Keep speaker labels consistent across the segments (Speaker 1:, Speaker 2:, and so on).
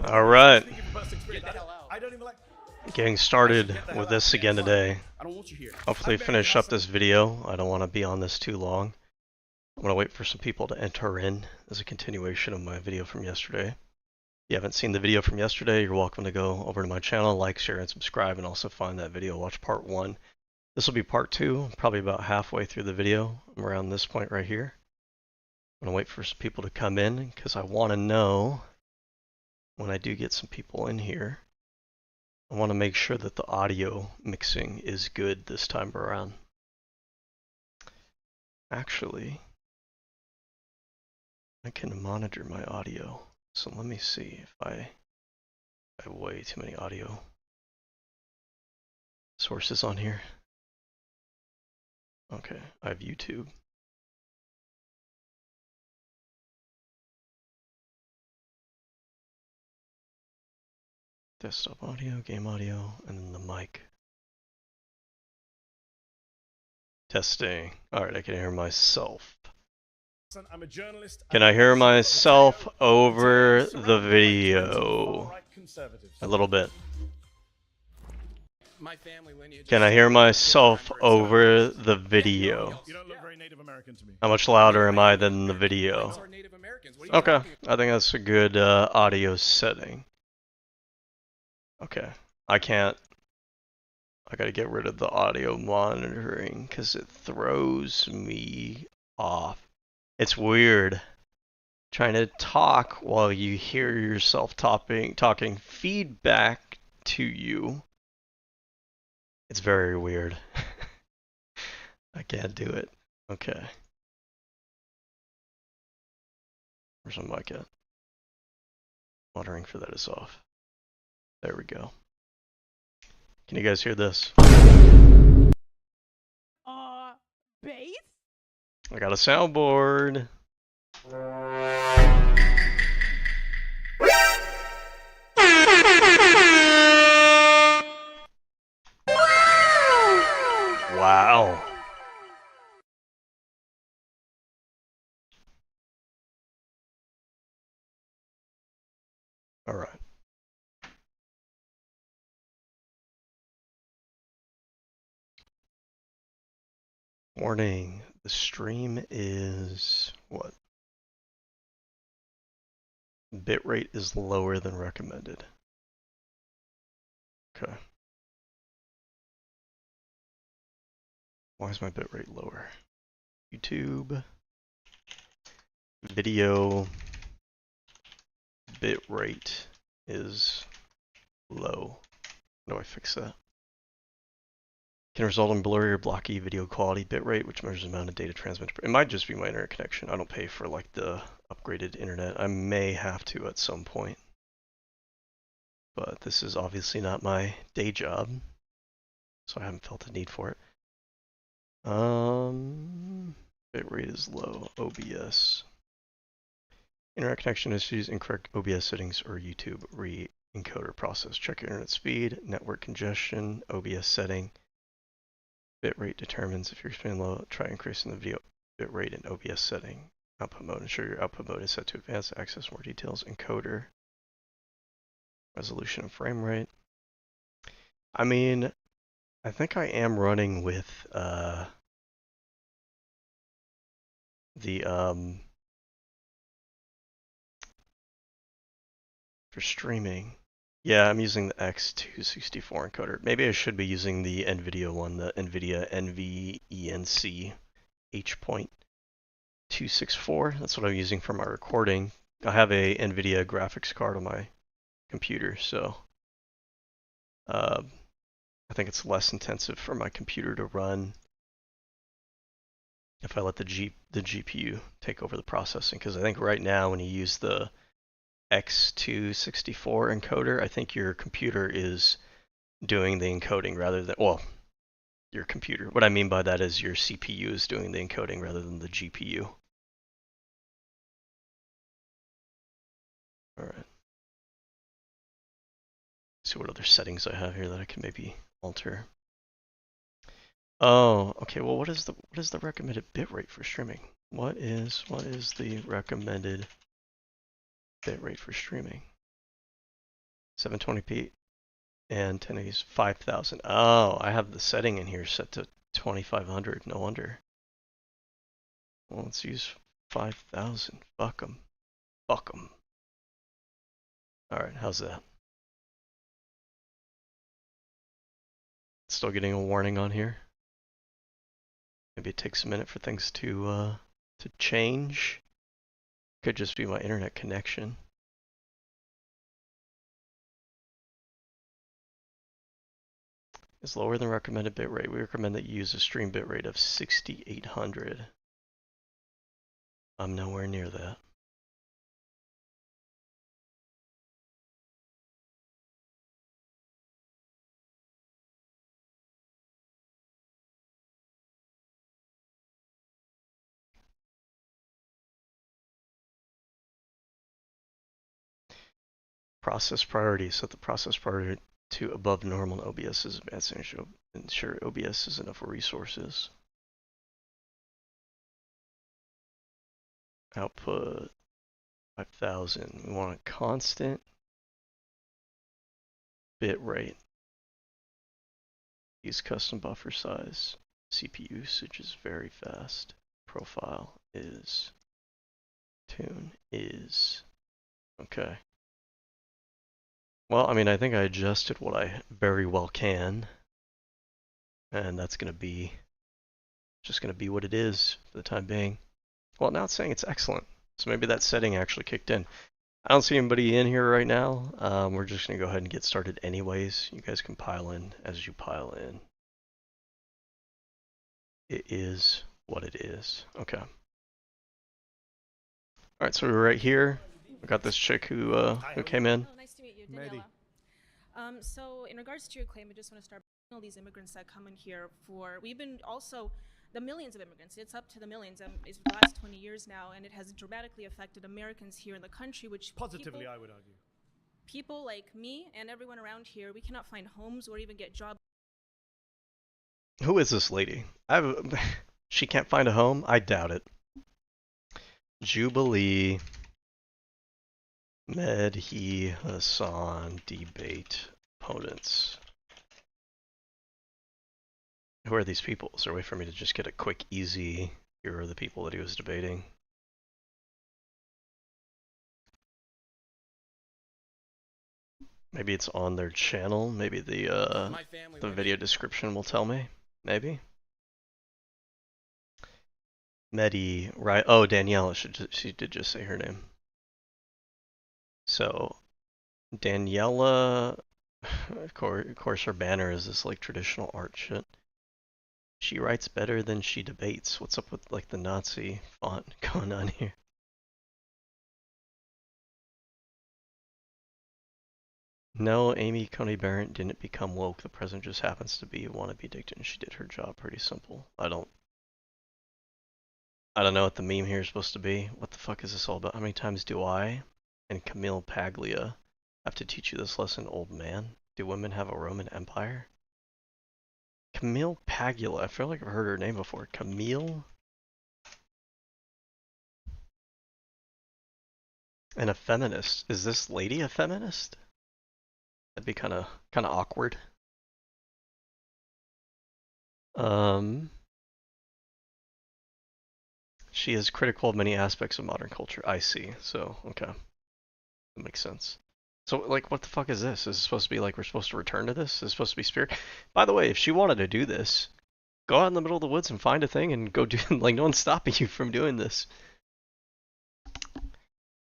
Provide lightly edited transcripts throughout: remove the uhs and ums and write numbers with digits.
Speaker 1: All right. Getting started with this again today. Hopefully finish up this video. I don't want to be on this too long. I'm going to wait for some people to enter in as a continuation of my video from yesterday. If you haven't seen the video from yesterday, you're welcome to go over to my channel, like, share, and subscribe, and also find that video, watch part 1. This will be part 2, probably about halfway through the video. I'm around this point right here. I'm going to wait for some people to come in because I want to know when I do get some people in here. I want to make sure that the audio mixing is good this time around. Actually, I can monitor my audio. So let me see if I have way too many audio sources on here. Okay, I have YouTube. Desktop audio, game audio, and then the mic. Testing. Alright, I can hear myself.
Speaker 2: I'm a journalist.
Speaker 1: Can I hear myself over the video? A little bit. Can I hear myself over the video?
Speaker 2: You don't look very Native American to me.
Speaker 1: How much louder am I than the video? Okay, I think that's a good audio setting. Okay, I gotta get rid of the audio monitoring because it throws me off. It's weird trying to talk while you hear yourself talking feedback to you. It's very weird. I can't do it. Okay. Where's my mic at? Monitoring for that is off. There we go. Can you guys hear this?
Speaker 3: Bass?
Speaker 1: I got a soundboard. Wow. All right. Warning, the stream is what? Bitrate is lower than recommended. Okay. Why is my bitrate lower? YouTube video bitrate is low. How do I fix that? Can result in blurry or blocky video quality bitrate, which measures the amount of data transmitted. It might just be my internet connection. I don't pay for like the upgraded internet. I may have to at some point. But this is obviously not my day job, so I haven't felt the need for it. Bitrate is low. OBS. Internet connection issues, incorrect OBS settings, or YouTube re-encoder process. Check your internet speed, network congestion, OBS setting. Bitrate determines if you're experiencing low. Try increasing the video bitrate in OBS setting. Output mode. Ensure your output mode is set to advanced. Access more details. Encoder. Resolution and frame rate. I mean, I think I am running with for streaming. Yeah, I'm using the X264 encoder. Maybe I should be using the NVIDIA one, the NVIDIA NVENC H.264. That's what I'm using for my recording. I have a NVIDIA graphics card on my computer, so I think it's less intensive for my computer to run if I let the GPU take over the processing. Because I think right now when you use the X264 encoder, I think your computer is doing the encoding rather than, well, your computer. What I mean by that is your CPU is doing the encoding rather than the GPU. All right. See what other settings I have here that I can maybe alter. Oh, okay. Well, what is the recommended bitrate for streaming? What is the recommended bitrate for streaming? 720p and 1080's 5000. Oh, I have the setting in here set to 2500. No wonder. Well, let's use 5000. Fuck 'em. Fuck 'em. Alright, how's that? Still getting a warning on here. Maybe it takes a minute for things to change. Could just be my internet connection. Is lower than recommended bitrate. We recommend that you use a stream bitrate of 6800. I'm nowhere near that. Process priority. Set the process priority to above normal in OBS is advanced and ensure OBS has enough resources. Output 5000. We want a constant bit rate. Use custom buffer size. CPU usage is very fast. Profile is. Tune is. Okay. Well, I mean, I think I adjusted what I very well can. And that's going to be just going to be what it is for the time being. Well, now it's saying it's excellent. So maybe that setting actually kicked in. I don't see anybody in here right now. We're just going to go ahead and get started anyways. You guys can pile in as you pile in. It is what it is. Okay. Alright, so we're right here. We got this chick who came in.
Speaker 4: Oh, nice to meet you, Daniela. So in regards to your claim, I just want to start with all these immigrants that come in here for, we've been also, the millions of immigrants, it's up to the millions, it's the last 20 years now, and it has dramatically affected Americans here in the country, which
Speaker 2: Positively, I would argue.
Speaker 4: people like me and everyone around here, we cannot find homes or even get jobs.
Speaker 1: Who is this lady? She can't find a home? I doubt it. Jubilee. Mehdi Hasan debate opponents. Who are these people? Is there a way for me to just get a quick, easy, here are the people that he was debating? Maybe it's on their channel. Maybe the video description will tell me. Maybe. Mehdi, right? Oh, Daniela. She did just say her name. So, Daniela, of course, her banner is this like traditional art shit. She writes better than she debates. What's up with like the Nazi font going on here? No, Amy Coney Barrett didn't become woke. The president just happens to be a wannabe dictator, and she did her job pretty simple. I don't know what the meme here is supposed to be. What the fuck is this all about? How many times do I and Camille Paglia have to teach you this lesson, old man? Do women have a Roman Empire? Camille Paglia. I feel like I've heard her name before. Camille? And a feminist. Is this lady a feminist? That'd be kind of awkward. She is critical of many aspects of modern culture. I see. So, okay. That makes sense. So, like, what the fuck is this? Is it supposed to be like we're supposed to return to this? Is it supposed to be spirit? By the way, if she wanted to do this, go out in the middle of the woods and find a thing and go do, like, no one's stopping you from doing this.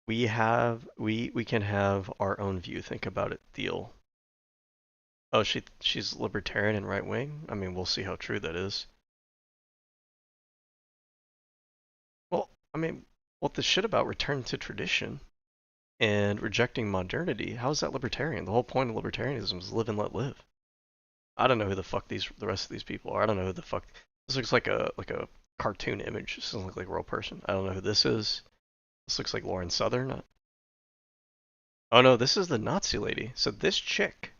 Speaker 1: We can have our own view. Think about it, Theo. Oh, she's libertarian and right wing? I mean, we'll see how true that is. Well, I mean, what the shit about return to tradition and rejecting modernity, how is that libertarian? The whole point of libertarianism is live and let live. I don't know who the fuck the rest of these people are. I don't know who the fuck. This looks like a cartoon image. This doesn't look like a real person. I don't know who this is. This looks like Lauren Southern. Oh no, this is the Nazi lady. So this chick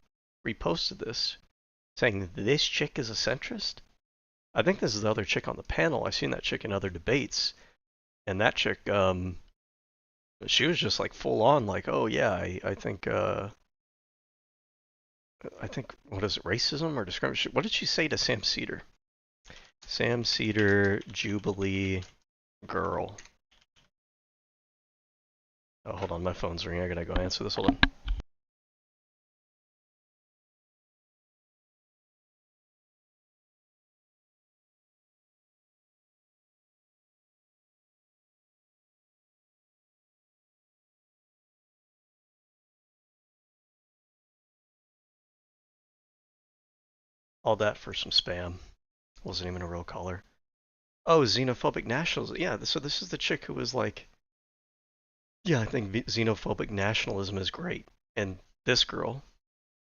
Speaker 1: reposted this, saying this chick is a centrist. I think this is the other chick on the panel. I've seen that chick in other debates, and that chick, she was just like full on, like, oh yeah, I think I think, what is it, racism or discrimination? What did she say to Sam Cedar? Sam Cedar, Jubilee girl. Oh, hold on, my phone's ringing. I gotta go answer this. Hold on. All that for some spam. Wasn't even a real caller. Oh, xenophobic nationalism. Yeah, so this is the chick who was like, yeah, I think xenophobic nationalism is great. And this girl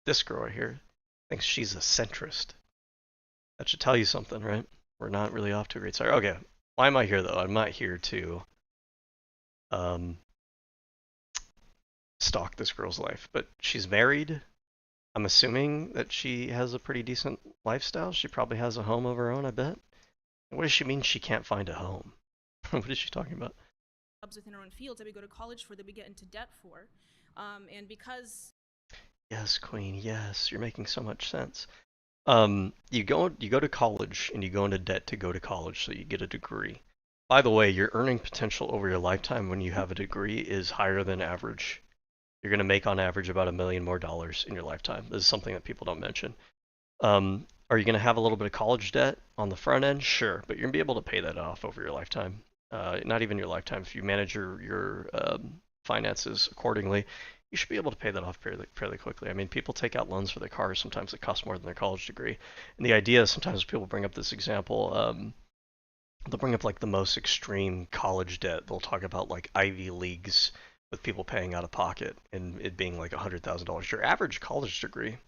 Speaker 1: right here, thinks she's a centrist. That should tell you something, right? We're not really off to a great start. Okay, why am I here though? I'm not here to stalk this girl's life, but she's married. I'm assuming that she has a pretty decent lifestyle. She probably has a home of her own, I bet. What does she mean she can't find a home? What is she talking about?
Speaker 4: Jobs within our own fields that we go to college for, that we get into debt for, and because.
Speaker 1: Yes, Queen. Yes, you're making so much sense. You go to college and you go into debt to go to college, so you get a degree. By the way, your earning potential over your lifetime when you have a degree is higher than average. You're gonna make on average about $1 million more in your lifetime. This is something that people don't mention. Are you gonna have a little bit of college debt on the front end? Sure, but you're gonna be able to pay that off over your lifetime. Not even your lifetime. If you manage your finances accordingly, you should be able to pay that off fairly quickly. I mean, people take out loans for their cars sometimes that cost more than their college degree. And the idea is sometimes people bring up this example, they'll bring up like the most extreme college debt. They'll talk about like Ivy Leagues with people paying out of pocket and it being like $100,000. Your average college degree,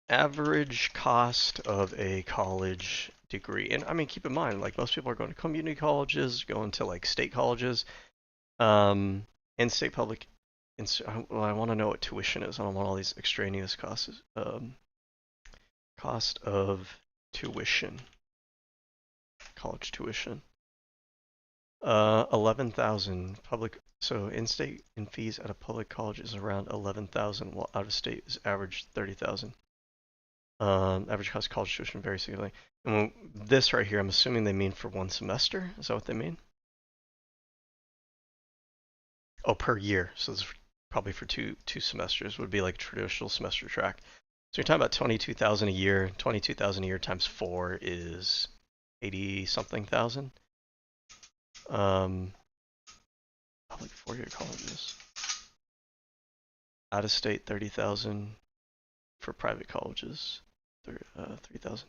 Speaker 1: average cost of a college degree, and I mean, keep in mind, like most people are going to community colleges, going to like state colleges, and state public. Well, I want to know what tuition is. I don't want all these extraneous costs. Cost of tuition, college tuition. 11,000 public. So in-state in fees at a public college is around 11,000, while out of state is average 30,000. Average cost of college tuition varies significantly. And this right here, I'm assuming they mean for one semester. Is that what they mean? Oh, per year. So this is probably for two semesters. Would be like traditional semester track. So you're talking about 22,000 a year. 22,000 a year times 4 is 80 something thousand. Public 4-year colleges. Out of state 30,000 for private colleges. 3,000.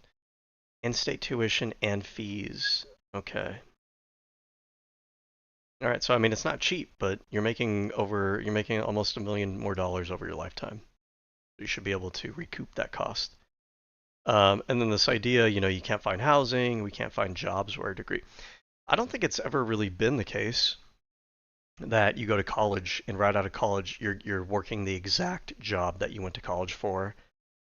Speaker 1: In-state tuition and fees. Okay. All right, so I mean it's not cheap, but you're making almost $1 million more over your lifetime. You should be able to recoup that cost. And then this idea, you can't find housing, we can't find jobs where a degree. I don't think it's ever really been the case that you go to college and right out of college you're working the exact job that you went to college for,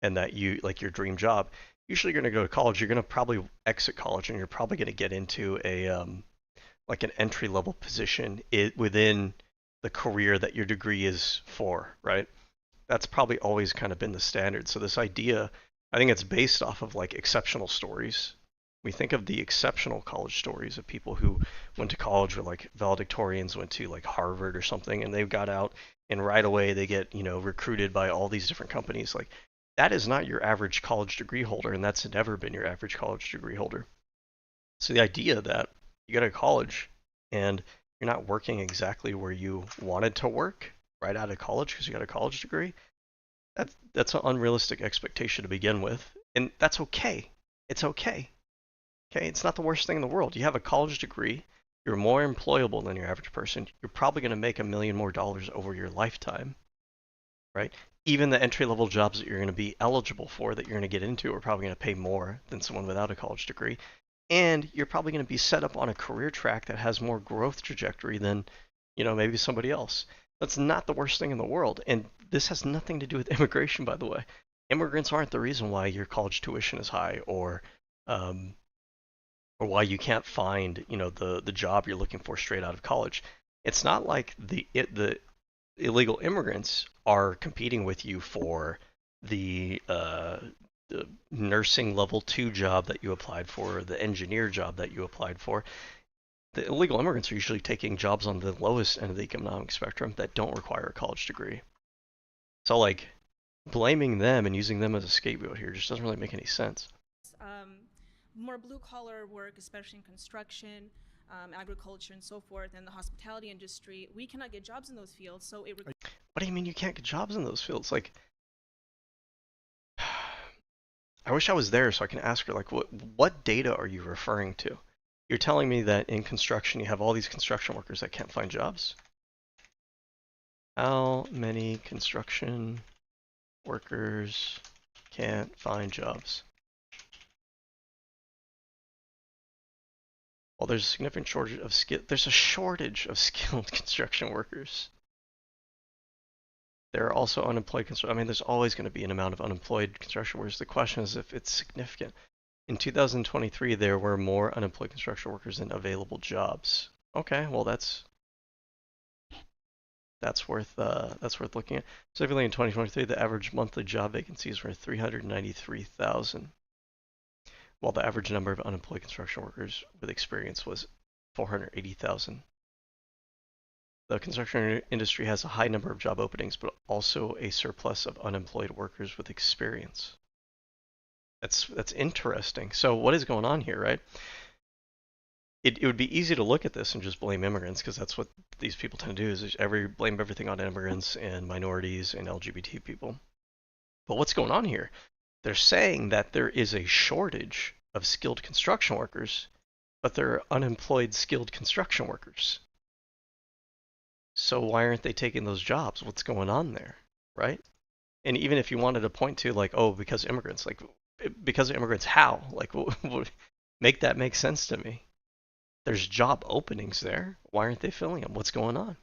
Speaker 1: and that you like your dream job. Usually you're going to go to college, you're going to probably exit college and you're probably going to get into a like an entry level position within the career that your degree is for, right? That's probably always kind of been the standard. So this idea, I think it's based off of like exceptional stories. We think of the exceptional college stories of people who went to college, or like valedictorians went to like Harvard or something, and they got out and right away they get, recruited by all these different companies. Like that is not your average college degree holder, and that's never been your average college degree holder. So the idea that you go to college and you're not working exactly where you wanted to work right out of college because you got a college degree, that's an unrealistic expectation to begin with, and that's okay. It's okay. Okay, it's not the worst thing in the world. You have a college degree, you're more employable than your average person. You're probably going to make $1 million more over your lifetime, right? Even the entry-level jobs that you're going to be eligible for, that you're going to get into, are probably going to pay more than someone without a college degree. And you're probably going to be set up on a career track that has more growth trajectory than, maybe somebody else. That's not the worst thing in the world. And this has nothing to do with immigration, by the way. Immigrants aren't the reason why your college tuition is high, or why you can't find, the job you're looking for straight out of college. It's not like the illegal immigrants are competing with you for the nursing level 2 job that you applied for, the engineer job that you applied for. The illegal immigrants are usually taking jobs on the lowest end of the economic spectrum that don't require a college degree. So like blaming them and using them as a scapegoat here just doesn't really make any sense.
Speaker 4: More blue-collar work, especially in construction, agriculture, and so forth, and the hospitality industry, we cannot get jobs in those fields. So it.
Speaker 1: What do you mean you can't get jobs in those fields? Like, I wish I was there so I can ask her, like, what data are you referring to? You're telling me that in construction you have all these construction workers that can't find jobs? How many construction workers can't find jobs? Well, there's a significant shortage of there's a shortage of skilled construction workers. There are also unemployed I mean, there's always going to be an amount of unemployed construction workers. The question is if it's significant. In 2023, there were more unemployed construction workers than available jobs. Okay, well that's worth looking at. Specifically in 2023, the average monthly job vacancies were 393,000. While the average number of unemployed construction workers with experience was 480,000. The construction industry has a high number of job openings, but also a surplus of unemployed workers with experience. That's interesting. So what is going on here, right? It would be easy to look at this and just blame immigrants, because that's what these people tend to do, is blame everything on immigrants and minorities and LGBT people. But what's going on here? They're saying that there is a shortage of skilled construction workers, but there are unemployed skilled construction workers. So why aren't they taking those jobs? What's going on there, right? And even if you wanted to point to like, oh, because immigrants, like, because of immigrants, how? Like, make that make sense to me. There's job openings there. Why aren't they filling them? What's going on?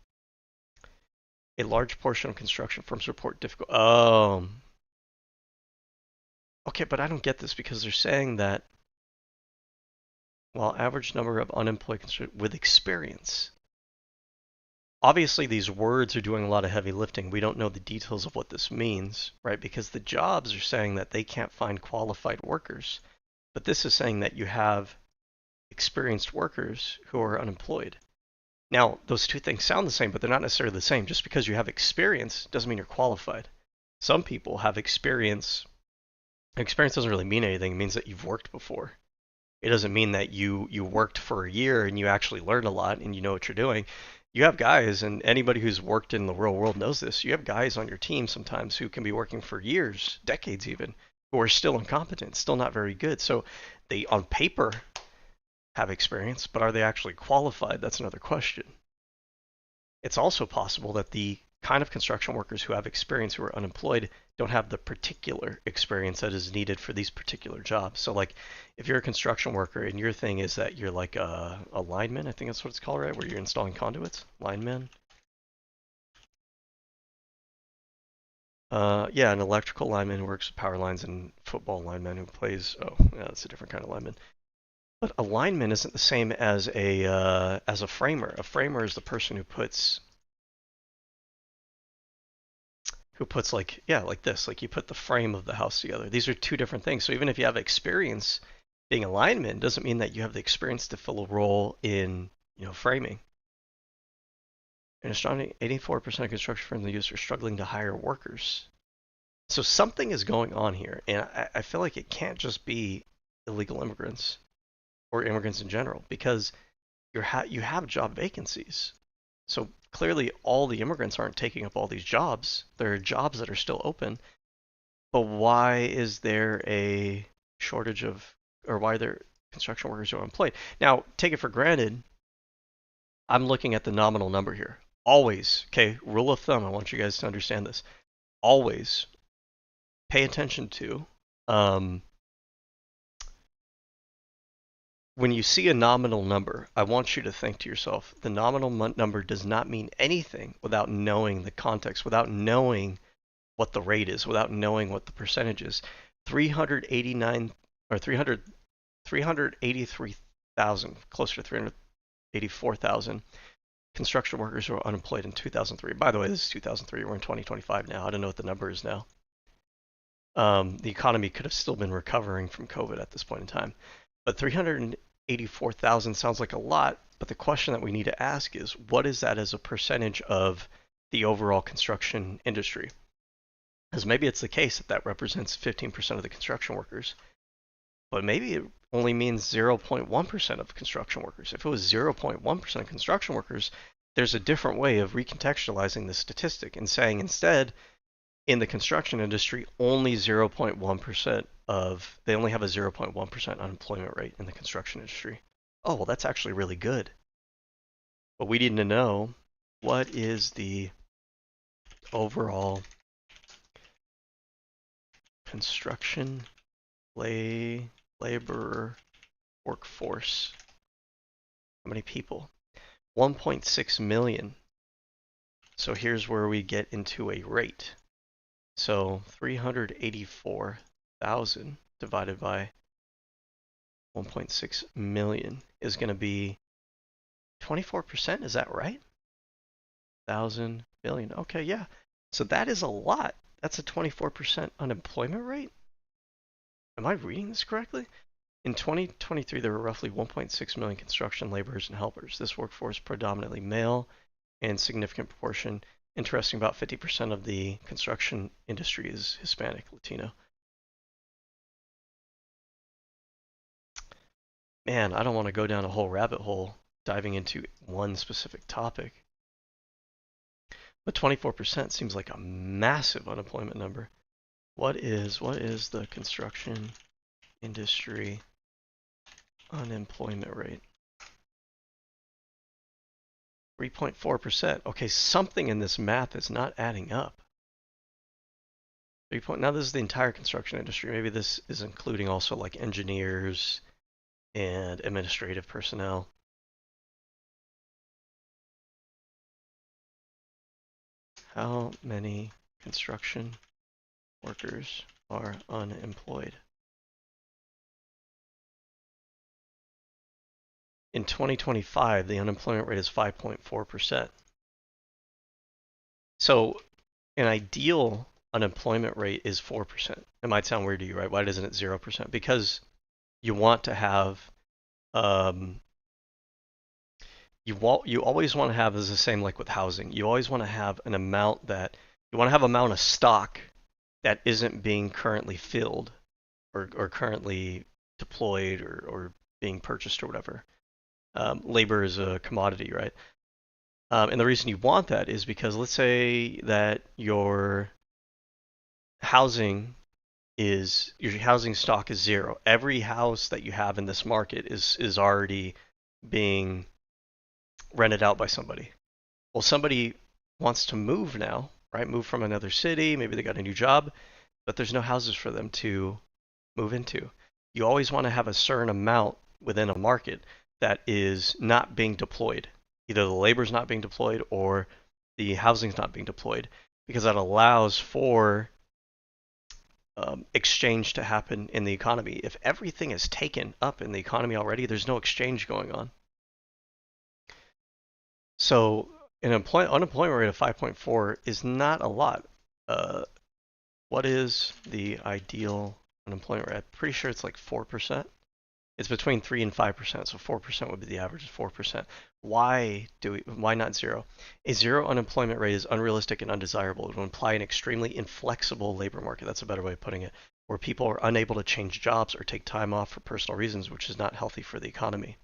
Speaker 1: A large portion of construction firms report difficult. Okay, but I don't get this, because they're saying that while average number of unemployed with experience. Obviously, these words are doing a lot of heavy lifting. We don't know the details of what this means, right? Because the jobs are saying that they can't find qualified workers. But this is saying that you have experienced workers who are unemployed. Now, those two things sound the same, but they're not necessarily the same. Just because you have experience doesn't mean you're qualified. Some people have experience. Experience doesn't really mean anything. It means that you've worked before. It doesn't mean that you worked for a year and you actually learned a lot and you know what you're doing. You have guys, and anybody who's worked in the real world knows this, you have guys on your team sometimes who can be working for years, decades even, who are still incompetent, still not very good. So they, on paper, have experience, but are they actually qualified? That's another question. It's also possible that the kind of construction workers who have experience who are unemployed don't have the particular experience that is needed for these particular jobs. So like if you're a construction worker and your thing is that you're like a lineman, I think that's what it's called, right? Where you're installing conduits, lineman. Yeah, an electrical lineman who works with power lines, and football lineman who plays, oh, yeah, that's a different kind of lineman. But a lineman isn't the same as a framer. A framer is the person who puts like, yeah, like this, like you put the frame of the house together. These are two different things. So even if you have experience being a lineman, doesn't mean that you have the experience to fill a role in, framing. An astounding 84% of construction firms in the US are struggling to hire workers. So something is going on here, and I feel like it can't just be illegal immigrants or immigrants in general, because you have job vacancies. So clearly all the immigrants aren't taking up all these jobs. There are jobs that are still open. But why is there a shortage of, or why are there construction workers who are unemployed? Now, take it for granted, I'm looking at the nominal number here. Always, okay, rule of thumb, I want you guys to understand this. Always pay attention to, when you see a nominal number, I want you to think to yourself, the nominal number does not mean anything without knowing the context, without knowing what the rate is, without knowing what the percentage is. 383,000, closer to 384,000 construction workers who were unemployed in 2003. By the way, this is 2003. We're in 2025 now. I don't know what the number is now. the economy could have still been recovering from COVID at this point in time. But 384,000 sounds like a lot, but the question that we need to ask is, what is that as a percentage of the overall construction industry? Because maybe it's the case that that represents 15% of the construction workers, but maybe it only means 0.1% of construction workers. If it was 0.1% of construction workers, there's a different way of recontextualizing the statistic and saying instead, in the construction industry, only 0.1% they only have a 0.1% unemployment rate in the construction industry. Oh, well, that's actually really good. But we need to know, what is the overall construction labor workforce? How many people? 1.6 million. So here's where we get into a rate. So 384,000 divided by 1.6 million is going to be 24%. Is that right? 1,000 billion. Okay, yeah. So that is a lot. That's a 24% unemployment rate. Am I reading this correctly? In 2023, there were roughly 1.6 million construction laborers and helpers. This workforce predominantly male and significant proportion. Interesting, about 50% of the construction industry is Hispanic, Latino. Man, I don't want to go down a whole rabbit hole diving into one specific topic. But 24% seems like a massive unemployment number. What is the construction industry unemployment rate? 3.4%. Okay, something in this math is not adding up. Now this is the entire construction industry. Maybe this is including also like engineers and administrative personnel. How many construction workers are unemployed? In 2025, the unemployment rate is 5.4%. So an ideal unemployment rate is 4%. It might sound weird to you, right? Why isn't it 0%? Because you want to have, you always want to have, is the same like with housing. You always want to have an amount that, you want to have amount of stock that isn't being currently filled or currently deployed or being purchased or whatever. Labor is a commodity, right? And the reason you want that is because let's say that your housing stock is 0. Every house that you have in this market is already being rented out by somebody. Well, somebody wants to move now, right? Move from another city, maybe they got a new job, but there's no houses for them to move into. You always want to have a certain amount within a market that is not being deployed. Either the labor's not being deployed or the housing's not being deployed, because that allows for exchange to happen in the economy. If everything is taken up in the economy already, there's no exchange going on. So an unemployment rate of 5.4 is not a lot. What is the ideal unemployment rate? I'm pretty sure it's like 4%. It's between 3 and 5%, so 4% would be the average, 4%. Why not 0? A 0 unemployment rate is unrealistic and undesirable. It would imply an extremely inflexible labor market, that's a better way of putting it, where people are unable to change jobs or take time off for personal reasons, which is not healthy for the economy.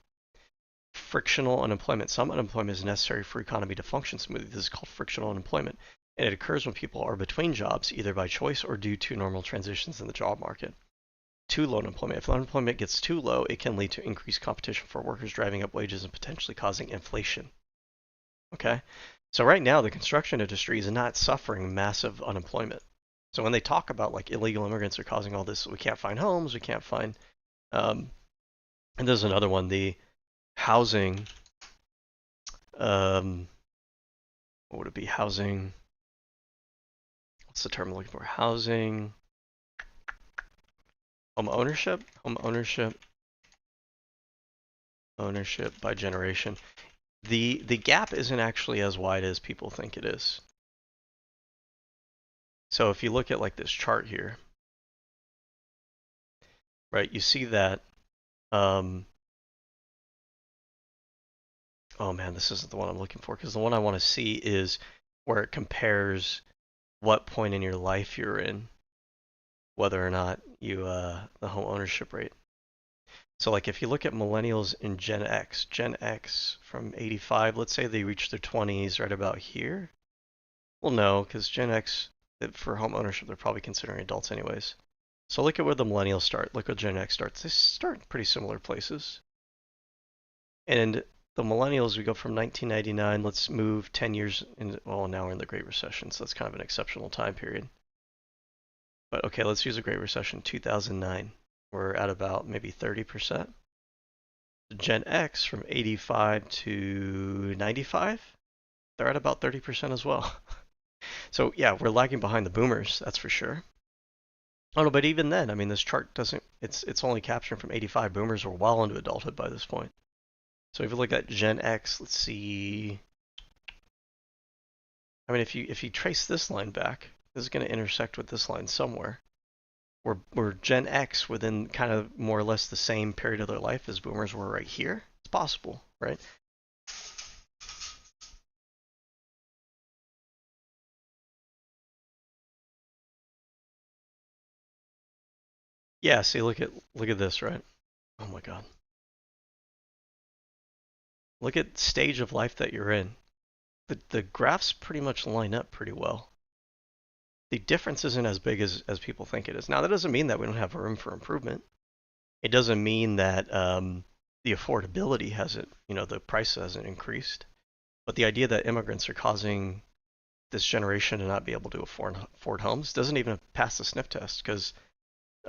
Speaker 1: Frictional unemployment. Some unemployment is necessary for economy to function smoothly. This is called frictional unemployment, and it occurs when people are between jobs, either by choice or due to normal transitions in the job market. Too low unemployment. If unemployment gets too low, it can lead to increased competition for workers, driving up wages and potentially causing inflation. Okay? So right now, the construction industry is not suffering massive unemployment. So when they talk about like illegal immigrants are causing all this, we can't find homes, we can't find, and there's another one, the housing, what would it be? Housing, what's the term I'm looking for? Housing, home ownership by generation. The gap isn't actually as wide as people think it is. So if you look at like this chart here, right? You see that. Oh man, this isn't the one I'm looking for, because the one I want to see is where it compares what point in your life you're in, whether or not you the home ownership rate. So like if you look at millennials and Gen X from 85, let's say they reach their 20s right about here. Well, no, because Gen X, for home ownership, they're probably considering adults anyways. So look at where the millennials start. Look where Gen X starts. They start in pretty similar places. And the millennials, we go from 1999, let's move 10 years, well, now we're in the Great Recession, so that's kind of an exceptional time period. But okay, let's use a Great Recession, 2009. We're at about maybe 30%. Gen X from 85 to 95, they're at about 30% as well. So yeah, we're lagging behind the boomers, that's for sure. Oh no, but even then, I mean, this chart doesn't, it's only capturing from 85. Boomers were well into adulthood by this point. So if you look at Gen X, let's see. I mean, if you trace this line back, this is going to intersect with this line somewhere. We're Gen X within kind of more or less the same period of their life as boomers were right here. It's possible, right? Yeah, see, look at this, right? Oh my god. Look at the stage of life that you're in. The graphs pretty much line up pretty well. The difference isn't as big as people think it is. Now, that doesn't mean that we don't have room for improvement. It doesn't mean that the affordability hasn't, the price hasn't increased. But the idea that immigrants are causing this generation to not be able to afford homes doesn't even pass the sniff test, because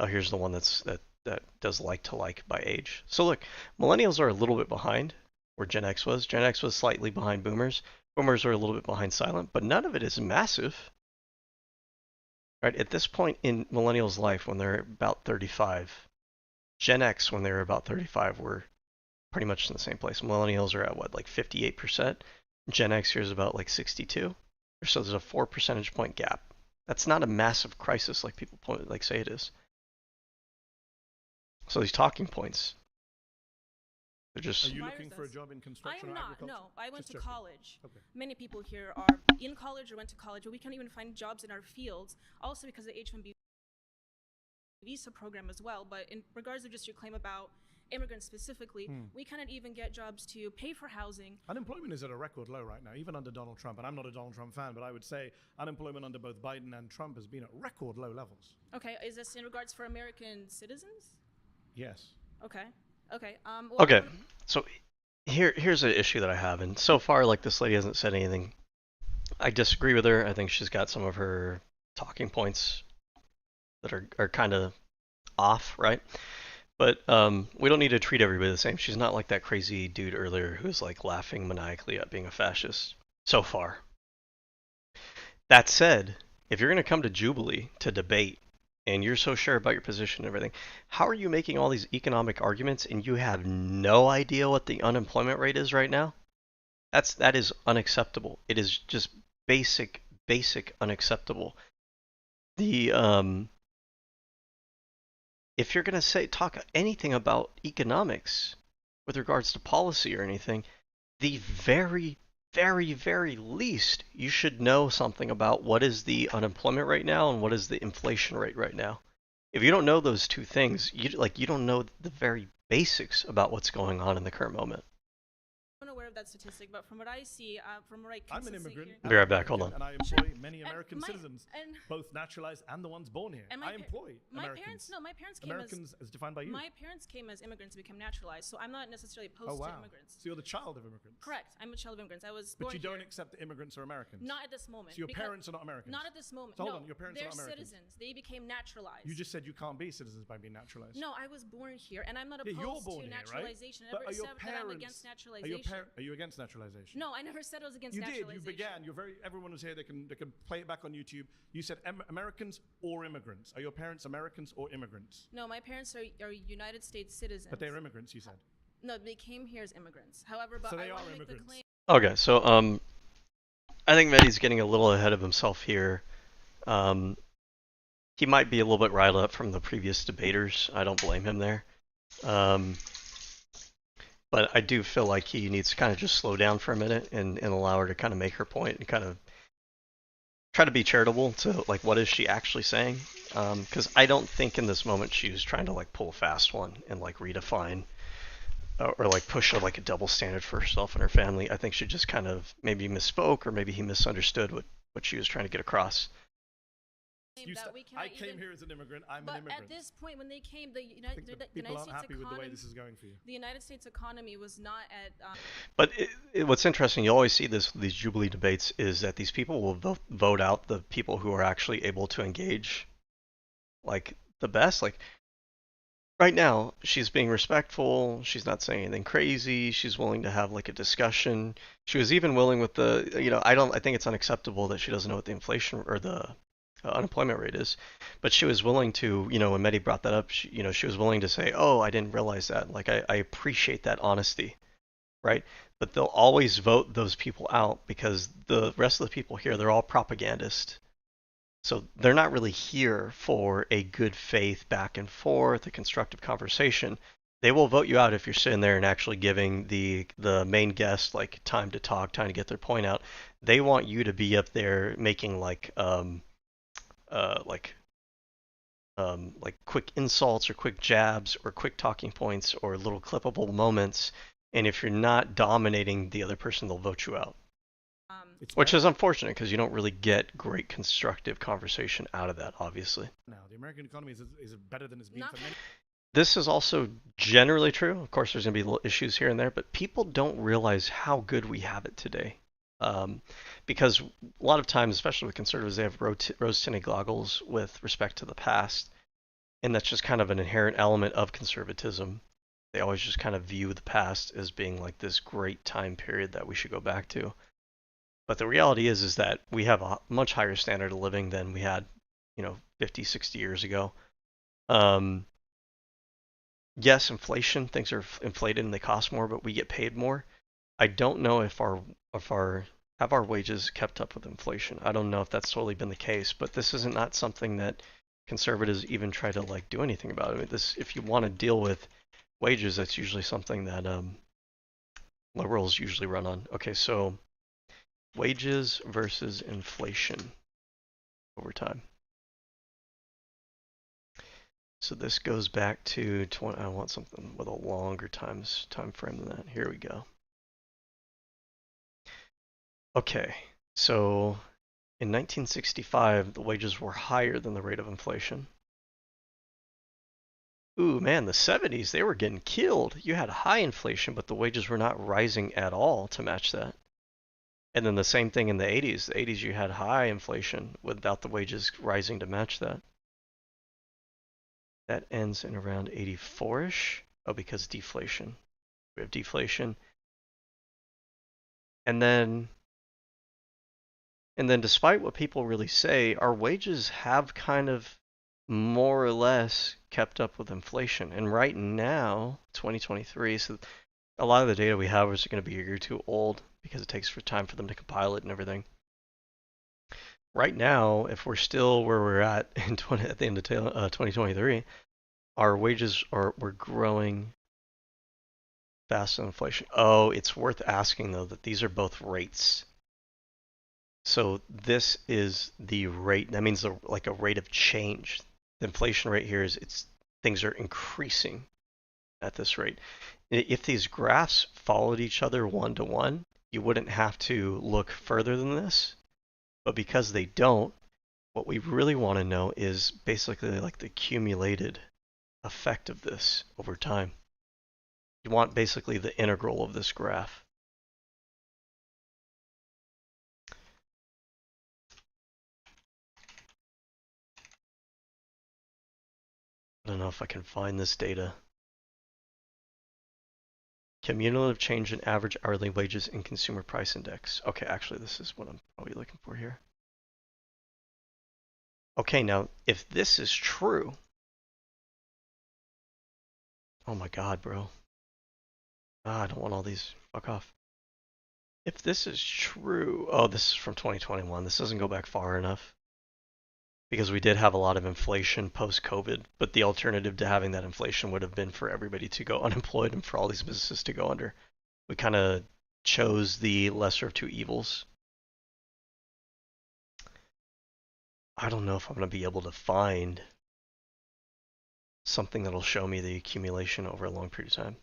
Speaker 1: here's the one that does like to like by age. So look, millennials are a little bit behind where Gen X was. Gen X was slightly behind boomers. Boomers are a little bit behind silent, but none of it is massive. Right? At this point in millennials' life, when they're about 35, Gen X, when they were about 35, were pretty much in the same place. Millennials are at what, like 58%? Gen X here is about like 62. So there's a 4 percentage point gap. That's not a massive crisis like people say it is. So these talking points, they're just.
Speaker 2: Are you looking for a job in construction
Speaker 4: I am
Speaker 2: or
Speaker 4: not.
Speaker 2: agriculture?
Speaker 4: No, I went
Speaker 2: Just
Speaker 4: to
Speaker 2: joking.
Speaker 4: college.
Speaker 2: Okay.
Speaker 4: Many people here are in college or went to college, but we can't even find jobs in our fields. Also because of the H-1B visa program as well. But in regards to just your claim about immigrants specifically, we cannot even get jobs to pay for housing.
Speaker 2: Unemployment is at a record low right now, even under Donald Trump. And I'm not a Donald Trump fan, but I would say unemployment under both Biden and Trump has been at record low levels.
Speaker 4: Okay, is this in regards for American citizens?
Speaker 2: Yes.
Speaker 4: Okay. Okay.
Speaker 1: Well, okay. So here's an issue that I have, and so far, like, this lady hasn't said anything. I disagree with her. I think she's got some of her talking points that are kind of off, right? But we don't need to treat everybody the same. She's not like that crazy dude earlier who's like laughing maniacally at being a fascist. So far. That said, if you're going to come to Jubilee to debate, and you're so sure about your position and everything, how are you making all these economic arguments and you have no idea what the unemployment rate is right now? That is unacceptable. It is just basic unacceptable. The if you're going to talk anything about economics with regards to policy or anything, the very least you should know something about what is the unemployment rate now and what is the inflation rate right now. If you don't know those two things, you don't know the very basics about what's going on in the current moment.
Speaker 4: I'm unaware of that statistic, but from what I see, from what I
Speaker 2: I'm an immigrant.
Speaker 1: Be right back. Hold on.
Speaker 2: And I employ many American citizens, both naturalized and the ones born here. I employ Americans.
Speaker 4: My parents came
Speaker 2: Americans as defined by you.
Speaker 4: My parents came as immigrants to become naturalized, so I'm not necessarily opposed to immigrants.
Speaker 2: So you're the child of immigrants.
Speaker 4: Correct. I'm a child of immigrants. I was born
Speaker 2: But you don't
Speaker 4: here.
Speaker 2: accept that immigrants are Americans.
Speaker 4: Not at this moment.
Speaker 2: So your parents are not Americans.
Speaker 4: Not at this moment.
Speaker 2: So
Speaker 4: no,
Speaker 2: hold on, your parents are not Americans.
Speaker 4: They're citizens. They became naturalized.
Speaker 2: You just said you can't be citizens by being naturalized.
Speaker 4: No, I was born here, and I'm not opposed
Speaker 2: you're born
Speaker 4: to
Speaker 2: here,
Speaker 4: naturalization.
Speaker 2: Right?
Speaker 4: I never said that I'm against naturalization.
Speaker 2: Are you against naturalization?
Speaker 4: No, I never said I was against
Speaker 2: you
Speaker 4: naturalization.
Speaker 2: You did. You began. Everyone was here. They can play it back on YouTube. You said Americans or immigrants. Are your parents Americans or immigrants?
Speaker 4: No, my parents are United States citizens.
Speaker 2: But they're immigrants, you said.
Speaker 4: No, they came here as immigrants. However, but
Speaker 2: so they
Speaker 4: I
Speaker 2: are
Speaker 4: want to make
Speaker 2: immigrants.
Speaker 4: the claim.
Speaker 1: Okay, so I think Mehdi's getting a little ahead of himself here. he might be a little bit riled up from the previous debaters. I don't blame him there. But I do feel like he needs to kind of just slow down for a minute and allow her to kind of make her point and kind of try to be charitable to like what is she actually saying. Because I don't think in this moment she was trying to like pull a fast one and like redefine or like push like a double standard for herself and her family. I think she just kind of maybe misspoke or maybe he misunderstood what she was trying to get across.
Speaker 2: I came here as an immigrant. I'm an immigrant.
Speaker 4: But at this point, when they came, the United
Speaker 2: people
Speaker 4: States
Speaker 2: aren't happy
Speaker 4: economy,
Speaker 2: with the way this is going for you.
Speaker 4: the United States economy was not at.
Speaker 1: But what's interesting, you always see these Jubilee debates, is that these people will vote out the people who are actually able to engage, like the best. Like right now, she's being respectful. She's not saying anything crazy. She's willing to have like a discussion. She was even willing with the, I think it's unacceptable that she doesn't know what the inflation or the unemployment rate is, but she was willing to, when Mehdi brought that up, she was willing to say, oh, I didn't realize that. Like, I appreciate that honesty, right? But they'll always vote those people out because the rest of the people here, they're all propagandists. So they're not really here for a good faith back and forth, a constructive conversation. They will vote you out if you're sitting there and actually giving the main guest like time to talk, time to get their point out. They want you to be up there making like quick insults or quick jabs or quick talking points or little clippable moments. And if you're not dominating the other person, they'll vote you out. Which is unfortunate because you don't really get great constructive conversation out of that, obviously.
Speaker 2: Now, the American economy is better than it's been for many.
Speaker 1: This is also generally true. Of course, there's going to be little issues here and there, but people don't realize how good we have it today. Because a lot of times, especially with conservatives, they have rose-tinted goggles with respect to the past, and that's just kind of an inherent element of conservatism. They always just kind of view the past as being like this great time period that we should go back to. But the reality is that we have a much higher standard of living than we had, 50, 60 years ago. Yes, inflation, things are inflated and they cost more, but we get paid more. I don't know if our wages kept up with inflation. I don't know if that's totally been the case, but this isn't not something that conservatives even try to like do anything about. I mean, if you want to deal with wages, that's usually something that liberals usually run on. Okay, so wages versus inflation over time. So this goes back to I want something with a longer time frame than that. Here we go. Okay, so in 1965, the wages were higher than the rate of inflation. Ooh, man, the 70s, they were getting killed. You had high inflation, but the wages were not rising at all to match that. And then the same thing in the 80s. The 80s, you had high inflation without the wages rising to match that. That ends in around 84-ish. Oh, because deflation. We have deflation. And then despite what people really say, our wages have kind of more or less kept up with inflation. And right now, 2023, so a lot of the data we have is going to be a year or two old because it takes time for them to compile it and everything. Right now, if we're still where we're at at the end of 2023, our wages we're growing faster than inflation. Oh, it's worth asking though that these are both rates. So this is the rate. That means like a rate of change. The inflation rate here is things are increasing at this rate. If these graphs followed each other one-to-one, you wouldn't have to look further than this. But because they don't, what we really want to know is basically like the accumulated effect of this over time. You want basically the integral of this graph. I don't know if I can find this data. Cumulative change in average hourly wages in consumer price index. Okay, actually this is what I'm probably looking for here. Okay, now if this is true, oh my god, bro. I don't want all these. Fuck off. If this is true, oh, this is from 2021. This doesn't go back far enough. because we did have a lot of inflation post-COVID, but the alternative to having that inflation would have been for everybody to go unemployed and for all these businesses to go under. We kind of chose the lesser of two evils. I don't know if I'm going to be able to find something that'll show me the accumulation over a long period of time.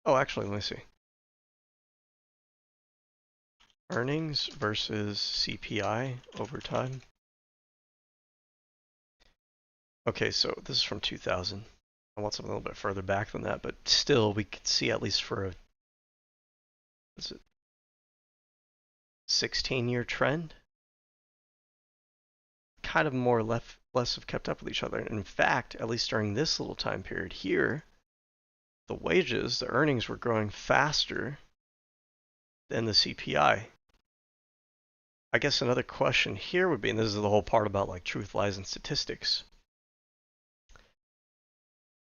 Speaker 1: Oh, actually, let me see. Earnings versus CPI over time. Okay, so this is from 2000. I want something a little bit further back than that, but still we could see at least for a, is it 16-year trend? Kind of more or less have kept up with each other. And in fact, at least during this little time period here, the wages, the earnings were growing faster than the CPI. I guess another question here would be, and this is the whole part about like truth, lies, and statistics.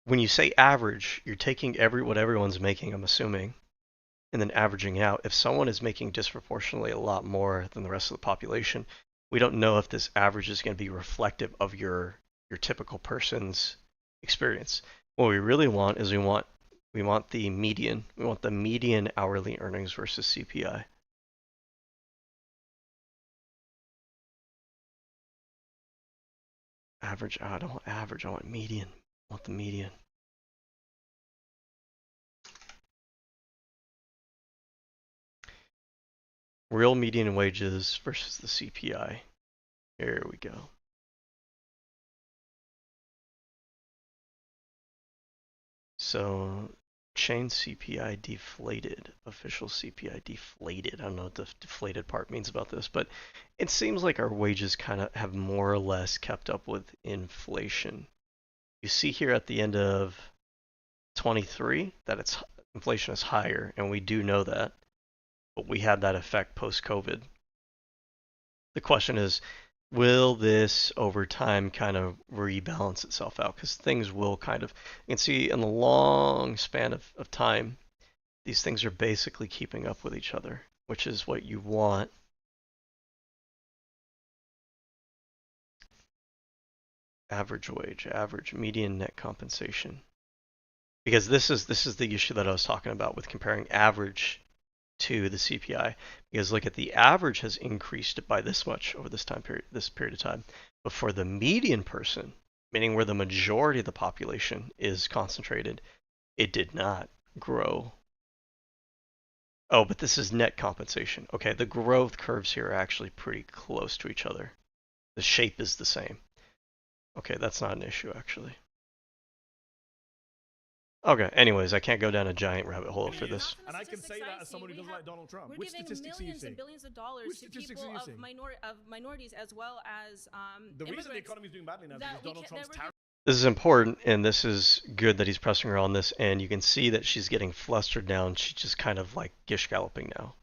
Speaker 1: When you say average, you're taking what everyone's making, I'm assuming, and then averaging out. If someone is making disproportionately a lot more than the rest of the population, we don't know if this average is going to be reflective of your typical person's experience. What we really want is we want the median. We want the median hourly earnings versus CPI. Average, I don't want average, I want median. I want the median. Real median wages versus the CPI. Here we go. So chain CPI deflated, official CPI deflated. I don't know what the deflated part means about this, but it seems like our wages kind of have more or less kept up with inflation. You see here at the end of 23 that inflation is higher, and we do know that, but we had that effect post-COVID. The question is, will this over time kind of rebalance itself out? Because things will kind of, you can see in the long span of time, these things are basically keeping up with each other, which is what you want. Average wage, average median net compensation. Because this is the issue that I was talking about with comparing average to the CPI, because look at the average has increased by this much over this period of time, but for the median person, meaning where the majority of the population is concentrated, it did not grow. Oh, but this is net compensation. Okay, the growth curves here are actually pretty close to each other. The shape is the same. Okay, that's not an issue actually. Okay, anyways, I can't go down a giant rabbit hole for this.
Speaker 2: And I can say that as someone who doesn't like Donald Trump.
Speaker 4: We're
Speaker 2: Which
Speaker 4: giving
Speaker 2: statistics
Speaker 4: millions
Speaker 2: are you
Speaker 4: and billions of dollars
Speaker 2: Which
Speaker 4: to
Speaker 2: statistics
Speaker 4: people
Speaker 2: are you
Speaker 4: of,
Speaker 2: seeing?
Speaker 4: minorities as well as
Speaker 2: The reason the economy is doing badly now is because Donald Trump's tariff.
Speaker 1: This is important, and this is good that he's pressing her on this, and you can see that she's getting flustered now, and she's just kind of like gish galloping now.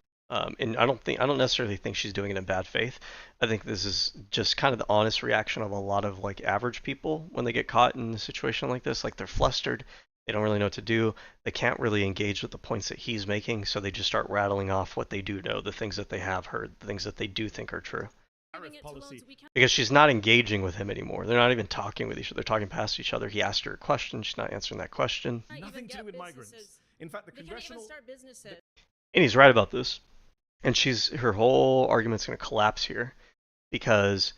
Speaker 1: And I don't necessarily think she's doing it in bad faith. I think this is just kind of the honest reaction of a lot of like average people when they get caught in a situation like this. Like they're flustered, they don't really know what to do, they can't really engage with the points that he's making, so they just start rattling off what they do know, the things that they have heard, the things that they do think are true.
Speaker 2: Policy.
Speaker 1: Because she's not engaging with him anymore. They're not even talking with each other. They're talking past each other. He asked her a question. She's not answering that question.
Speaker 2: Nothing to do with migrants. In fact, the congressional.
Speaker 1: And he's right about this. And her whole argument's going to collapse here because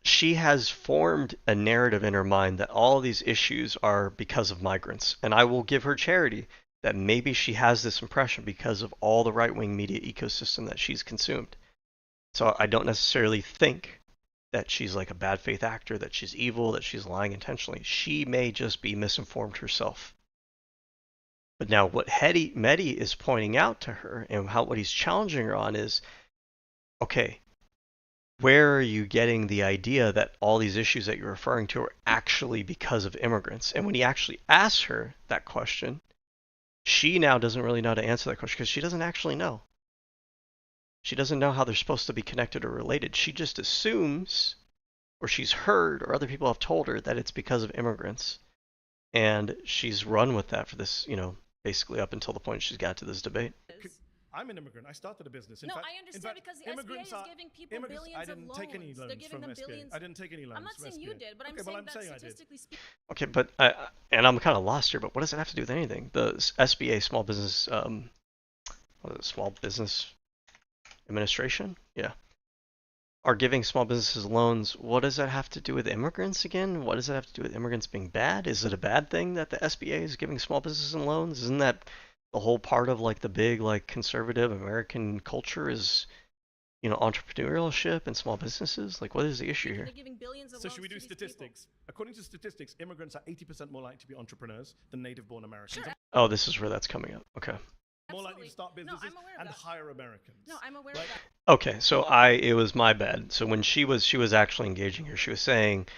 Speaker 1: she has formed a narrative in her mind that all these issues are because of migrants. And I will give her charity that maybe she has this impression because of all the right-wing media ecosystem that she's consumed. So I don't necessarily think that she's like a bad faith actor, that she's evil, that she's lying intentionally. She may just be misinformed herself. But now what Mehdi is pointing out to her and what he's challenging her on is, okay, where are you getting the idea that all these issues that you're referring to are actually because of immigrants? And when he actually asks her that question, she now doesn't really know how to answer that question because she doesn't actually know. She doesn't know how they're supposed to be connected or related. She just assumes, or she's heard, or other people have told her that it's because of immigrants. And she's run with that for this, basically up until the point she's got to this debate.
Speaker 2: I'm an immigrant. I started a business.
Speaker 4: No, I understand because the SBA is giving people billions
Speaker 2: I
Speaker 4: of
Speaker 2: didn't
Speaker 4: loans.
Speaker 2: take any loans
Speaker 4: They're giving
Speaker 2: from
Speaker 4: them
Speaker 2: SBA.
Speaker 4: billions.
Speaker 2: I didn't take any loans.
Speaker 4: I'm not
Speaker 2: from
Speaker 4: saying
Speaker 2: SBA.
Speaker 4: you did, but
Speaker 2: okay,
Speaker 4: I'm saying
Speaker 2: I'm
Speaker 4: that
Speaker 2: saying
Speaker 4: statistically speaking.
Speaker 1: Okay, but and I'm kind of lost here. But what does it have to do with anything? The SBA, Small Business, what is it, Small Business Administration, yeah, are giving small businesses loans. What does that have to do with immigrants again? What does that have to do with immigrants being bad? Is it a bad thing that the SBA is giving small businesses loans? Isn't that the whole part of like the big like conservative American culture is, you know, entrepreneurship and small businesses? Like, what is the issue here?
Speaker 4: They're giving billions of
Speaker 2: So
Speaker 4: loans
Speaker 2: should we
Speaker 4: to
Speaker 2: do
Speaker 4: these
Speaker 2: statistics? According to statistics, immigrants are 80% more likely to be entrepreneurs than native-born Americans.
Speaker 4: Sure.
Speaker 1: Oh, this is where that's coming up. Okay.
Speaker 2: More likely to start businesses
Speaker 4: I'm aware of
Speaker 2: and
Speaker 4: that.
Speaker 2: hire Americans.
Speaker 4: No, I'm aware of that.
Speaker 1: Okay, so it was my bad. So when she was actually engaging here, she was saying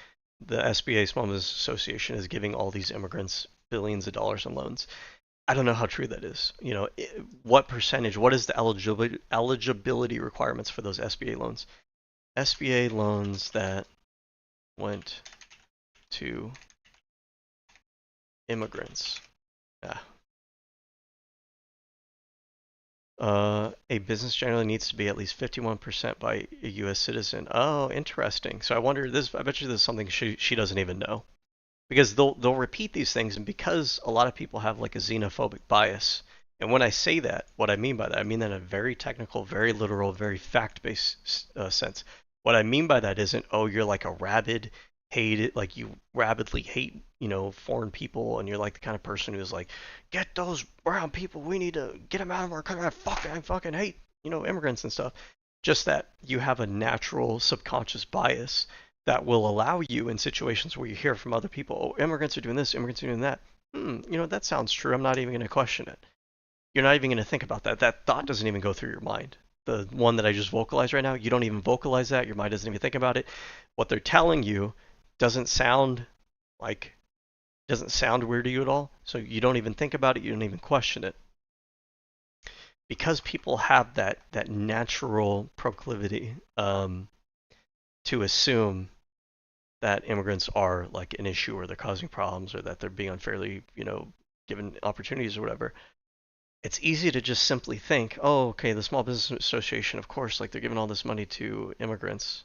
Speaker 1: the SBA Small Business Association is giving all these immigrants billions of dollars in loans. I don't know how true that is. You know, what percentage, what is the eligibility requirements for those SBA loans? SBA loans that went to immigrants. Yeah. A business generally needs to be at least 51% by a U.S. citizen. Oh, interesting. So I wonder this. I bet you this is something she doesn't even know, because they'll repeat these things, and because a lot of people have like a xenophobic bias. And when I say that, what I mean by that, I mean that in a very technical, very literal, very fact-based sense. What I mean by that isn't, oh, you're like a rabid hate, like you rabidly hate, you know, foreign people, and you're like the kind of person who's like, get those brown people, we need to get them out of our country. I fucking hate, you know, immigrants and stuff. Just that you have a natural subconscious bias that will allow you in situations where you hear from other people, oh, immigrants are doing this, immigrants are doing that. You know, that sounds true. I'm not even going to question it. You're not even going to think about that. That thought doesn't even go through your mind. The one that I just vocalized right now, you don't even vocalize that. Your mind doesn't even think about it. What they're telling you doesn't sound weird to you at all. So you don't even think about it. You don't even question it. Because people have that natural proclivity to assume that immigrants are like an issue, or they're causing problems, or that they're being unfairly, you know, given opportunities or whatever. It's easy to just simply think, oh, okay, the Small Business Association, of course, like they're giving all this money to immigrants.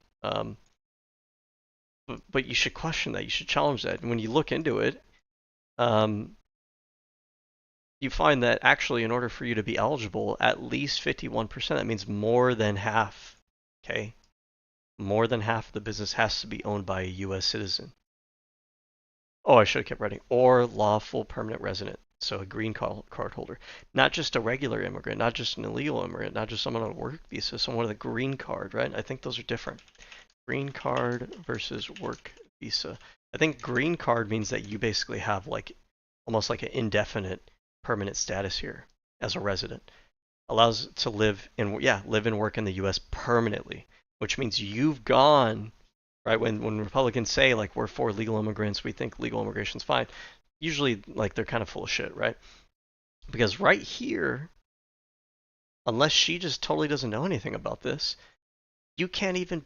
Speaker 1: But you should question that. You should challenge that. And when you look into it, you find that actually, in order for you to be eligible, at least 51%, that means more than half, okay? More than half of the business has to be owned by a U.S. citizen. Oh, I should have kept writing. Or lawful permanent resident. So a green card holder. Not just a regular immigrant, not just an illegal immigrant, not just someone on a work visa, someone with a green card, right? I think those are different. Green card versus work visa. I think green card means that you basically have like almost like an indefinite permanent status here as a resident. Allows to live and work in the U.S. permanently, which means you've gone, right? When Republicans say like we're for legal immigrants, we think legal immigration's fine. Usually like they're kind of full of shit, right? Because right here, unless she just totally doesn't know anything about this, you can't even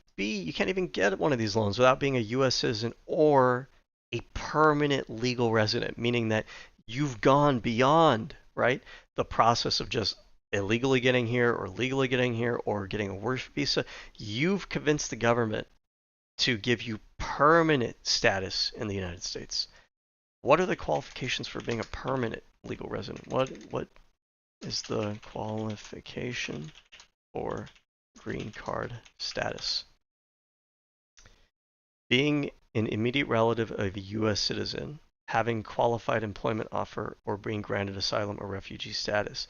Speaker 1: get one of these loans without being a U.S. citizen or a permanent legal resident, meaning that you've gone beyond, right, the process of just illegally getting here or legally getting here or getting a work visa. You've convinced the government to give you permanent status in the United States. What are the qualifications for being a permanent legal resident? What is the qualification for green card status? Being an immediate relative of a U.S. citizen, having qualified employment offer, or being granted asylum or refugee status.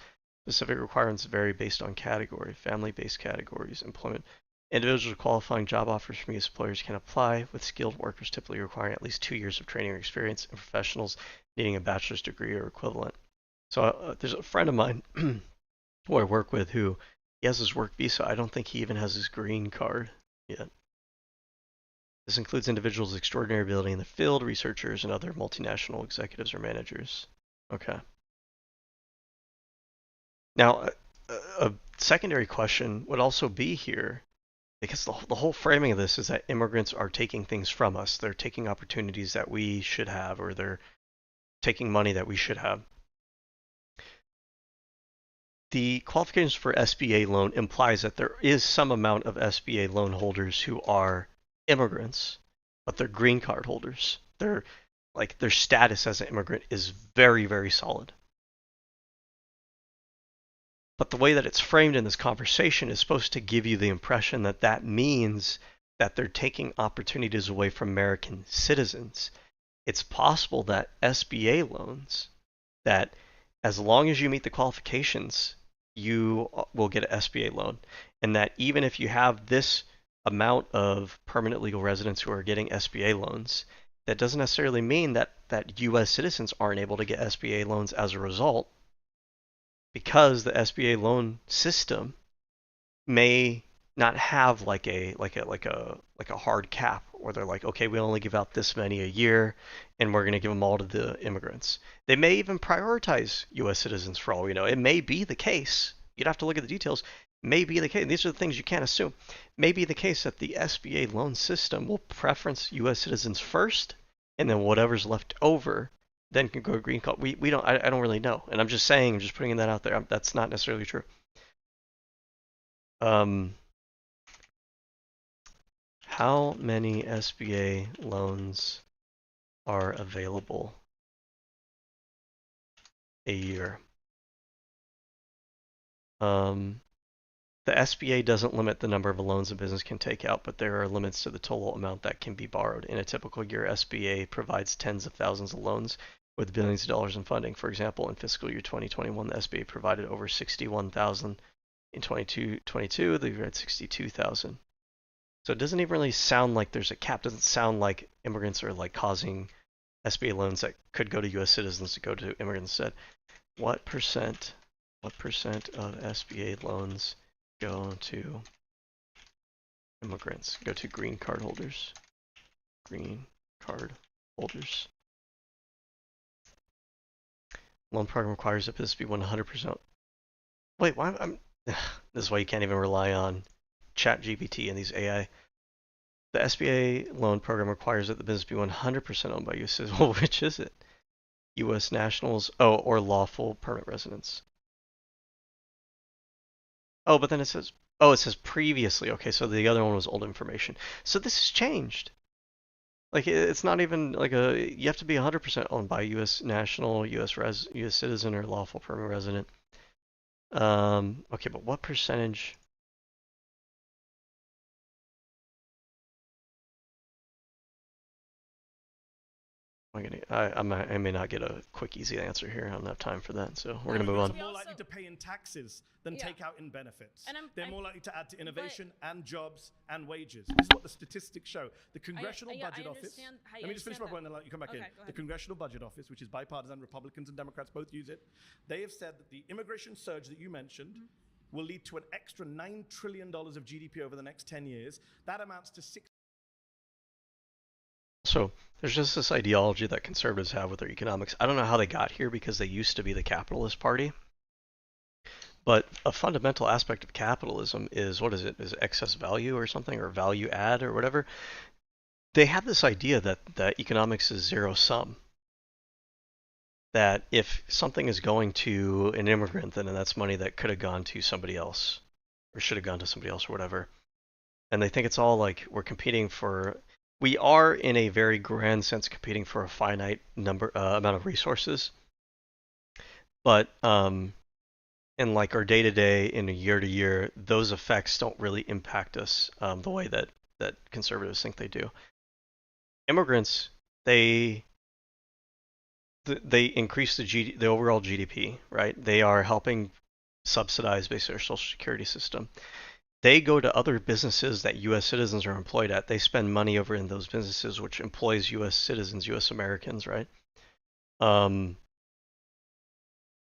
Speaker 1: Specific requirements vary based on category, family-based categories, employment. Individuals qualifying job offers from U.S. employers can apply, with skilled workers typically requiring at least 2 years of training or experience, and professionals needing a bachelor's degree or equivalent. So there's a friend of mine who I work with who he has his work visa. I don't think he even has his green card yet. This includes individuals with extraordinary ability in the field, researchers, and other multinational executives or managers. Okay. Now, a secondary question would also be here, because the whole framing of this is that immigrants are taking things from us. They're taking opportunities that we should have, or they're taking money that we should have. the qualifications for SBA loan implies that there is some amount of SBA loan holders who are immigrants, but they're green card holders. They're like their status as an immigrant is very, very solid. But the way that it's framed in this conversation is supposed to give you the impression that that means that they're taking opportunities away from American citizens. It's possible that SBA loans, that as long as you meet the qualifications, you will get an SBA loan. And that even if you have this amount of permanent legal residents who are getting SBA loans, that doesn't necessarily mean that U.S. citizens aren't able to get SBA loans as a result, because the SBA loan system may not have like a hard cap where they're like, okay, we only give out this many a year and we're going to give them all to the immigrants. They may even prioritize U.S. citizens for all we know. It may be the case. You'd have to look at the details. May be the case. These are the things you can't assume. May be the case that the SBA loan system will preference U.S. citizens first, and then whatever's left over then can go to green card. We don't. I don't really know, and I'm just saying. I'm just putting that out there. That's not necessarily true. How many SBA loans are available a year? The SBA doesn't limit the number of loans a business can take out, but there are limits to the total amount that can be borrowed. In a typical year, SBA provides tens of thousands of loans with billions of dollars in funding. For example, in fiscal year 2021, the SBA provided over 61,000. In 2022, they've had 62,000. So it doesn't even really sound like there's a cap. It doesn't sound like immigrants are like causing SBA loans that could go to U.S. citizens to go to immigrants instead. What percent of SBA loans go to immigrants? Go to green card holders. Green card holders. Loan program requires that this be 100%. Wait, why? This is why you can't even rely on ChatGPT and these AI. The SBA loan program requires that the business be 100% owned by U.S. citizens. Well, which is it? U.S. nationals, or lawful permanent residents. Oh, but then it says previously. Okay, so the other one was old information. So this has changed. Like, it's not even like you have to be 100% owned by U.S. national, U.S. citizen, or lawful permanent resident. Okay, but what percentage? I may not get a quick, easy answer here. I don't have time for that, so we're gonna move on.
Speaker 2: They're more likely to pay in taxes than take out in benefits. They're more likely to add to innovation and jobs and wages. This is what the statistics show. The Congressional Budget Office. Let me just finish my point and then let you come back in. The Congressional Budget Office, which is bipartisan, Republicans and Democrats both use it. They have said that the immigration surge that you mentioned will lead to an extra $9 trillion of GDP over the next 10 years. That amounts to
Speaker 1: So there's just this ideology that conservatives have with their economics. I don't know how they got here because they used to be the capitalist party. But a fundamental aspect of capitalism is, what is it? Is it excess value or something, or value add or whatever? They have this idea that economics is zero sum. That if something is going to an immigrant, then that's money that could have gone to somebody else, or should have gone to somebody else, or whatever. And they think it's all like we're competing for. We are, in a very grand sense, competing for a finite amount of resources. But in like our day-to-day, in a year-to-year, those effects don't really impact us the way that conservatives think they do. Immigrants, they increase the overall GDP, right? They are helping subsidize basically our social security system. They go to other businesses that U.S. citizens are employed at. They spend money over in those businesses, which employs U.S. citizens, U.S. Americans, right?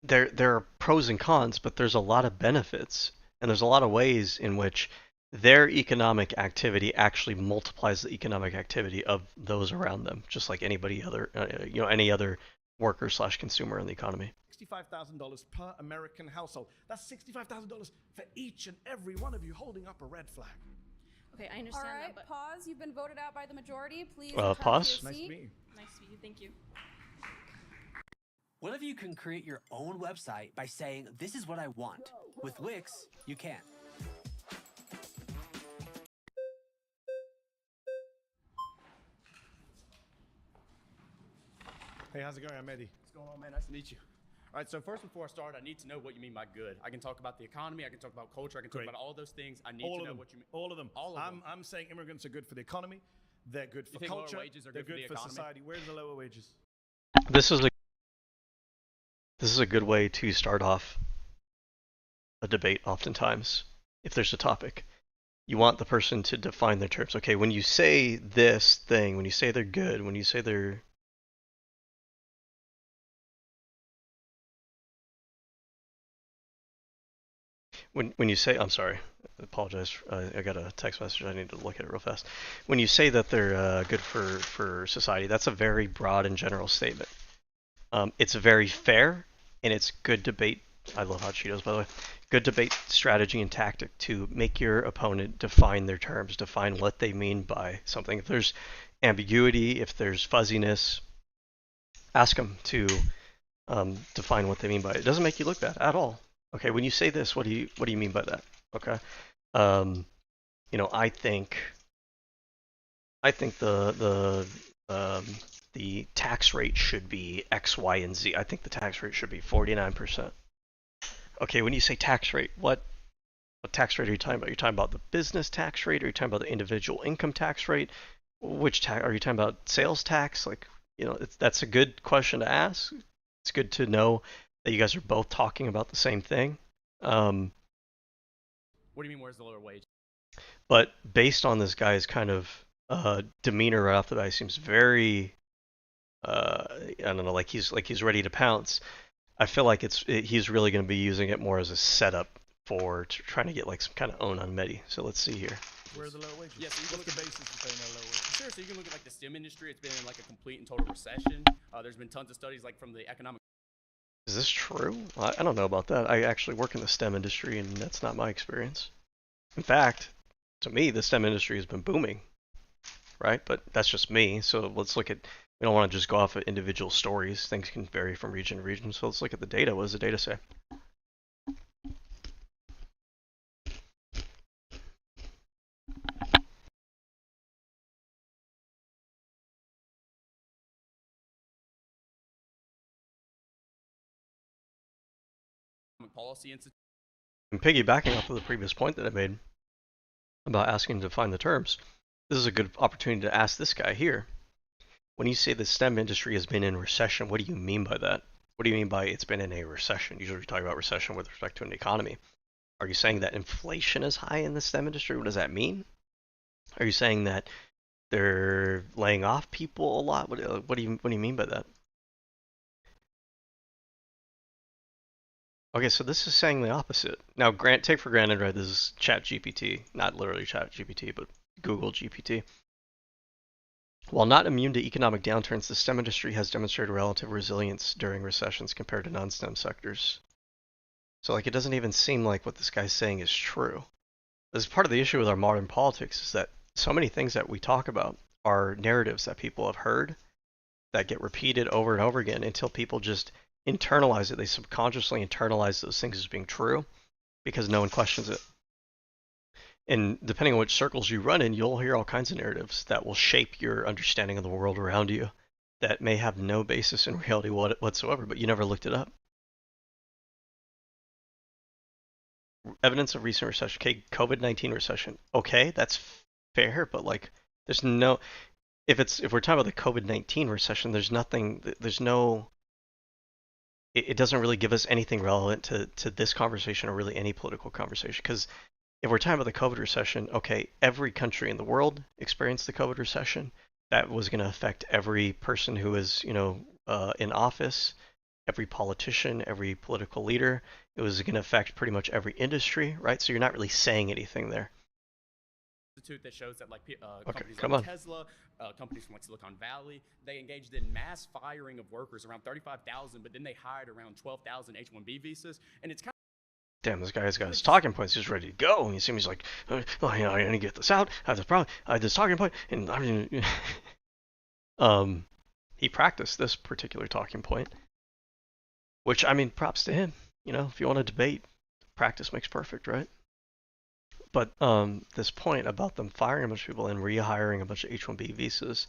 Speaker 1: There are pros and cons, but there's a lot of benefits, and there's a lot of ways in which their economic activity actually multiplies the economic activity of those around them, just like anybody other, any other worker / consumer in the economy.
Speaker 2: $65,000 per American household. That's $65,000 for each and every one of you holding up a red flag.
Speaker 4: Okay, I understand
Speaker 5: All right,
Speaker 4: that, but
Speaker 5: pause. You've been voted out by the majority. Please
Speaker 1: Pause.
Speaker 5: return to your
Speaker 2: Nice to
Speaker 5: seat.
Speaker 2: meet you.
Speaker 4: nice to meet you. Thank you.
Speaker 5: What if you can create your own website by saying, this is what I want? With Wix, you can.
Speaker 2: Hey, how's it going? I'm Mehdi.
Speaker 6: What's going on, man? Nice to meet you. All right, so first, before I start, I need to know what you mean by good. I can talk about the economy, I can talk about culture, I can talk about all those things. I need to know what you mean.
Speaker 2: All of them.
Speaker 6: All of them.
Speaker 2: I'm saying immigrants are good for the economy. They're good for culture.
Speaker 6: Lower wages are
Speaker 2: they're
Speaker 6: good
Speaker 2: for
Speaker 6: the
Speaker 2: society. Where's the lower wages?
Speaker 1: This is a good way to start off a debate. Oftentimes, if there's a topic, you want the person to define their terms. Okay, when you say this thing, when you say they're good, when you say they're when you say, I'm sorry, I apologize. I got a text message. I need to look at it real fast. When you say that they're good for society, that's a very broad and general statement. It's very fair, and it's good debate. I love hot Cheetos, by the way. Good debate strategy and tactic to make your opponent define their terms, define what they mean by something. If there's ambiguity, if there's fuzziness, ask them to define what they mean by it. It doesn't make you look bad at all. Okay, when you say this, what do you mean by that? Okay, you know, I think the tax rate should be X, Y, and Z. I think the tax rate should be 49%. Okay, when you say tax rate, what tax rate are you talking about? Are you talking about the business tax rate? Are you talking about the individual income tax rate? Which tax? Are you talking about sales tax? Like, you know, that's a good question to ask. It's good to know that you guys are both talking about the same thing.
Speaker 6: What do you mean, where's the lower wage?
Speaker 1: But based on this guy's kind of demeanor right off the bat, he seems very, I don't know, like he's ready to pounce. I feel like he's really going to be using it more as a setup for trying to get like some kind of own on Mehdi. So let's see here.
Speaker 2: Where are the lower wages?
Speaker 6: Yes, so
Speaker 2: what's the basis for saying they're lower wages?
Speaker 6: Sure, so you can look at like the STEM industry. It's been in like a complete and total recession. There's been tons of studies like from the economic.
Speaker 1: Is this true? I don't know about that. I actually work in the STEM industry, and that's not my experience. In fact, to me, the STEM industry has been booming, right? But that's just me. So let's look at. We don't want to just go off of individual stories. Things can vary from region to region. So let's look at the data. What does the data say?
Speaker 6: Policy Institute.
Speaker 1: And piggybacking off of the previous point that I made about asking to define the terms, this is a good opportunity to ask this guy here. When you say the STEM industry has been in recession, what do you mean by that? What do you mean by it's been in a recession? Usually we talk about recession with respect to an economy. Are you saying that inflation is high in the STEM industry? What does that mean? Are you saying that they're laying off people a lot? What do you mean by that? Okay, so this is saying the opposite. Now, take for granted, right, this is ChatGPT, not literally ChatGPT, but Google GPT. While not immune to economic downturns, the STEM industry has demonstrated relative resilience during recessions compared to non-STEM sectors. So, like, it doesn't even seem like what this guy's saying is true. This is part of the issue with our modern politics, is that so many things that we talk about are narratives that people have heard that get repeated over and over again until people just internalize it. They subconsciously internalize those things as being true because no one questions it. And depending on which circles you run in, you'll hear all kinds of narratives that will shape your understanding of the world around you that may have no basis in reality whatsoever, but you never looked it up. Evidence of recent recession. Okay, COVID-19 recession. Okay, that's fair, but like, there's no. If we're talking about the COVID-19 recession, there's nothing. There's no. It doesn't really give us anything relevant to this conversation or really any political conversation. Because if we're talking about the COVID recession, okay, every country in the world experienced the COVID recession. That was going to affect every person who is, in office, every politician, every political leader. It was going to affect pretty much every industry, right? So you're not really saying anything there.
Speaker 6: That shows that like
Speaker 1: okay,
Speaker 6: companies like Tesla, companies from like Silicon Valley, they engaged in mass firing of workers, around 35,000, but then they hired around 12,000 H-1B visas, and it's kind of.
Speaker 1: Damn, this guy's got his talking points. He's ready to go. And you see him, he's like, I need to get this out. I have this problem. I have this talking point. And he practiced this particular talking point. Which, I mean, props to him. You know, if you want to debate, practice makes perfect, right? But this point about them firing a bunch of people and rehiring a bunch of H-1B visas,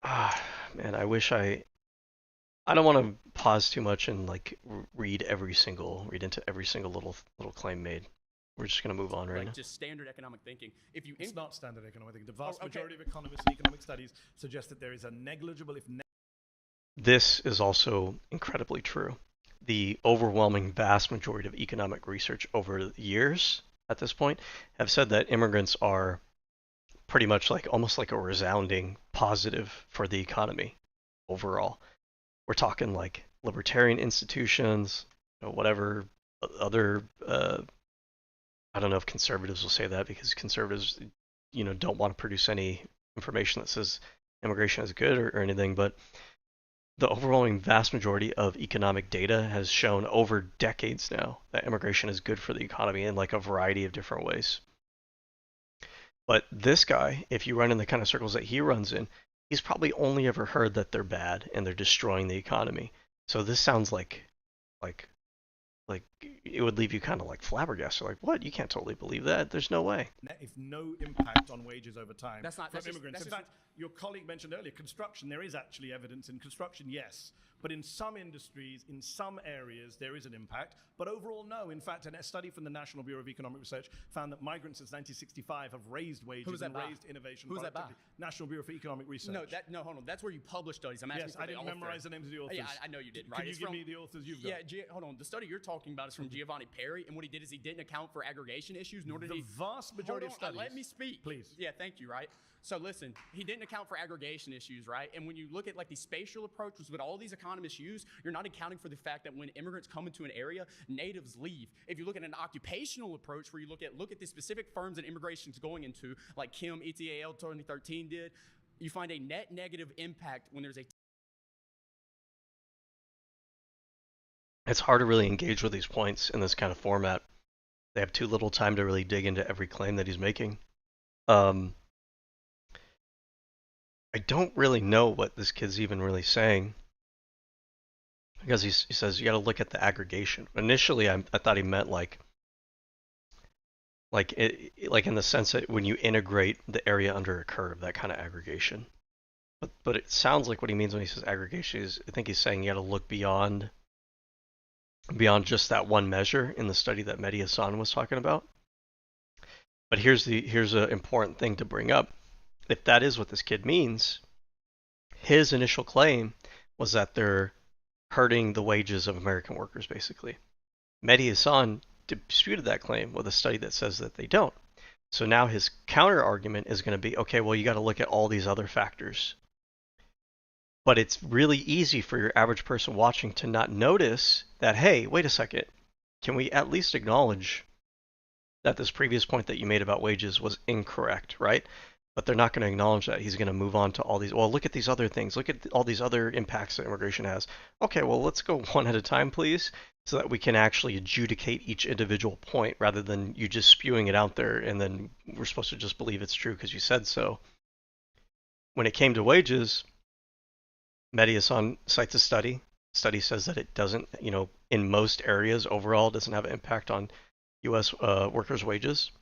Speaker 1: man, I wish I don't want to pause too much and like read into every single little claim made. We're just gonna move on right now.
Speaker 6: Just standard economic thinking.
Speaker 2: It's not standard economic thinking. The vast majority of economists and economic studies suggest that there is a negligible, if
Speaker 1: this is also incredibly true. The overwhelming vast majority of economic research over the years at this point have said that immigrants are pretty much like almost like a resounding positive for the economy overall. We're talking like libertarian institutions, whatever other, I don't know if conservatives will say that, because conservatives, don't want to produce any information that says immigration is good or anything, but the overwhelming vast majority of economic data has shown over decades now that immigration is good for the economy in like a variety of different ways. But this guy, if you run in the kind of circles that he runs in, he's probably only ever heard that they're bad and they're destroying the economy. So this sounds like it would leave you kind of like flabbergasted, like, what? You can't totally believe that. There's no way.
Speaker 2: If no impact on wages over time
Speaker 6: from immigrants.
Speaker 2: In fact, your colleague mentioned earlier, construction, there is actually evidence in construction, yes. But in some industries, in some areas, there is an impact. But overall, no. In fact, a study from the National Bureau of Economic Research found that migrants since 1965 have raised wages and raised innovation.
Speaker 6: Who's that by?
Speaker 2: National Bureau for Economic Research.
Speaker 6: No, hold on. That's where you publish studies. I'm asking
Speaker 2: yes, I didn't memorize the names of the authors.
Speaker 6: Yeah, I know you didn't, right?
Speaker 2: Can you give me the authors you've got?
Speaker 6: Yeah, hold on. The study you're talking about is from Giovanni Perry, and what he did is he didn't account for aggregation issues, nor did he...
Speaker 2: The vast majority of studies...
Speaker 6: Let me speak.
Speaker 2: Please.
Speaker 6: Yeah, thank you, right? So listen, he didn't account for aggregation issues, right? And when you look at like the spatial approaches that all these economists use, you're not accounting for the fact that when immigrants come into an area, natives leave. If you look at an occupational approach where you look at the specific firms that immigration is going into, like Kim, ETAL 2013 did, you find a net negative impact when there's a...
Speaker 1: It's hard to really engage with these points in this kind of format. They have too little time to really dig into every claim that he's making. I don't really know what this kid's even really saying, because he says you got to look at the aggregation. Initially, I thought he meant like in the sense that when you integrate the area under a curve, that kind of aggregation. But it sounds like what he means when he says aggregation is, I think he's saying you got to look beyond just that one measure in the study that Mehdi Hasan was talking about. But here's an important thing to bring up. If that is what this kid means, his initial claim was that they're hurting the wages of American workers, basically. Mehdi Hasan disputed that claim with a study that says that they don't. So now his counter argument is going to be, okay, well, you got to look at all these other factors. But it's really easy for your average person watching to not notice that, hey, wait a second, can we at least acknowledge that this previous point that you made about wages was incorrect, right? But they're not going to acknowledge that. He's going to move on to all these, well, look at these other things. Look at all these other impacts that immigration has. Okay, well, let's go one at a time, please, so that we can actually adjudicate each individual point rather than you just spewing it out there and then we're supposed to just believe it's true because you said so. When it came to wages, Mehdi Hasan cites a study. Study says that it doesn't, in most areas overall, doesn't have an impact on U.S. Workers' wages.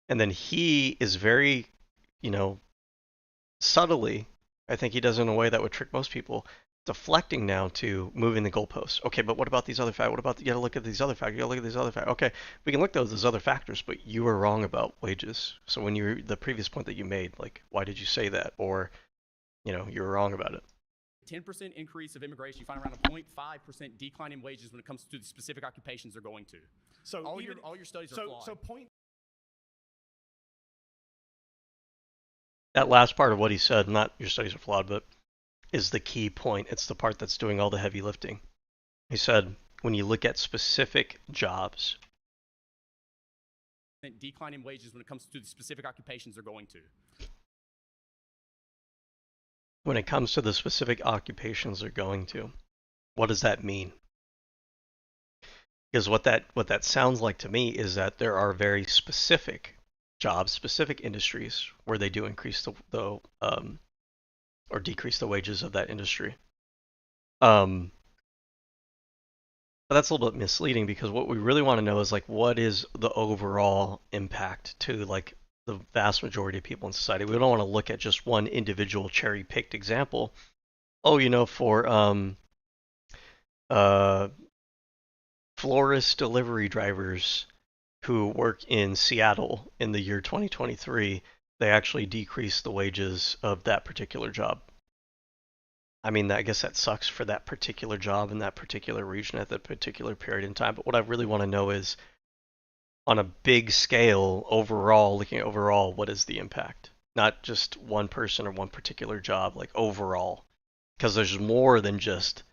Speaker 1: And then he is very, subtly, I think he does it in a way that would trick most people, deflecting now to moving the goalposts. Okay, but what about these other factors? What about, you gotta look at these other factors, you gotta look at these other factors. Okay, we can look at those other factors, but you were wrong about wages. So when the previous point that you made, like, why did you say that? Or, you were wrong about it.
Speaker 6: 10% increase of immigration, you find around a 0.5% decline in wages when it comes to the specific occupations they're going to.
Speaker 2: So
Speaker 6: all your studies are flawed.
Speaker 1: That last part of what he said, not your studies are flawed, but is the key point. It's the part that's doing all the heavy lifting. He said, when you look at specific jobs,
Speaker 6: decline in wages when it comes to the specific occupations they're going to.
Speaker 1: When it comes to the specific occupations they're going to, what does that mean? Because what that sounds like to me is that there are very specific jobs, specific industries where they do increase or decrease the wages of that industry. But that's a little bit misleading because what we really want to know is like what is the overall impact to like the vast majority of people in society. We don't want to look at just one individual cherry-picked example. Oh, you know, for florist delivery drivers who work in Seattle in the year 2023, they actually decreased the wages of that particular job. I mean, I guess that sucks for that particular job in that particular region at that particular period in time. But what I really want to know is, on a big scale, overall, looking at overall, what is the impact? Not just one person or one particular job, like overall. Because there's more than just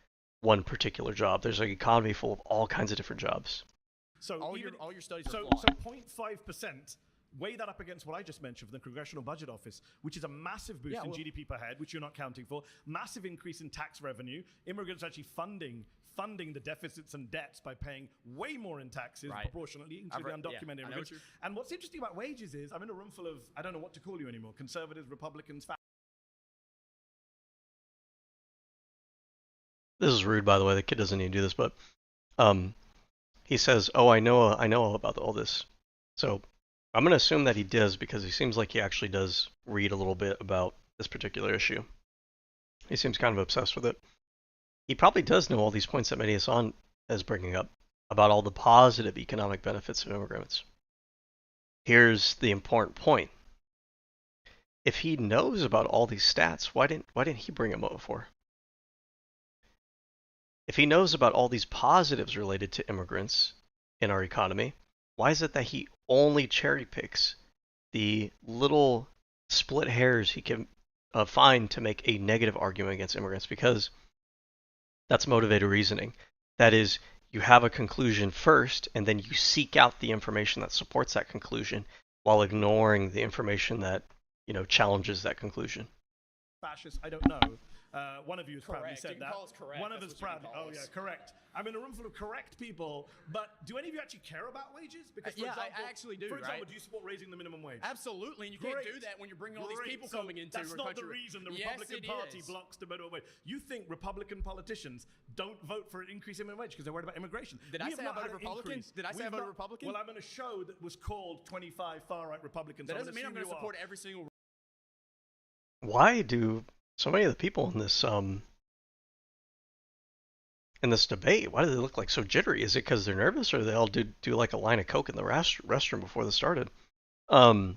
Speaker 1: one particular job. There's an economy full of all kinds of different jobs.
Speaker 2: So
Speaker 6: all your studies are
Speaker 2: flawed. So 0.5%. Weigh that up against what I just mentioned for the Congressional Budget Office, which is a massive boost in GDP per head, which you're not counting for, massive increase in tax revenue, immigrants actually funding the deficits and debts by paying way more in taxes proportionately into the undocumented immigrants. And what's interesting about wages is, I'm in a room full of, I don't know what to call you anymore, conservatives, Republicans,
Speaker 1: This is rude, by the way. The kid doesn't need to do this, but he says, "Oh, I know all about all this." So I'm going to assume that he does because he seems like he actually does read a little bit about this particular issue. He seems kind of obsessed with it. He probably does know all these points that Mehdi Hasan is bringing up about all the positive economic benefits of immigrants. Here's the important point. If he knows about all these stats, why didn't he bring them up before? If he knows about all these positives related to immigrants in our economy, why is it that he only cherry picks the little split hairs he can find to make a negative argument against immigrants? Because that's motivated reasoning. That is, you have a conclusion first, and then you seek out the information that supports that conclusion while ignoring the information that, you know, challenges that conclusion.
Speaker 2: Fascist, I don't know. One of you has proudly said that. One of us proudly. Oh yeah, correct. I'm in a room full of correct people, but do any of you actually care about wages? Because for example,
Speaker 6: I actually do.
Speaker 2: For example, do you support raising the minimum wage?
Speaker 6: Absolutely, and you can't do that when you're bringing all these people coming into
Speaker 2: your country. That's not the reason the Republican Party blocks the minimum wage. You think Republican politicians don't vote for an increase in minimum wage because they're worried about immigration?
Speaker 6: Did I say I voted Republican? Did I say I voted Republican?
Speaker 2: Well, I'm in a show that was called 25 Far-Right Republicans.
Speaker 6: That doesn't mean I'm going to support every single.
Speaker 1: Why do so many of the people in this debate, why do they look like so jittery? Is it because they're nervous, or they all do like a line of coke in the restroom before this started? I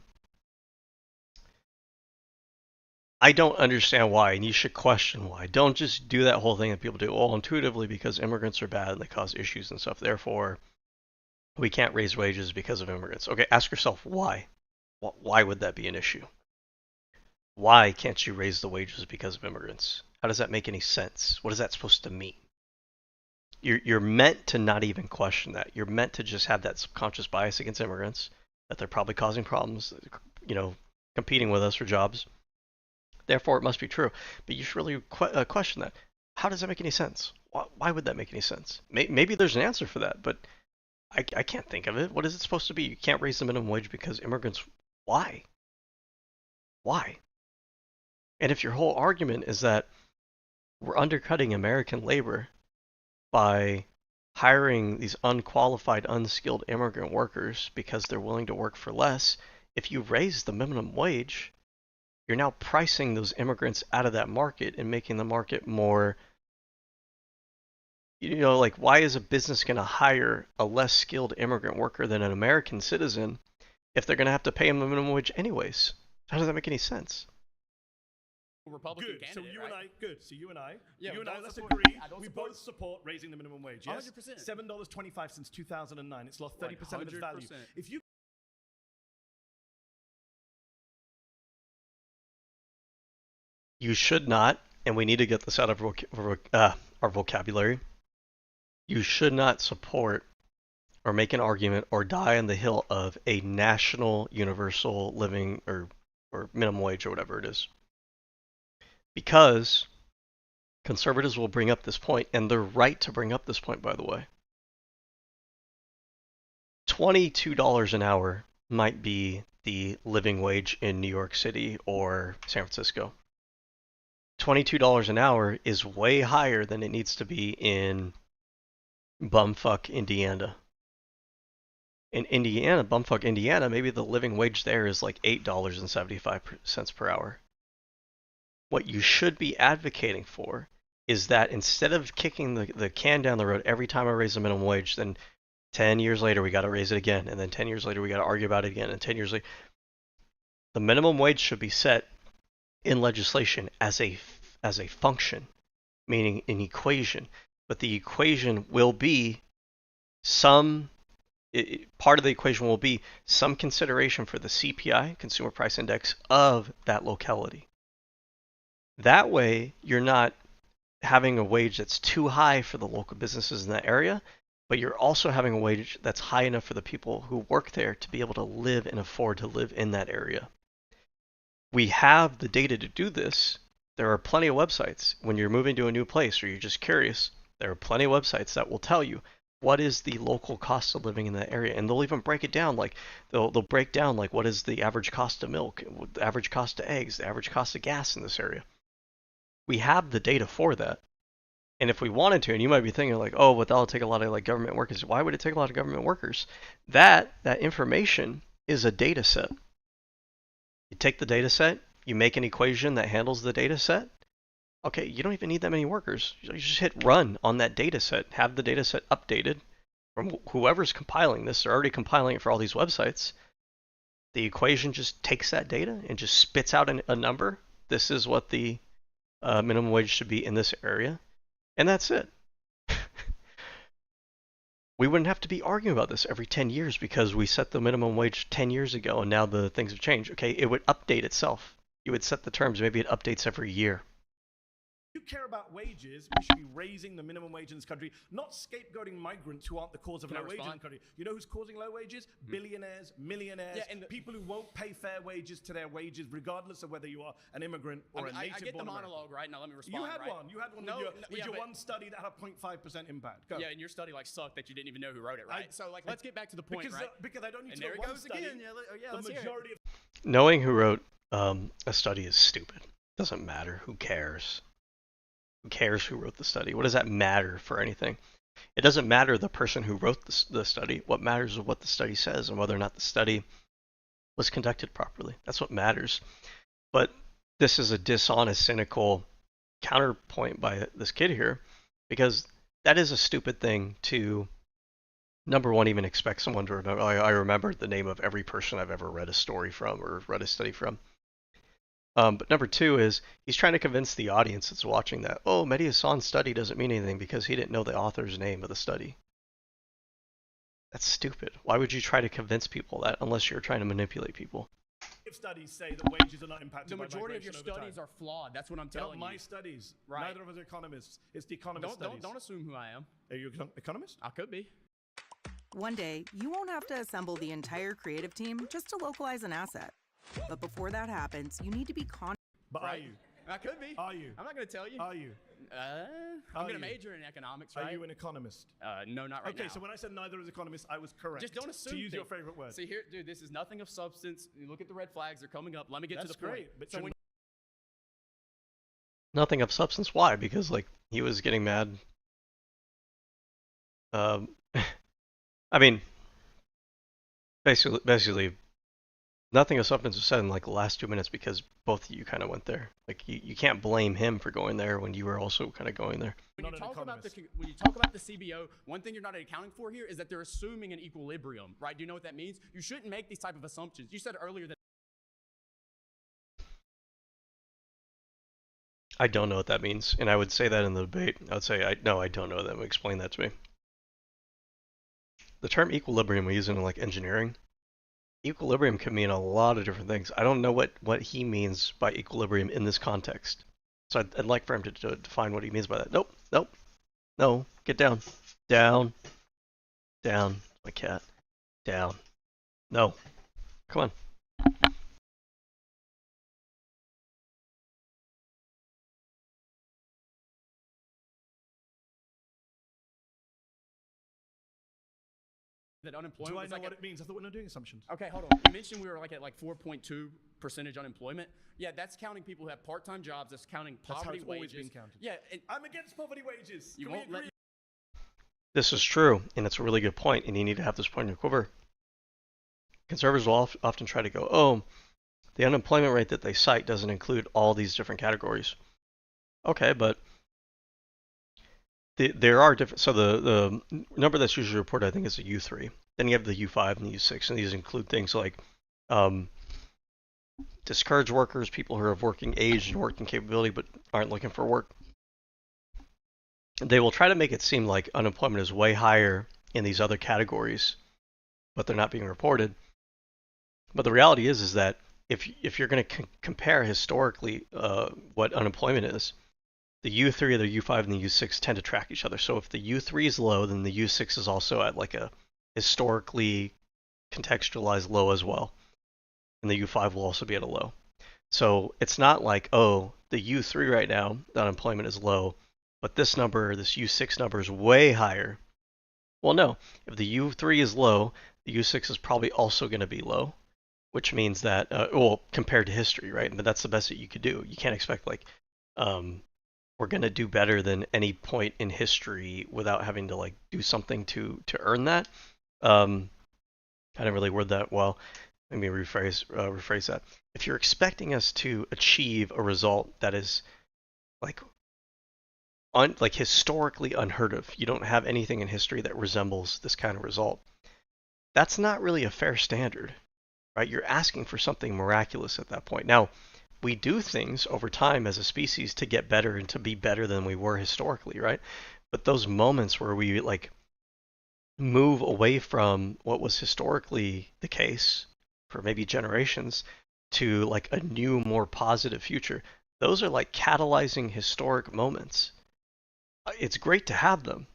Speaker 1: don't understand why, and you should question why. Don't just do that whole thing that people do. Well, intuitively, because immigrants are bad and they cause issues and stuff. Therefore, we can't raise wages because of immigrants. Okay, ask yourself why. Why would that be an issue? Why can't you raise the wages because of immigrants? How does that make any sense? What is that supposed to mean? You're meant to not even question that. You're meant to just have that subconscious bias against immigrants, that they're probably causing problems, you know, competing with us for jobs. Therefore, it must be true. But you should really question that. How does that make any sense? Why would that make any sense? Maybe there's an answer for that, but I can't think of it. What is it supposed to be? You can't raise the minimum wage because immigrants. Why? Why? And if your whole argument is that we're undercutting American labor by hiring these unqualified, unskilled immigrant workers because they're willing to work for less, if you raise the minimum wage, you're now pricing those immigrants out of that market and making the market more, you know, like, why is a business going to hire a less skilled immigrant worker than an American citizen if they're going to have to pay them the minimum wage anyways? How does that make any sense?
Speaker 6: Republican
Speaker 2: good.
Speaker 6: Candidate,
Speaker 2: So you
Speaker 6: right?
Speaker 2: and I, good. So you and I,
Speaker 6: yeah,
Speaker 2: you and I, let's
Speaker 6: support,
Speaker 2: agree. We
Speaker 6: support,
Speaker 2: both support raising the minimum wage. Yes,
Speaker 6: 100%.
Speaker 2: $7.25 since 2009. It's lost 30% of its value. If you
Speaker 1: should not, and we need to get this out of our vocabulary. You should not support or make an argument or die on the hill of a national universal living or minimum wage or whatever it is. Because conservatives will bring up this point, and they're right to bring up this point, by the way. $22 an hour might be the living wage in New York City or San Francisco. $22 an hour is way higher than it needs to be in bumfuck Indiana. In Indiana, bumfuck Indiana, maybe the living wage there is like $8.75 per hour. What you should be advocating for is that instead of kicking the can down the road every time I raise the minimum wage, then 10 years later we got to raise it again, and then 10 years later we got to argue about it again, and 10 years later, the minimum wage should be set in legislation as a function, meaning an equation. But the equation will be part of the equation will be some consideration for the CPI, Consumer Price Index, of that locality. That way, you're not having a wage that's too high for the local businesses in that area, but you're also having a wage that's high enough for the people who work there to be able to live and afford to live in that area. We have the data to do this. There are plenty of websites. When you're moving to a new place or you're just curious, there are plenty of websites that will tell you what is the local cost of living in that area. And they'll even break it down. Like they'll break down like what is the average cost of milk, the average cost of eggs, the average cost of gas in this area. We have the data for that. And if we wanted to, and you might be thinking like, oh, but that'll take a lot of like government workers. Why would it take a lot of government workers? That information is a data set. You take the data set, you make an equation that handles the data set. Okay, you don't even need that many workers. You just hit run on that data set, have the data set updated from whoever's compiling this. They're already compiling it for all these websites. The equation just takes that data and just spits out a number. This is what the minimum wage should be in this area. And that's it. We wouldn't have to be arguing about this every 10 years because we set the minimum wage 10 years ago and now the things have changed. Okay, it would update itself. You would set the terms. Maybe it updates every year.
Speaker 2: If you care about wages, we should be raising the minimum wage in this country, not scapegoating migrants who aren't the cause of low wages in the country. You know who's causing low wages? Billionaires, millionaires, and people who won't pay fair wages to their wages, regardless of whether you are an immigrant or a native-born
Speaker 6: I get the monologue, right? Now let me respond.
Speaker 2: You had one. You had one with your one study that had a 0.5% impact. Go.
Speaker 6: Yeah, and your study like sucked that you didn't even know who wrote it, right? So like, let's get back to the point, right?
Speaker 2: Because I don't need
Speaker 6: and
Speaker 2: to know
Speaker 6: there
Speaker 2: one
Speaker 6: it goes
Speaker 2: study.
Speaker 6: again. Yeah,
Speaker 2: The majority of
Speaker 1: knowing who wrote a study is stupid. Doesn't matter. Who cares? Who cares who wrote the study? What does that matter for anything? It doesn't matter the person who wrote the study. What matters is what the study says and whether or not the study was conducted properly. That's what matters. But this is a dishonest, cynical counterpoint by this kid here, because that is a stupid thing to, number one, even expect someone to remember. I remember the name of every person I've ever read a story from or read a study from. But number two is he's trying to convince the audience that's watching that, oh, Mehdi Hasan's study doesn't mean anything because he didn't know the author's name of the study. That's stupid. Why would you try to convince people that unless you're trying to manipulate people?
Speaker 2: studies say that wages are not impacted by migration.
Speaker 6: The majority of your studies are flawed. That's what I'm telling you.
Speaker 2: My studies.
Speaker 6: Right.
Speaker 2: Neither of us are economists. It's the economist studies.
Speaker 6: Don't assume who I am.
Speaker 2: Are you an economist?
Speaker 6: I could be.
Speaker 3: One day, you won't have to assemble the entire creative team just to localize an asset. But before that happens, you need to be
Speaker 2: But
Speaker 6: right.
Speaker 2: Are you?
Speaker 6: I could be.
Speaker 2: Are you?
Speaker 6: I'm not going to tell you.
Speaker 2: Are you?
Speaker 6: I'm going to major in economics, right?
Speaker 2: Are you an economist?
Speaker 6: No, not right now.
Speaker 2: Okay, so when I said neither is economist, I was correct.
Speaker 6: Just don't assume.
Speaker 2: To use your favorite word.
Speaker 6: See here, dude, this is nothing of substance. You look at the red flags; they're coming up. Let me get to the point.
Speaker 2: Great, but
Speaker 6: so when
Speaker 1: nothing of substance. Why? Because like he was getting mad. I mean, basically, nothing of substance was said in like the last 2 minutes because both of you kind of went there. Like you can't blame him for going there when you were also kind of going there.
Speaker 6: When you talk about the CBO, one thing you're not accounting for here is that they're assuming an equilibrium, right? Do you know what that means? You shouldn't make these type of assumptions. You said earlier that.
Speaker 1: I don't know what that means, and I would say that in the debate. I would say I don't know that. Explain that to me. The term equilibrium we use in like engineering. Equilibrium can mean a lot of different things. I don't know what he means by equilibrium in this context. So I'd like for him to define what he means by that. Nope. No, get down. Down. My cat. Down. No. Come on.
Speaker 6: that unemployment
Speaker 2: Do I
Speaker 6: was
Speaker 2: know
Speaker 6: like
Speaker 2: what it means? I thought we're not doing assumptions.
Speaker 6: Okay, hold on. You mentioned we were like at like 4.2% unemployment. Yeah, that's counting people who have part-time jobs. That's counting poverty
Speaker 2: That's how it's
Speaker 6: wages.
Speaker 2: always been counted.
Speaker 6: Yeah,
Speaker 2: I'm against poverty wages.
Speaker 6: You
Speaker 2: Can we
Speaker 6: won't let
Speaker 2: agree?
Speaker 1: This is true, and it's a really good point, and you need to have this point in your quiver. Conservatives will often try to go, oh, the unemployment rate that they cite doesn't include all these different categories. Okay, but there are different. So the number that's usually reported, I think, is the U3. Then you have the U5 and the U6, and these include things like discouraged workers, people who are of working age and working capability but aren't looking for work. They will try to make it seem like unemployment is way higher in these other categories, but they're not being reported. But the reality is that if you're going to compare historically what unemployment is, the U3, the U5, and the U6 tend to track each other. So if the U3 is low, then the U6 is also at like a historically contextualized low as well. And the U5 will also be at a low. So it's not like, oh, the U3 right now, the unemployment is low, but this number, this U6 number is way higher. Well, no. If the U3 is low, the U6 is probably also going to be low, which means that, well, compared to history, right? But that's the best that you could do. You can't expect like, we're going to do better than any point in history without having to like do something to earn that. I didn't really word that well. Let me rephrase that. If you're expecting us to achieve a result that is like historically unheard of, you don't have anything in history that resembles this kind of result. That's not really a fair standard, right? You're asking for something miraculous at that point. Now, we do things over time as a species to get better and to be better than we were historically, right? But those moments where we like move away from what was historically the case for maybe generations to like a new, more positive future, those are like catalyzing historic moments. It's great to have them,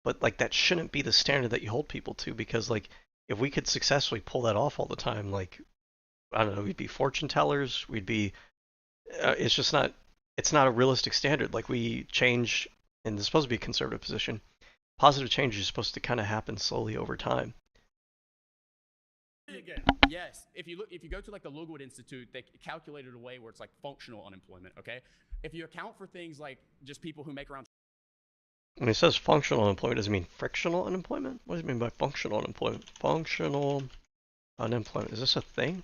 Speaker 1: but like that shouldn't be the standard that you hold people to, because like if we could successfully pull that off all the time, like I don't know, we'd be fortune tellers, we'd be it's just not, it's not a realistic standard. Like we change, and it's supposed to be a conservative position. Positive change is supposed to kind of happen slowly over time.
Speaker 6: Yes, if you go to like the Lookwood Institute, they calculated a way where it's like functional unemployment. Okay, if you account for things like just people who make around.
Speaker 1: When it says functional unemployment, does it mean frictional unemployment? What does it mean by functional unemployment? Functional unemployment, is this a thing?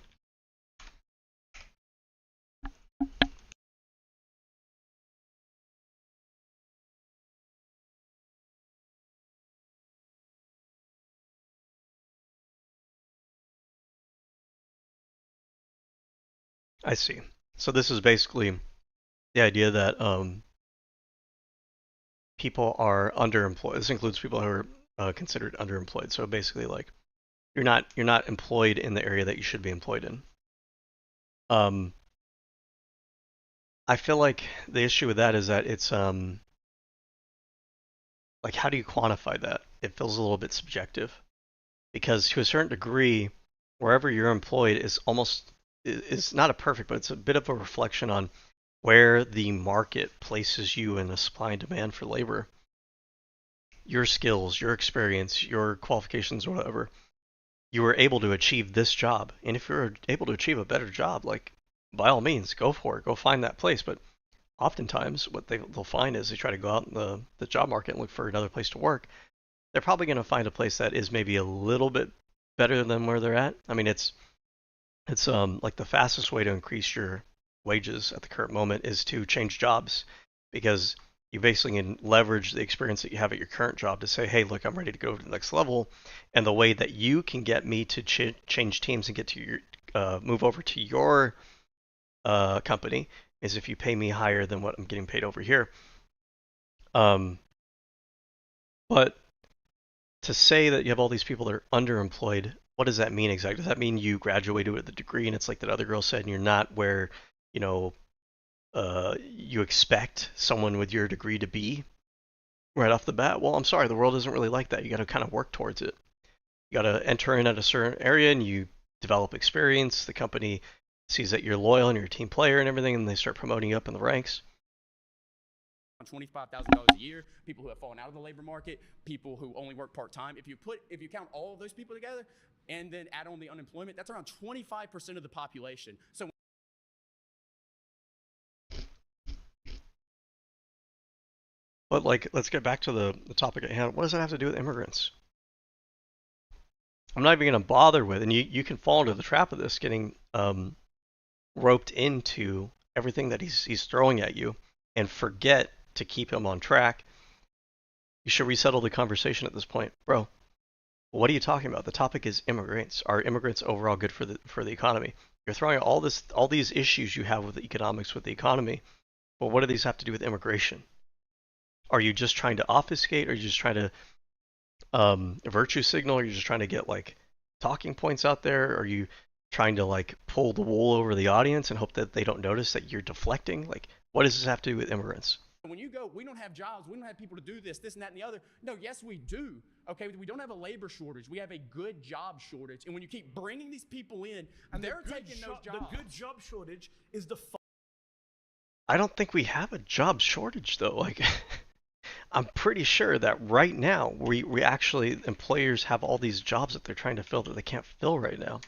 Speaker 1: I see. So this is basically the idea that people are underemployed. This includes people who are considered underemployed. So basically, like you're not employed in the area that you should be employed in. I feel like the issue with that is that it's like how do you quantify that? It feels a little bit subjective, because to a certain degree, wherever you're employed is almost is not a perfect, but it's a bit of a reflection on where the market places you in the supply and demand for labor. Your skills, your experience, your qualifications, whatever, you were able to achieve this job. And if you're able to achieve a better job, like by all means, go for it, go find that place. But oftentimes what they'll find is they try to go out in the job market and look for another place to work. They're probably going to find a place that is maybe a little bit better than where they're at. I mean, it's like the fastest way to increase your wages at the current moment is to change jobs, because you basically can leverage the experience that you have at your current job to say, hey, look, I'm ready to go to the next level. And the way that you can get me to change teams and get to your move over to your company is if you pay me higher than what I'm getting paid over here. But to say that you have all these people that are underemployed, what does that mean exactly? Does that mean you graduated with a degree and it's like that other girl said, and you're not where, you know, you expect someone with your degree to be right off the bat? Well, I'm sorry, the world isn't really like that. You got to kind of work towards it. You got to enter in at a certain area and you develop experience. The company sees that you're loyal and you're a team player and everything, and they start promoting you up in the ranks.
Speaker 6: $25,000 a year, people who have fallen out of the labor market, people who only work part-time. If you count all of those people together and then add on the unemployment, that's around 25% of the population. So
Speaker 1: but like, let's get back to the topic at hand. What does that have to do with immigrants? I'm not even going to bother with, and you can fall into the trap of this, getting roped into everything that he's throwing at you and forget to keep him on track. You should resettle the conversation at this point. Bro, what are you talking about? The topic is immigrants. Are immigrants overall good for the economy? You're throwing out all these issues you have with the economics with the economy, but what do these have to do with immigration? Are you just trying to obfuscate? Are you just trying to virtue signal? Are you just trying to get like talking points out there? Are you trying to like pull the wool over the audience and hope that they don't notice that you're deflecting? Like, what does this have to do with immigrants?
Speaker 6: when you go, we don't have jobs, we don't have people to do this, and that, and the other. No, yes, we do. Okay, we don't have a labor shortage. We have a good job shortage. And when you keep bringing these people in, and they're taking those jobs.
Speaker 2: The good job shortage is the.
Speaker 1: I don't think we have a job shortage though. Like, I'm pretty sure that right now we actually, employers have all these jobs that they're trying to fill that they can't fill right now.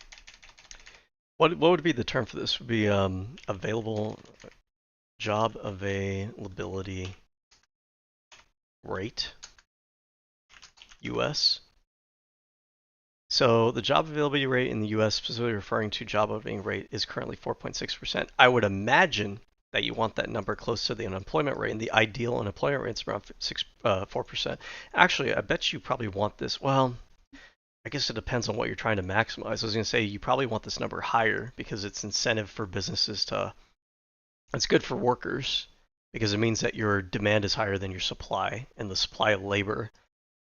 Speaker 1: What would be the term for this? Would be available job availability rate, US. So the job availability rate in the US, specifically referring to job opening rate, is currently 4.6%. I would imagine that you want that number close to the unemployment rate, and the ideal unemployment rate is around 4%. Actually, I bet you probably want this, well, I guess it depends on what you're trying to maximize. I was going to say you probably want this number higher because it's incentive for businesses to, it's good for workers because it means that your demand is higher than your supply, and the supply of labor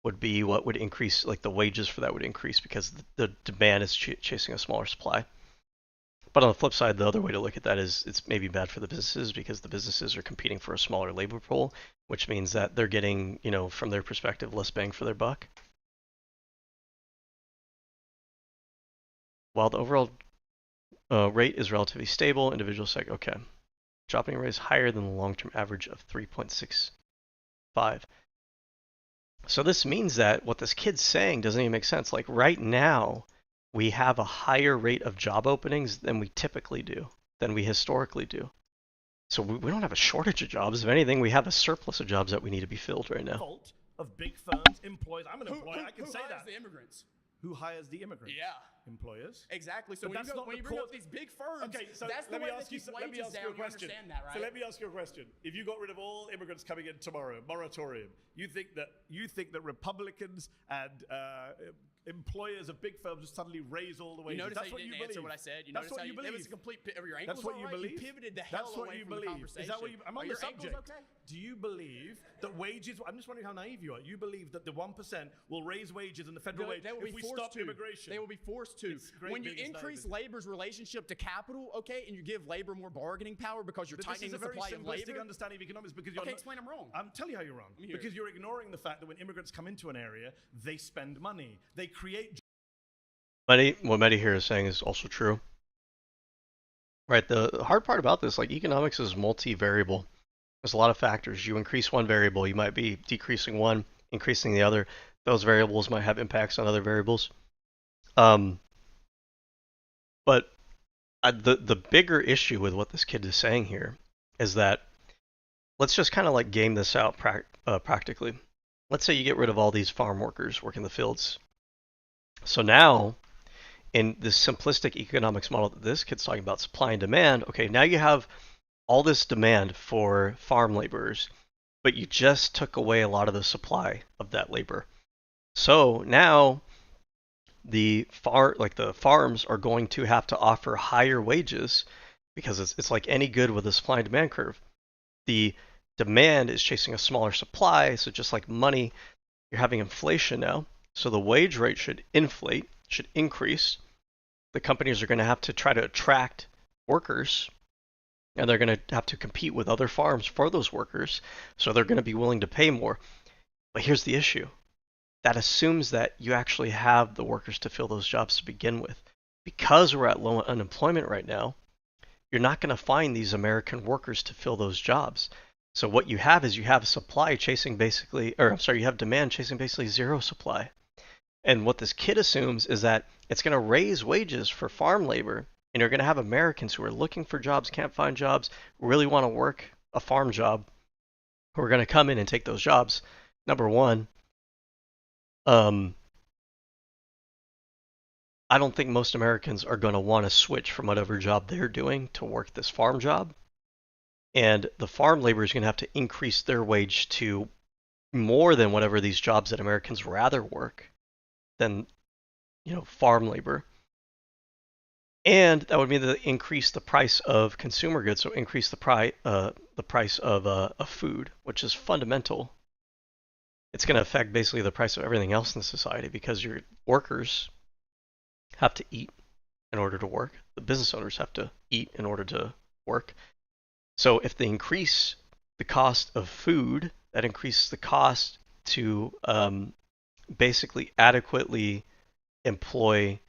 Speaker 1: would be what would increase, like the wages for that would increase because the demand is chasing a smaller supply. But on the flip side, the other way to look at that is it's maybe bad for the businesses because the businesses are competing for a smaller labor pool, which means that they're getting, you know, from their perspective, less bang for their buck. While the overall rate is relatively stable, individual sector, okay. Job opening rate is higher than the long-term average of 3.65. So this means that what this kid's saying doesn't even make sense. Like right now, we have a higher rate of job openings than we typically do, than we historically do. So we don't have a shortage of jobs. If anything, we have a surplus of jobs that we need to be filled right now.
Speaker 2: Fault of big firms, employers. I'm an employer. I can say that.
Speaker 6: Who hires the immigrants?
Speaker 2: Who hires the immigrants?
Speaker 6: Yeah.
Speaker 2: Employers.
Speaker 6: Exactly. So when you bring up these big firms,
Speaker 2: okay, so
Speaker 6: that's the way that keep wages down. You understand that, right?
Speaker 2: So let me ask you a question. If you got rid of all immigrants coming in tomorrow, moratorium, you think that Republicans and employers of big firms would suddenly raise all the wages?
Speaker 6: You notice
Speaker 2: that's
Speaker 6: how you didn't answer what I said. You notice how you believe. It was a complete your ankles.
Speaker 2: That's what you believe.
Speaker 6: You pivoted the hell away from the conversation.
Speaker 2: Is that what you? I'm on the subject.
Speaker 6: Okay?
Speaker 2: Do you believe that wages? I'm just wondering how naive you are. You believe that the 1% will raise wages in the federal wage if we stop immigration?
Speaker 6: They will be forced to. When you increase labor's relationship to capital, okay, and you give labor more bargaining power because you're tightening the supply of labor.
Speaker 2: This is a very simplistic understanding of economics because you're
Speaker 6: okay, explain I'm wrong.
Speaker 2: I'm telling you how you're wrong. Because you're ignoring the fact that when immigrants come into an area, they spend money. They create.
Speaker 1: What Mehdi here is saying is also true. Right, the hard part about this, like economics is multivariable. There's a lot of factors. You increase one variable, you might be decreasing one, increasing the other. Those variables might have impacts on other variables. But the bigger issue with what this kid is saying here is that let's just kind of like game this out practically. Let's say you get rid of all these farm workers working the fields. So now, in this simplistic economics model that this kid's talking about, supply and demand, okay, now you have all this demand for farm laborers, but you just took away a lot of the supply of that labor. So now the farms are going to have to offer higher wages because it's like any good with a supply and demand curve. The demand is chasing a smaller supply, so just like money, you're having inflation now. So the wage rate should inflate, should increase. The companies are going to have to try to attract workers, and they're going to have to compete with other farms for those workers, so they're going to be willing to pay more. But here's the issue. That assumes that you actually have the workers to fill those jobs to begin with. Because we're at low unemployment right now, you're not going to find these American workers to fill those jobs. So what you have is you have supply chasing basically, or I'm sorry, you have demand chasing basically zero supply. And what this kid assumes is that it's going to raise wages for farm labor, and you're going to have Americans who are looking for jobs, can't find jobs, really want to work a farm job, who are going to come in and take those jobs. Number one, I don't think most Americans are going to want to switch from whatever job they're doing to work this farm job. And the farm labor is going to have to increase their wage to more than whatever these jobs that Americans rather work than, farm labor. And that would mean that they increase the price of consumer goods, so increase the price of food, which is fundamental. It's going to affect basically the price of everything else in society because your workers have to eat in order to work. The business owners have to eat in order to work. So if they increase the cost of food, that increases the cost to basically adequately employ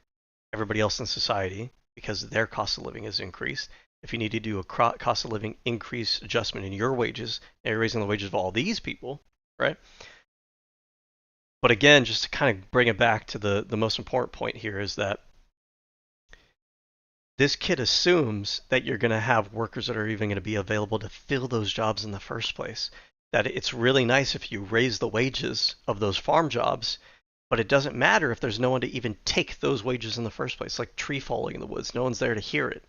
Speaker 1: everybody else in society because their cost of living is increased. If you need to do a cost of living increase adjustment in your wages, and you're raising the wages of all these people, right? But again, just to kind of bring it back to the most important point here is that this kid assumes that you're going to have workers that are even going to be available to fill those jobs in the first place. That it's really nice if you raise the wages of those farm jobs, but it doesn't matter if there's no one to even take those wages in the first place, like tree falling in the woods. No one's there to hear it.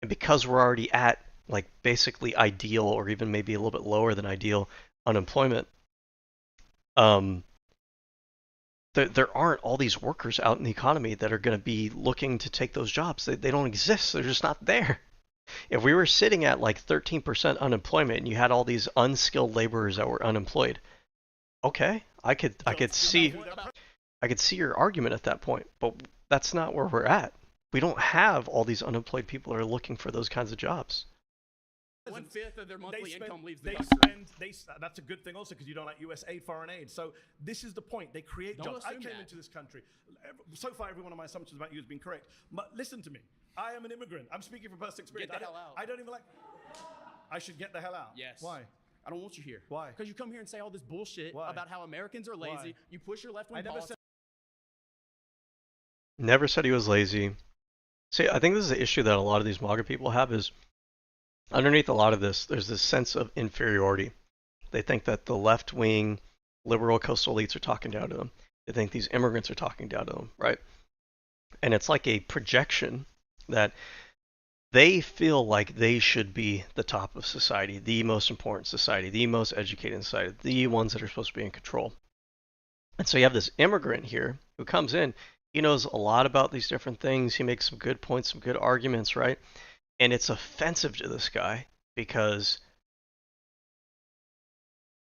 Speaker 1: And because we're already at like basically ideal or even maybe a little bit lower than ideal unemployment, there aren't all these workers out in the economy that are going to be looking to take those jobs. They don't exist. They're just not there. If we were sitting at like 13% unemployment and you had all these unskilled laborers that were unemployed, okay, I could see your argument at that point, but that's not where we're at. We don't have all these unemployed people that are looking for those kinds of jobs.
Speaker 6: 1/5 of their monthly income leaves the
Speaker 2: country. That's a good thing also because you don't like US aid, foreign aid. So this is the point. They create jobs. I came into this country. So far, every one of my assumptions about you has been correct. But listen to me. I am an immigrant. I'm speaking from personal experience.
Speaker 6: Get the hell out.
Speaker 2: I don't even like... I should get the hell out.
Speaker 6: Yes.
Speaker 2: Why?
Speaker 6: I don't want you here.
Speaker 2: Why?
Speaker 6: Because you come here and say all this bullshit about how Americans are lazy.
Speaker 2: Why?
Speaker 6: You push your left-wing politics.
Speaker 1: Never said he was lazy. See, I think this is the issue that a lot of these MAGA people have is underneath a lot of this, there's this sense of inferiority. They think that the left-wing liberal coastal elites are talking down to them. They think these immigrants are talking down to them, right? And it's like a projection that they feel like they should be the top of society, the most important society, the most educated society, the ones that are supposed to be in control. And so you have this immigrant here who comes in. He knows a lot about these different things. He makes some good points, some good arguments, right? And it's offensive to this guy because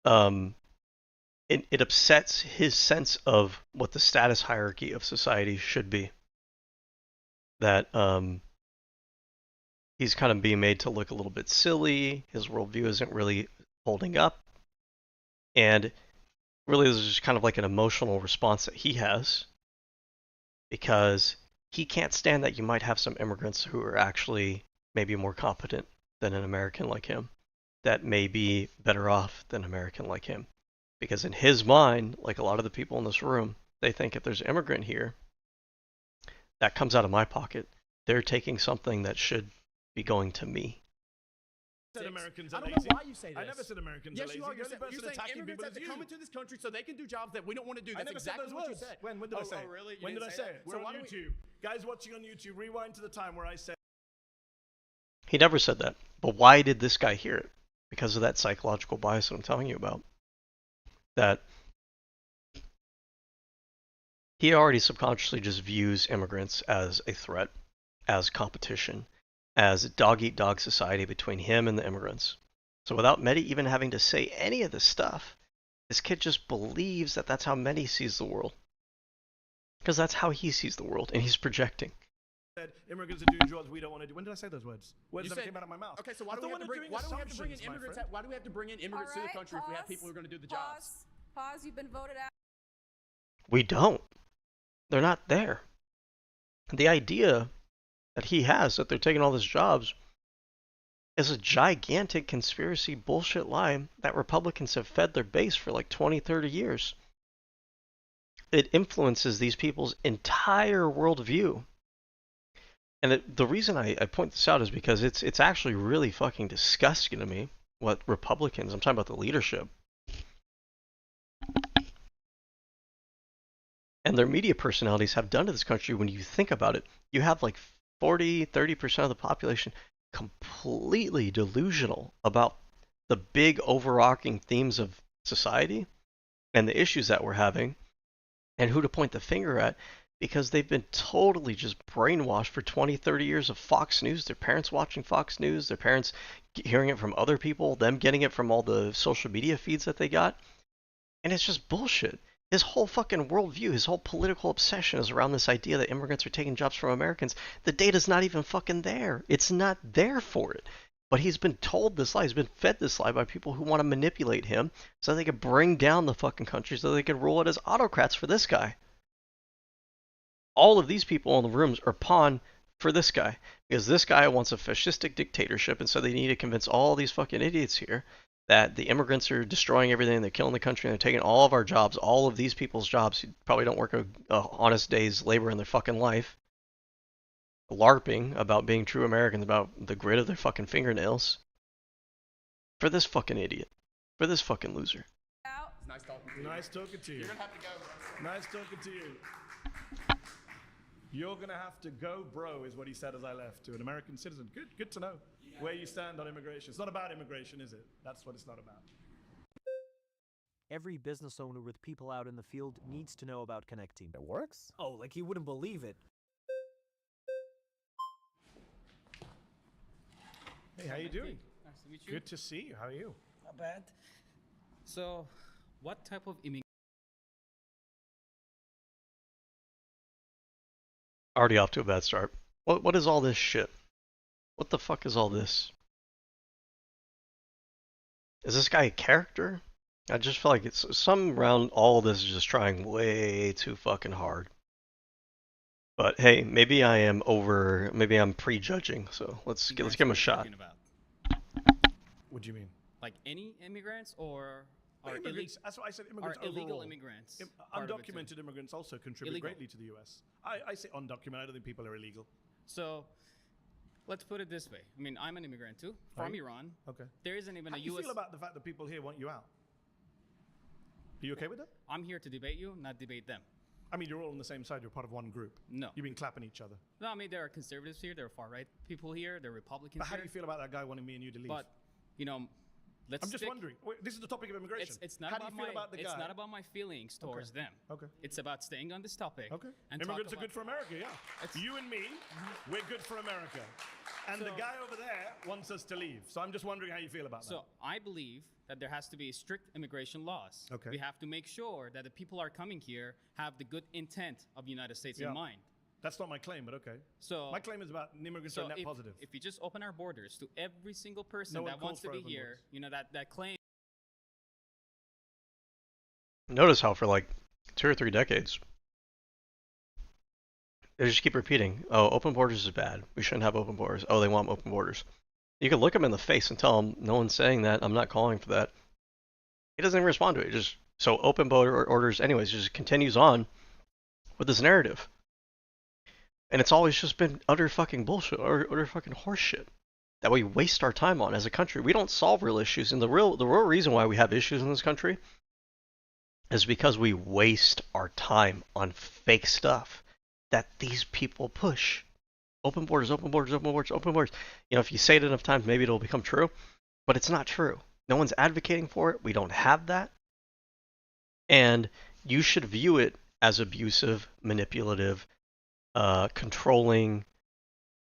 Speaker 1: it upsets his sense of what the status hierarchy of society should be. That he's kind of being made to look a little bit silly. His worldview isn't really holding up. And really this is just kind of like an emotional response that he has because he can't stand that you might have some immigrants who are actually maybe more competent than an American like him, that may be better off than an American like him. Because in his mind, like a lot of the people in this room, they think if there's an immigrant here, that comes out of my pocket. They're taking something that should be going to me.
Speaker 2: Americans are
Speaker 6: I don't
Speaker 2: lazy.
Speaker 6: know why you say this.
Speaker 2: I never said Americans are lazy.
Speaker 6: Yes, you are. You're saying
Speaker 2: attacking
Speaker 6: immigrants have to come into this country so they can do jobs that we don't want to do. That's exactly what you said.
Speaker 2: When did I say it?
Speaker 6: Oh, really?
Speaker 2: When did I say it?
Speaker 6: So
Speaker 2: We're on YouTube. Guys watching on YouTube, rewind to the time where I said...
Speaker 1: He never said that. But why did this guy hear it? Because of that psychological bias that I'm telling you about. That he already subconsciously just views immigrants as a threat, as competition, as dog-eat-dog society between him and the immigrants. So without Mehdi even having to say any of this stuff, this kid just believes that that's how Mehdi sees the world. Because that's how he sees the world, and he's projecting.
Speaker 2: Immigrants are doing jobs we don't want to do. When did I say those words? Words that came out of my mouth.
Speaker 6: Okay, so why do we have to bring in immigrants? Why do we have to bring in immigrants to the country if we have people who are going to do the jobs?
Speaker 7: Pause. You've been voted out.
Speaker 1: We don't. They're not there. The idea that he has that they're taking all these jobs is a gigantic conspiracy bullshit lie that Republicans have fed their base for like 20, 30 years. It influences these people's entire worldview. And the reason I point this out is because it's actually really fucking disgusting to me what Republicans, I'm talking about the leadership, and their media personalities have done to this country. When you think about it, you have like 40, 30% of the population completely delusional about the big overarching themes of society and the issues that we're having and who to point the finger at, because they've been totally just brainwashed for 20, 30 years of Fox News, their parents watching Fox News, their parents hearing it from other people, them getting it from all the social media feeds that they got. And it's just bullshit. His whole fucking worldview, his whole political obsession is around this idea that immigrants are taking jobs from Americans. The data's not even fucking there. It's not there for it. But he's been told this lie. He's been fed this lie by people who want to manipulate him so they could bring down the fucking country, so they could rule it as autocrats for this guy. All of these people in the rooms are pawn for this guy, because this guy wants a fascistic dictatorship, and so they need to convince all these fucking idiots here that the immigrants are destroying everything, they're killing the country, and they're taking all of our jobs, all of these people's jobs who probably don't work a honest day's labor in their fucking life, LARPing about being true Americans, about the grit of their fucking fingernails, for this fucking idiot, for this fucking loser.
Speaker 6: Nice talking to you.
Speaker 2: Nice talking to you.
Speaker 6: You're gonna have to go.
Speaker 2: Nice talking to you. You're gonna have to go, bro, is what he said as I left, to an American citizen. Good to know where you stand on immigration. It's not about immigration, is it? That's what it's not about.
Speaker 7: Every business owner with people out in the field needs to know about Connect Team.
Speaker 8: It works?
Speaker 7: Oh, like you wouldn't believe it.
Speaker 2: Hey, how you doing?
Speaker 9: Nice to meet you.
Speaker 2: Good to see you. How are you?
Speaker 9: Not bad. So, what type of immigration?
Speaker 1: Already off to a bad start. What is all this shit? What the fuck is all this? Is this guy a character? I just feel like it's some around all of this is just trying way too fucking hard. But hey, maybe I'm prejudging, so let's give him a shot.
Speaker 2: What do you mean?
Speaker 9: Like any immigrants or are
Speaker 2: immigrants? That's what I said. Immigrants
Speaker 9: illegal
Speaker 2: overall.
Speaker 9: immigrants.
Speaker 2: Undocumented immigrants also contribute
Speaker 9: Illegal.
Speaker 2: greatly to the U.S. I say undocumented. I don't think people are illegal.
Speaker 9: So, let's put it this way. I mean, I'm an immigrant too, from Iran.
Speaker 2: Okay.
Speaker 9: There isn't even
Speaker 2: How
Speaker 9: a
Speaker 2: do you
Speaker 9: U.S.
Speaker 2: feel about the fact that people here want you out? Are you okay with that?
Speaker 9: I'm here to debate you, not debate them.
Speaker 2: I mean, you're all on the same side. You're part of one group.
Speaker 9: No.
Speaker 2: You've been clapping each other.
Speaker 9: No, I mean, there are conservatives here, there are far-right people here, there are Republicans
Speaker 2: But how
Speaker 9: here.
Speaker 2: do you feel about that guy wanting me and you to leave?
Speaker 9: But, you know,
Speaker 2: I'm just wondering. This is the topic of immigration.
Speaker 9: It's not
Speaker 2: how
Speaker 9: about
Speaker 2: do you feel about the guy?
Speaker 9: It's not about my feelings towards them.
Speaker 2: Okay.
Speaker 9: It's about staying on this topic.
Speaker 2: Okay.
Speaker 9: And
Speaker 2: Immigrants are
Speaker 9: talk
Speaker 2: good for America, yeah. You and me, we're good for America. And the guy over there wants us to leave. So I'm just wondering how you feel about that.
Speaker 9: So I believe that there has to be strict immigration laws.
Speaker 2: Okay.
Speaker 9: We have to make sure that the people are coming here have the good intent of the United States in mind.
Speaker 2: That's not my claim, but okay.
Speaker 9: So
Speaker 2: my claim is about immigrants are net positive.
Speaker 9: If we just open our borders to every single person that wants to be here, you know, that claim.
Speaker 1: Notice how for like 2 or 3 decades, they just keep repeating, oh, open borders is bad. We shouldn't have open borders. Oh, they want open borders. You can look them in the face and tell them, no one's saying that. I'm not calling for that. He doesn't even respond to it. So open border orders anyways, just continues on with this narrative. And it's always just been utter fucking bullshit, or utter fucking horseshit that we waste our time on as a country. We don't solve real issues. And the real reason why we have issues in this country is because we waste our time on fake stuff that these people push. Open borders, open borders, open borders, open borders. You know, if you say it enough times, maybe it'll become true. But it's not true. No one's advocating for it. We don't have that. And you should view it as abusive, manipulative, controlling,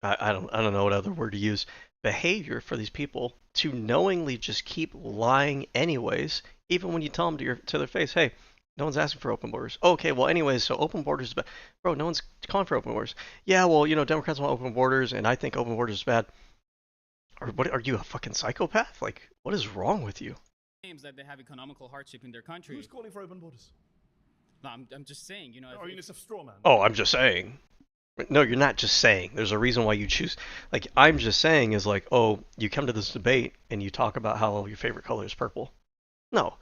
Speaker 1: I don't know what other word to use, behavior for these people to knowingly just keep lying anyways, even when you tell them to their face, hey, no one's asking for open borders. Okay, well, anyways, so open borders is bad. Bro, no one's calling for open borders. Yeah, well, you know, Democrats want open borders, and I think open borders is bad. Or what? Are you a fucking psychopath? Like, what is wrong with you?
Speaker 9: Claims that they have economical hardship in their country.
Speaker 2: Who's calling for open borders?
Speaker 9: No, I'm just saying, you know.
Speaker 2: Or it's a straw man?
Speaker 1: Oh, I'm just saying. No, you're not just saying. There's a reason why you choose. Like, I'm just saying is like, oh, you come to this debate and you talk about how your favorite color is purple. No,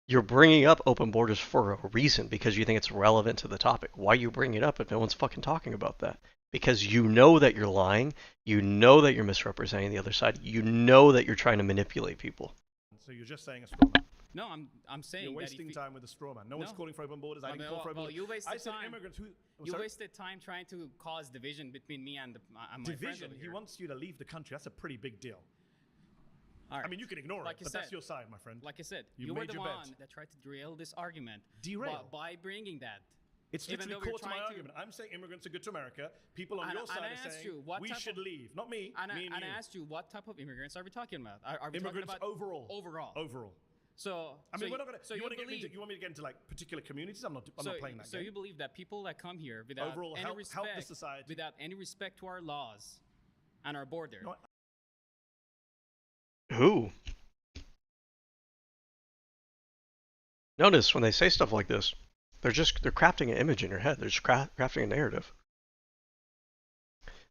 Speaker 1: you're bringing up open borders for a reason, because you think it's relevant to the topic. Why you bring it up if no one's fucking talking about that? Because you know that you're lying. You know that you're misrepresenting the other side. You know that you're trying to manipulate people.
Speaker 2: So you're just saying a straw man.
Speaker 9: No, I'm saying
Speaker 2: you're wasting time with a straw man. No one's calling for open borders. I didn't call for open borders.
Speaker 9: You wasted
Speaker 2: I said
Speaker 9: time.
Speaker 2: Immigrants who.
Speaker 9: You wasted time trying to cause division between me and my friends
Speaker 2: division.
Speaker 9: over
Speaker 2: He
Speaker 9: here.
Speaker 2: wants you to leave the country. That's a pretty big deal.
Speaker 9: All right.
Speaker 2: I mean, you can ignore it, but that's your side, my friend.
Speaker 9: Like I said,
Speaker 2: you
Speaker 9: were
Speaker 2: made
Speaker 9: the
Speaker 2: your
Speaker 9: one
Speaker 2: bet.
Speaker 9: that tried to derail this argument.
Speaker 2: Derail?
Speaker 9: By bringing that.
Speaker 2: It's literally core to my argument. I'm saying immigrants are good to America. People on your side are saying we should leave. Not me, me and you.
Speaker 9: I asked you, what type of immigrants are we talking about? Are we
Speaker 2: immigrants
Speaker 9: talking about
Speaker 2: overall?
Speaker 9: Overall. So
Speaker 2: I mean, we're not gonna.
Speaker 9: So
Speaker 2: you want me to get into like particular communities? I'm not playing that game.
Speaker 9: So you believe that people that come here without
Speaker 2: overall,
Speaker 9: any
Speaker 2: help the
Speaker 9: respect,
Speaker 2: society.
Speaker 9: without any respect to our laws and our border?
Speaker 2: No,
Speaker 1: Who? Notice when they say stuff like this, they're crafting an image in your head. They're just crafting a narrative.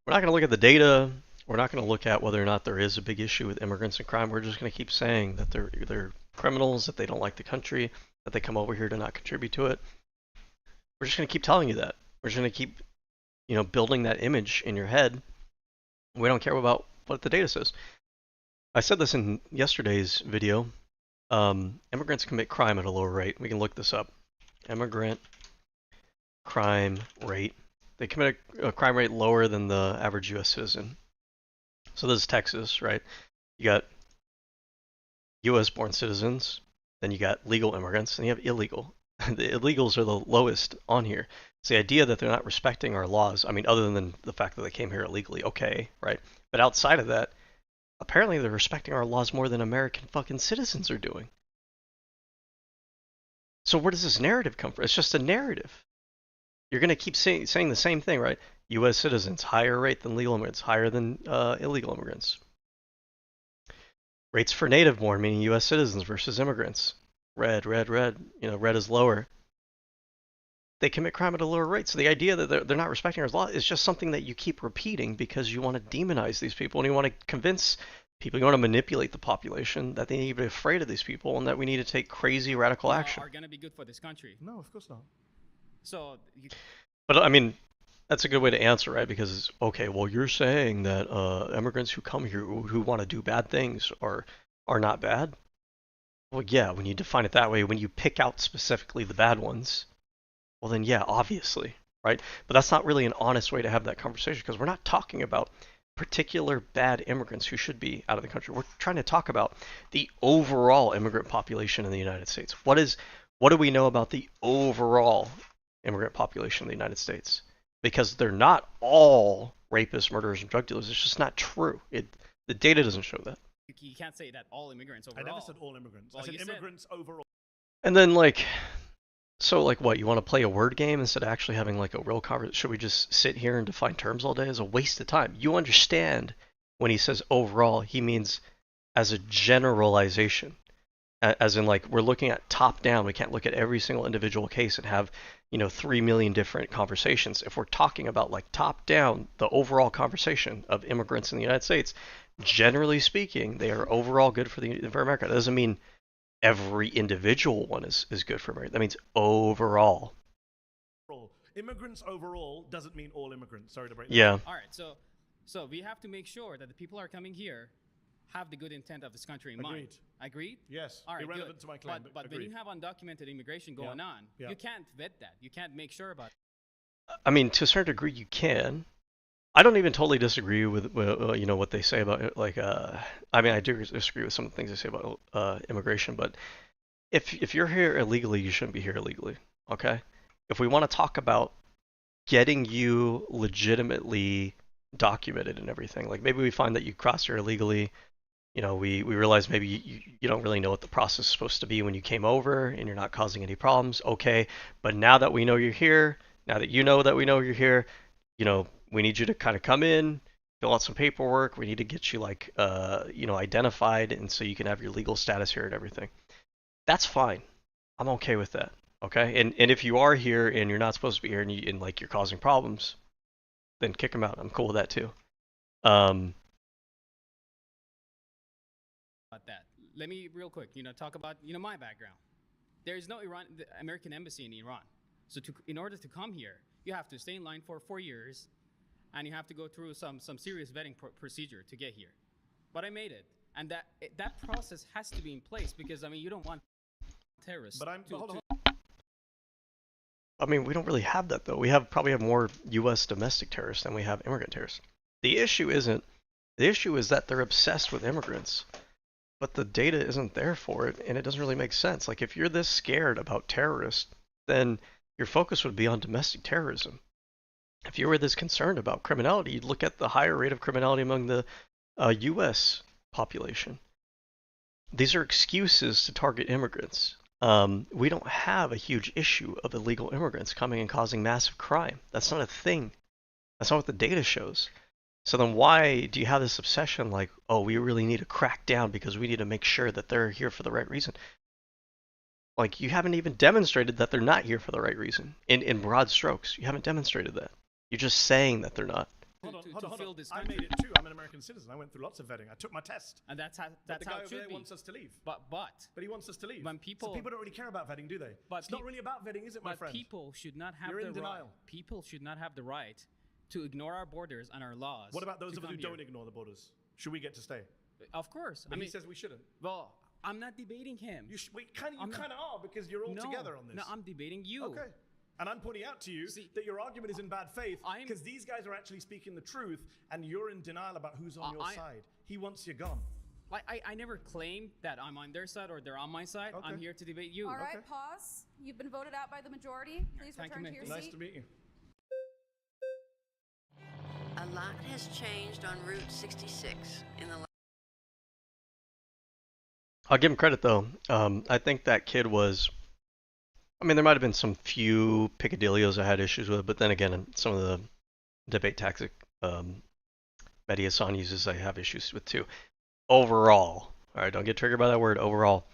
Speaker 1: We're not going to look at the data. We're not going to look at whether or not there is a big issue with immigrants and crime. We're just going to keep saying that they're criminals, that they don't like the country, that they come over here to not contribute to it. We're just going to keep telling you that. We're just going to keep, building that image in your head. We don't care about what the data says. I said this in yesterday's video. Immigrants commit crime at a lower rate. We can look this up. Immigrant crime rate. They commit a crime rate lower than the average U.S. citizen. So this is Texas, right? You got U.S.-born citizens, then you got legal immigrants, and you have illegal. The illegals are the lowest on here. It's the idea that they're not respecting our laws. I mean, other than the fact that they came here illegally, okay, right? But outside of that, apparently they're respecting our laws more than American fucking citizens are doing. So where does this narrative come from? It's just a narrative. You're going to keep saying the same thing, right? U.S. citizens, higher rate than legal immigrants, higher than illegal immigrants. Rates for native-born, meaning U.S. citizens versus immigrants. Red. Red is lower. They commit crime at a lower rate. So the idea that they're not respecting our law is just something that you keep repeating because you want to demonize these people and you want to convince people, you want to manipulate the population that they need to be afraid of these people and that we need to take crazy radical action.
Speaker 9: Are going to be good for this country.
Speaker 2: No, of course not.
Speaker 9: So,
Speaker 1: but I mean, that's a good way to answer, right? Because okay, well, you're saying that immigrants who come here who want to do bad things are not bad. Well, yeah, when you define it that way, when you pick out specifically the bad ones, well then yeah, obviously, right? But that's not really an honest way to have that conversation because we're not talking about particular bad immigrants who should be out of the country. We're trying to talk about the overall immigrant population in the United States. What do we know about the overall immigrant population in the United States? Because they're not all rapists, murderers, and drug dealers. It's just not true. The data doesn't show that.
Speaker 9: You can't say that all immigrants overall.
Speaker 2: I never said all immigrants.
Speaker 9: Well,
Speaker 2: I said immigrants overall.
Speaker 1: And then so what, you want to play a word game instead of actually having like a real conversation? Should we just sit here and define terms all day? It's a waste of time. You understand when he says overall, he means as a generalization. As in like we're looking at top down. We can't look at every single individual case and have 3 million different conversations. If we're talking about like top down, the overall conversation of immigrants in the United States, generally speaking, they are overall good for America. That doesn't mean every individual one is good for America. That means overall.
Speaker 2: Immigrants overall doesn't mean all immigrants. Sorry to break that.
Speaker 1: Yeah.
Speaker 9: All right. So we have to make sure that the people are coming here have the good intent of this country in mind. Agreed?
Speaker 2: Yes.
Speaker 9: All right,
Speaker 2: irrelevant
Speaker 9: good.
Speaker 2: to my claim.
Speaker 9: But when you have undocumented immigration going on, you can't vet that. You can't make sure about it.
Speaker 1: I mean, to a certain degree, you can. I don't even totally disagree with what they say about I mean, I do disagree with some of the things they say about immigration, but if you're here illegally, you shouldn't be here illegally. Okay? If we want to talk about getting you legitimately documented and everything, like maybe we find that you crossed here illegally. We realize maybe you don't really know what the process is supposed to be when you came over and you're not causing any problems. Okay, but now that we know you're here, now that you know that we know you're here, we need you to kind of come in, fill out some paperwork. We need to get you identified, and so you can have your legal status here and everything. That's fine. I'm okay with that. Okay, and if you are here and you're not supposed to be here and you're causing problems, then kick them out. I'm cool with that too.
Speaker 9: About that. Let me real quick, talk about, my background. There is no American embassy in Iran. So in order to come here, you have to stay in line for 4 years, and you have to go through some serious vetting procedure to get here. But I made it, and that process has to be in place because you don't want terrorists.
Speaker 2: But hold on.
Speaker 1: I mean, we don't really have that though. We probably have more U.S. domestic terrorists than we have immigrant terrorists. The issue is that they're obsessed with immigrants, but the data isn't there for it, and it doesn't really make sense. Like, if you're this scared about terrorists, then your focus would be on domestic terrorism. If you were this concerned about criminality, you'd look at the higher rate of criminality among the U.S. population. These are excuses to target immigrants. We don't have a huge issue of illegal immigrants coming and causing massive crime. That's not a thing. That's not what the data shows. So then why do you have this obsession like, oh, we really need to crack down because we need to make sure that they're here for the right reason? Like, you haven't even demonstrated that they're not here for the right reason. In broad strokes, you haven't demonstrated that. You're just saying that they're not.
Speaker 2: Hold on. I made it too. I'm an American citizen. I went through lots of vetting. I took my test.
Speaker 9: And that's how
Speaker 2: the guy
Speaker 9: it
Speaker 2: over
Speaker 9: should
Speaker 2: there
Speaker 9: be.
Speaker 2: wants us to leave.
Speaker 9: But
Speaker 2: he wants us to leave.
Speaker 9: When people,
Speaker 2: so people don't really care about vetting, do they? It's not really about vetting, is it, my friend?
Speaker 9: People should not have
Speaker 2: You're in denial.
Speaker 9: People should not have the right to ignore our borders and our laws.
Speaker 2: What about those of us who don't ignore the borders? Should we get to stay?
Speaker 9: Of course.
Speaker 2: But he says we shouldn't.
Speaker 9: Well, I'm not debating him.
Speaker 2: You kind of are, because you're all together on this.
Speaker 9: No, I'm debating you.
Speaker 2: Okay. And I'm pointing out to you that your argument is in bad faith because these guys are actually speaking the truth and you're in denial about who's on your side. He wants you gone.
Speaker 9: I never claimed that I'm on their side or they're on my side. Okay. I'm here to debate you.
Speaker 8: All right, pause. You've been voted out by the majority. Please return to your seat.
Speaker 2: Nice to meet you.
Speaker 10: A lot has changed on Route 66 in the
Speaker 1: I'll give him credit though. I think that kid was, there might have been some few picadillos I had issues with, but then again, some of the debate tactic Mehdi Hasan uses I have issues with too. Overall, alright, don't get triggered by that word, overall,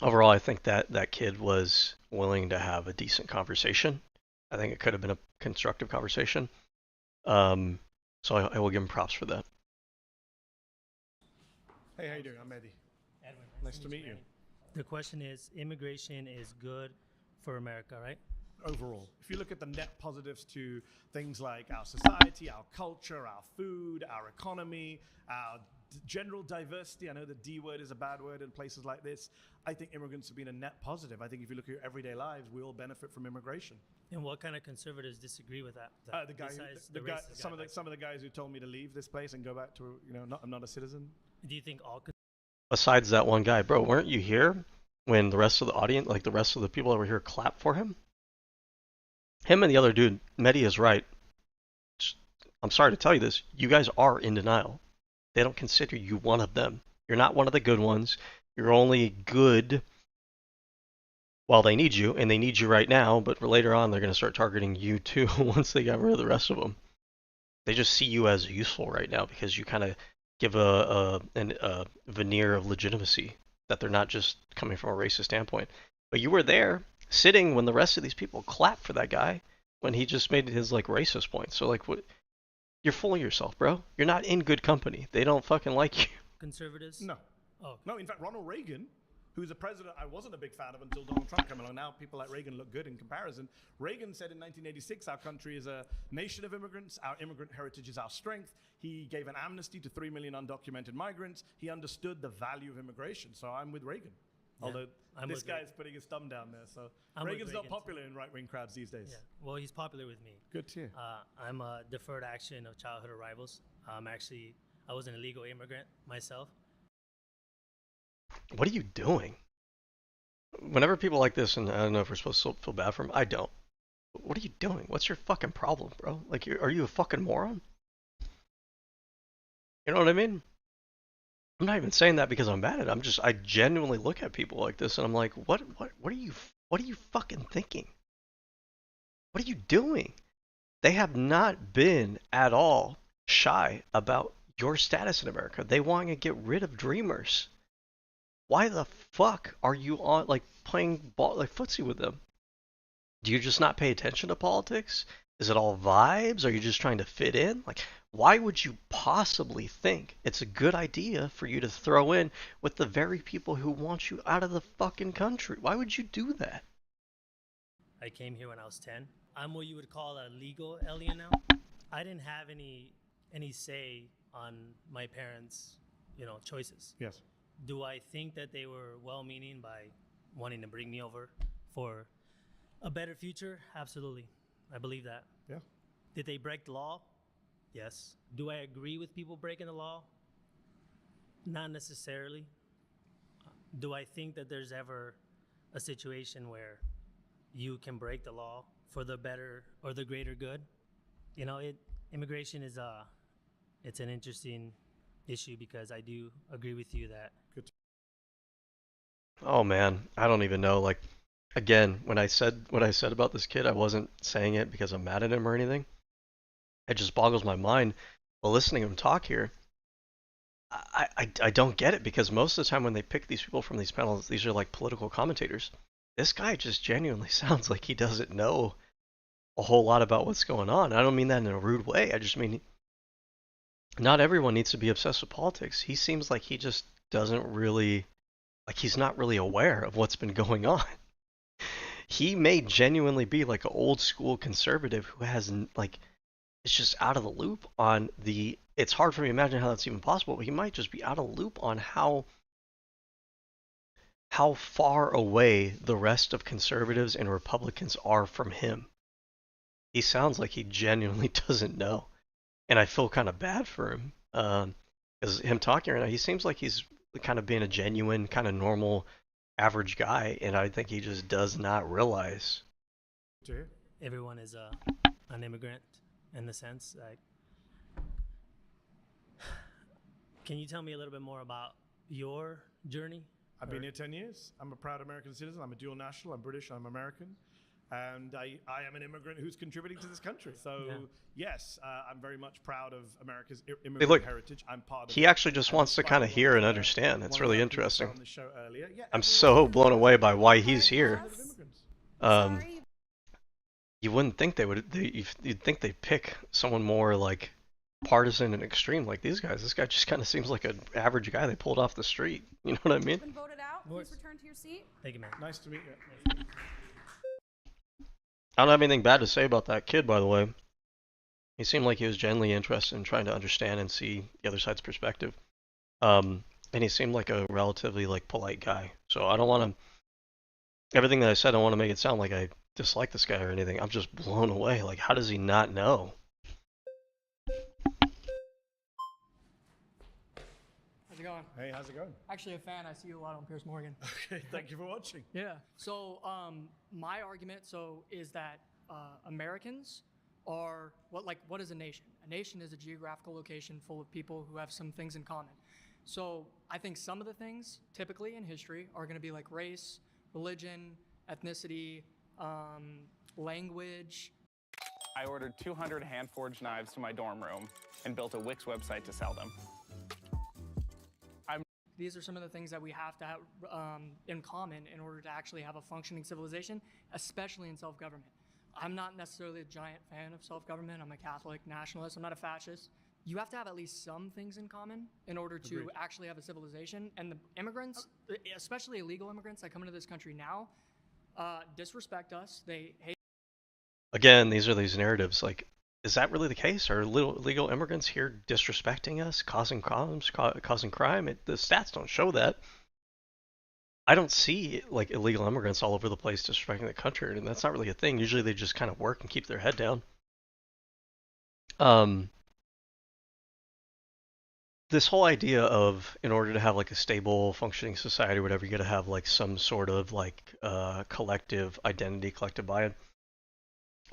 Speaker 1: I think that kid was willing to have a decent conversation. I think it could have been a constructive conversation. So I will give him props for that.
Speaker 2: Hey, how you doing? I'm Mehdi.
Speaker 11: Edwin.
Speaker 2: Nice to meet you.
Speaker 11: The question is, immigration is good for America, right?
Speaker 2: Overall, if you look at the net positives to things like our society, our culture, our food, our economy, our general diversity, I know the D word is a bad word in places like this. I think immigrants have been a net positive. I think if you look at your everyday lives, we all benefit from immigration.
Speaker 11: And what kind of conservatives disagree with that?
Speaker 2: Some of the guys who told me to leave this place and go back to, I'm not a citizen.
Speaker 11: Do you think all?
Speaker 1: Besides that one guy, bro, weren't you here when the rest of the audience, like the rest of the people that were here, clapped for him? Him and the other dude, Mehdi is right. I'm sorry to tell you this. You guys are in denial. They don't consider you one of them. You're not one of the good ones. You're only good while they need you, and they need you right now, but later on they're going to start targeting you too once they get rid of the rest of them. They just see you as useful right now because you kind of give a veneer of legitimacy that they're not just coming from a racist standpoint. But you were there sitting when the rest of these people clapped for that guy when he just made his racist point. So what? You're fooling yourself, bro. You're not in good company. They don't fucking like you.
Speaker 11: Conservatives?
Speaker 2: No.
Speaker 11: Oh.
Speaker 2: No, in fact, Ronald Reagan, who's a president I wasn't a big fan of until Donald Trump came along. Now people like Reagan look good in comparison. Reagan said in 1986, our country is a nation of immigrants. Our immigrant heritage is our strength. He gave an amnesty to 3 million undocumented migrants. He understood the value of immigration. So I'm with Reagan. Yeah, although this guy's putting his thumb down there. So Reagan's not popular in right-wing crowds these days.
Speaker 11: Yeah. Well, he's popular with me.
Speaker 2: Good to hear.
Speaker 11: I'm a deferred action of childhood arrivals. I was an illegal immigrant myself.
Speaker 1: What are you doing? Whenever people like this, and I don't know if we're supposed to feel bad for him, I don't. What are you doing? What's your fucking problem, bro? Are you a fucking moron? You know what I mean? I'm not even saying that because I'm mad at it. I genuinely look at people like this and I'm like, what are you fucking thinking? What are you doing? They have not been at all shy about your status in America. They want to get rid of dreamers. Why the fuck are you on playing ball footsie with them? Do you just not pay attention to politics? Is it all vibes? Are you just trying to fit in? Like, why would you possibly think it's a good idea for you to throw in with the very people who want you out of the fucking country? Why would you do that?
Speaker 11: I came here when I was 10. I'm what you would call a legal alien now. I didn't have any say on my parents' choices.
Speaker 2: Yes.
Speaker 11: Do I think that they were well-meaning by wanting to bring me over for a better future? Absolutely. I believe that.
Speaker 2: Yeah.
Speaker 11: Did they break the law? Yes. Do I agree with people breaking the law? Not necessarily. Do I think that there's ever a situation where you can break the law for the better or the greater good? Immigration is it's an interesting issue because I do agree with you that.
Speaker 2: Good.
Speaker 1: Oh man, I don't even know. Like, again, when I said what I said about this kid, I wasn't saying it because I'm mad at him or anything. It just boggles my mind. But listening to him talk here, I don't get it, because most of the time when they pick these people from these panels, these are like political commentators. This guy just genuinely sounds like he doesn't know a whole lot about what's going on. I don't mean that in a rude way. I just mean not everyone needs to be obsessed with politics. He seems like he just doesn't really, like, he's not really aware of what's been going on. He may genuinely be like an old school conservative who has, like, it's just out of the loop on the, it's hard for me to imagine how that's even possible, but he might just be out of the loop on how far away the rest of conservatives and Republicans are from him. He sounds like he genuinely doesn't know. And I feel kind of bad for him. Because him talking right now, he seems like he's kind of being a genuine, kind of normal, average guy. And I think he just does not realize.
Speaker 11: Everyone is an immigrant in the sense. Like, can you tell me a little bit more about your journey?
Speaker 2: I've been here 10 years. I'm a proud American citizen. I'm a dual national. I'm British. I'm American. And I am an immigrant who's contributing to this country. So, yes, I'm very much proud of America's immigrant heritage. I'm part of
Speaker 1: he actually just wants to kind of hear and understand. It's really interesting.
Speaker 2: On the show earlier. Yeah,
Speaker 1: I'm so blown away by why he's here. You wouldn't think they would. You'd think they'd pick someone more like partisan and extreme like these guys. This guy just kind of seems like an average guy they pulled off the street. You know what I mean?
Speaker 8: Been voted out. Please return to your seat.
Speaker 11: Thank you, man.
Speaker 2: Nice to meet you.
Speaker 1: I don't have anything bad to say about that kid, by the way. He seemed like he was genuinely interested in trying to understand and see the other side's perspective. And he seemed like a relatively like polite guy. So I don't want to, everything that I said, I don't want to make it sound like I dislike this guy or anything. I'm just blown away. Like, how does he not know?
Speaker 12: How's it going?
Speaker 2: Hey, how's it going?
Speaker 12: Actually a fan. I see you a lot on Piers Morgan.
Speaker 2: Okay, thank you for watching.
Speaker 12: Yeah. So my argument is that Americans are what is a nation? A nation is a geographical location full of people who have some things in common. So I think some of the things typically in history are going to be like race, religion, ethnicity, language.
Speaker 13: I ordered 200 hand-forged knives to my dorm room and built a Wix website to sell them.
Speaker 12: These are some of the things that we have to have in common in order to actually have a functioning civilization, especially in self-government. I'm not necessarily a giant fan of self-government. I'm a Catholic nationalist. I'm not a fascist. You have to have at least some things in common in order to actually have a civilization. And the immigrants, especially illegal immigrants that come into this country now, disrespect us. They hate.
Speaker 1: Again, these are these narratives. Like, is that really the case? Are illegal immigrants here disrespecting us, causing problems, causing crime? The stats don't show that. I don't see like illegal immigrants all over the place disrespecting the country, and that's not really a thing. Usually they just kind of work and keep their head down. This whole idea of, in order to have like a stable, functioning society or whatever, you got to have like some sort of like collective identity, collective buy-in.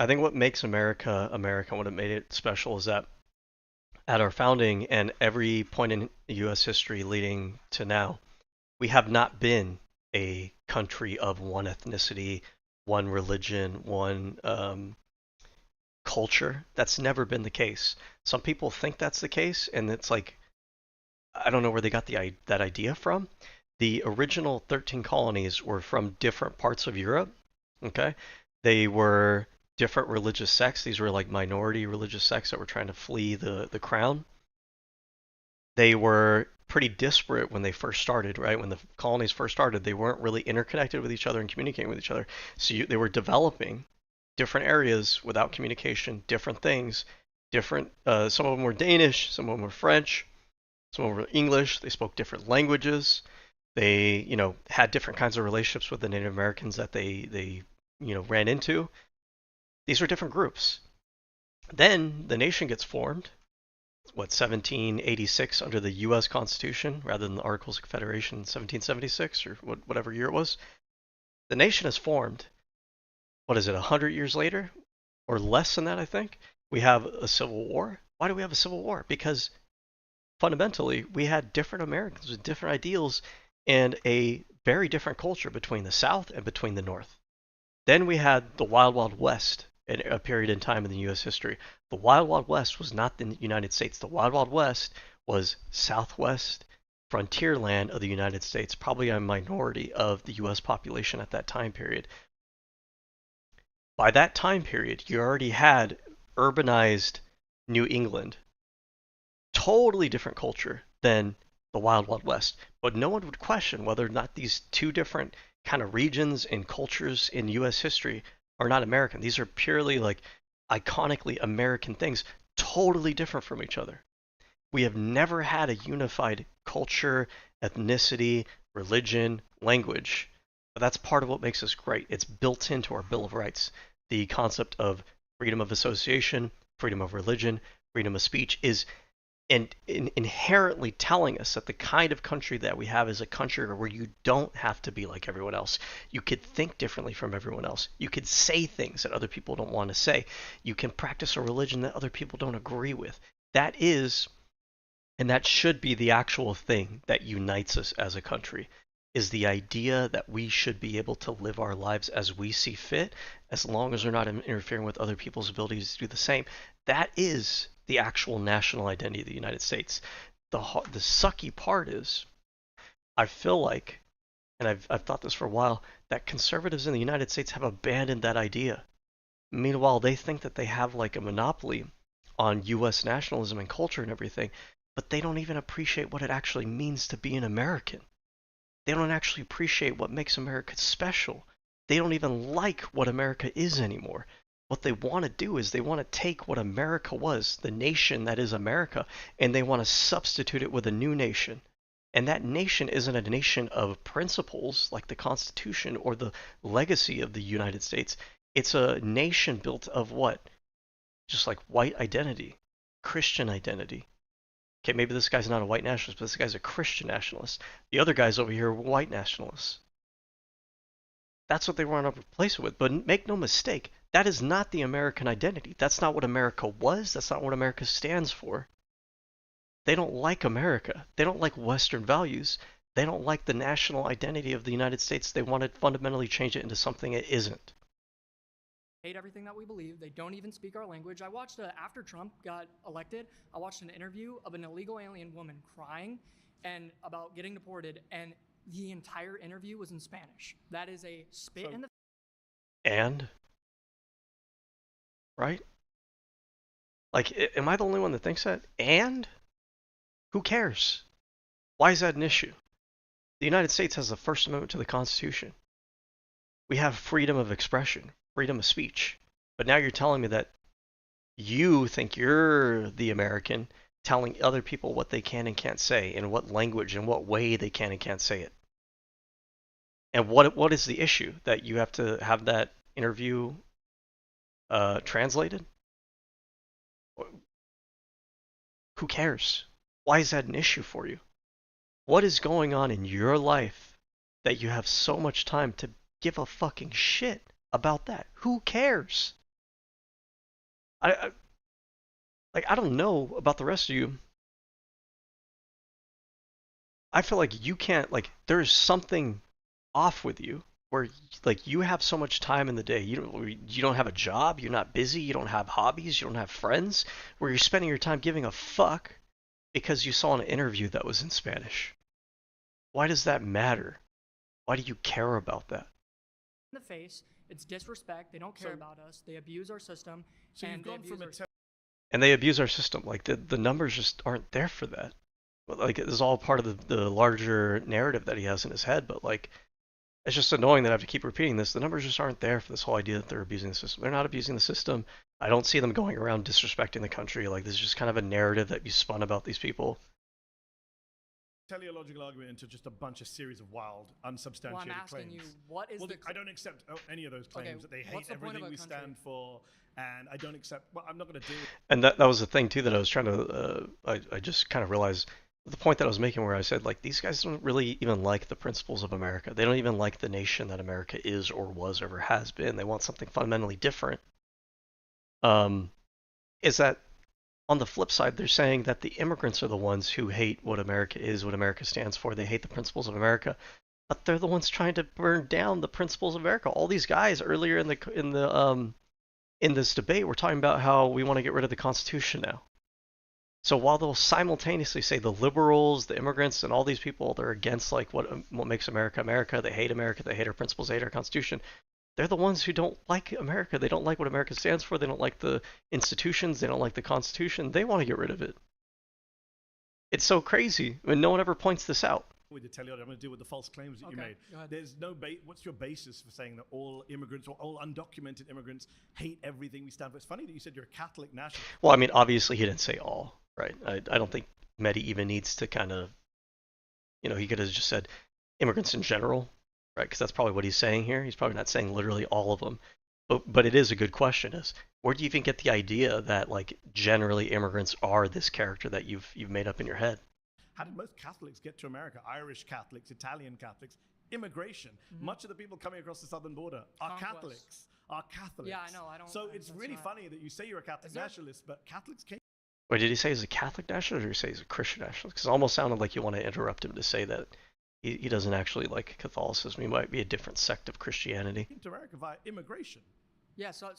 Speaker 1: I think what makes America America, what it made it special, is that at our founding and every point in U.S. history leading to now, we have not been a country of one ethnicity, one religion, one culture. That's never been the case. Some people think that's the case, and it's like, I don't know where they got that idea from. The original 13 colonies were from different parts of Europe. Okay, they were different religious sects. These were like minority religious sects that were trying to flee the crown. They were pretty disparate when they first started, right? When the colonies first started, they weren't really interconnected with each other and communicating with each other. So they were developing different areas without communication, different things, different. Some of them were Danish, some of them were French, some of them were English. They spoke different languages. They, had different kinds of relationships with the Native Americans that they ran into. These were different groups. Then the nation gets formed, 1786 under the U.S. Constitution rather than the Articles of Confederation in 1776 or whatever year it was. The nation is formed. What is it, 100 years later? Or less than that, I think? We have a civil war. Why do we have a civil war? Because fundamentally, we had different Americans with different ideals and a very different culture between the South and between the North. Then we had the Wild Wild West, a period in time in the U.S. history. The Wild Wild West was not the United States. The Wild Wild West was Southwest frontier land of the United States, probably a minority of the U.S. population at that time period. By that time period, you already had urbanized New England. Totally different culture than the Wild Wild West. But no one would question whether or not these two different kind of regions and cultures in U.S. history are not American. These are purely like iconically American things, totally different from each other. We have never had a unified culture, ethnicity, religion, language. But that's part of what makes us great. It's built into our Bill of Rights. The concept of freedom of association, freedom of religion, freedom of speech is inherently telling us that the kind of country that we have is a country where you don't have to be like everyone else. You could think differently from everyone else. You could say things that other people don't want to say. You can practice a religion that other people don't agree with. That is, and that should be the actual thing that unites us as a country, is the idea that we should be able to live our lives as we see fit, as long as we're not interfering with other people's abilities to do the same. That is the actual national identity of the United States. The sucky part is, I feel like, and I've thought this for a while, that conservatives in the United States have abandoned that idea. Meanwhile, they think that they have like a monopoly on U.S. nationalism and culture and everything, but they don't even appreciate what it actually means to be an American. They don't actually appreciate what makes America special. They don't even like what America is anymore. What they want to do is they want to take what America was, the nation that is America, and they want to substitute it with a new nation. And that nation isn't a nation of principles like the Constitution or the legacy of the United States. It's a nation built of what? Just like white identity, Christian identity. Okay, maybe this guy's not a white nationalist, but this guy's a Christian nationalist. The other guys over here are white nationalists. That's what they want to replace it with. But make no mistake, that is not the American identity. That's not what America was. That's not what America stands for. They don't like America. They don't like Western values. They don't like the national identity of the United States. They want to fundamentally change it into something it isn't.
Speaker 12: Hate everything that we believe. They don't even speak our language. I watched, after Trump got elected, I watched an interview of an illegal alien woman crying and about getting deported, and the entire interview was in Spanish. That is a spit in the...
Speaker 1: And? Right? Like, am I the only one that thinks that? And? Who cares? Why is that an issue? The United States has the First Amendment to the Constitution. We have freedom of expression, freedom of speech. But now you're telling me that you think you're the American telling other people what they can and can't say, in what language, in what way they can and can't say it. And what is the issue? That you have to have that interview translated? Who cares? Why is that an issue for you? What is going on in your life that you have so much time to give a fucking shit about that? Who cares? I don't know about the rest of you. I feel like you can't, like, there's something off with you where, like, you have so much time in the day. You don't have a job, you're not busy, you don't have hobbies, you don't have friends, where you're spending your time giving a fuck because you saw an interview that was in Spanish. Why does that matter? Why do you care about that?
Speaker 12: the face. It's disrespect. They don't care about us. They abuse our system.
Speaker 2: So you've gone from
Speaker 1: and they abuse our system. Like the numbers just aren't there for that. Like it's all part of the larger narrative that he has in his head. But like, it's just annoying that I have to keep repeating this. The numbers just aren't there for this whole idea that they're abusing the system. They're not abusing the system. I don't see them going around disrespecting the country. Like this is just kind of a narrative that you spun about these people.
Speaker 2: Teleological argument into just a bunch of series of wild, unsubstantiated
Speaker 12: well, I'm asking
Speaker 2: claims.
Speaker 12: You, what is
Speaker 2: I don't accept any of those claims that they hate everything we stand for, and I don't accept. Well, I'm not going to do it.
Speaker 1: And that was the thing too that I was trying to. I just kind of realized the point that I was making, where I said like these guys don't really even like the principles of America. They don't even like the nation that America is or was or ever has been. They want something fundamentally different. Is that? On the flip side, they're saying that the immigrants are the ones who hate what America is, what America stands for. They hate the principles of America, but they're the ones trying to burn down the principles of America. All these guys earlier in this debate were talking about how we want to get rid of the Constitution now. So while they'll simultaneously say the liberals, the immigrants, and all these people, they're against like what makes America America. They hate America. They hate our principles. They hate our Constitution. They're the ones who don't like America. They don't like what America stands for. They don't like the institutions. They don't like the Constitution. They want to get rid of it. It's so crazy when no one ever points this out.
Speaker 2: With the teleology, I'm going to deal with the false claims that you made. There's no what's your basis for saying that all immigrants or all undocumented immigrants hate everything we stand for? It's funny that you said you're a Catholic nationalist.
Speaker 1: Well, I mean, obviously he didn't say all, right? I don't think Mehdi even needs to kind of, he could have just said immigrants in general. Right, because that's probably what he's saying here. He's probably not saying literally all of them. But it is a good question, is where do you even get the idea that like generally immigrants are this character that you've made up in your head?
Speaker 2: How did most Catholics get to America? Irish Catholics, Italian Catholics, immigration. Much of the people coming across the southern border are Catholics.
Speaker 12: Yeah, I know. I don't.
Speaker 2: So it's really funny that you say you're a Catholic nationalist, but Catholics came.
Speaker 1: Wait, did he say he's a Catholic nationalist or did he say he's a Christian nationalist? Because it almost sounded like you want to interrupt him to say that he doesn't actually like Catholicism. He might be a different sect of Christianity.
Speaker 2: To America via immigration.
Speaker 12: Yeah, so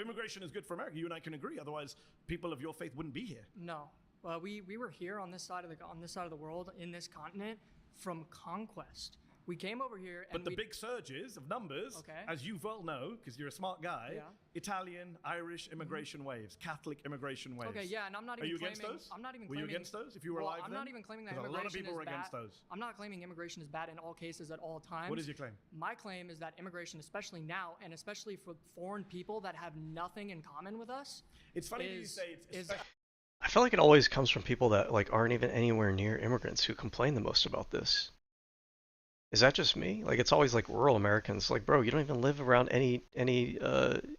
Speaker 2: immigration is good for America. You and I can agree. Otherwise, people of your faith wouldn't be here.
Speaker 12: No, we were here on this side of the world, in this continent, from conquest. We came over here,
Speaker 2: but the big surges of numbers, as you well know, because you're a smart guy, Italian, Irish immigration waves, Catholic immigration waves.
Speaker 12: Okay, yeah, and I'm not even.
Speaker 2: Are you against those?
Speaker 12: I'm not even.
Speaker 2: Were you against those? If you were alive,
Speaker 12: I'm not even claiming that immigration
Speaker 2: a lot of people were
Speaker 12: is bad.
Speaker 2: Against those.
Speaker 12: I'm not claiming immigration is bad in all cases at all times.
Speaker 2: What is your claim?
Speaker 12: My claim is that immigration, especially now, and especially for foreign people that have nothing in common with us,
Speaker 2: it's funny that you say it's.
Speaker 1: I feel like it always comes from people that like aren't even anywhere near immigrants who complain the most about this. Is that just me? Like, it's always like rural Americans. Like, bro, you don't even live around any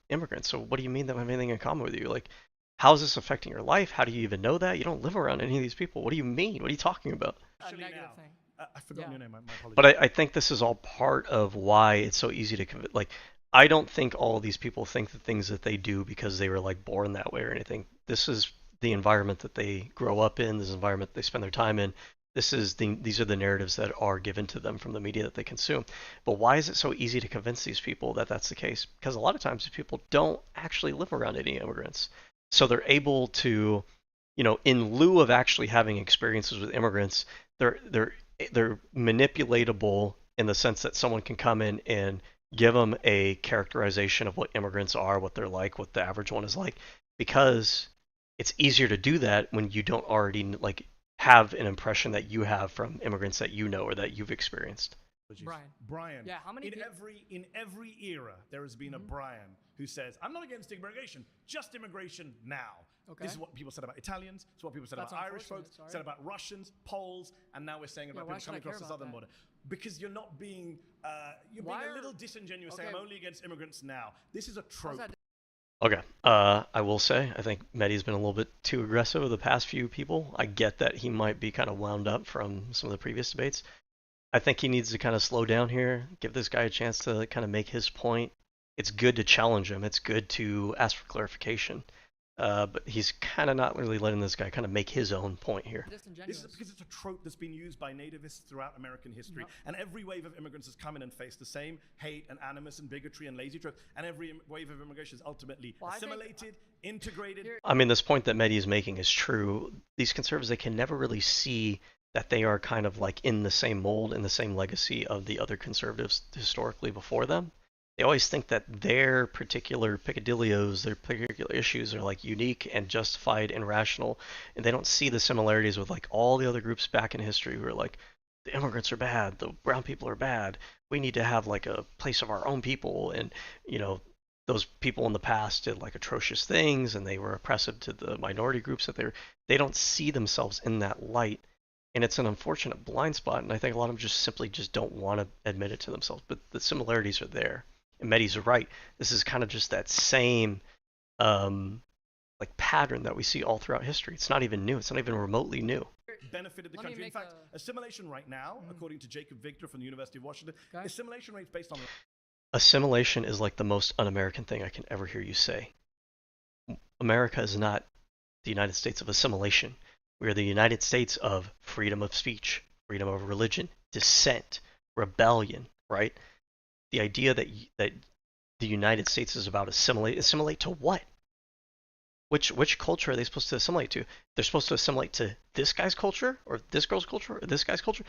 Speaker 1: immigrants. So what do you mean they don't have anything in common with you? Like, how is this affecting your life? How do you even know that? You don't live around any of these people. What do you mean? What are you talking about?
Speaker 12: A negative thing.
Speaker 2: I forgot your name. My apologies.
Speaker 1: But I think this is all part of why it's so easy to convince. Like, I don't think all these people think the things that they do because they were like born that way or anything. This is the environment that they grow up in. This is the environment they spend their time in. These are the narratives that are given to them from the media that they consume. But why is it so easy to convince these people that that's the case? Because a lot of times people don't actually live around any immigrants. So they're able to, in lieu of actually having experiences with immigrants, they're manipulatable in the sense that someone can come in and give them a characterization of what immigrants are, what they're like, what the average one is like, because it's easier to do that when you don't already like have an impression that you have from immigrants that you know or that you've experienced.
Speaker 2: Brian.
Speaker 12: Yeah, how many
Speaker 2: in every era there has been a Brian who says, I'm not against immigration, just immigration now.
Speaker 12: Okay.
Speaker 2: This is what people said about Italians, it's what people said about Irish folks, said about Russians, Poles, and now we're saying about people coming across the southern border. Because you're not being, you're being a little disingenuous saying I'm only against immigrants now. This is a trope.
Speaker 1: Okay, I will say, I think Mehdi's been a little bit too aggressive with the past few people. I get that he might be kind of wound up from some of the previous debates. I think he needs to kind of slow down here, give this guy a chance to kind of make his point. It's good to challenge him. It's good to ask for clarification. But he's kind of not really letting this guy kind of make his own point here.
Speaker 2: This is because it's a trope that's been used by nativists throughout American history. And every wave of immigrants has come in and faced the same hate and animus and bigotry and lazy tropes. And every wave of immigration is ultimately assimilated, integrated.
Speaker 1: I mean, this point that Mehdi is making is true. These conservatives, they can never really see that they are kind of like in the same mold, in the same legacy of the other conservatives historically before them. They always think that their particular peccadilloes, their particular issues are like unique and justified and rational, and they don't see the similarities with like all the other groups back in history who are like, the immigrants are bad, the brown people are bad, we need to have like a place of our own people, and you know, those people in the past did like atrocious things and they were oppressive to the minority groups that they don't see themselves in that light. And it's an unfortunate blind spot, and I think a lot of them just simply just don't want to admit it to themselves. But the similarities are there. And Mehdi's right. This is kind of just that same like pattern that we see all throughout history. It's not even new. It's not even remotely new.
Speaker 2: Benefited the country. In fact, assimilation right now, according to Jacob Victor from the University of Washington, assimilation rates based on...
Speaker 1: Assimilation is like the most un-American thing I can ever hear you say. America is not the United States of assimilation. We are the United States of freedom of speech, freedom of religion, dissent, rebellion, right? The idea that the United States is about assimilate to what? Which culture are they supposed to assimilate to? They're supposed to assimilate to this guy's culture, or this girl's culture, or this guy's culture?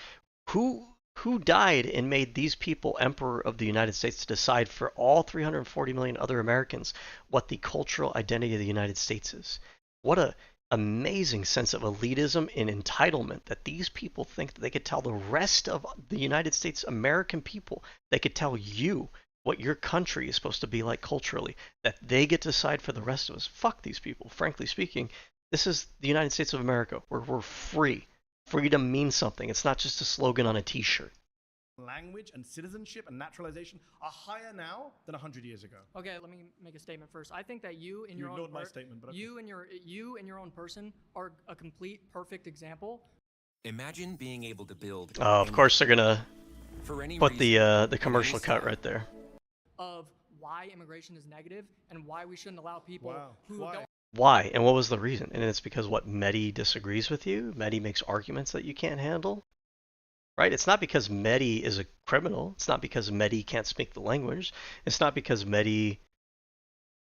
Speaker 1: Who died and made these people emperor of the United States to decide for all 340 million other Americans what the cultural identity of the United States is? What a amazing sense of elitism and entitlement that these people think that they could tell the rest of the United States American people, they could tell you what your country is supposed to be like culturally, that they get to decide for the rest of us. Fuck these people, frankly speaking. This is the United States of America, where we're free. Freedom means something. It's not just a slogan on a t-shirt.
Speaker 2: Language and citizenship and naturalization are higher now than 100 years ago.
Speaker 12: Okay, let me make a statement first. I think that you in your own
Speaker 2: ignored my statement, but okay.
Speaker 12: you in your own person are a complete perfect example.
Speaker 14: Imagine being able to build.
Speaker 1: Of course they're gonna put the commercial cut right there.
Speaker 12: Of why immigration is negative and why we shouldn't allow people who don't.
Speaker 1: Why? And what was the reason? And it's because what, Mehdi disagrees with you? Mehdi makes arguments that you can't handle? Right? It's not because Mehdi is a criminal. It's not because Mehdi can't speak the language. It's not because Mehdi,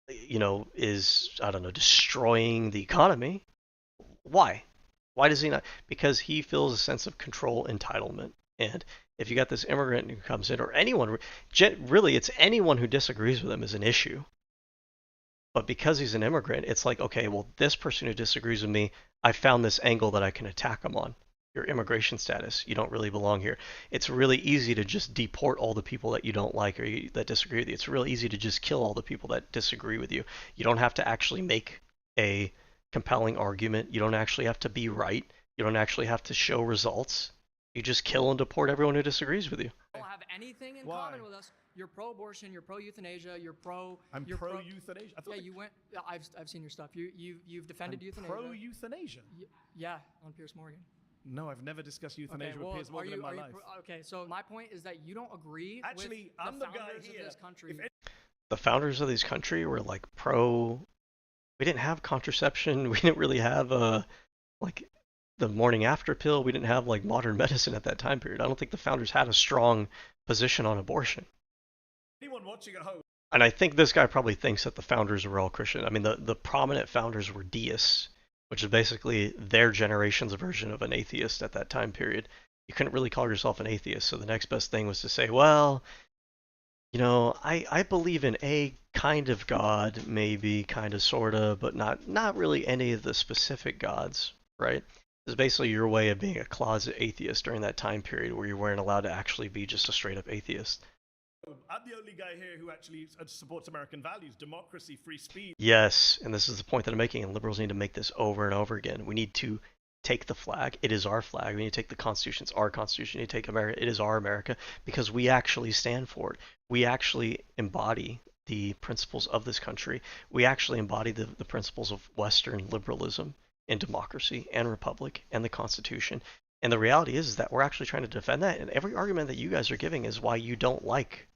Speaker 1: you know, is, I don't know, destroying the economy. Why? Why does he not? Because he feels a sense of control, entitlement. And if you got this immigrant who comes in, or anyone, really, it's anyone who disagrees with him is an issue. But because he's an immigrant, it's like, okay, well, this person who disagrees with me, I found this angle that I can attack him on. Your immigration status, you don't really belong here. It's really easy to just deport all the people that you don't like or that disagree with you. It's really easy to just kill all the people that disagree with you. You don't have to actually make a compelling argument. You don't actually have to be right. You don't actually have to show results. You just kill and deport everyone who disagrees with you.
Speaker 12: Don't have anything in common with us. You're pro-abortion. You're pro-euthanasia. You're pro.
Speaker 2: I'm pro-euthanasia.
Speaker 12: Yeah, you went. I've seen your stuff. You've defended euthanasia.
Speaker 2: Pro-euthanasia.
Speaker 12: Yeah, on Piers Morgan.
Speaker 2: No, I've never discussed euthanasia with Piers Morgan in my life.
Speaker 12: Okay, so my point is that you don't agree
Speaker 2: Actually,
Speaker 12: with
Speaker 2: I'm
Speaker 12: the
Speaker 2: the guy
Speaker 12: founders
Speaker 2: here.
Speaker 12: of this country.
Speaker 1: The founders of this country were like pro. We didn't have contraception. We didn't really have like the morning after pill. We didn't have like modern medicine at that time period. I don't think the founders had a strong position on abortion.
Speaker 2: Anyone watching at home?
Speaker 1: And I think this guy probably thinks that the founders were all Christian. I mean, the prominent founders were deists, which is basically their generation's version of an atheist at that time period. You couldn't really call yourself an atheist, so the next best thing was to say, well, you know, I believe in a kind of God, maybe, kind of, sort of, but not really any of the specific gods, right? It's basically your way of being a closet atheist during that time period where you weren't allowed to actually be just a straight-up atheist.
Speaker 2: I'm the only guy here who actually supports American values, democracy, free speech.
Speaker 1: Yes, and this is the point that I'm making, and liberals need to make this over and over again. We need to take the flag. It is our flag. We need to take the Constitution. It's our Constitution. We need to take America. It is our America, because we actually stand for it. We actually embody the principles of this country. We actually embody the principles of Western liberalism and democracy and republic and the Constitution. And the reality is that we're actually trying to defend that. And every argument that you guys are giving is why you don't like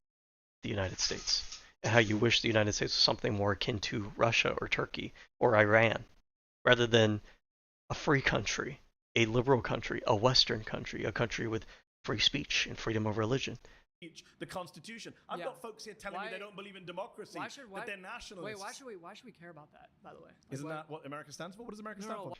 Speaker 1: the United States and how you wish the United States was something more akin to Russia or Turkey or Iran, rather than a free country, a liberal country, a Western country, a country with free speech and freedom of religion.
Speaker 2: The Constitution. I've got folks here telling me they don't believe in democracy, that they're nationalists.
Speaker 12: Wait, why should we care about that, by the way?
Speaker 2: Isn't that what America stands for? What does America stand for?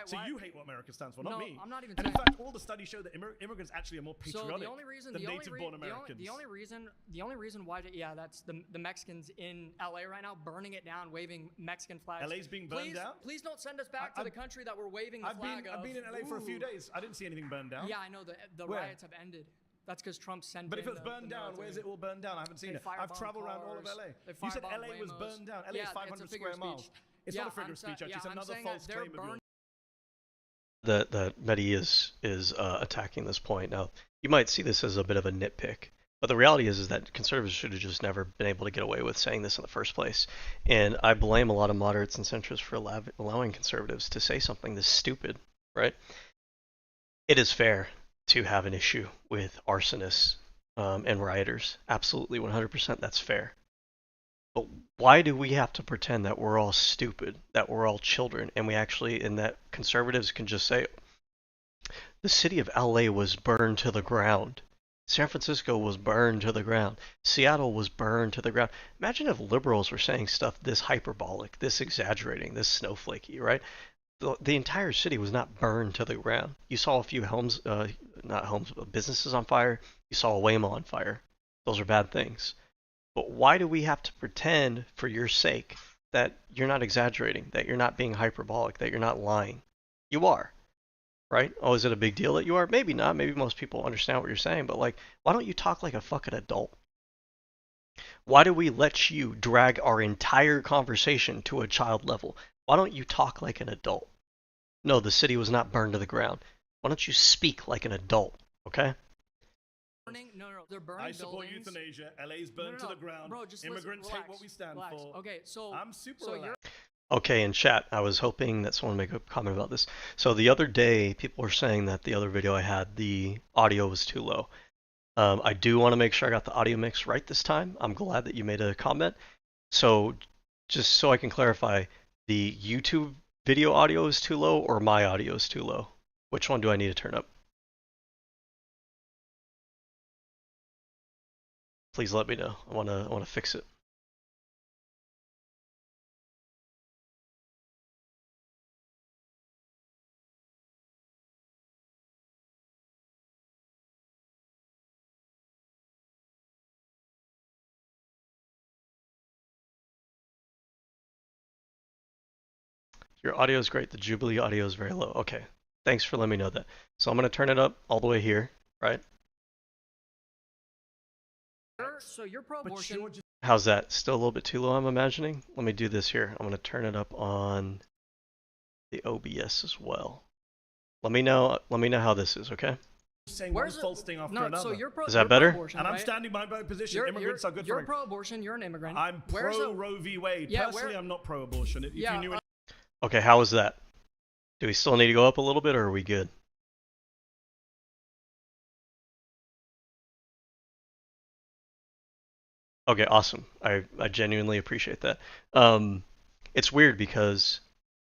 Speaker 2: So you hate what America stands for, not me.
Speaker 12: I'm not even
Speaker 2: and
Speaker 12: saying.
Speaker 2: in fact, all the studies show that immigrants actually are more patriotic than native-born Americans.
Speaker 12: The only reason why, yeah, that's the Mexicans in LA right now burning it down, waving Mexican flags.
Speaker 2: LA's being burned down?
Speaker 12: Please don't send us back to the country that we're waving the flag of.
Speaker 2: I've been in LA for a few days. I didn't see anything burned down.
Speaker 12: Yeah, I know the riots have ended. That's because Trump sent.
Speaker 2: But if it's burned down, where's it all burned down? I haven't seen it. I've traveled around all of LA. You said LA was burned down. LA is 500 square miles. It's not a figure of speech, actually. It's another false claim of yours.
Speaker 1: That Mehdi is attacking this point. Now, you might see this as a bit of a nitpick, but the reality is that conservatives should have just never been able to get away with saying this in the first place. And I blame a lot of moderates and centrists for allowing conservatives to say something this stupid, right? It is fair to have an issue with arsonists and rioters. Absolutely, 100% that's fair. But why do we have to pretend that we're all stupid, that we're all children, and that conservatives can just say, the city of LA was burned to the ground. San Francisco was burned to the ground. Seattle was burned to the ground. Imagine if liberals were saying stuff this hyperbolic, this exaggerating, this snowflakey, right? The entire city was not burned to the ground. You saw a few businesses on fire. You saw a Waymo on fire. Those are bad things. But why do we have to pretend, for your sake, that you're not exaggerating, that you're not being hyperbolic, that you're not lying? You are, right? Oh, is it a big deal that you are? Maybe not. Maybe most people understand what you're saying, but like, why don't you talk like a fucking adult? Why do we let you drag our entire conversation to a child level? Why don't you talk like an adult? No, the city was not burned to the ground. Why don't you speak like an adult, okay?
Speaker 12: No, they're burning
Speaker 2: I support
Speaker 12: buildings.
Speaker 2: euthanasia. LA's burned to the ground.
Speaker 12: Bro, just
Speaker 2: Immigrants
Speaker 12: listen,
Speaker 2: hate what we stand for.
Speaker 12: Okay, so
Speaker 2: I'm super relaxed.
Speaker 1: Okay, in chat, I was hoping that someone would make a comment about this. So the other day, people were saying that the other video I had, the audio was too low. I do want to make sure I got the audio mix right this time. I'm glad that you made a comment. So just so I can clarify, the YouTube video audio is too low or my audio is too low? Which one do I need to turn up? Please let me know. I want to fix it. Your audio is great. The Jubilee audio is very low. Okay. Thanks for letting me know that. So I'm going to turn it up all the way here, right?
Speaker 12: So you're pro-abortion.
Speaker 1: How's that? Still a little bit too low, I'm imagining? Let me do this here. I'm going to turn it up on the OBS as well. Let me know how this is, okay?
Speaker 2: Saying one false thing after another.
Speaker 12: So
Speaker 1: is that better?
Speaker 2: And I'm standing by my position. Immigrants are good for
Speaker 12: You're pro-abortion. You're an immigrant.
Speaker 2: I'm pro Roe v. Wade.
Speaker 12: Yeah,
Speaker 2: personally, I'm not pro-abortion. If you knew
Speaker 1: Okay, how is that? Do we still need to go up a little bit, or are we good? Okay, awesome. I genuinely appreciate that. It's weird because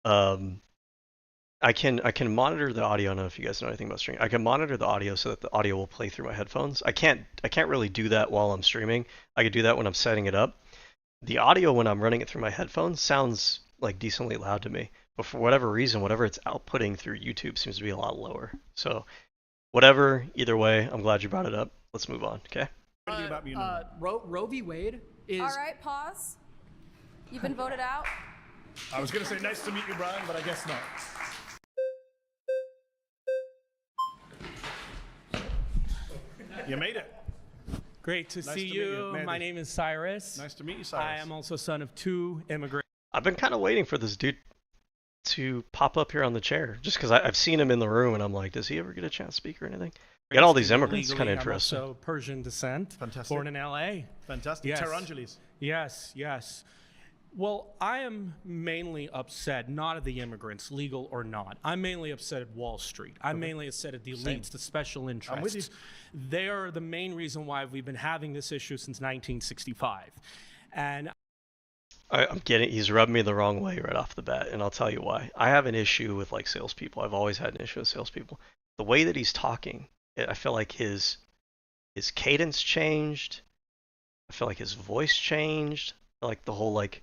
Speaker 1: I can monitor the audio. I don't know if you guys know anything about streaming. I can monitor the audio so that the audio will play through my headphones. I can't really do that while I'm streaming. I could do that when I'm setting it up. The audio when I'm running it through my headphones sounds like decently loud to me, but for whatever reason, whatever it's outputting through YouTube seems to be a lot lower. So either way, I'm glad you brought it up. Let's move on, okay?
Speaker 12: Roe v. Wade is...
Speaker 8: All right, pause. You've been voted out.
Speaker 2: I was going to say nice to meet you, Brian, but I guess not. You made it.
Speaker 15: Great to see you. My name is Cyrus.
Speaker 2: Nice to meet you, Cyrus.
Speaker 15: I am also son of 2 immigrants.
Speaker 1: I've been kind of waiting for this dude to pop up here on the chair, just because I've seen him in the room, and I'm like, does he ever get a chance to speak or anything? You got all these immigrants, kind of interesting.
Speaker 15: I'm also Persian descent.
Speaker 2: Fantastic.
Speaker 15: Born in LA.
Speaker 2: Fantastic.
Speaker 15: Yes.
Speaker 2: Terangeles.
Speaker 15: Yes. Well, I am mainly upset, not at the immigrants, legal or not. I'm mainly upset at Wall Street. I'm mainly upset at the elites, the special interests.
Speaker 2: I'm with you.
Speaker 15: They are the main reason why we've been having this issue since 1965. And
Speaker 1: I'm getting, he's rubbing me the wrong way right off the bat, and I'll tell you why. I have an issue with like salespeople. I've always had an issue with salespeople. The way that he's talking, I feel like his cadence changed. I feel like his voice changed. I feel like the whole like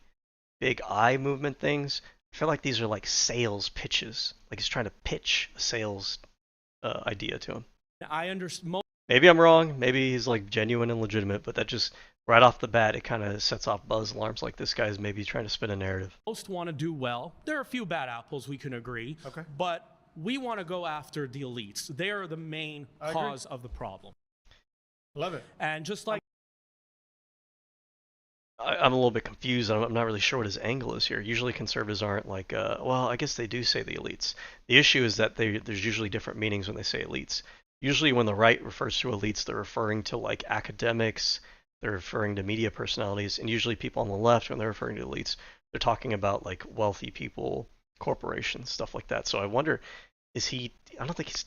Speaker 1: big eye movement things. I feel like these are like sales pitches. Like he's trying to pitch a sales idea to him.
Speaker 15: I understand.
Speaker 1: Maybe I'm wrong. Maybe he's like genuine and legitimate, but that just right off the bat, it kind of sets off buzz alarms. Like this guy's maybe trying to spin a narrative.
Speaker 15: Most want to do well. There are a few bad apples, we can agree.
Speaker 2: Okay.
Speaker 15: But we want to go after the elites. They are the main cause of the problem.
Speaker 2: Love it.
Speaker 15: And just like
Speaker 1: I'm a little bit confused. I'm not really sure what his angle is here. Usually conservatives aren't like, well, I guess they do say the elites. The issue is that there's usually different meanings when they say elites. Usually when the right refers to elites, they're referring to like academics, they're referring to media personalities, and usually people on the left, when they're referring to elites, they're talking about like wealthy people, corporations, stuff like that. So I wonder, is he, I don't think he's,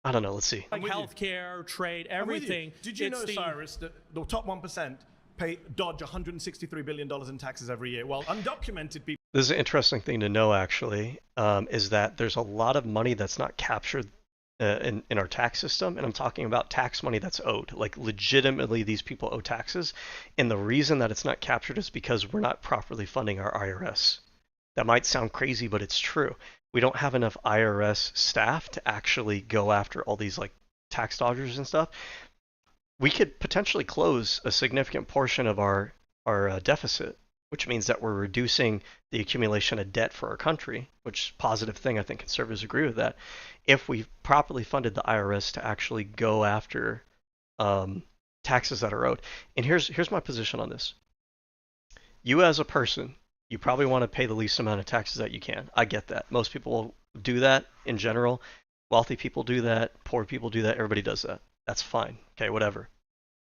Speaker 1: I don't know, let's see.
Speaker 15: Like healthcare, trade, everything.
Speaker 2: Did you know, Cyrus, that the top 1% dodge $163 billion in taxes every year, while undocumented people...
Speaker 1: This is an interesting thing to know, actually, is that there's a lot of money that's not captured in our tax system, and I'm talking about tax money that's owed. Like, legitimately, these people owe taxes, and the reason that it's not captured is because we're not properly funding our IRS. That might sound crazy, but it's true. We don't have enough IRS staff to actually go after all these, like, tax dodgers and stuff. We could potentially close a significant portion of our deficit, which means that we're reducing the accumulation of debt for our country, which is a positive thing. I think conservatives agree with that. If we properly funded the IRS to actually go after taxes that are owed. And here's my position on this. You as a person, you probably want to pay the least amount of taxes that you can. I get that. Most people do that in general. Wealthy people do that. Poor people do that. Everybody does that. That's fine. Okay, whatever.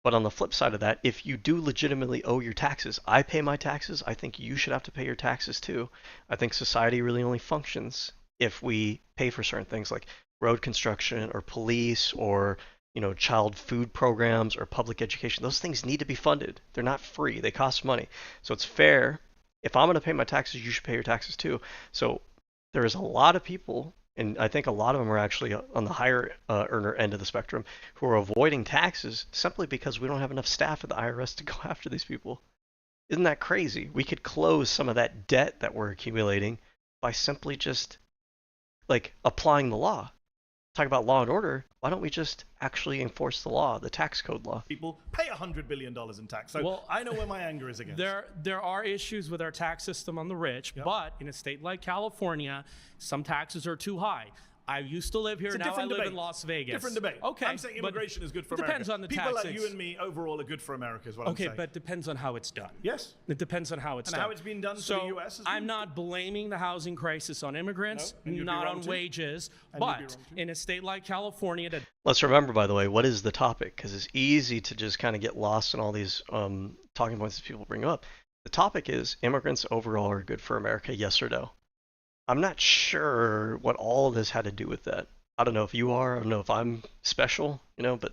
Speaker 1: But on the flip side of that, if you do legitimately owe your taxes, I pay my taxes, I think you should have to pay your taxes too. I think society really only functions if we pay for certain things like road construction or police or, you know, child food programs or public education. Those things need to be funded. They're not free. They cost money. So it's fair. If I'm going to pay my taxes, you should pay your taxes too. So there is a lot of people, and I think a lot of them are actually on the higher earner end of the spectrum, who are avoiding taxes simply because we don't have enough staff at the IRS to go after these people. Isn't that crazy? We could close some of that debt that we're accumulating by simply just like applying the law. Talk about law and order. Why don't we just actually enforce the law, the tax code law?
Speaker 2: People pay $100 billion in tax. So well, I know where my anger is against.
Speaker 15: There are issues with our tax system on the rich, but in a state like California, some taxes are too high. I used to live here, now I live in Las Vegas.
Speaker 2: Different debate.
Speaker 15: Okay.
Speaker 2: I'm saying immigration is good for America.
Speaker 15: Depends on the
Speaker 2: People
Speaker 15: tax.
Speaker 2: like you and me overall are good for America is what I'm saying.
Speaker 15: Okay, but it depends on how it's done.
Speaker 2: Yes.
Speaker 15: It depends on how it's done.
Speaker 2: And how it's been done for the U.S.
Speaker 15: I'm not blaming the housing crisis on immigrants, not on wages, but in a state like California that...
Speaker 1: Let's remember, by the way, what is the topic? Because it's easy to just kind of get lost in all these talking points that people bring up. The topic is immigrants overall are good for America, yes or no? I'm not sure what all of this had to do with that. I don't know if you are. I don't know if I'm special, you know, but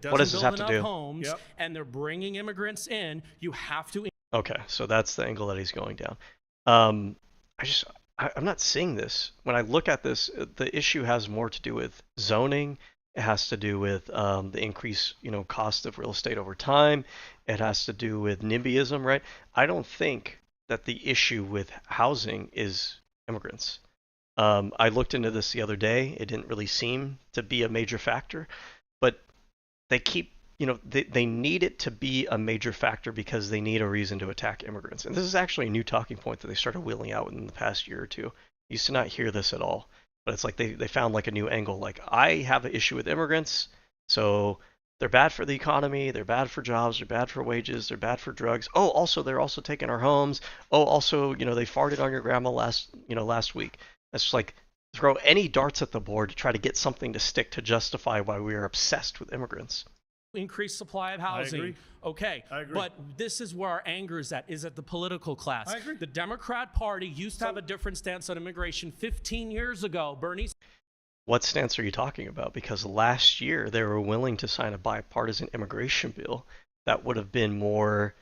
Speaker 1: what does this have to do?
Speaker 15: Homes, and they're bringing immigrants in. You have to.
Speaker 1: Okay, so that's the angle that he's going down. I'm not seeing this. When I look at this, the issue has more to do with zoning. It has to do with the increased, you know, cost of real estate over time. It has to do with NIMBYism, right? I don't think that the issue with housing is immigrants. I looked into this the other day. It didn't really seem to be a major factor, but they keep, you know, they need it to be a major factor because they need a reason to attack immigrants. And this is actually a new talking point that they started wheeling out in the past year or two. Used to not hear this at all, but it's like they found like a new angle. Like, I have an issue with immigrants, so they're bad for the economy, they're bad for jobs, they're bad for wages, they're bad for drugs. Oh, also, they're also taking our homes. Oh, also, you know, they farted on your grandma last week. It's just like throw any darts at the board to try to get something to stick to justify why we are obsessed with immigrants.
Speaker 15: Increased supply of housing.
Speaker 2: I agree.
Speaker 15: Okay,
Speaker 2: I agree.
Speaker 15: But this is where our anger is at the political class.
Speaker 2: I agree.
Speaker 15: The Democrat Party used to have a different stance on immigration 15 years ago. Bernie.
Speaker 1: What stance are you talking about? Because last year they were willing to sign a bipartisan immigration bill that would have been more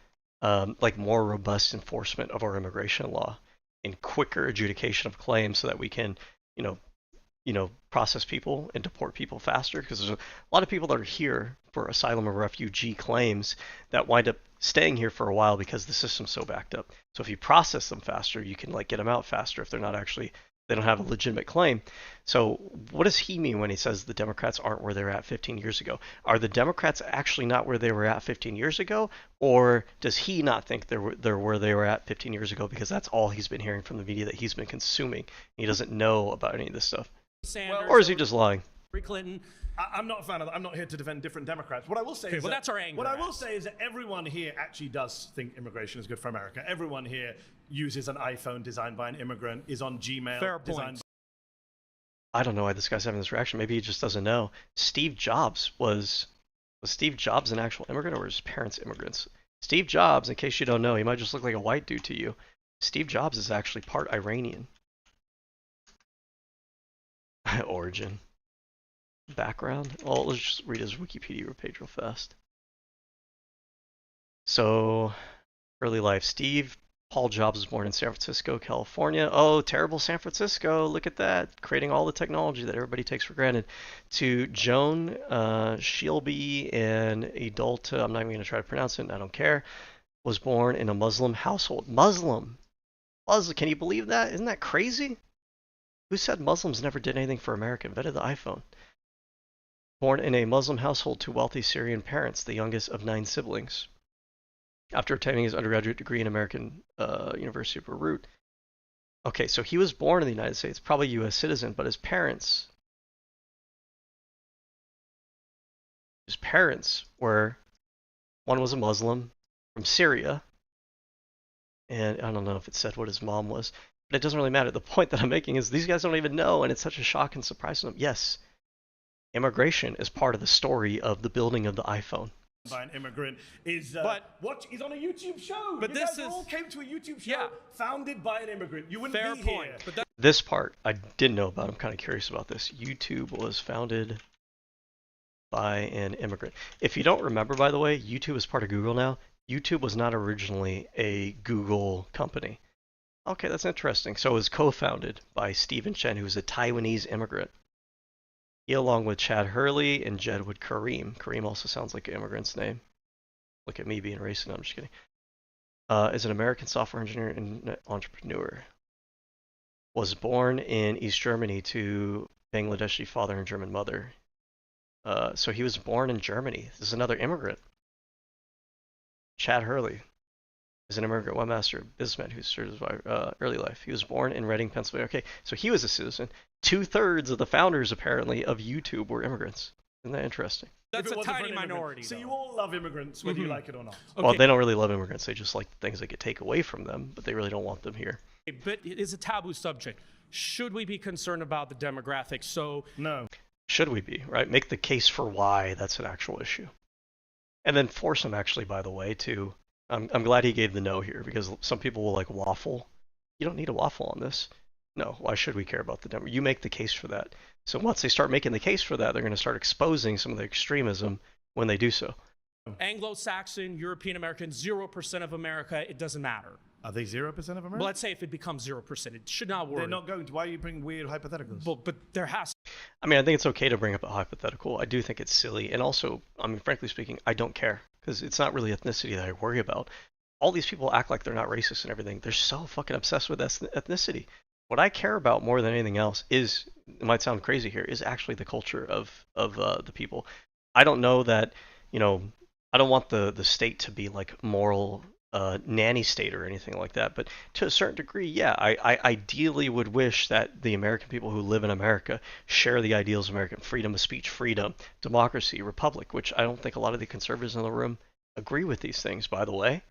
Speaker 1: robust enforcement of our immigration law and quicker adjudication of claims so that we can, you know, process people and deport people faster, because there's a lot of people that are here for asylum or refugee claims that wind up staying here for a while because the system's so backed up. So if you process them faster, you can get them out faster if they don't have a legitimate claim. So what does he mean when he says the Democrats aren't where they were at 15 years ago? Are the Democrats actually not where they were at 15 years ago? Or does he not think they're where they were at 15 years ago because that's all he's been hearing from the media that he's been consuming? He doesn't know about any of this stuff.
Speaker 15: Sanders,
Speaker 1: or is he just lying?
Speaker 15: Clinton.
Speaker 2: I'm not a fan of that. I'm not here to defend different Democrats. What I will say is
Speaker 15: that's our anger.
Speaker 2: What I will say is that everyone here actually does think immigration is good for America. Everyone here uses an iPhone designed by an immigrant, is on Gmail.
Speaker 15: Fair point.
Speaker 1: I don't know why this guy's having this reaction. Maybe he just doesn't know. Steve Jobs was Steve Jobs an actual immigrant, or were his parents immigrants? Steve Jobs, in case you don't know, he might just look like a white dude to you. Steve Jobs is actually part Iranian. Origin. Background. Well, let's just read his Wikipedia page real fast. So, early life. Steve Paul Jobs was born in San Francisco, California. Oh, terrible San Francisco. Look at that. Creating all the technology that everybody takes for granted. To Joan Shielby and Adulta, I'm not even going to try to pronounce it, I don't care, was born in a Muslim household. Muslim. Can you believe that? Isn't that crazy? Who said Muslims never did anything for America? Invented the iPhone. Born in a Muslim household to wealthy Syrian parents, the youngest of 9 siblings. After obtaining his undergraduate degree in American University of Beirut. Okay, so he was born in the United States, probably a U.S. citizen, but his parents were, one was a Muslim from Syria, and I don't know if it said what his mom was, but it doesn't really matter. The point that I'm making is these guys don't even know, and it's such a shock and surprise to them. Yes, immigration is part of the story of the building of the iPhone.
Speaker 2: By an immigrant is he's on a YouTube show.
Speaker 15: But
Speaker 2: you guys all came to a YouTube show founded by an immigrant. You wouldn't
Speaker 15: Fair
Speaker 2: be
Speaker 15: point.
Speaker 2: here.
Speaker 15: But
Speaker 1: this part I didn't know about. I'm kind of curious about this. YouTube was founded by an immigrant. If you don't remember, by the way, YouTube is part of Google now. YouTube was not originally a Google company. Okay, that's interesting. So it was co-founded by Stephen Chen, who's a Taiwanese immigrant. He, along with Chad Hurley and Jedward Karim. Karim also sounds like an immigrant's name. Look at me being racist. No, I'm just kidding. Is an American software engineer and entrepreneur. Was born in East Germany to Bangladeshi father and German mother. So he was born in Germany. This is another immigrant. Chad Hurley is an immigrant webmaster businessman who served by early life. He was born in Reading, Pennsylvania. Okay, so he was a citizen. 2/3 of the founders, apparently, of YouTube were immigrants. Isn't that interesting?
Speaker 15: That's a tiny minority.
Speaker 2: So you all love immigrants, whether you like it or not.
Speaker 15: Okay.
Speaker 1: Well, they don't really love immigrants. They just like the things that get taken away from them, but they really don't want them here.
Speaker 15: But it is a taboo subject. Should we be concerned about the demographics? So
Speaker 2: no.
Speaker 1: Should we be, right? Make the case for why that's an actual issue. And then force them, actually, by the way, to... I'm glad he gave the no here, because some people will waffle. You don't need a waffle on this. No, why should we care about the demographics? You make the case for that. So once they start making the case for that, they're going to start exposing some of the extremism when they do so.
Speaker 15: Anglo-Saxon, European American, 0% of America, it doesn't matter.
Speaker 2: Are they 0% of America?
Speaker 15: Well, let's say if it becomes 0%, it should not worry.
Speaker 2: They're not going to. Why are you bringing weird hypotheticals?
Speaker 15: But there has to.
Speaker 1: I mean, I think it's okay to bring up a hypothetical. I do think it's silly. And also, I mean, frankly speaking, I don't care. Because it's not really ethnicity that I worry about. All these people act like they're not racist and everything. They're so fucking obsessed with ethnicity. What I care about more than anything else is, it might sound crazy here, is actually the culture of the people. I don't know that, I don't want the state to be like moral nanny state or anything like that. But to a certain degree, yeah, I ideally would wish that the American people who live in America share the ideals of American freedom of speech, freedom, democracy, republic, which I don't think a lot of the conservatives in the room agree with these things, by the way,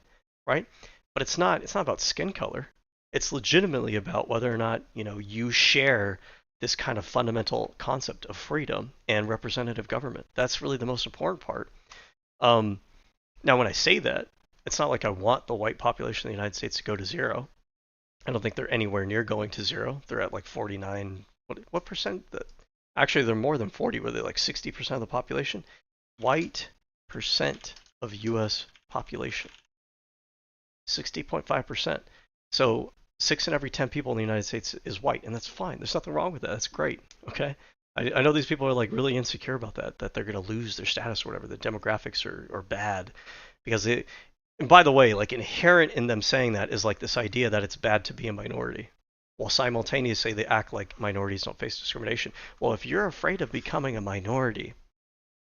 Speaker 1: right? But it's not about skin color. It's legitimately about whether or not, you share this kind of fundamental concept of freedom and representative government. That's really the most important part. Now, when I say that, it's not like I want the white population of the United States to go to 0. I don't think they're anywhere near going to 0. They're at like 49. What percent? Actually, they're more than 40. Were they like 60% of the population? White percent of U.S. population. 60.5%. So 6 in every 10 people in the United States is white, and that's fine. There's nothing wrong with that. That's great. Okay. I know these people are like really insecure about that they're going to lose their status or whatever. The demographics are bad because and by the way, like inherent in them saying that is like this idea that it's bad to be a minority, while simultaneously they act like minorities don't face discrimination. Well, if you're afraid of becoming a minority,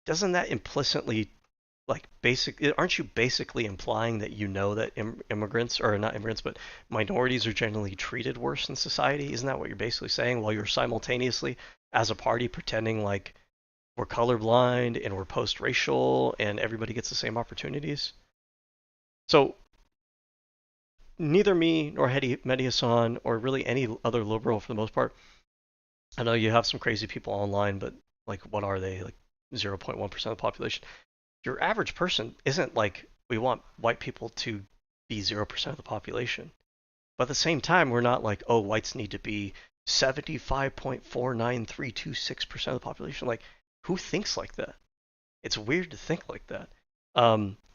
Speaker 1: doesn't that implicitly, like, aren't you basically implying that you know that immigrants, or not immigrants, but minorities are generally treated worse in society? Isn't that what you're basically saying, while you're simultaneously, as a party, pretending like we're colorblind and we're post-racial and everybody gets the same opportunities? So neither me nor Mehdi Hasan or really any other liberal for the most part, I know you have some crazy people online, but like what are they? Like 0.1% of the population. Your average person isn't like, we want white people to be 0% of the population. But at the same time, we're not like, oh, whites need to be 75.49326% of the population. Like, who thinks like that? It's weird to think like that.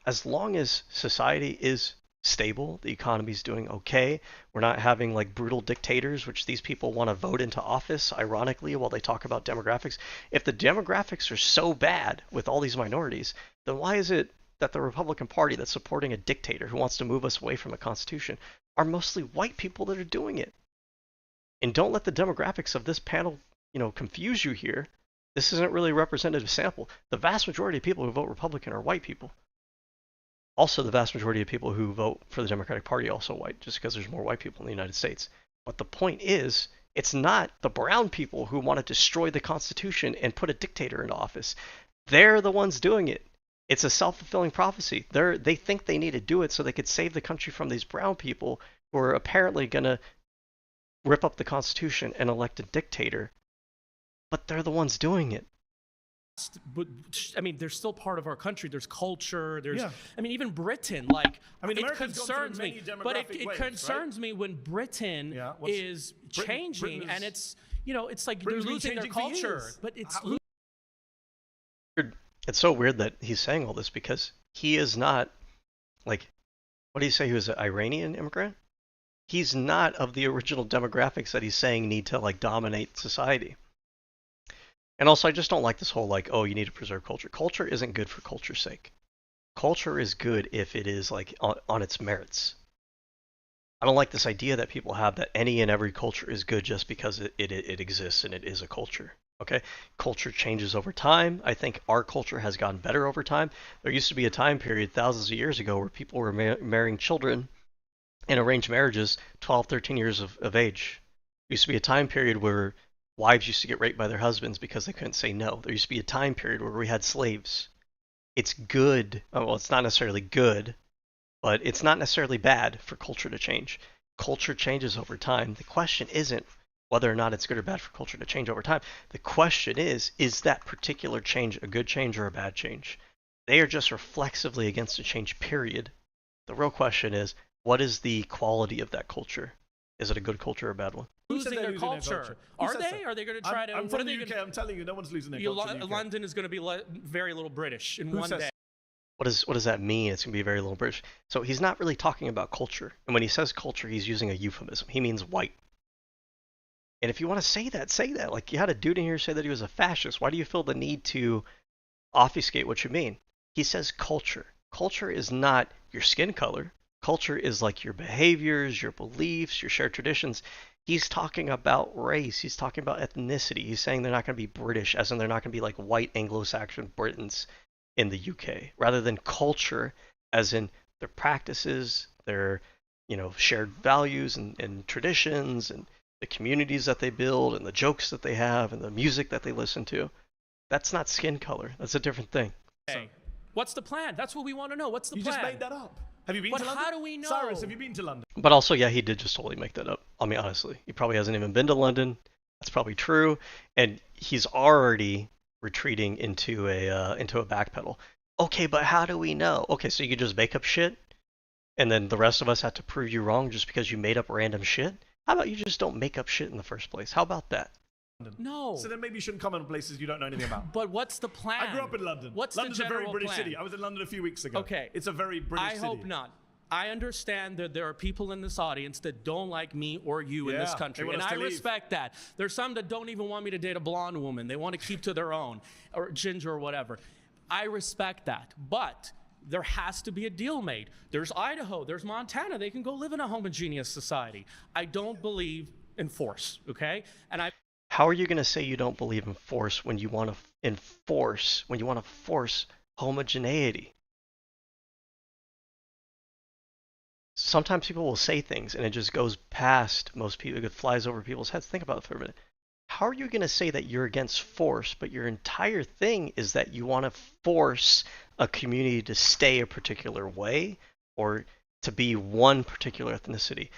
Speaker 1: As long as society is stable, the economy's doing okay, we're not having like brutal dictators, which these people want to vote into office, ironically, while they talk about demographics. If the demographics are so bad with all these minorities, then why is it that the Republican Party that's supporting a dictator who wants to move us away from a constitution are mostly white people that are doing it? And don't let the demographics of this panel, confuse you here. This isn't really a representative sample. The vast majority of people who vote Republican are white people. Also, the vast majority of people who vote for the Democratic Party are also white, just because there's more white people in the United States. But the point is, it's not the brown people who want to destroy the Constitution and put a dictator into office. They're the ones doing it. It's a self-fulfilling prophecy. They think they need to do it so they could save the country from these brown people who are apparently going to rip up the Constitution and elect a dictator. But they're the ones doing it.
Speaker 15: But I mean, they're still part of our country. There's culture. There's, I mean, even Britain. Like, it concerns me. But it concerns me when Britain is changing, and it's it's like they're losing their culture. But it's
Speaker 1: so weird that he's saying all this, because he is not, like, what do you say? He was an Iranian immigrant. He's not of the original demographics that he's saying need to like dominate society. And also, I just don't like this whole, like, oh, you need to preserve culture. Culture isn't good for culture's sake. Culture is good if it is, like, on its merits. I don't like this idea that people have that any and every culture is good just because it exists and it is a culture. Okay? Culture changes over time. I think our culture has gotten better over time. There used to be a time period thousands of years ago where people were marrying children in arranged marriages 12, 13 years of age. There used to be a time period where wives used to get raped by their husbands because they couldn't say no. There used to be a time period where we had slaves. It's good. Well, it's not necessarily good, but it's not necessarily bad for culture to change. Culture changes over time. The question isn't whether or not it's good or bad for culture to change over time. The question is that particular change a good change or a bad change? They are just reflexively against a change, period. The real question is, what is the quality of that culture? Is it a good culture or a bad one?
Speaker 15: Losing their culture. Are they? Are they going to try to?
Speaker 2: I'm from the UK. I'm telling you, no one's losing their culture.
Speaker 15: London is going to be very little British in one day.
Speaker 1: What does that mean? It's going to be very little British. So he's not really talking about culture. And when he says culture, he's using a euphemism. He means white. And if you want to say that, say that. Like, you had a dude in here say that he was a fascist. Why do you feel the need to obfuscate what you mean? He says culture. Culture is not your skin color. Culture is like your behaviors, your beliefs, your shared traditions. He's talking about race. He's talking about ethnicity. He's saying they're not going to be British, as in they're not going to be like white Anglo-Saxon Britons in the UK, rather than culture, as in their practices, their shared values and traditions, and the communities that they build, and the jokes that they have, and the music that they listen to. That's not skin color. That's a different thing.
Speaker 15: Hey, what's the plan? That's what we want to know. What's the plan?
Speaker 2: You just made that up. Have you been to London?
Speaker 15: How do we know?
Speaker 2: Cyrus, have you been to London?
Speaker 1: But also, yeah, he did just totally make that up. I mean, honestly, he probably hasn't even been to London. That's probably true, and he's already retreating into a backpedal. Okay, but how do we know? Okay, so you could just make up shit, and then the rest of us have to prove you wrong just because you made up random shit? How about you just don't make up shit in the first place? How about that?
Speaker 15: No.
Speaker 2: So then maybe you shouldn't comment on places you don't know anything about.
Speaker 15: But what's the plan?
Speaker 2: I grew up in London.
Speaker 15: What's
Speaker 2: London's
Speaker 15: the
Speaker 2: a very
Speaker 15: general
Speaker 2: British
Speaker 15: plan?
Speaker 2: city. I was in London a few weeks ago.
Speaker 15: Okay.
Speaker 2: It's a very British city.
Speaker 15: I hope not. I understand that there are people in this audience that don't like me or you in this country, and I respect that. There's some that don't even want me to date a blonde woman. They want to keep to their own, or ginger or whatever. I respect that, but there has to be a deal made. There's Idaho, there's Montana. They can go live in a homogeneous society. I don't believe in force, okay?
Speaker 1: How are you going to say you don't believe in force when you want to force homogeneity? Sometimes people will say things and it just goes past most people. It flies over people's heads. Think about it for a minute. How are you going to say that you're against force, but your entire thing is that you want to force a community to stay a particular way or to be one particular ethnicity?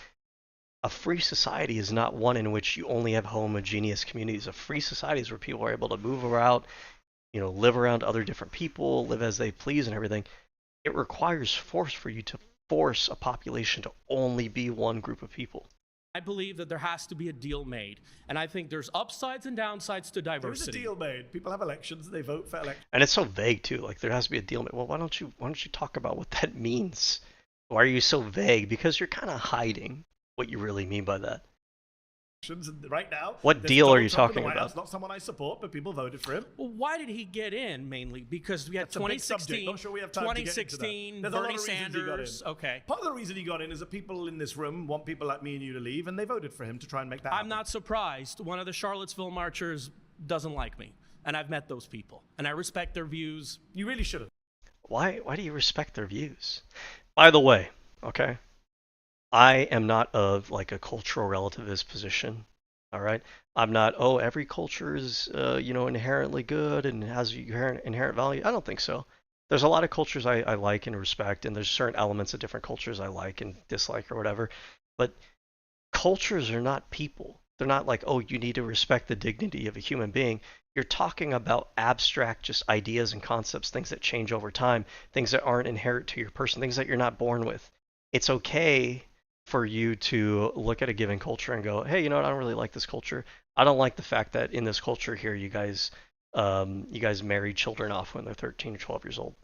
Speaker 1: A free society is not one in which you only have homogeneous communities. A free society is where people are able to move around, live around other different people, live as they please and everything. It requires force for you to force a population to only be one group of people.
Speaker 15: I believe that there has to be a deal made, and I think there's upsides and downsides to diversity.
Speaker 2: There's a deal made. People have elections, they vote for elections.
Speaker 1: And it's so vague too. Like, there has to be a deal made. Well, why don't you talk about what that means? Why are you so vague? Because you're kind of hiding what you really mean by that.
Speaker 2: Right now,
Speaker 1: what deal are you talking about?
Speaker 2: It's not someone I support, but people voted for him.
Speaker 15: Well, why did he get in mainly? Because we had 2016,
Speaker 2: not sure we have time
Speaker 15: 2016, Bernie Sanders. Okay.
Speaker 2: Part of the reason he got in is that people in this room want people like me and you to leave, and they voted for him to try and make that happen.
Speaker 15: I'm not surprised. One of the Charlottesville marchers doesn't like me, and I've met those people, and I respect their views.
Speaker 2: You really shouldn't.
Speaker 1: Why do you respect their views? By the way, okay, I am not of like a cultural relativist position. All right, I'm not. Oh, every culture is inherently good and has inherent value. I don't think so. There's a lot of cultures I like and respect, and there's certain elements of different cultures I like and dislike or whatever. But cultures are not people. They're not like, oh, you need to respect the dignity of a human being. You're talking about abstract just ideas and concepts, things that change over time, things that aren't inherent to your person, things that you're not born with. It's okay for you to look at a given culture and go, hey, you know what? I don't really like this culture. I don't like the fact that in this culture here, you guys marry children off when they're 13 or 12 years old.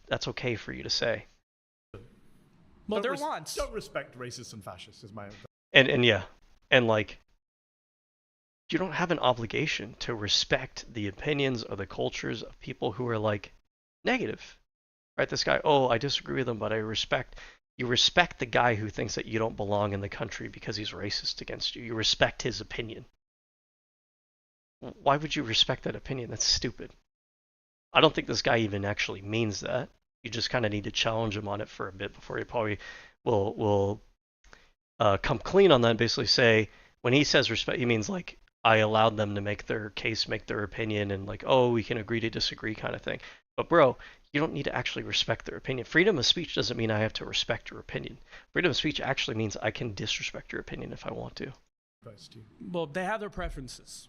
Speaker 1: That's okay for you to say.
Speaker 15: Well, there once.
Speaker 2: Don't respect racists and fascists is my own.
Speaker 1: And like, you don't have an obligation to respect the opinions or the cultures of people who are like negative, right? This guy, oh, I disagree with him, but you respect the guy who thinks that you don't belong in the country because he's racist against you. You respect his opinion. Why would you respect that opinion? That's stupid. I don't think this guy even actually means that. You just kind of need to challenge him on it for a bit before he probably will come clean on that and basically say, when he says respect, he means like, I allowed them to make their case, make their opinion, and like, oh, we can agree to disagree kind of thing. But bro, you don't need to actually respect their opinion. Freedom of speech doesn't mean I have to respect your opinion. Freedom of speech actually means I can disrespect your opinion if I want to.
Speaker 15: Well, they have their preferences,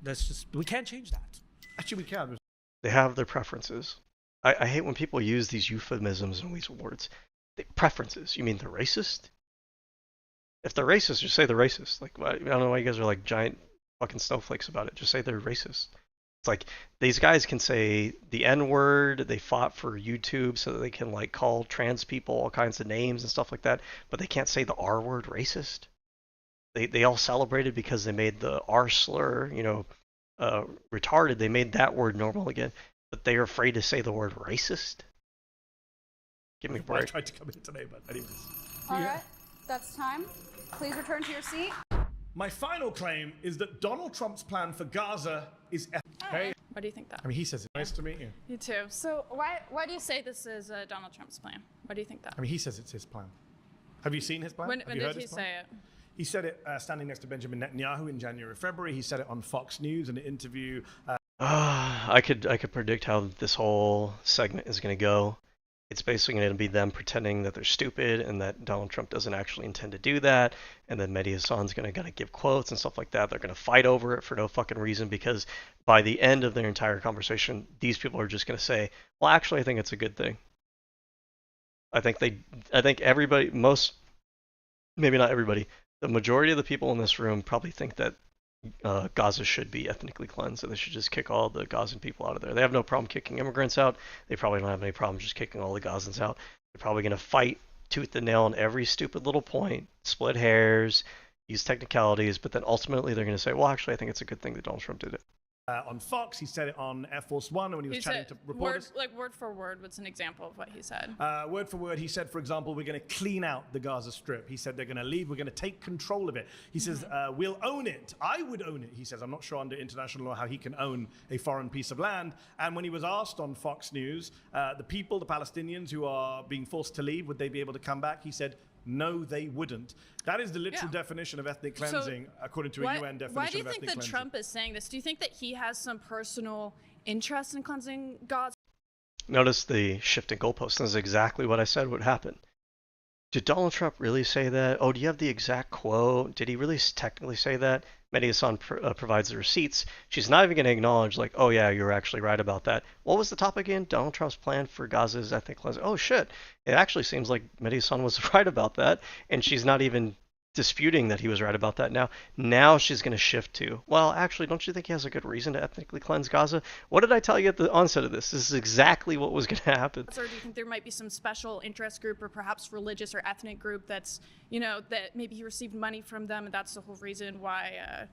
Speaker 15: That's just, we can't change that.
Speaker 2: Actually, we can.
Speaker 1: They have their preferences. I hate when people use these euphemisms and these words. Preferences. You mean they're racist? If they're racist, just say they're racist. Like, I don't know why you guys are like giant fucking snowflakes about it. Just say they're racist. It's like, these guys can say the N-word, they fought for YouTube so that they can like call trans people all kinds of names and stuff like that, but they can't say the R-word, racist. They all celebrated because they made the R slur, retarded. They made that word normal again, but they're afraid to say the word racist. Give me a break.
Speaker 2: I tried to come in today, but anyways.
Speaker 8: All right, that's time. Please return to your seat.
Speaker 2: My final claim is that Donald Trump's plan for Gaza is
Speaker 16: Hey. Why do you think that?
Speaker 2: I mean, he says it's nice to meet you.
Speaker 16: You too. So why do you say this is Donald Trump's plan? Why do you think that?
Speaker 2: I mean, he says it's his plan. Have you seen his plan?
Speaker 16: When did he say it?
Speaker 2: He said it standing next to Benjamin Netanyahu in January, February. He said it on Fox News in an interview.
Speaker 1: I could predict how this whole segment is going to go. It's basically going to be them pretending that they're stupid and that Donald Trump doesn't actually intend to do that. And then Mehdi Hasan's going to give quotes and stuff like that. They're going to fight over it for no fucking reason, because by the end of their entire conversation, these people are just going to say, well, actually, I think it's a good thing. I think everybody, maybe not everybody, the majority of the people in this room probably think that Gaza should be ethnically cleansed, so they should just kick all the Gazan people out of there. They have no problem kicking immigrants out. They probably don't have any problem just kicking all the Gazans out. They're probably going to fight tooth and nail on every stupid little point, split hairs, use technicalities, but then ultimately they're going to say, well, actually, I think it's a good thing that Donald Trump did it.
Speaker 2: On Fox, he said it on Air Force One when he was chatting to reporters.
Speaker 16: Word for word, what's an example of what he said?
Speaker 2: Word for word, he said, for example, we're going to clean out the Gaza Strip. He said they're going to leave, we're going to take control of it. He says, we'll own it. I would own it, he says. I'm not sure under international law how he can own a foreign piece of land. And when he was asked on Fox News, the people, the Palestinians who are being forced to leave, would they be able to come back? He said, no, they wouldn't. That is the literal definition of ethnic cleansing, according to a UN definition of ethnic cleansing.
Speaker 16: Why do you think that Trump is saying this? Do you think that he has some personal interest in cleansing Gaza?
Speaker 1: Notice the shifting goalposts. This is exactly what I said would happen. Did Donald Trump really say that? Oh, do you have the exact quote? Did he really technically say that? Mehdi Hasan provides the receipts. She's not even going to acknowledge, like, oh yeah, you're actually right about that. What was the topic again? Donald Trump's plan for Gaza's ethnic cleansing. Oh shit, it actually seems like Mehdi Hasan was right about that, and she's not even disputing that he was right about that now. Now she's going to shift to, well, actually, don't you think he has a good reason to ethnically cleanse Gaza? What did I tell you at the onset of this? This is exactly what was going to happen.
Speaker 16: Or do you think there might be some special interest group or perhaps religious or ethnic group that's, that maybe he received money from them and that's the whole reason why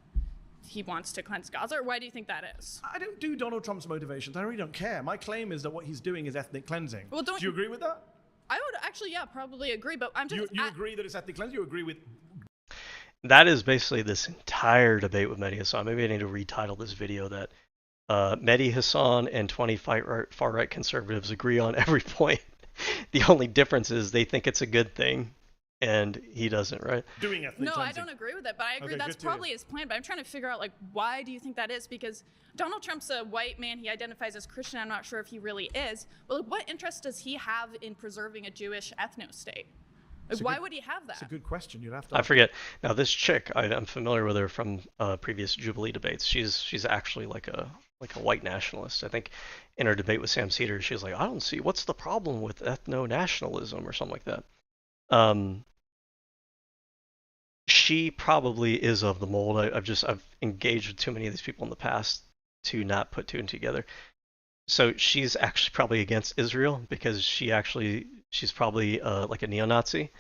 Speaker 16: he wants to cleanse Gaza? Or why do you think that is?
Speaker 2: I don't do Donald Trump's motivations. I really don't care. My claim is that what he's doing is ethnic cleansing.
Speaker 16: Well,
Speaker 2: do you agree with that?
Speaker 16: I would actually, probably agree, but I'm just...
Speaker 2: You agree that it's ethnic cleansing? You agree with...
Speaker 1: That is basically this entire debate with Mehdi Hasan. Maybe I need to retitle this video that Mehdi Hasan and 20 far-right conservatives agree on every point. The only difference is they think it's a good thing, and he doesn't, right?
Speaker 2: Doing ethnic cleansing.
Speaker 16: I don't agree with that, but I agree that's probably his plan. But I'm trying to figure out, why do you think that is? Because Donald Trump's a white man. He identifies as Christian. I'm not sure if he really is. Well, what interest does he have in preserving a Jewish ethno-state? Why would he have that?
Speaker 2: That's a good question. You'd have to.
Speaker 1: I forget. Now, this chick, I'm familiar with her from previous Jubilee debates. She's actually like a white nationalist. I think in her debate with Sam Cedars, she's like, I don't see what's the problem with ethno-nationalism or something like that. She probably is of the mold. I've engaged with too many of these people in the past to not put two and two together. So she's actually probably against Israel because she's probably like a neo-Nazi.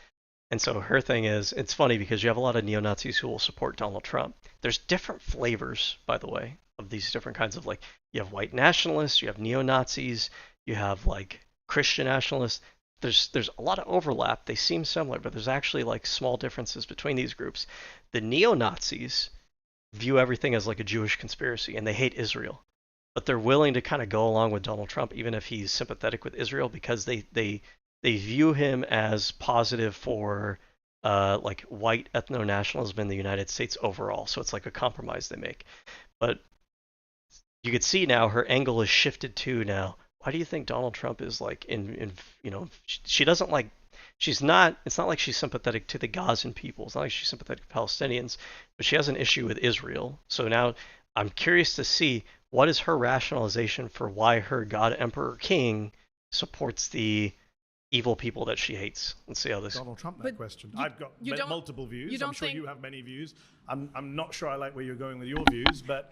Speaker 1: And so her thing is, it's funny because you have a lot of neo-Nazis who will support Donald Trump. There's different flavors, by the way, of these different kinds of, you have white nationalists, you have neo-Nazis, you have Christian nationalists. There's a lot of overlap. They seem similar, but there's actually small differences between these groups. The neo-Nazis view everything as a Jewish conspiracy, and they hate Israel. But they're willing to kind of go along with Donald Trump, even if he's sympathetic with Israel, because they view him as positive for white ethno-nationalism in the United States overall. So it's like a compromise they make. But you could see now her angle is shifted to now. Why do you think Donald Trump is she doesn't it's not like she's sympathetic to the Gazan people. It's not like she's sympathetic to Palestinians, but she has an issue with Israel. So now I'm curious to see what is her rationalization for why her God, Emperor, King supports the evil people that she hates. Let's see how this...
Speaker 2: Donald Trump, that question. I've got multiple views. I'm sure you have many views. I'm not sure I like where you're going with your views, but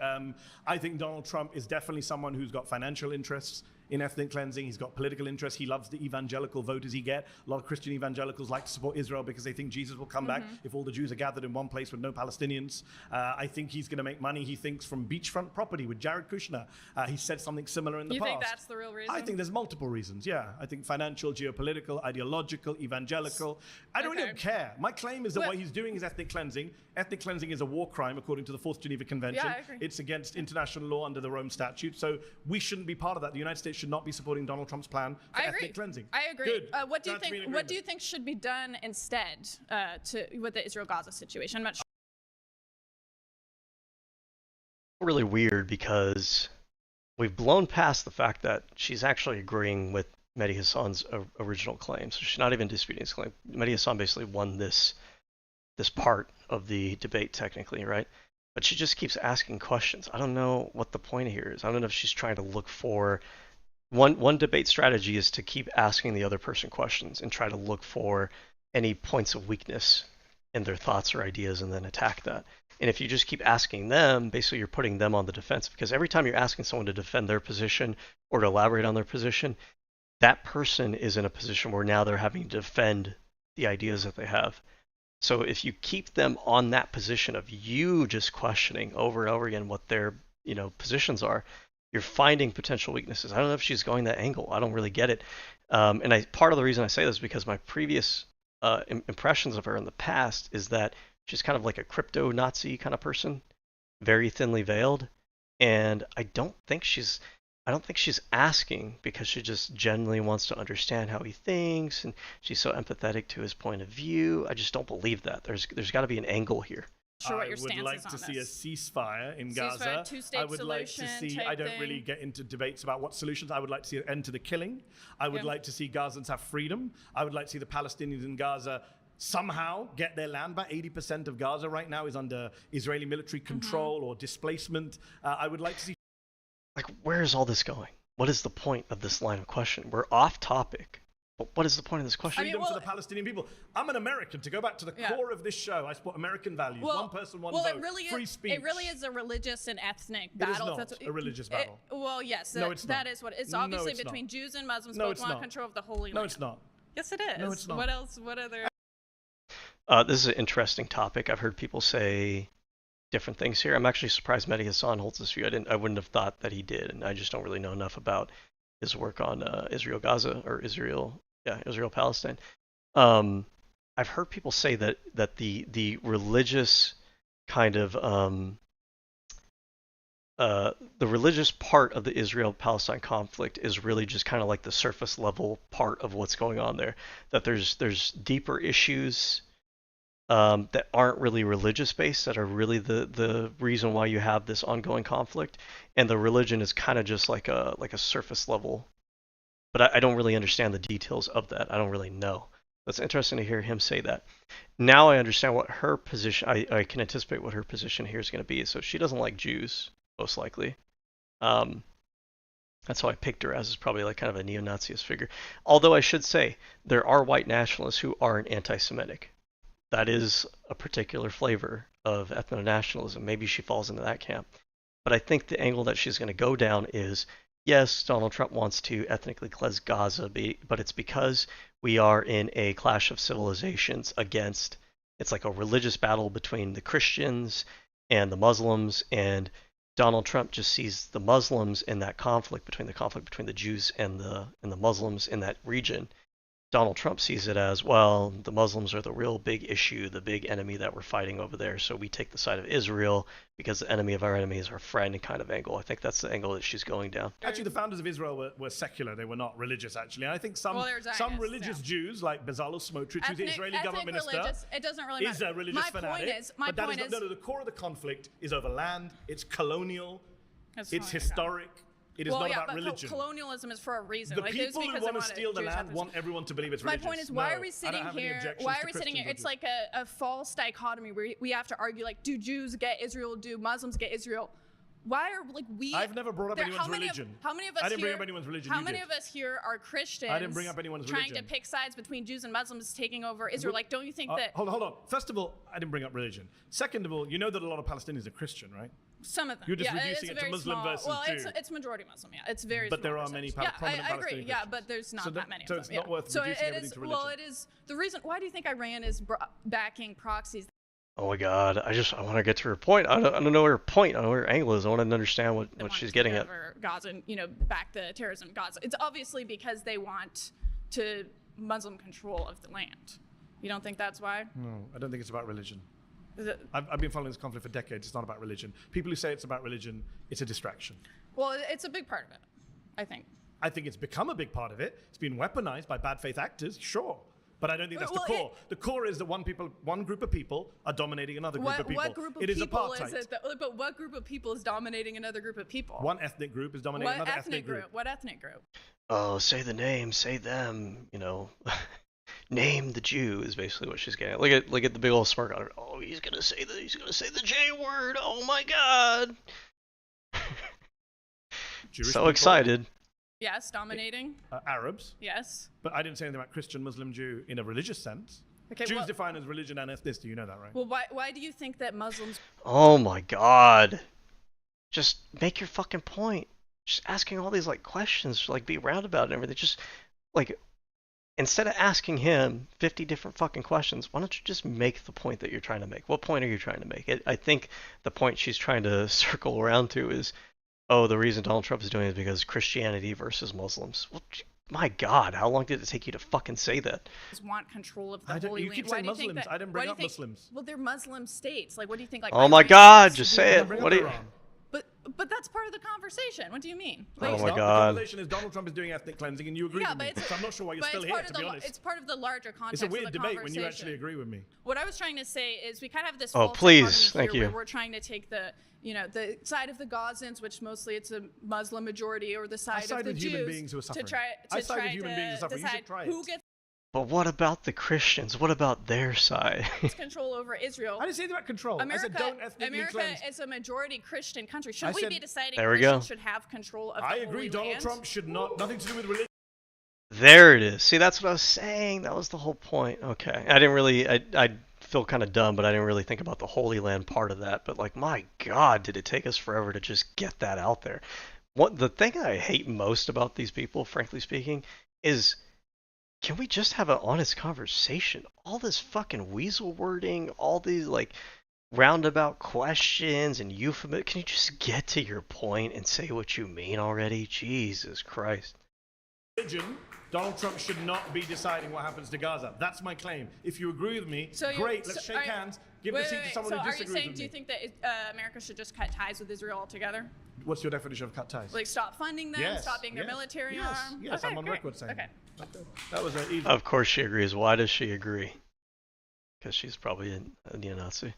Speaker 2: I think Donald Trump is definitely someone who's got financial interests in ethnic cleansing. He's got political interests. He loves the evangelical voters he gets. A lot of Christian evangelicals like to support Israel because they think Jesus will come back if all the Jews are gathered in one place with no Palestinians. I think he's going to make money, he thinks, from beachfront property with Jared Kushner. He said something similar in the past.
Speaker 16: You think that's the real reason?
Speaker 2: I think there's multiple reasons, yeah. I think financial, geopolitical, ideological, evangelical. I don't even care. My claim is that what he's doing is ethnic cleansing. Ethnic cleansing is a war crime according to the Fourth Geneva Convention.
Speaker 16: Yeah, I agree.
Speaker 2: It's against international law under the Rome Statute. So we shouldn't be part of that. The United States should not be supporting Donald Trump's plan for ethnic cleansing.
Speaker 16: I agree.
Speaker 2: Good.
Speaker 16: What do you think should be done instead with the Israel-Gaza situation? I'm not sure.
Speaker 1: Really weird because we've blown past the fact that she's actually agreeing with Mehdi Hasan's original claim. So she's not even disputing his claim. Mehdi Hasan basically won this part of the debate technically, right? But she just keeps asking questions. I don't know what the point here is. I don't know if she's trying to look for... One debate strategy is to keep asking the other person questions and try to look for any points of weakness in their thoughts or ideas and then attack that. And if you just keep asking them, basically you're putting them on the defensive, because every time you're asking someone to defend their position or to elaborate on their position, that person is in a position where now they're having to defend the ideas that they have. So if you keep them on that position of you just questioning over and over again what their, positions are, you're finding potential weaknesses. I don't know if she's going that angle. I don't really get it. And part of the reason I say this is because my previous impressions of her in the past is that she's kind of like a crypto Nazi kind of person, very thinly veiled. And I don't think she's asking because she just genuinely wants to understand how he thinks, and she's so empathetic to his point of view. I just don't believe that. There's got to be an angle here.
Speaker 16: Sure, what your
Speaker 2: I would like to see a ceasefire in Gaza.
Speaker 16: Two-state
Speaker 2: I would like to see, I don't really get into debates about what solutions. I would like to see an end to the killing. I would like to see Gazans have freedom. I would like to see the Palestinians in Gaza somehow get their land back. 80% of Gaza right now is under Israeli military control or displacement. I would like to see...
Speaker 1: Like, where is all this going? What is the point of this line of question? We're off topic. But what is the point of this question?
Speaker 2: Freedom for the Palestinian people. I'm an American. To go back to the core of this show, I support American values. One person, one vote. Free speech.
Speaker 16: It really is a religious and ethnic battle.
Speaker 2: It is not a religious battle.
Speaker 16: Well, yes.
Speaker 2: No, it's not.
Speaker 16: That is what it's obviously between Jews and Muslims. Both want control of the Holy Land.
Speaker 2: No, it's not.
Speaker 16: Yes, it is.
Speaker 2: No, it's not.
Speaker 16: What else? What other?
Speaker 1: This is an interesting topic. I've heard people say different things here. I'm actually surprised Mehdi Hasan holds this view. I wouldn't have thought that he did, and I just don't really know enough about his work on Israel-Gaza or Israel-Palestine. I've heard people say that the religious kind of the religious part of the Israel-Palestine conflict is really just kind of like the surface level part of what's going on there. That there's deeper issues that aren't really religious based, that are really the reason why you have this ongoing conflict, and the religion is kind of just like a surface level. But I don't really understand the details of that. I don't really know. It's interesting to hear him say that. Now I understand what her position. I can anticipate what her position here is going to be. So she doesn't like Jews, most likely. That's how I picked her as, is probably like kind of a neo-Naziist figure. Although I should say there are white nationalists who aren't anti-Semitic. That is a particular flavor of ethno-nationalism. Maybe she falls into that camp. But I think the angle that she's going to go down is, yes, Donald Trump wants to ethnically cleanse Gaza, but it's because we are in a clash of civilizations against, it's like a religious battle between the Christians and the Muslims, and Donald Trump just sees the Muslims in that conflict between the Jews and the Muslims in that region. Donald Trump sees it as, well, the Muslims are the real big issue, the big enemy that we're fighting over there, so we take the side of Israel because the enemy of our enemy is our friend kind of angle. I think that's the angle that she's going down.
Speaker 2: Actually, the founders of Israel were secular. They were not religious, actually. And I think some religious Jews, like Bezalel Smotrich, who's the Israeli government minister,
Speaker 16: it doesn't really matter.
Speaker 2: Is a religious fanatic.
Speaker 16: My point is...
Speaker 2: No, the core of the conflict is over land, it's colonial, it's historic. It is not about religion.
Speaker 16: Colonialism is for a reason.
Speaker 2: The people who want to steal the land want everyone to believe it's religious.
Speaker 16: My point is, why are we sitting here? It's like a false dichotomy where we have to argue, like, do Jews get Israel? Do Muslims get Israel? Why are we?
Speaker 2: I've never brought up anyone's religion.
Speaker 16: How many of us?
Speaker 2: I didn't bring up anyone's religion.
Speaker 16: How many of us here are Christians?
Speaker 2: I didn't bring up anyone's religion.
Speaker 16: Trying to pick sides between Jews and Muslims taking over Israel. Like, don't you think that?
Speaker 2: Hold on. First of all, I didn't bring up religion. Second of all, you know that a lot of Palestinians are Christian, right?
Speaker 16: Some of them.
Speaker 2: You're just reducing it to Muslim versus Jew.
Speaker 16: Well, it's majority Muslim. Yeah, it's very.
Speaker 2: But there are many prominent Palestinians.
Speaker 16: I agree. Yeah, but there's not that many.
Speaker 2: So it's not worth reducing everything to religion.
Speaker 16: Well, it is the reason. Why do you think Iran is backing proxies?
Speaker 1: Oh my God! I want to get to her point. I don't know her point. I don't know where her angle is. I want to understand what she's getting at.
Speaker 16: Gaza, back the terrorism in Gaza. It's obviously because they want to Muslim control of the land. You don't think that's why?
Speaker 2: No, I don't think it's about religion. I've been following this conflict for decades. It's not about religion. People who say it's about religion, it's a distraction.
Speaker 16: Well, it's a big part of it, I think.
Speaker 2: I think it's become a big part of it. It's been weaponized by bad faith actors, sure. But I don't think that's the core. The core is that one group of people are dominating another group of people.
Speaker 16: What group of people is it? But what group of people is dominating another group of people?
Speaker 2: One ethnic group is dominating another ethnic group.
Speaker 16: What ethnic group?
Speaker 1: Oh, say the name, say them. Name the Jew is basically what she's getting at. Look at the big old smirk on her. Oh, he's gonna say the J word. Oh my God. So excited.
Speaker 16: Yes, dominating.
Speaker 2: Arabs.
Speaker 16: Yes.
Speaker 2: But I didn't say anything about Christian, Muslim, Jew in a religious sense. Okay, Jews defined as religion and ethnicity. You know that, right?
Speaker 16: Well, why do you think that Muslims?
Speaker 1: Oh my God. Just make your fucking point. Just asking all these questions, be roundabout and everything. Just instead of asking him 50 different fucking questions, why don't you just make the point that you're trying to make? What point are you trying to make? I think the point she's trying to circle around to is, oh, the reason Donald Trump is doing it is because Christianity versus Muslims. Well, my God, how long did it take you to fucking say that?
Speaker 16: Want control of the Holy Land.
Speaker 2: You keep saying Muslims. I didn't bring up Muslims.
Speaker 16: Well, they're Muslim states. Like, what do you think? Like,
Speaker 1: oh my God, just say it. What do you?
Speaker 16: But that's part of the conversation. What do you mean?
Speaker 1: Like,
Speaker 2: oh my God. The conversation is Donald Trump is doing ethnic cleansing, and you agree with me. So I'm not sure why you're still here, to be honest.
Speaker 16: It's part of the larger context.
Speaker 2: It's a weird debate when you actually agree with me.
Speaker 16: What I was trying to say is we kind of have this.
Speaker 1: Oh, please, thank you.
Speaker 16: Where we're trying to take the side of the Gazans, which mostly it's a Muslim majority, or the side of the Jews,
Speaker 2: to try to decide who gets.
Speaker 1: But what about the Christians? What about their side?
Speaker 16: Control over Israel.
Speaker 2: I didn't say about control.
Speaker 16: America is a majority Christian country. Should we be deciding
Speaker 1: there
Speaker 16: Christians should have control of the Holy Land?
Speaker 2: I agree. Donald Trump should not. Nothing to do with religion.
Speaker 1: There it is. See, that's what I was saying. That was the whole point. Okay. I didn't really. I feel kind of dumb, but I didn't really think about the Holy Land part of that. But like, my God, did it take us forever to just get that out there? The thing I hate most about these people, frankly speaking, is, can we just have an honest conversation? All this fucking weasel wording, all these like roundabout questions and euphemisms. Can you just get to your point and say what you mean already? Jesus Christ.
Speaker 2: Donald Trump should not be deciding what happens to Gaza. That's my claim. If you agree with me, great. Let's shake hands. Give the seat to someone who disagrees with me.
Speaker 16: So are you saying, do you think that America should just cut ties with Israel altogether?
Speaker 2: What's your definition of cut ties?
Speaker 16: Like stop funding them, stop being their military arm?
Speaker 2: Yes, I'm on record saying
Speaker 16: that.
Speaker 2: That was easy.
Speaker 1: Of course she agrees. Why does she agree? Because she's probably a neo-Nazi.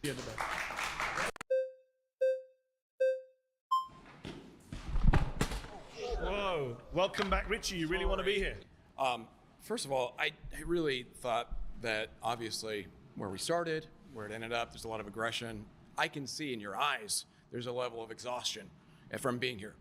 Speaker 2: Whoa. Welcome back, Richie. You really want to be here?
Speaker 17: First of all, I really thought that obviously where we started, where it ended up, there's a lot of aggression. I can see in your eyes there's a level of exhaustion from being here.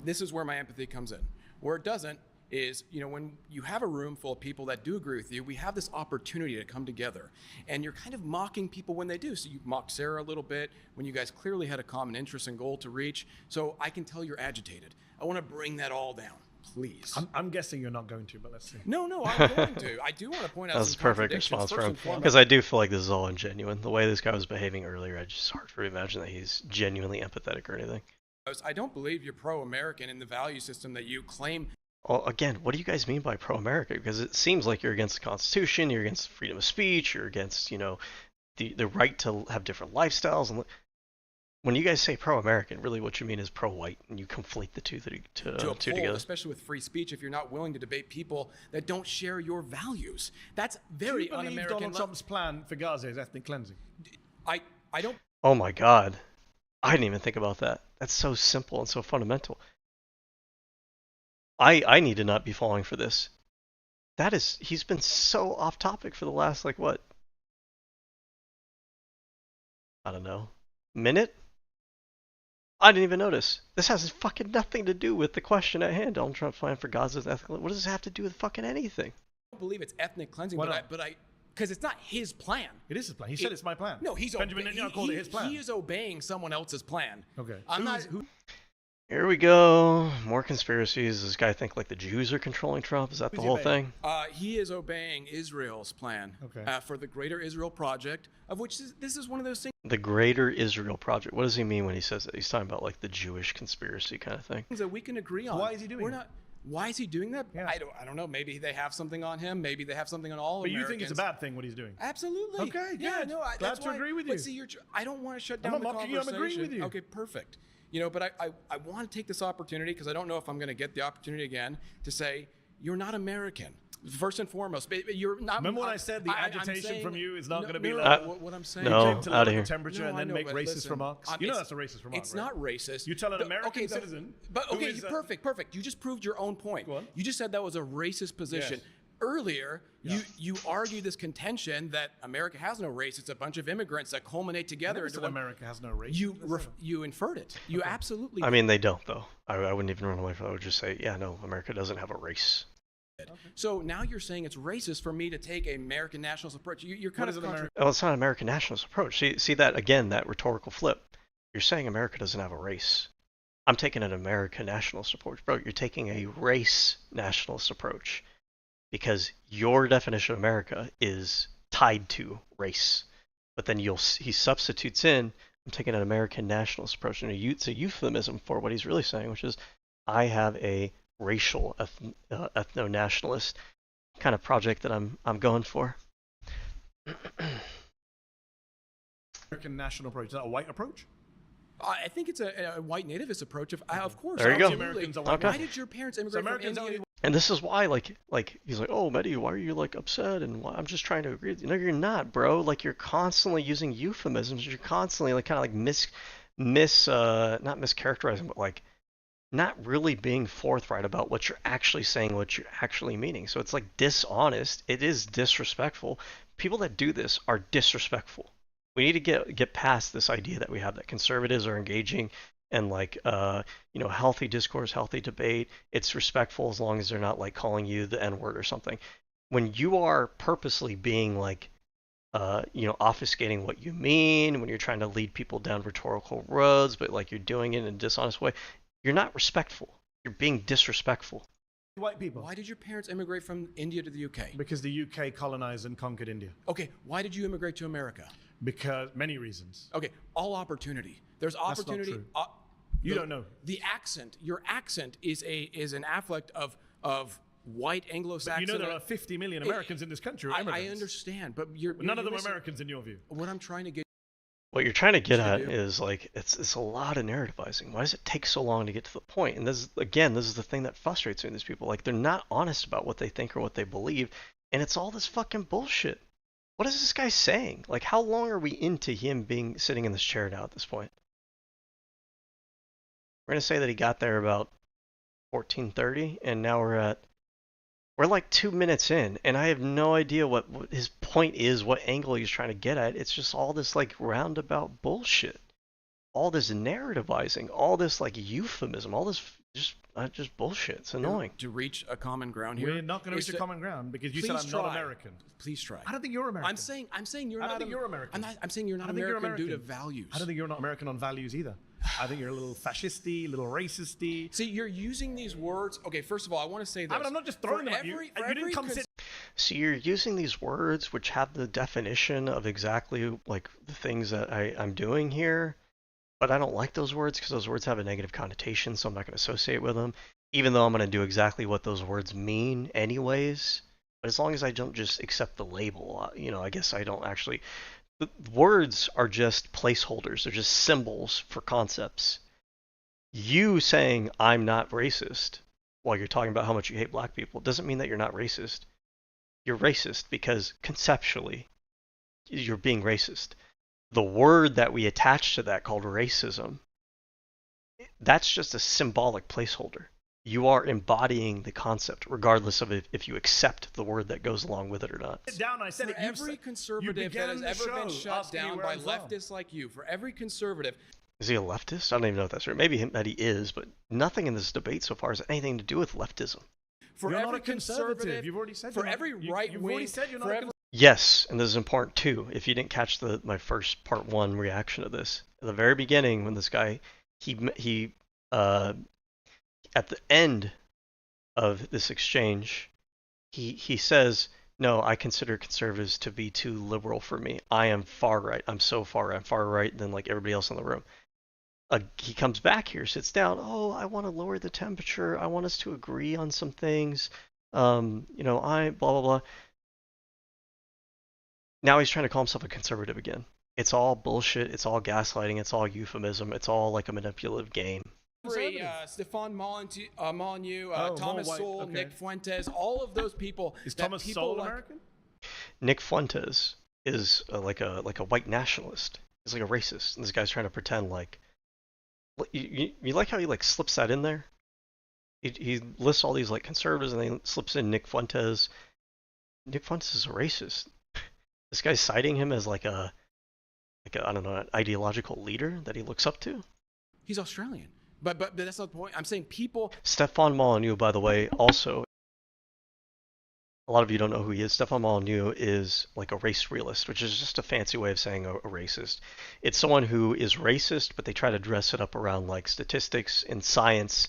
Speaker 17: This is where my empathy comes in. Where it doesn't is, when you have a room full of people that do agree with you, we have this opportunity to come together. And you're kind of mocking people when they do. So you mocked Sarah a little bit when you guys clearly had a common interest and goal to reach. So I can tell you're agitated. I want to bring that all down. Please.
Speaker 2: I'm guessing you're not going to, but let's see.
Speaker 17: No, I'm going to. I do want to point out
Speaker 1: that's a perfect response from him, because I do feel like this is all ingenuine. The way this guy was behaving earlier, it's just hard for me to imagine that he's genuinely empathetic or anything.
Speaker 17: I don't believe you're pro-American in the value system that you claim.
Speaker 1: Well, again, what do you guys mean by pro-America? Because it seems like you're against the Constitution, you're against freedom of speech, you're against, the right to have different lifestyles. And when you guys say pro-American, really what you mean is pro-white, and you conflate the two together.
Speaker 17: Especially with free speech, if you're not willing to debate people that don't share your values. That's very un-American.
Speaker 2: Do you believe Donald Trump's plan for Gaza is ethnic cleansing?
Speaker 17: I don't.
Speaker 1: Oh my God. I didn't even think about that. That's so simple and so fundamental. I need to not be falling for this. He's been so off topic for the last, I don't know, minute? I didn't even notice. This has fucking nothing to do with the question at hand. Donald Trump's plan for Gaza's ethnic. What does this have to do with fucking anything?
Speaker 17: I don't believe it's ethnic cleansing, because it's not his plan.
Speaker 2: It is his plan. He said it's my plan.
Speaker 17: No,
Speaker 2: Benjamin Netanyahu called it his plan.
Speaker 17: He is obeying someone else's plan.
Speaker 2: Okay.
Speaker 1: Here we go. More conspiracies. Does this guy think the Jews are controlling Trump? Is that the whole thing?
Speaker 17: He is obeying Israel's plan for the Greater Israel Project, of which this is one of those things.
Speaker 1: The Greater Israel Project. What does he mean when he says that? He's talking about the Jewish conspiracy kind of thing.
Speaker 17: Things that we can agree on.
Speaker 2: Why is he doing that?
Speaker 17: Why is he doing that?
Speaker 2: Yeah.
Speaker 17: I don't know. Maybe they have something on him. Maybe they have something on all Americans.
Speaker 2: But you think it's a bad thing what he's doing?
Speaker 17: Absolutely.
Speaker 2: Okay,
Speaker 17: yeah,
Speaker 2: good.
Speaker 17: no,
Speaker 2: Glad to agree with you.
Speaker 17: But see, I don't want to shut down the conversation.
Speaker 2: I'm agreeing with you.
Speaker 17: Okay, perfect. But I want to take this opportunity, because I don't know if I'm going to get the opportunity again, to say, you're not American. First and foremost, you're not.
Speaker 2: Remember when I said the agitation from you is not going to be
Speaker 17: what I'm saying?
Speaker 1: No,
Speaker 2: you came to
Speaker 1: out of
Speaker 2: here.
Speaker 1: Here.
Speaker 2: Temperature and then make racist remarks. You know that's a racist remark.
Speaker 17: It's not racist.
Speaker 2: You tell an American citizen.
Speaker 17: But perfect. You just proved your own point.
Speaker 2: Go on.
Speaker 17: You just said that was a racist position.
Speaker 2: Yes.
Speaker 17: Earlier, you argued this contention that America has no race. It's a bunch of immigrants that culminate together into
Speaker 2: America has no race.
Speaker 17: You inferred it. You absolutely.
Speaker 1: I mean, they don't though. I wouldn't even run away from it. I would just say, yeah, no, America doesn't have a race.
Speaker 17: Okay. So now you're saying it's racist for me to take an American nationalist approach. You're kind of
Speaker 1: well, it's not an American nationalist approach. See that again? That rhetorical flip. You're saying America doesn't have a race. I'm taking an American nationalist approach, bro. You're taking a race nationalist approach. because your definition of America is tied to race. But then he substitutes in, I'm taking an American nationalist approach, and it's a euphemism for what he's really saying, which is, I have a racial ethno-nationalist kind of project that I'm going for.
Speaker 2: American national approach. Is that a white approach?
Speaker 17: I think it's a white nativist approach. Of course.
Speaker 1: There you go.
Speaker 17: Okay. Why did your parents immigrate from India?
Speaker 1: And this is why, like he's like, oh, Mehdi, why are you like upset? And I'm just trying to agree with you. No, you're not, bro. Like, you're constantly using euphemisms. You're constantly like kind of like not mischaracterizing, but like not really being forthright about what you're actually saying, what you're actually meaning. So it's like dishonest. It is disrespectful. People that do this are disrespectful. We need to get past this idea that we have that conservatives are engaging in like healthy discourse, healthy debate. It's respectful as long as they're not like calling you the N-word or something. When you are purposely being like obfuscating what you mean, when you're trying to lead people down rhetorical roads, but like you're doing it in a dishonest way, you're not respectful. You're being disrespectful.
Speaker 2: White people.
Speaker 17: Why did your parents immigrate from India to the UK?
Speaker 2: Because the UK colonized and conquered India.
Speaker 17: Okay, why did you immigrate to America?
Speaker 2: Because many reasons.
Speaker 17: Okay, all opportunity. There's opportunity.
Speaker 2: That's not true. You don't know.
Speaker 17: The accent. Your accent is an affect of white Anglo-Saxon.
Speaker 2: But you know there are 50 million Americans in this country.
Speaker 17: I understand, but
Speaker 2: none of them are Americans in your view.
Speaker 17: What I'm trying to get.
Speaker 1: What you're trying to get at is like it's a lot of narrativizing. Why does it take so long to get to the point? And this is the thing that frustrates me in these people. Like, they're not honest about what they think or what they believe, and it's all this fucking bullshit. What is this guy saying? Like, how long are we into him sitting in this chair now at this point? We're gonna say that he got there about 14:30, and now we're like 2 minutes in, and I have no idea what his point is, what angle he's trying to get at. It's just all this like roundabout bullshit, all this narrativizing, all this like euphemism, all this just bullshit. It's annoying.
Speaker 17: To reach a common ground here.
Speaker 2: We're not going to reach a common ground because you said I'm not American.
Speaker 17: Please try.
Speaker 2: I don't think you're American.
Speaker 17: I'm saying you're not.
Speaker 2: I don't think you're American.
Speaker 17: I'm saying you're not American due to values.
Speaker 2: I don't think you're not American on values either. I think you're a little fascisty, a little racisty.
Speaker 17: See, you're using these words. Okay, first of all, I want to say this.
Speaker 2: I'm not just throwing them at you. You didn't come sit.
Speaker 1: So you're using these words which have the definition of exactly like the things that I'm doing here, but I don't like those words because those words have a negative connotation, so I'm not going to associate with them, even though I'm going to do exactly what those words mean anyways. But as long as I don't just accept the label, I guess I don't actually. The words are just placeholders. They're just symbols for concepts. You saying I'm not racist while you're talking about how much you hate black people doesn't mean that you're not racist. You're racist because conceptually you're being racist. The word that we attach to that called racism, that's just a symbolic placeholder. You are embodying the concept, regardless of if you accept the word that goes along with it or not.
Speaker 2: Down, I said
Speaker 17: every conservative that has ever been shut down by leftists like you, for every conservative.
Speaker 1: Is he a leftist? I don't even know if that's right. Maybe that he is, but nothing in this debate so far has anything to do with leftism.
Speaker 2: You're not a conservative. You've already said.
Speaker 17: For every right wing.
Speaker 1: Yes, and this is important too. If you didn't catch my first part 1 reaction to this, at the very beginning, when this guy, he at the end of this exchange, he says, no, I consider conservatives to be too liberal for me. I am far right. I'm so far right. I'm far right than like everybody else in the room. He comes back here, sits down. Oh, I want to lower the temperature. I want us to agree on some things. I blah, blah, blah. Now he's trying to call himself a conservative again. It's all bullshit. It's all gaslighting. It's all euphemism. It's all like a manipulative game.
Speaker 17: Stefan Molyneux, Thomas Sowell, okay. Nick Fuentes, all of those people.
Speaker 2: Is Thomas Sowell American?
Speaker 1: Nick Fuentes is like a white nationalist. He's like a racist. And this guy's trying to pretend like. You like how he like slips that in there? He lists all these like conservatives and then he slips in Nick Fuentes. Nick Fuentes is a racist. This guy's citing him as like a I don't know, an ideological leader that he looks up to.
Speaker 17: He's Australian. But that's not the point. I'm saying people.
Speaker 1: Stefan Molyneux, by the way, also. A lot of you don't know who he is. Stefan Molyneux is like a race realist, which is just a fancy way of saying a racist. It's someone who is racist, but they try to dress it up around like statistics and science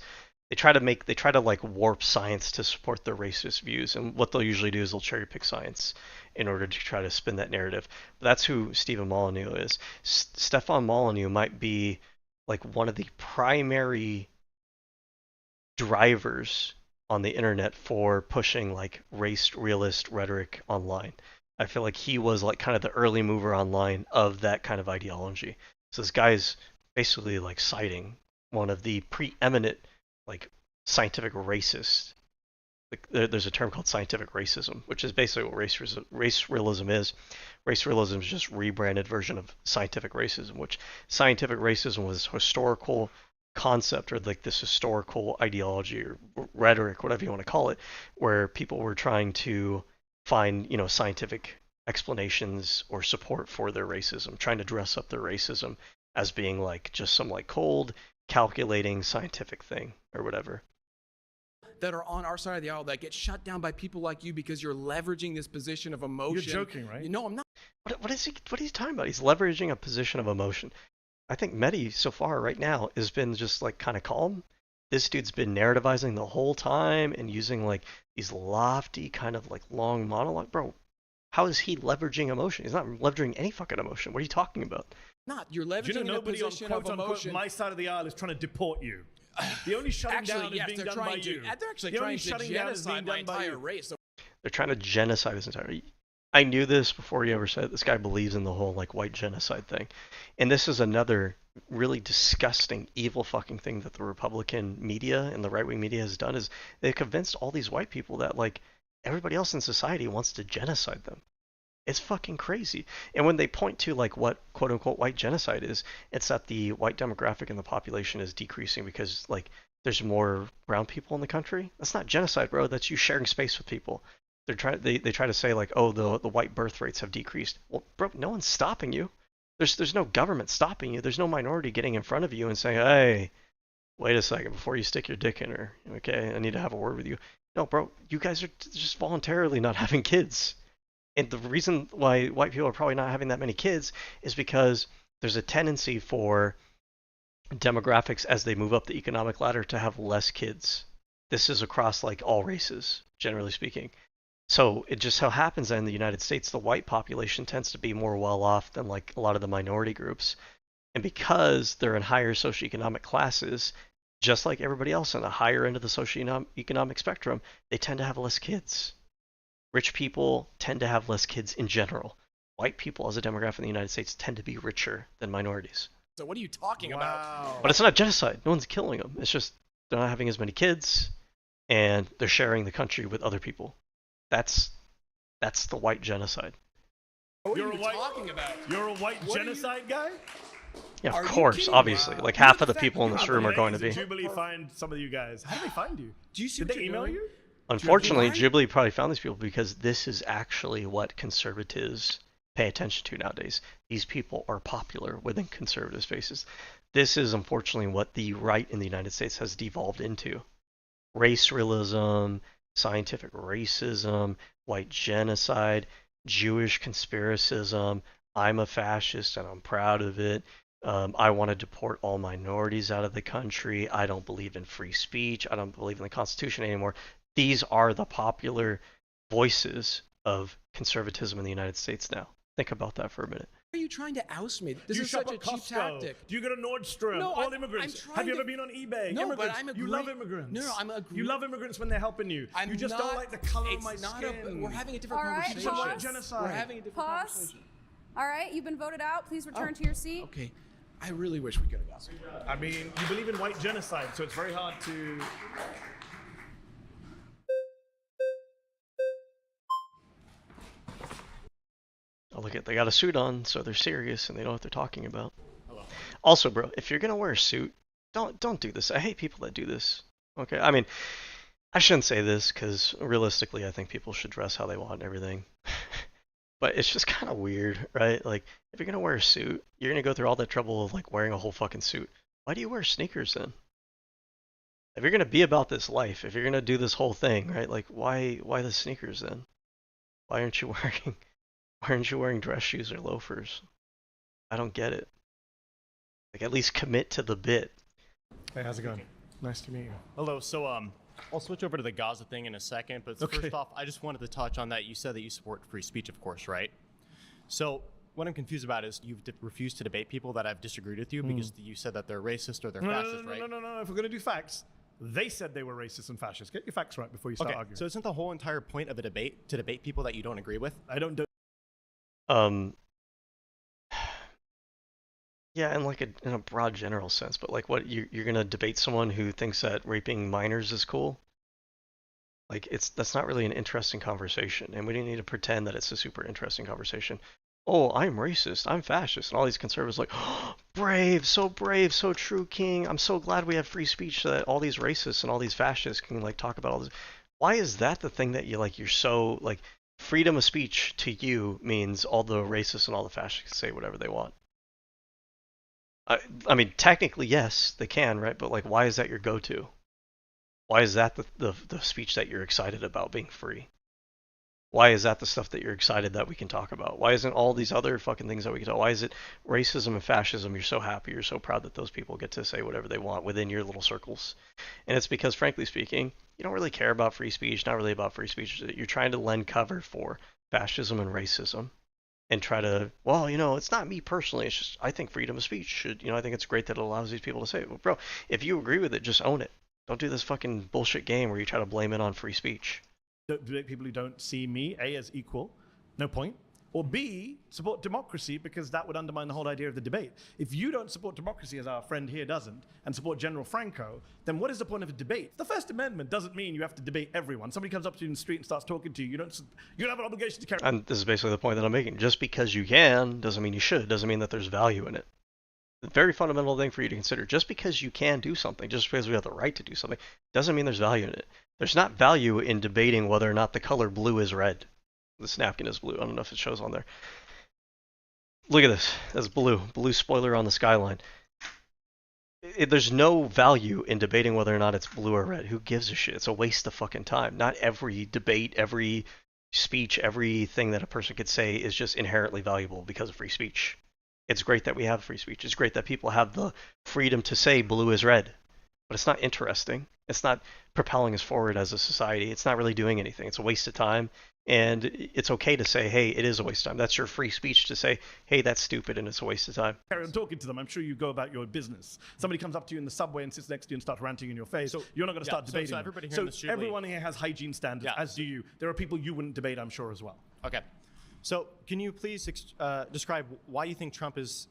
Speaker 1: they try to like warp science to support their racist views, and what they'll usually do is they'll cherry pick science in order to try to spin that narrative. But that's who Stephen Molyneux is. Stefan Molyneux might be like one of the primary drivers on the internet for pushing like race realist rhetoric online. I feel like he was like kind of the early mover online of that kind of ideology. So this guy's basically like citing one of the preeminent like scientific racists. Like, there's a term called scientific racism, which is basically what race realism is. Race realism is just rebranded version of scientific racism, which scientific racism was historical concept, or like this historical ideology or rhetoric, whatever you want to call it, where people were trying to find, you know, scientific explanations or support for their racism, trying to dress up their racism as being like just some like cold, calculating scientific thing or whatever.
Speaker 17: That are on our side of the aisle that get shut down by people like you because you're leveraging this position of emotion.
Speaker 2: You're joking, right?
Speaker 17: No, I'm not.
Speaker 1: What is he talking about? He's leveraging a position of emotion. I think Mehdi so far right now has been just like kind of calm. This dude's been narrativizing the whole time and using like these lofty kind of like long monologue. Bro, how is he leveraging emotion? He's not leveraging any fucking emotion. What are you talking about?
Speaker 17: Not. You're leveraging a position of emotion.
Speaker 2: My side of the aisle is trying to deport you. The only shutting down is being done by you.
Speaker 17: They're actually trying to genocide my entire race.
Speaker 1: They're trying to genocide his entire. I knew this before he ever said it. This guy believes in the whole like white genocide thing, and this is another really disgusting, evil fucking thing that the Republican media and the right-wing media has done. Is they convinced all these white people that like everybody else in society wants to genocide them. It's fucking crazy. And when they point to like what quote unquote white genocide is, it's that the white demographic in the population is decreasing because like there's more brown people in the country. That's not genocide, bro. That's you sharing space with people. They try to say like, oh, the white birth rates have decreased. Well, bro, no one's stopping you. There's no government stopping you. There's no minority getting in front of you and saying, hey, wait a second before you stick your dick in her. Okay, I need to have a word with you. No, bro, you guys are just voluntarily not having kids. And the reason why white people are probably not having that many kids is because there's a tendency for demographics as they move up the economic ladder to have less kids. This is across like all races, generally speaking. So it just so happens that in the United States, the white population tends to be more well off than like a lot of the minority groups. And because they're in higher socioeconomic classes, just like everybody else on the higher end of the socioeconomic spectrum, they tend to have less kids. Rich people tend to have less kids in general. White people as a demographic in the United States tend to be richer than minorities.
Speaker 17: So what are you talking about?
Speaker 1: But it's not genocide. No one's killing them. It's just they're not having as many kids, and they're sharing the country with other people. That's the white genocide.
Speaker 17: What are you talking about?
Speaker 2: You're a white genocide guy?
Speaker 1: Yeah, of course, obviously. Like half of the people in this room are going to be.
Speaker 2: Jubilee find some of you guys. How did they find you? Did they email you?
Speaker 1: Unfortunately, Jubilee probably found these people because this is actually what conservatives pay attention to nowadays. These people are popular within conservative spaces. This is unfortunately what the right in the United States has devolved into. Race realism, scientific racism, white genocide, Jewish conspiracism. I'm a fascist and I'm proud of it. I want to deport all minorities out of the country. I don't believe in free speech. I don't believe in the Constitution anymore. These are the popular voices of conservatism in the United States now. Think about that for a minute.
Speaker 17: Why are you trying to oust me? This is such a cheap tactic.
Speaker 2: Do you go to Nordstrom?
Speaker 17: No,
Speaker 2: all immigrants. Have you ever been on eBay?
Speaker 17: No,
Speaker 2: immigrants.
Speaker 17: but I'm
Speaker 2: You love immigrants.
Speaker 17: No, I'm agreeing.
Speaker 2: You love immigrants when they're helping you. You just don't like the color of my skin.
Speaker 17: We're having a different conversation.
Speaker 8: All right,
Speaker 2: genocide.
Speaker 17: We're having a different conversation.
Speaker 8: All right, you've been voted out. Please return to your seat.
Speaker 17: Okay. I really wish we could have got some.
Speaker 2: I mean, you believe in white genocide, so it's very hard to...
Speaker 1: Oh, look at, they got a suit on, so they're serious and they know what they're talking about. Hello. Also, bro, if you're gonna wear a suit, don't do this. I hate people that do this. Okay, I mean, I shouldn't say this because realistically, I think people should dress how they want and everything. But it's just kind of weird, right? Like, if you're gonna wear a suit, you're gonna go through all that trouble of like wearing a whole fucking suit. Why do you wear sneakers then? If you're gonna be about this life, if you're gonna do this whole thing, right? Like, why the sneakers then? Why aren't you wearing dress shoes or loafers? I don't get it. Like, at least commit to the bit.
Speaker 2: Hey, how's it going? Nice to meet you.
Speaker 18: Hello. So I'll switch over to the Gaza thing in a second, but first off, I just wanted to touch on that. You said that you support free speech, of course, right? So what I'm confused about is you've refused to debate people that have disagreed with you because you said that they're racist or they're fascist, right?
Speaker 2: No. If we're going to do facts, they said they were racist and fascist. Get your facts right before you start arguing.
Speaker 18: So isn't the whole entire point of a debate to debate people that you don't agree with?
Speaker 2: I don't.
Speaker 1: Yeah, in like in a broad general sense, but like what you're gonna debate someone who thinks that raping minors is cool? Like that's not really an interesting conversation, and we don't need to pretend that it's a super interesting conversation. Oh, I'm racist, I'm fascist, and all these conservatives like, oh, brave, so true, king. I'm so glad we have free speech so that all these racists and all these fascists can like talk about all this. Why is that the thing that you're so like freedom of speech to you means all the racists and all the fascists can say whatever they want? I mean, technically, yes, they can, right? But like, why is that your go-to? Why is that the speech that you're excited about being free? Why is that the stuff that you're excited that we can talk about? Why isn't all these other fucking things that we can talk? Why is it racism and fascism? You're so happy, you're so proud that those people get to say whatever they want within your little circles. And it's because, frankly speaking, you don't really care about free speech, not really about free speech. You're trying to lend cover for fascism and racism. And try to, well, it's not me personally. It's just I think freedom of speech should, I think it's great that it allows these people to say it. Well, bro, if you agree with it, just own it. Don't do this fucking bullshit game where you try to blame it on free speech.
Speaker 2: People who don't see me, A, as equal, no point. Or B, support democracy because that would undermine the whole idea of the debate. If you don't support democracy, as our friend here doesn't, and support General Franco, then what is the point of a debate? The First Amendment doesn't mean you have to debate everyone. Somebody comes up to you in the street and starts talking to you. You don't have an obligation to carry.
Speaker 1: And this is basically the point that I'm making. Just because you can doesn't mean you should. Doesn't mean that there's value in it. The very fundamental thing for you to consider. Just because you can do something, just because we have the right to do something, doesn't mean there's value in it. There's not value in debating whether or not the color blue is red. This napkin is blue. I don't know if it shows on there. Look at this. That's blue. Blue spoiler on the skyline. There's no value in debating whether or not it's blue or red. Who gives a shit? It's a waste of fucking time. Not every debate, every speech, everything that a person could say is just inherently valuable because of free speech. It's great that we have free speech. It's great that people have the freedom to say blue is red. But it's not interesting. It's not propelling us forward as a society. It's not really doing anything. It's a waste of time. And it's okay to say, hey, it is a waste of time. That's your free speech to say, hey, that's stupid and it's a waste of time.
Speaker 2: Carry on talking to them. I'm sure you go about your business. Somebody comes up to you in the subway and sits next to you and starts ranting in your face. So you're not going to start debating.
Speaker 18: So everybody here in this Jubilee,
Speaker 2: everyone here has hygiene standards, as do you. There are people you wouldn't debate, I'm sure, as well.
Speaker 18: Okay. So can you please describe why you think Trump is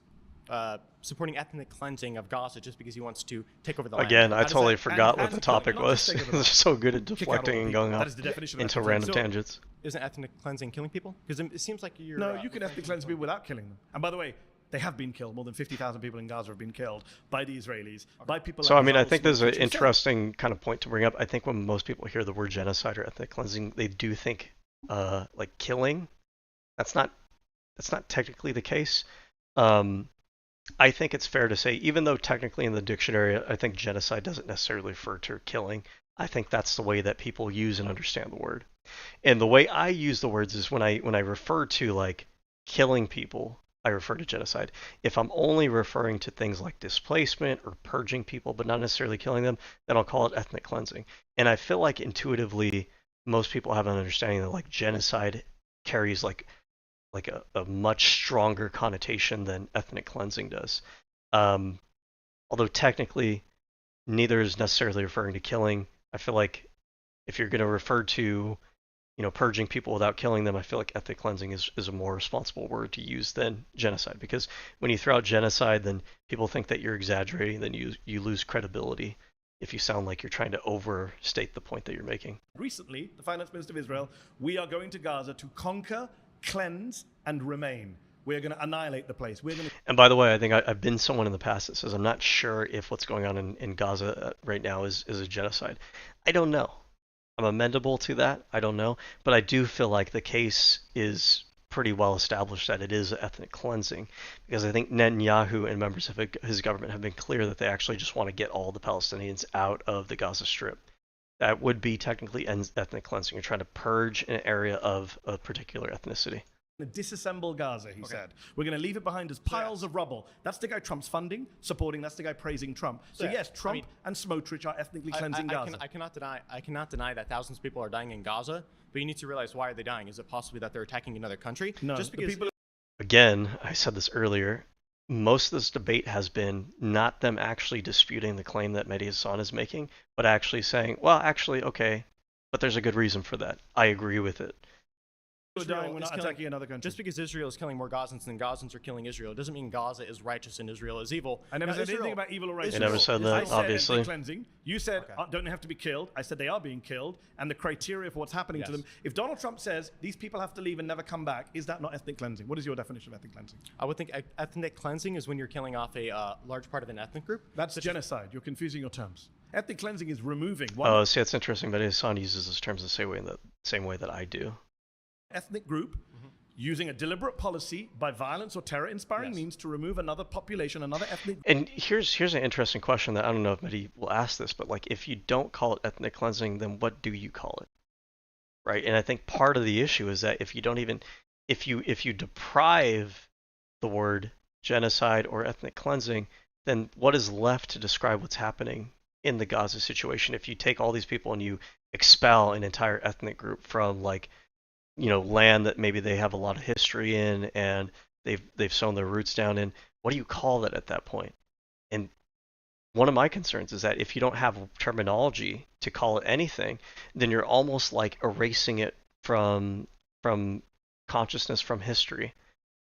Speaker 18: supporting ethnic cleansing of Gaza just because he wants to take over the land?
Speaker 1: Again, I totally forgot what the topic was. They're so good at deflecting and going off into random tangents.
Speaker 18: Isn't ethnic cleansing killing people? Because it seems like you're...
Speaker 2: No, you can ethnic cleanse people without killing them. And by the way, they have been killed. More than 50,000 people in Gaza have been killed by the Israelis, by people...
Speaker 1: So, I mean, I think there's an interesting kind of point to bring up. I think when most people hear the word genocide or ethnic cleansing, they do think like killing. That's not technically the case. I think it's fair to say, even though technically in the dictionary, I think genocide doesn't necessarily refer to killing, I think that's the way that people use and understand the word. And the way I use the words is when I refer to like killing people, I refer to genocide. If I'm only referring to things like displacement or purging people, but not necessarily killing them, then I'll call it ethnic cleansing. And I feel like intuitively, most people have an understanding that like genocide carries like a much stronger connotation than ethnic cleansing does. Although technically, neither is necessarily referring to killing. I feel like if you're going to refer to, purging people without killing them, I feel like ethnic cleansing is a more responsible word to use than genocide. Because when you throw out genocide, then people think that you're exaggerating, then you lose credibility if you sound like you're trying to overstate the point that you're making.
Speaker 2: Recently, the finance minister of Israel, we are going to Gaza to conquer, cleanse, and remain. We're going to annihilate the place.
Speaker 1: And by the way, I think I've been someone in the past that says I'm not sure if what's going on in Gaza right now is a genocide. I don't know. I'm amendable to that. I don't know. But I do feel like the case is pretty well established that it is ethnic cleansing, because I think Netanyahu and members of his government have been clear that they actually just want to get all the Palestinians out of the Gaza Strip. That would be technically ethnic cleansing. You're trying to purge an area of a particular ethnicity.
Speaker 2: disassemble Gaza, he said. We're going to leave it behind as piles of rubble. That's the guy Trump's funding, supporting. That's the guy praising Trump. So yes, Trump and Smotrich are ethnically cleansing Gaza.
Speaker 18: I cannot deny that thousands of people are dying in Gaza, but you need to realize, why are they dying? Is it possibly that they're attacking another country?
Speaker 2: No,
Speaker 18: just because
Speaker 1: Again, I said this earlier, most of this debate has been not them actually disputing the claim that Mehdi Hasan is making, but actually saying, well, actually, okay, but there's a good reason for that. I agree with it.
Speaker 2: We're not attacking another country.
Speaker 18: Just because Israel is killing more Gazans than Gazans are killing Israel, doesn't mean Gaza is righteous and Israel is evil.
Speaker 2: I never said anything about evil or righteous.
Speaker 1: You never said that,
Speaker 2: I said
Speaker 1: obviously.
Speaker 2: ethnic cleansing. You said don't have to be killed. I said they are being killed, and the criteria for what's happening to them. If Donald Trump says these people have to leave and never come back, is that not ethnic cleansing? What is your definition of ethnic cleansing?
Speaker 18: I would think ethnic cleansing is when you're killing off a large part of an ethnic group.
Speaker 2: That's genocide. You're confusing your terms. Ethnic cleansing is removing one.
Speaker 1: Oh, see, that's interesting. Mehdi Hasan uses those terms the same way that I do.
Speaker 2: Ethnic group using a deliberate policy by violence or terror inspiring means to remove another population, another ethnic.
Speaker 1: And here's an interesting question that I don't know if Mehdi will ask this, but like, if you don't call it ethnic cleansing, then what do you call it? Right? And I think part of the issue is that if you don't even, if you deprive the word genocide or ethnic cleansing, then what is left to describe what's happening in the Gaza situation? If you take all these people and you expel an entire ethnic group from, like, land that maybe they have a lot of history in and they've sown their roots down in, what do you call that at that point? And one of my concerns is that if you don't have terminology to call it anything, then you're almost like erasing it from consciousness, from history,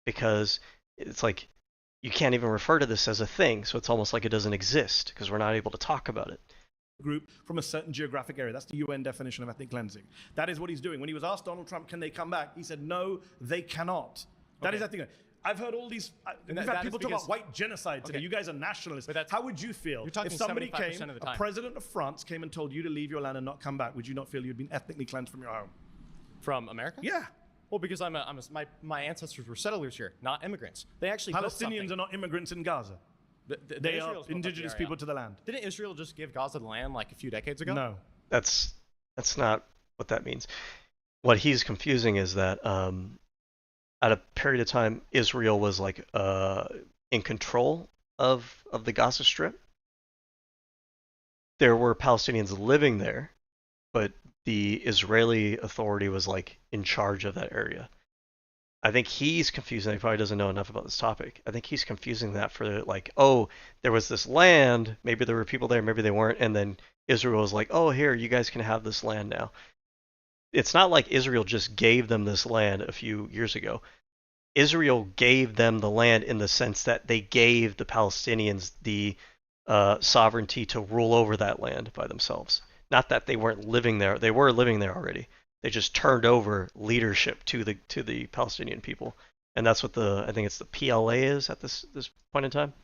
Speaker 1: because it's like you can't even refer to this as a thing, so it's almost like it doesn't exist because we're not able to talk about it.
Speaker 2: Group from a certain geographic area. That's the UN definition of ethnic cleansing. That is what he's doing. When he was asked Donald Trump, can they come back? He said, no, they cannot. That is ethnic. I've heard all these, we've had people talk about white genocide today. You guys are nationalists. How would you feel if somebody came, a president of France came and told you to leave your land and not come back? Would you not feel you'd been ethnically cleansed from your home?
Speaker 18: From America?
Speaker 2: Yeah.
Speaker 18: Well, because my ancestors were settlers here, not immigrants. They actually
Speaker 2: Palestinians are not immigrants in Gaza. They are indigenous people to the land.
Speaker 18: Didn't Israel just give Gaza the land like a few decades ago?
Speaker 2: No.
Speaker 1: That's not what that means. What he's confusing is that at a period of time, Israel was like in control of the Gaza Strip. There were Palestinians living there, but the Israeli authority was like in charge of that area. I think he's confusing. He probably doesn't know enough about this topic. I think he's confusing that for like, oh, there was this land. Maybe there were people there, maybe they weren't. And then Israel was like, oh, here, you guys can have this land now. It's not like Israel just gave them this land a few years ago. Israel gave them the land in the sense that they gave the Palestinians the sovereignty to rule over that land by themselves. Not that they weren't living there. They were living there already. They just turned over leadership to the Palestinian people, and that's what I think it's the PLA is at this point in time.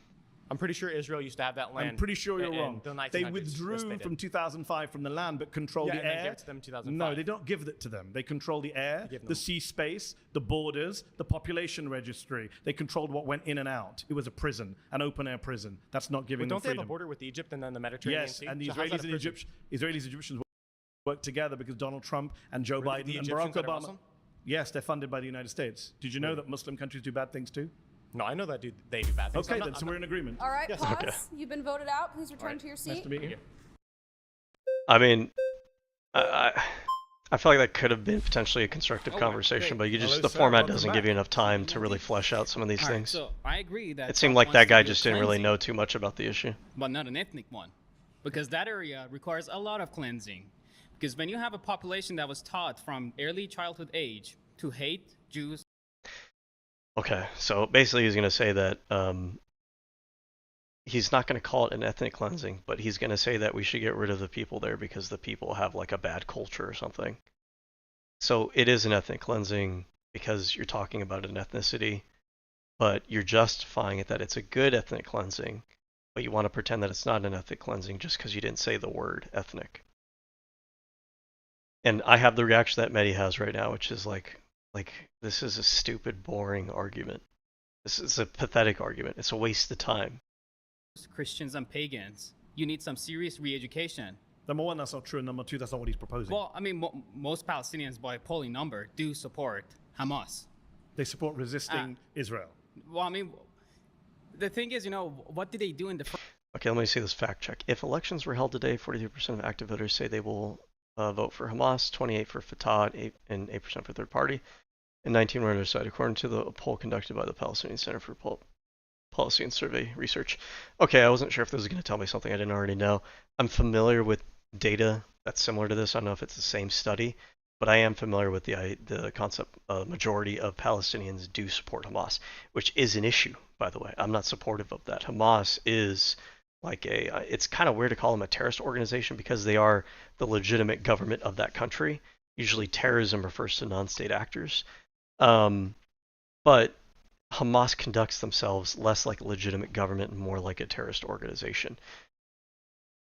Speaker 18: I'm pretty sure Israel used to have that land.
Speaker 2: I'm pretty sure you're wrong. They withdrew from 2005 from the land, but control the air.
Speaker 18: And gave it to them in 2005.
Speaker 2: No, they don't give it to them. They control the air, the sea space, the borders, the population registry. They controlled what went in and out. It was a prison, an open-air prison. That's not giving them freedom.
Speaker 18: Don't they have a border with Egypt and then the Mediterranean Sea?
Speaker 2: Yes, and the Israelis and Egyptians work together because Donald Trump and Joe Biden and Barack Obama. Yes, they're funded by the United States. Did you know that Muslim countries do bad things too?
Speaker 18: No, I know that they do bad things.
Speaker 2: Okay, then, so we're in agreement.
Speaker 8: All right, pause. You've been voted out. Please return to your seat.
Speaker 2: Nice to meet you.
Speaker 1: I mean, I feel like that could have been potentially a constructive conversation, but the format doesn't give you enough time to really flesh out some of these things.
Speaker 9: So I agree that
Speaker 1: it seemed like that guy just didn't really know too much about the issue.
Speaker 9: But not an ethnic one, because that area requires a lot of cleansing. Because when you have a population that was taught from early childhood age to hate Jews.
Speaker 1: Okay, so basically he's going to say that he's not going to call it an ethnic cleansing, but he's going to say that we should get rid of the people there because the people have like a bad culture or something. So it is an ethnic cleansing because you're talking about an ethnicity, but you're justifying it that it's a good ethnic cleansing, but you want to pretend that it's not an ethnic cleansing just because you didn't say the word ethnic. And I have the reaction that Mehdi has right now, which is like this is a stupid, boring argument. This is a pathetic argument. It's a waste of time.
Speaker 9: Christians and pagans, you need some serious re-education.
Speaker 2: Number one, that's not true. And number two, that's not what he's proposing.
Speaker 9: Well, I mean, most Palestinians, by polling number, do support Hamas.
Speaker 2: They support resisting Israel.
Speaker 9: Well, I mean, the thing is, what did they do in the first?
Speaker 1: Okay, let me see this fact check. If elections were held today, 42% of active voters say they will vote for Hamas, 28% for Fatah, and 8% for third party, and 19% were undecided, according to the poll conducted by the Palestinian Center for Policy and Survey Research. Okay, I wasn't sure if this was going to tell me something I didn't already know. I'm familiar with data that's similar to this. I don't know if it's the same study, but I am familiar with the concept majority of Palestinians do support Hamas, which is an issue, by the way. I'm not supportive of that. Hamas is like it's kind of weird to call them a terrorist organization because they are the legitimate government of that country. Usually terrorism refers to non-state actors. But Hamas conducts themselves less like a legitimate government and more like a terrorist organization.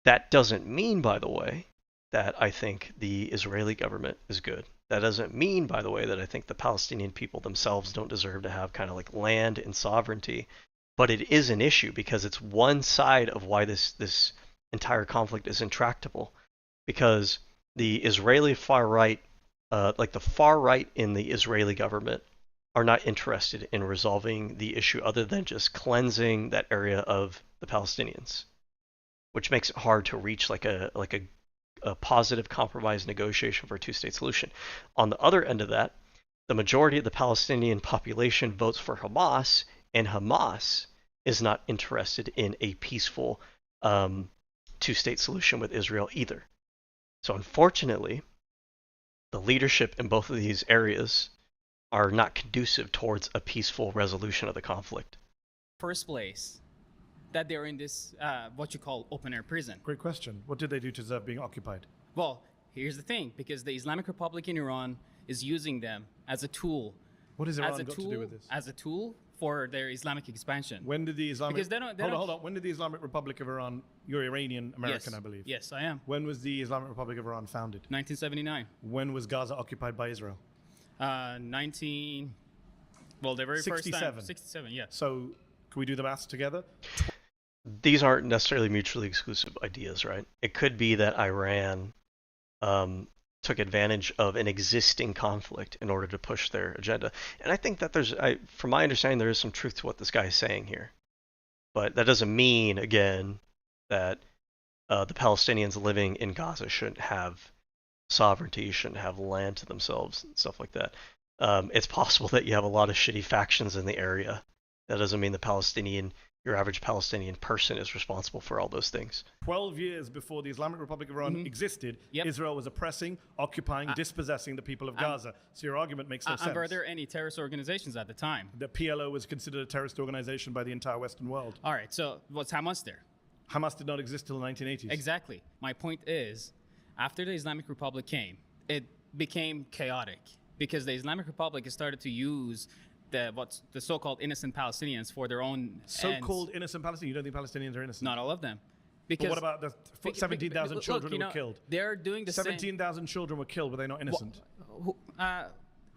Speaker 1: That doesn't mean, by the way, that I think the Israeli government is good. That doesn't mean, by the way, that I think the Palestinian people themselves don't deserve to have kind of like land and sovereignty. But it is an issue because it's one side of why this entire conflict is intractable. Because the Israeli far right, like the far right in the Israeli government, are not interested in resolving the issue other than just cleansing that area of the Palestinians, which makes it hard to reach like a positive compromise negotiation for a two-state solution. On the other end of that, the majority of the Palestinian population votes for Hamas, and Hamas is not interested in a peaceful two-state solution with Israel either. So unfortunately, the leadership in both of these areas are not conducive towards a peaceful resolution of the conflict.
Speaker 9: First place, that they're in this what you call open-air prison.
Speaker 2: Great question. What did they do to deserve being occupied?
Speaker 9: Well, here's the thing, because the Islamic Republic in Iran is using them as a tool.
Speaker 2: What has Iran got to do with this?
Speaker 9: As a tool for their Islamic expansion.
Speaker 2: When did the Islamic... Because hold on. When did the Islamic Republic of Iran... You're Iranian American,
Speaker 9: yes.
Speaker 2: I believe.
Speaker 9: Yes, I am.
Speaker 2: When was the Islamic Republic of Iran founded?
Speaker 9: 1979.
Speaker 2: When was Gaza occupied by Israel?
Speaker 9: The very
Speaker 2: 67.
Speaker 9: first time. 67, yeah.
Speaker 2: So, can we do the maths together?
Speaker 1: These aren't necessarily mutually exclusive ideas, right? It could be that Iran took advantage of an existing conflict in order to push their agenda. And I think that from my understanding, there is some truth to what this guy is saying here. But that doesn't mean, again, that the Palestinians living in Gaza shouldn't have sovereignty, shouldn't have land to themselves, and stuff like that. It's possible that you have a lot of shitty factions in the area. That doesn't mean your average Palestinian person is responsible for all those things.
Speaker 2: 12 years before the Islamic Republic of Iran existed, Israel was oppressing, occupying, dispossessing the people of Gaza. So your argument makes no sense.
Speaker 9: Were there any terrorist organizations at the time?
Speaker 2: The PLO was considered a terrorist organization by the entire Western world.
Speaker 9: All right, so was Hamas there?
Speaker 2: Hamas did not exist till the 1980s.
Speaker 9: Exactly. My point is, after the Islamic Republic came, it became chaotic because the Islamic Republic started to use the so-called innocent Palestinians for their own
Speaker 2: so-called innocent Palestinians? You don't think Palestinians are innocent?
Speaker 9: Not all of them.
Speaker 2: Because what about the 17,000 children who were killed?
Speaker 9: They're doing the
Speaker 2: 17,000 children were killed. Were they not innocent? Were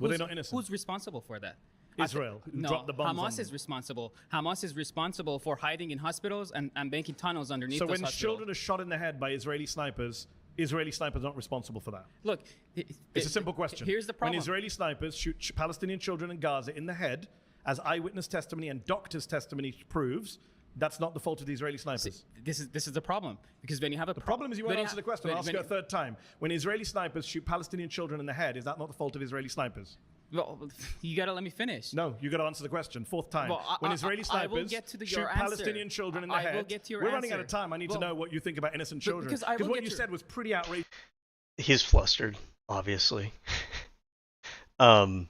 Speaker 2: they not innocent?
Speaker 9: Who's responsible for that?
Speaker 2: Israel, who dropped the bombs on
Speaker 9: Hamas is responsible. Hamas is responsible for hiding in hospitals and making tunnels underneath those hospitals.
Speaker 2: So when children are shot in the head by Israeli snipers not responsible for that?
Speaker 9: Look,
Speaker 2: it's a simple question.
Speaker 9: Here's the problem.
Speaker 2: When Israeli snipers shoot Palestinian children in Gaza in the head, as eyewitness testimony and doctors' testimony proves, that's not the fault of the Israeli snipers.
Speaker 9: This is the problem, because when you have
Speaker 2: the problem is you won't answer the question. I'll ask you a third time. When Israeli snipers shoot Palestinian children in the head, is that not the fault of Israeli snipers?
Speaker 9: Well, you gotta let me finish.
Speaker 2: No, you gotta answer the question. Fourth time.
Speaker 9: Well,
Speaker 2: when Israeli snipers shoot Palestinian children in the head, we're running out of time. I need to know what you think about innocent children. Because what you said was pretty outrageous.
Speaker 1: He's flustered, obviously. And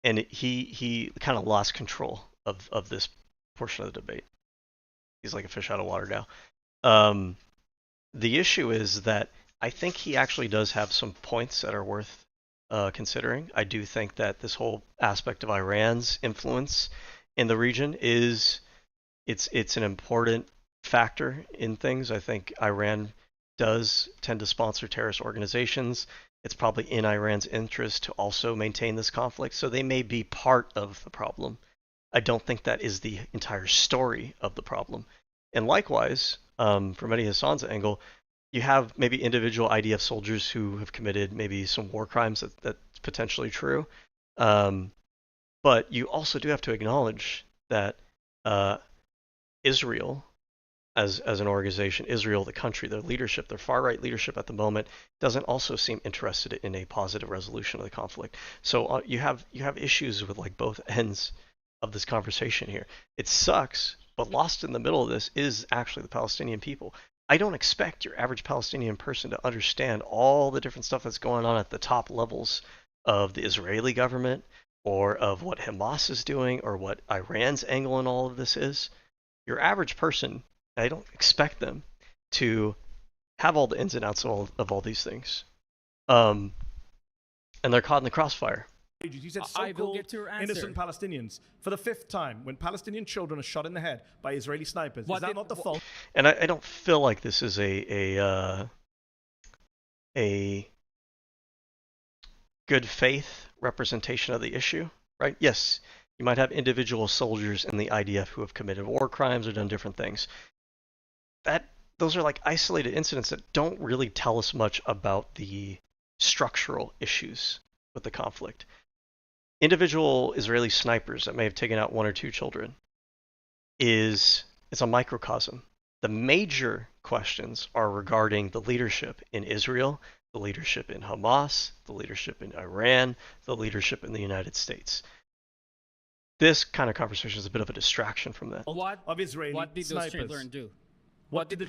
Speaker 1: he kind of lost control of this portion of the debate. He's like a fish out of water now. The issue is that I think he actually does have some points that are worth considering. I do think that this whole aspect of Iran's influence in the region it's an important factor in things. I think Iran does tend to sponsor terrorist organizations. It's probably in Iran's interest to also maintain this conflict, so they may be part of the problem. I don't think that is the entire story of the problem. And likewise, from Mehdi Hasan's angle, you have maybe individual IDF soldiers who have committed maybe some war crimes that's potentially true. But you also do have to acknowledge that Israel, as an organization, Israel, the country, their leadership, their far-right leadership at the moment, doesn't also seem interested in a positive resolution of the conflict. So you have issues with like both ends of this conversation here. It sucks, but lost in the middle of this is actually the Palestinian people. I don't expect your average Palestinian person to understand all the different stuff that's going on at the top levels of the Israeli government, or of what Hamas is doing, or what Iran's angle in all of this is. Your average person, I don't expect them to have all the ins and outs of all these things. And they're caught in the crossfire.
Speaker 2: You said so-called innocent Palestinians. For the 5th time, when Palestinian children are shot in the head by Israeli snipers, is that not the fault?
Speaker 1: And I don't feel like this is a good faith representation of the issue, right? Yes, you might have individual soldiers in the IDF who have committed war crimes or done different things. Those are like isolated incidents that don't really tell us much about the structural issues with the conflict. Individual Israeli snipers that may have taken out 1 or 2 children it's a microcosm. The major questions are regarding the leadership in Israel, the leadership in Hamas, the leadership in Iran, the leadership in the United States. This kind of conversation is a bit of a distraction from that.
Speaker 2: What did
Speaker 9: those children do?
Speaker 1: What did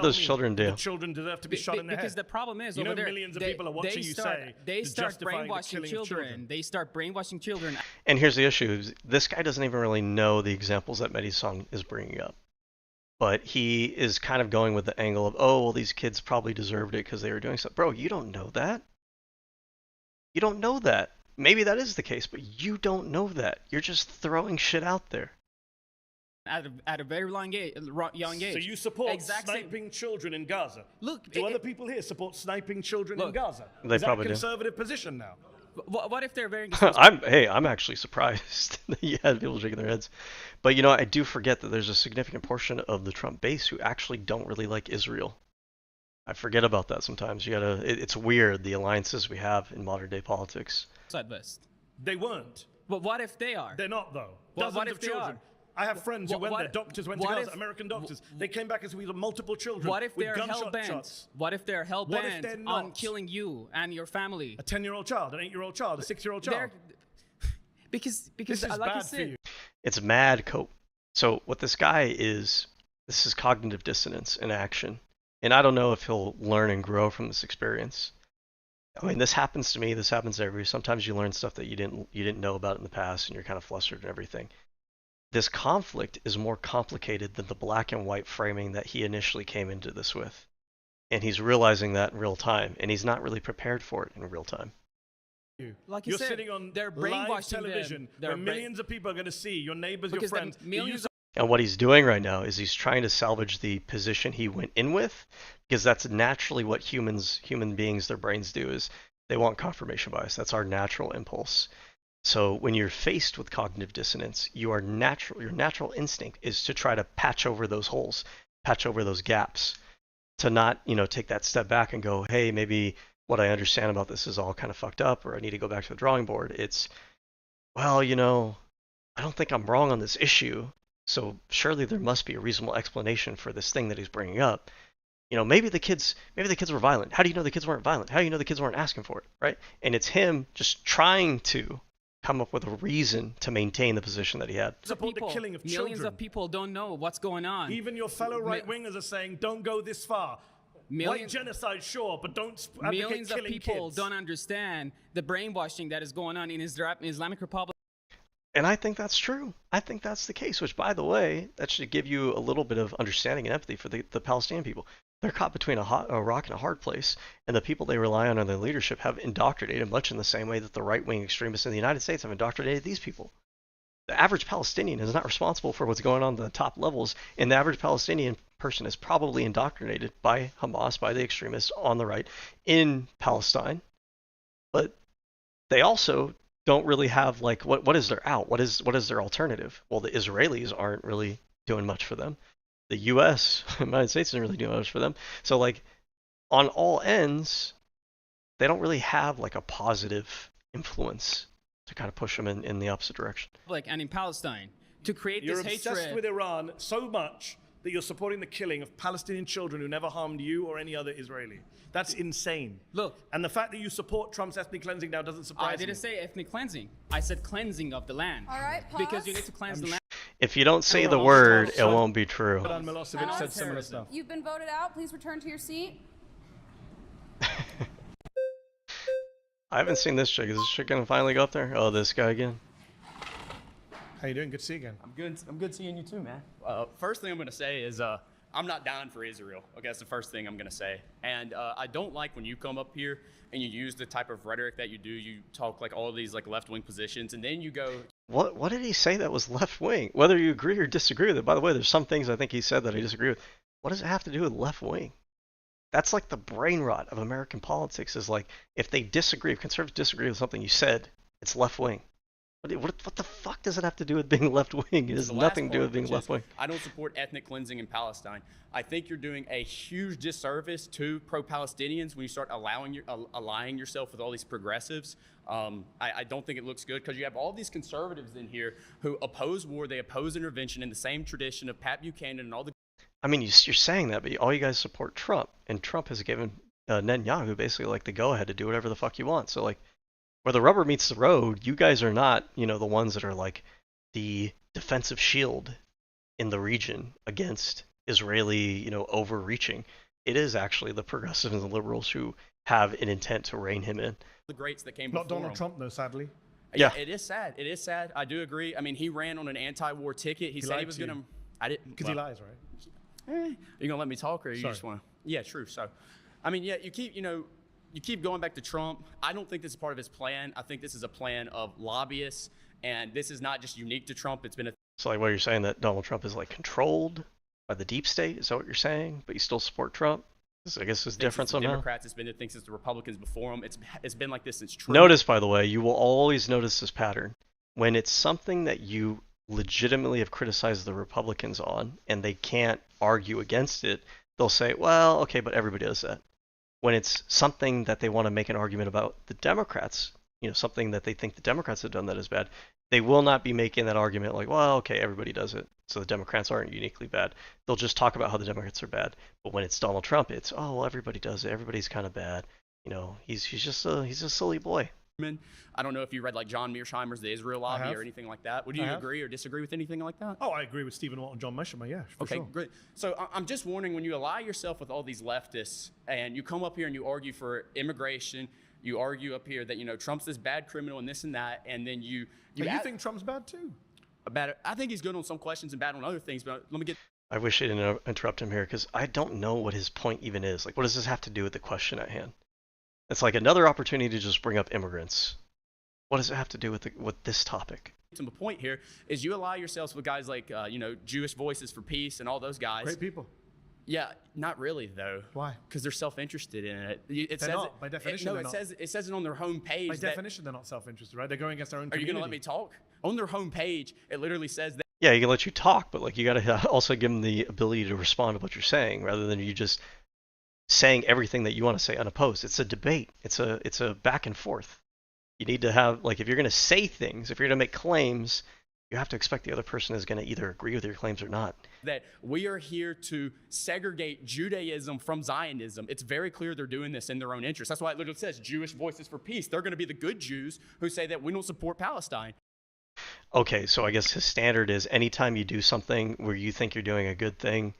Speaker 1: those children do?
Speaker 2: The children deserve to be shot in the head.
Speaker 9: Because the problem is,
Speaker 2: over there, millions of people are watching you say
Speaker 9: they start brainwashing children. They start brainwashing children.
Speaker 1: And here's the issue: this guy doesn't even really know the examples that Mehdi Hasan is bringing up, but he is kind of going with the angle of, oh, well, these kids probably deserved it because they were doing something. Bro, you don't know that. You don't know that. Maybe that is the case, but you don't know that. You're just throwing shit out there.
Speaker 9: At a very young age.
Speaker 2: So you support sniping children in Gaza?
Speaker 9: Look,
Speaker 2: do other people here support sniping children in Gaza?
Speaker 1: They
Speaker 2: is that
Speaker 1: probably
Speaker 2: a conservative position now?
Speaker 9: What if they're very?
Speaker 1: I'm actually surprised that you had people shaking their heads, but I do forget that there's a significant portion of the Trump base who actually don't really like Israel. I forget about that sometimes. It's weird, the alliances we have in modern day politics.
Speaker 2: They weren't.
Speaker 9: But what if they are?
Speaker 2: They're not, though.
Speaker 9: What if
Speaker 2: of children. I have friends who went there. Doctors went to Gaza. American doctors. They came back as we had multiple children.
Speaker 9: What if they're
Speaker 2: hell-bent?
Speaker 9: What if they're hell-bent on killing you and your family?
Speaker 2: A 10-year-old child, an 8-year-old child, a 6-year-old child.
Speaker 9: Because
Speaker 2: this is
Speaker 9: like
Speaker 2: bad for you.
Speaker 1: It's mad cope. So what this guy is, this is cognitive dissonance in action. And I don't know if he'll learn and grow from this experience. I mean, this happens to me. This happens to everybody. Sometimes you learn stuff that you didn't know about in the past, and you're kind of flustered and everything. This conflict is more complicated than the black and white framing that he initially came into this with. And he's realizing that in real time, and he's not really prepared for it in real time.
Speaker 2: Like you're sitting on live television where millions of people are going to see your neighbors, your friends.
Speaker 1: And what he's doing right now is he's trying to salvage the position he went in with, because that's naturally what human beings, their brains do, is they want confirmation bias. That's our natural impulse. So when you're faced with cognitive dissonance, your natural instinct is to try to patch over those holes, patch over those gaps, to not, take that step back and go, hey, maybe what I understand about this is all kind of fucked up, or I need to go back to the drawing board. It's, well, I don't think I'm wrong on this issue, so surely there must be a reasonable explanation for this thing that he's bringing up. Maybe the kids were violent. How do you know the kids weren't violent? How do you know the kids weren't asking for it, right? And it's him just trying to come up with a reason to maintain the position that he had.
Speaker 2: Support the killing of children.
Speaker 9: Millions of people don't know what's going on.
Speaker 2: Even your fellow right-wingers are saying, don't go this far. White genocide, sure, but don't advocate killing
Speaker 9: millions of people
Speaker 2: kids.
Speaker 9: Don't understand the brainwashing that is going on in Islamic Republic.
Speaker 1: And I think that's true. I think that's the case, which, by the way, that should give you a little bit of understanding and empathy for the Palestinian people. They're caught between a rock and a hard place, and the people they rely on in their leadership have indoctrinated much in the same way that the right-wing extremists in the United States have indoctrinated these people. The average Palestinian is not responsible for what's going on at the top levels, and the average Palestinian person is probably indoctrinated by Hamas, by the extremists on the right in Palestine. But they also don't really have, what is their out? What is their alternative? Well, the Israelis aren't really doing much for them. The U.S., the United States, isn't really doing much for them. So, on all ends, they don't really have, a positive influence to kind of push them in the opposite direction.
Speaker 9: Like, and in Palestine, to create
Speaker 2: You're
Speaker 9: this
Speaker 2: obsessed
Speaker 9: hatred.
Speaker 2: with Iran so much that you're supporting the killing of Palestinian children who never harmed you or any other Israeli. That's insane.
Speaker 9: Look.
Speaker 2: And the fact that you support Trump's ethnic cleansing now doesn't surprise me.
Speaker 9: I didn't say ethnic cleansing. I said cleansing of the land.
Speaker 8: All right, pause.
Speaker 9: Because you need to cleanse the land.
Speaker 1: If you don't say the word, it won't be true.
Speaker 2: Milosevic said similar stuff.
Speaker 8: You've been voted out. Please return to your seat.
Speaker 1: I haven't seen this chick. Is this chick gonna finally go up there? Oh, this guy again.
Speaker 2: How you doing? Good to see you again.
Speaker 6: I'm good seeing you too, man. First thing I'm going to say is I'm not down for Israel. Okay, that's the first thing I'm going to say. And I don't like when you come up here and you use the type of rhetoric that you do. You talk like all these like left-wing positions, and then you go.
Speaker 1: What did he say that was left wing? Whether you agree or disagree with it. By the way, there's some things I think he said that I disagree with. What does it have to do with left wing? That's like the brain rot of American politics. Is like if they disagree, if conservatives disagree with something you said, it's left wing. What the fuck does it have to do with being left wing? It has nothing to do with being left wing.
Speaker 6: I don't support ethnic cleansing in Palestine. I think you're doing a huge disservice to pro-Palestinians when you start allying yourself with all these progressives. I don't think it looks good because you have all these conservatives in here who oppose war. They oppose intervention in the same tradition of Pat Buchanan and all the.
Speaker 1: I mean, you're saying that, but all you guys support Trump, and Trump has given Netanyahu basically like the go-ahead to do whatever the fuck you want. So like. Where the rubber meets the road, you guys are not, the ones that are like the defensive shield in the region against Israeli, overreaching. It is actually the progressives and the liberals who have an intent to rein him in.
Speaker 6: The greats that came
Speaker 2: Not
Speaker 6: before
Speaker 2: Donald
Speaker 6: him.
Speaker 2: Trump, though, sadly.
Speaker 6: Yeah, it is sad. It is sad. I do agree. I mean, he ran on an anti-war ticket. He said he was going to. I didn't.
Speaker 2: Because he lies, right?
Speaker 6: You gonna let me talk, or you just want to? Yeah, true. So, I mean, yeah, you keep going back to Trump. I don't think this is part of his plan. I think this is a plan of lobbyists, and this is not just unique to Trump. It's been a.
Speaker 1: So like, what you're saying that Donald Trump is like controlled by the deep state? Is that what you're saying? But you still support Trump? I guess it's different somehow.
Speaker 6: Democrats, it's been since the Republicans before them. It's been like this since Trump.
Speaker 1: Notice, by the way, you will always notice this pattern when it's something that you legitimately have criticized the Republicans on, and they can't argue against it. They'll say, "Well, okay, but everybody does that." When it's something that they want to make an argument about the Democrats, something that they think the Democrats have done that is bad, they will not be making that argument like, well, okay, everybody does it, so the Democrats aren't uniquely bad. They'll just talk about how the Democrats are bad. But when it's Donald Trump, it's, oh, well, everybody does it. Everybody's kind of bad. He's just a silly boy.
Speaker 6: I don't know if you read like John Mearsheimer's The Israel Lobby or anything like that. Would you agree or disagree with anything like that?
Speaker 2: Oh, I agree with Stephen Watt and John Mearsheimer, yeah, for
Speaker 6: okay,
Speaker 2: sure.
Speaker 6: Great. So I'm just wondering, when you ally yourself with all these leftists and you come up here and you argue for immigration, you argue up here that, Trump's this bad criminal and this and that, and then you
Speaker 2: think Trump's bad too?
Speaker 6: I think he's good on some questions and bad on other things, but let me get.
Speaker 1: I wish I didn't interrupt him here because I don't know what his point even is. Like, what does this have to do with the question at hand? It's like another opportunity to just bring up immigrants. What does it have to do with this topic?
Speaker 6: The point here is you ally yourselves with guys like, Jewish Voices for Peace and all those guys.
Speaker 2: Great people.
Speaker 6: Yeah, not really though.
Speaker 2: Why?
Speaker 6: Because they're self-interested in it.
Speaker 2: They're not, by definition.
Speaker 6: It says it on their homepage.
Speaker 2: By definition, they're not self-interested, right? They're going against their own community.
Speaker 6: Are you going to let me talk? On their homepage, it literally says that.
Speaker 1: Yeah, he can let you talk, but like you got to also give him the ability to respond to what you're saying, rather than you just saying everything that you want to say unopposed. It's a debate. It's a back and forth. You need to have, like, if you're going to say things, if you're going to make claims, you have to expect the other person is going to either agree with your claims or not.
Speaker 6: That we are here to segregate Judaism from Zionism. It's very clear they're doing this in their own interest. That's why it literally says Jewish Voices for Peace. They're going to be the good Jews who say that we don't support Palestine.
Speaker 1: Okay, so I guess his standard is anytime you do something where you think you're doing a good thing,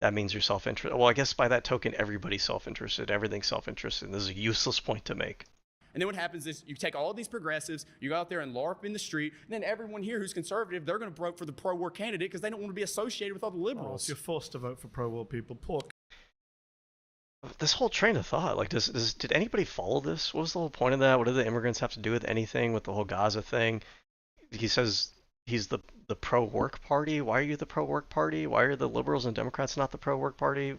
Speaker 1: that means you're self-interested. Well, I guess by that token, everybody's self-interested. Everything's self-interested. This is a useless point to make.
Speaker 6: And then what happens is you take all of these progressives, you go out there and LARP in the street, and then everyone here who's conservative, they're going to vote for the pro-war candidate because they don't want to be associated with all the liberals.
Speaker 2: So you're forced to vote for pro-war people. Poor.
Speaker 1: This whole train of thought, like, did anybody follow this? What was the whole point of that? What do the immigrants have to do with anything, with the whole Gaza thing? He says he's the pro-work party. Why are you the pro-work party? Why are the liberals and Democrats not the pro-work party?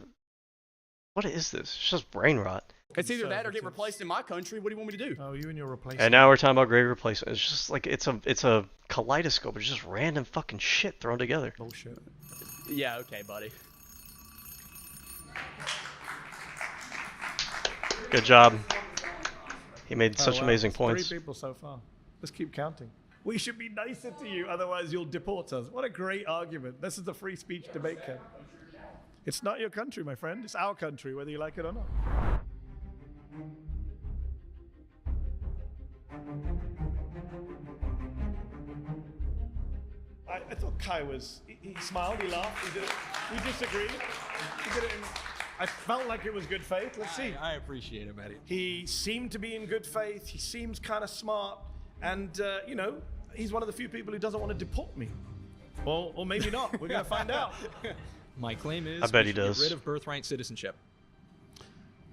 Speaker 1: What is this? It's just brain rot.
Speaker 6: It's either that or get replaced in my country. What do you want me to do?
Speaker 2: Oh, you and your replacement.
Speaker 1: And now we're talking about great replacement. It's just like it's a kaleidoscope. It's just random fucking shit thrown together.
Speaker 2: Bullshit.
Speaker 6: Yeah, okay, buddy.
Speaker 1: Good job. He made such amazing points.
Speaker 2: 3 people so far. Let's keep counting. We should be nicer to you, otherwise you'll deport us. What a great argument. This is the free speech debate camp. It's not your country, my friend. It's our country, whether you like it or not. I thought Kai was, he smiled, he laughed, he did it. We disagreed. He did it in, I felt like it was good faith. Let's see.
Speaker 19: I appreciate it, Mehdi.
Speaker 2: He seemed to be in good faith. He seems kind of smart. And, you know, he's one of the few people who doesn't want to deport me. Or maybe not. We're going to find out.
Speaker 19: My claim is
Speaker 1: I bet he
Speaker 19: should
Speaker 1: does.
Speaker 19: Get rid of birthright citizenship.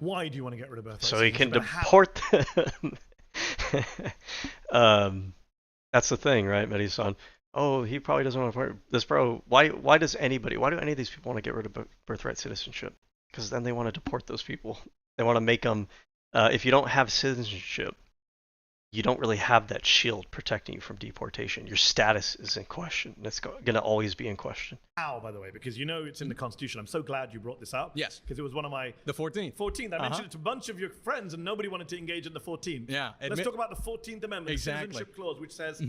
Speaker 2: Why do you want to get rid of birthright
Speaker 1: so he can
Speaker 2: citizenship?
Speaker 1: deport them. That's the thing, right, Mehdi Hasan? Oh, he probably doesn't want to deport this bro. Why do any of these people want to get rid of birthright citizenship? Because then they want to deport those people. They want to make them, if you don't have citizenship, you don't really have that shield protecting you from deportation. Your status is in question. It's going to always be in question.
Speaker 2: How, by the way? Because you know it's in the Constitution. I'm so glad you brought this up.
Speaker 19: Yes.
Speaker 2: Because it was one of my...
Speaker 19: The 14th.
Speaker 2: 14th. I mentioned it to a bunch of your friends and nobody wanted to engage in the 14th.
Speaker 19: Yeah.
Speaker 2: Let's talk about the 14th Amendment,
Speaker 19: Exactly.
Speaker 2: the Citizenship Clause, which says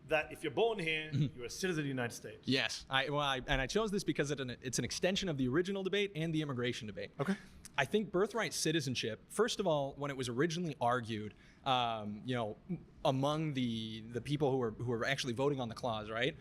Speaker 2: that if you're born here, you're a citizen of the United States.
Speaker 19: Yes. I chose this because it's an extension of the original debate and the immigration debate.
Speaker 2: Okay.
Speaker 19: I think birthright citizenship, first of all, when it was originally argued, you know, among the people who were actually voting on the clause, right?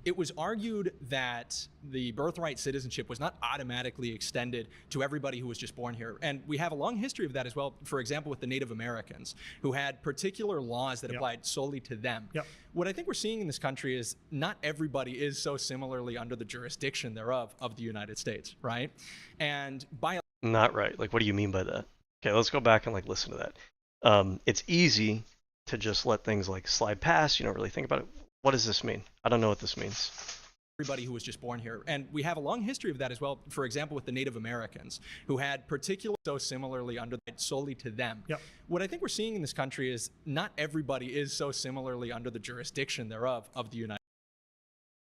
Speaker 19: It was argued that the birthright citizenship was not automatically extended to everybody who was just born here. And we have a long history of that as well, for example, with the Native Americans, who had particular laws that applied solely to them. What I think we're seeing in this country is not everybody is so similarly under the jurisdiction thereof of the United States, right? And by...
Speaker 1: Not right. Like, what do you mean by that? Okay, let's go back and like listen to that. It's easy to just let things like slide past. You don't really think about it. What does this mean? I don't know what this means.
Speaker 19: Everybody who was just born here. And we have a long history of that as well, for example, with the Native Americans, who had particular so similarly under solely to them. What I think we're seeing in this country is not everybody is so similarly under the jurisdiction thereof of the United States.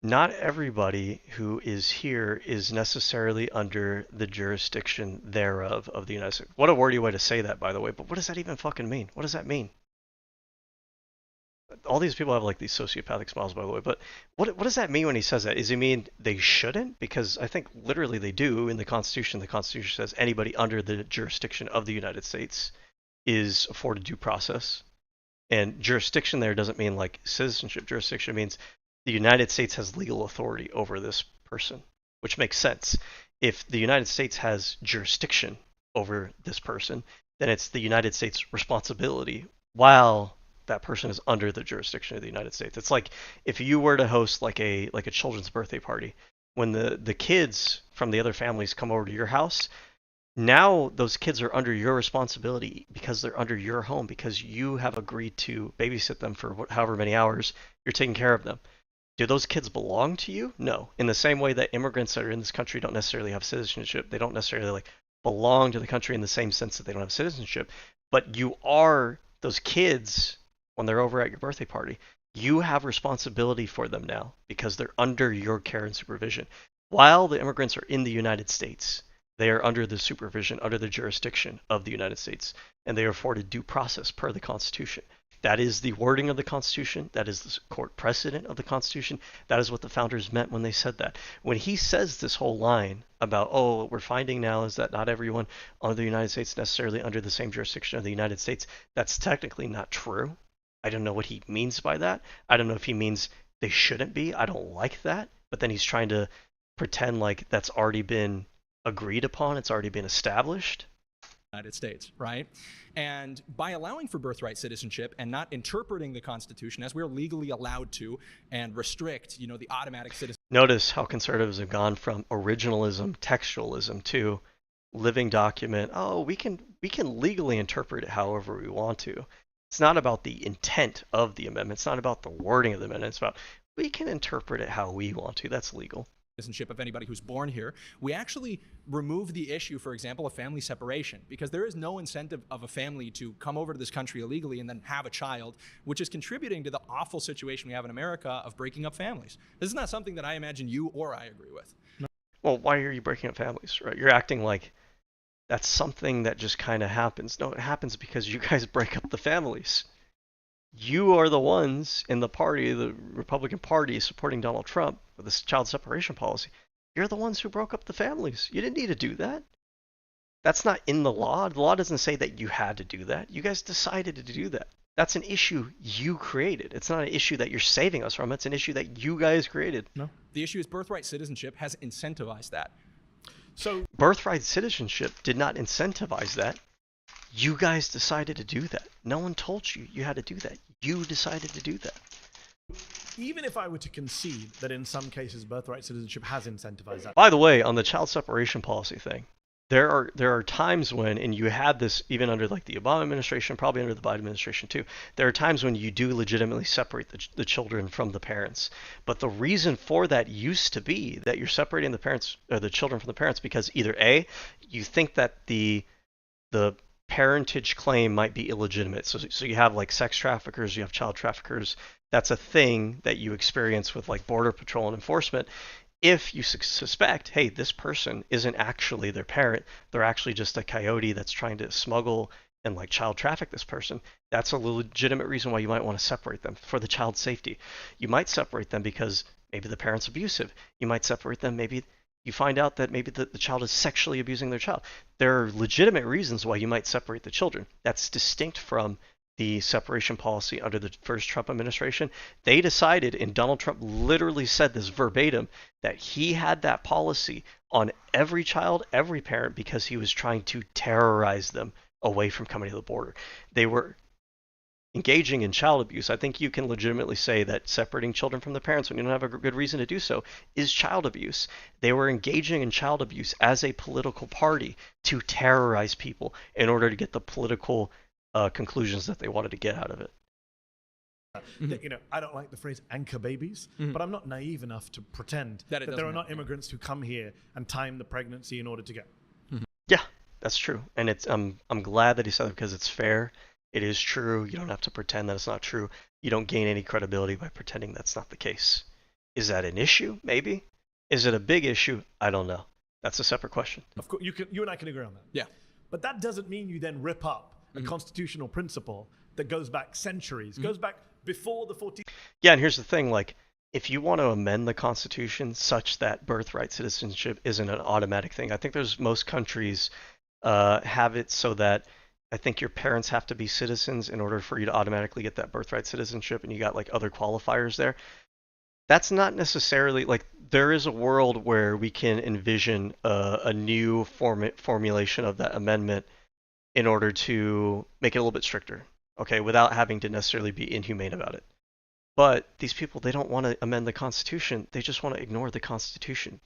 Speaker 1: Not everybody who is here is necessarily under the jurisdiction thereof of the United States. What a wordy way to say that, by the way, but what does that even fucking mean? What does that mean? All these people have like these sociopathic smiles, by the way, but what does that mean when he says that? Does he mean they shouldn't? Because I think literally they do in the Constitution. The Constitution says anybody under the jurisdiction of the United States is afforded due process. And jurisdiction there doesn't mean like citizenship. Jurisdiction means the United States has legal authority over this person, which makes sense. If the United States has jurisdiction over this person, then it's the United States' responsibility while that person is under the jurisdiction of the United States. It's like if you were to host like a children's birthday party, when the kids from the other families come over to your house, now those kids are under your responsibility because they're under your home, because you have agreed to babysit them for however many hours you're taking care of them. Do those kids belong to you? No. In the same way that immigrants that are in this country don't necessarily have citizenship, they don't necessarily like belong to the country in the same sense that they don't have citizenship, but you are those kids. When they're over at your birthday party, you have responsibility for them now because they're under your care and supervision. While the immigrants are in the United States, they are under the supervision, under the jurisdiction of the United States, and they are afforded due process per the Constitution. That is the wording of the Constitution. That is the court precedent of the Constitution. That is what the founders meant when they said that. When he says this whole line about, oh, what we're finding now is that not everyone under the United States is necessarily under the same jurisdiction of the United States, that's technically not true. I don't know what he means by that. I don't know if he means they shouldn't be. I don't like that. But then he's trying to pretend like that's already been agreed upon. It's already been established.
Speaker 19: United States, right? And by allowing for birthright citizenship and not interpreting the Constitution as we're legally allowed to and restrict, you know, the automatic citizenship.
Speaker 1: Notice how conservatives have gone from originalism, textualism to living document. Oh, we can legally interpret it however we want to. It's not about the intent of the amendment. It's not about the wording of the amendment. It's about we can interpret it how we want to. That's legal.
Speaker 19: Citizenship of anybody who's born here. We actually remove the issue, for example, of family separation, because there is no incentive of a family to come over to this country illegally and then have a child, which is contributing to the awful situation we have in America of breaking up families. This is not something that I imagine you or I agree with.
Speaker 1: Well, why are you breaking up families, right? You're acting like that's something that just kind of happens. No, it happens because you guys break up the families. You are the ones in the party, the Republican Party, supporting Donald Trump with this child separation policy. You're the ones who broke up the families. You didn't need to do that. That's not in the law. The law doesn't say that you had to do that. You guys decided to do that. That's an issue you created. It's not an issue that you're saving us from. It's an issue that you guys created.
Speaker 19: No. The issue is birthright citizenship has incentivized that.
Speaker 2: So
Speaker 1: birthright citizenship did not incentivize that. You guys decided to do that. No one told you you had to do that. You decided to do that.
Speaker 2: Even if I were to concede that in some cases birthright citizenship has incentivized that.
Speaker 1: By the way, on the child separation policy thing, there are times when, and you had this even under like the Obama administration, probably under the Biden administration too, there are times when you do legitimately separate the children from the parents. But the reason for that used to be that you're separating the parents or the children from the parents because either A, you think that the parentage claim might be illegitimate. So you have like sex traffickers, you have child traffickers. That's a thing that you experience with like Border Patrol and enforcement. If you suspect, hey, this person isn't actually their parent, they're actually just a coyote that's trying to smuggle and like child traffic this person, that's a legitimate reason why you might want to separate them for the child's safety. You might separate them because maybe the parent's abusive. You might separate them, maybe you find out that maybe the child is sexually abusing their child. There are legitimate reasons why you might separate the children. That's distinct from the separation policy under the first Trump administration. They decided, and Donald Trump literally said this verbatim, that he had that policy on every child, every parent, because he was trying to terrorize them away from coming to the border. They were engaging in child abuse. I think you can legitimately say that separating children from the parents when you don't have a good reason to do so is child abuse. They were engaging in child abuse as a political party to terrorize people in order to get the political conclusions that they wanted to get out of it.
Speaker 2: You know, I don't like the phrase anchor babies, but I'm not naive enough to pretend that there are not immigrants who come here and time the pregnancy in order to get.
Speaker 1: Yeah, that's true. And it's I'm glad that he said it because it's fair. It is true. You don't have to pretend that it's not true. You don't gain any credibility by pretending that's not the case. Is that an issue? Maybe. Is it a big issue? I don't know. That's a separate question.
Speaker 2: Of course, you and I can agree on that.
Speaker 19: Yeah.
Speaker 2: But that doesn't mean you then rip up a constitutional principle that goes back centuries, goes back before the 14th.
Speaker 1: Yeah, and here's the thing, like, if you want to amend the Constitution such that birthright citizenship isn't an automatic thing, I think most countries have it so that I think your parents have to be citizens in order for you to automatically get that birthright citizenship, and you got like other qualifiers there. That's not necessarily, like, there is a world where we can envision a new formulation of that amendment in order to make it a little bit stricter, okay, without having to necessarily be inhumane about it. But these people, they don't want to amend the Constitution. They just want to ignore the Constitution.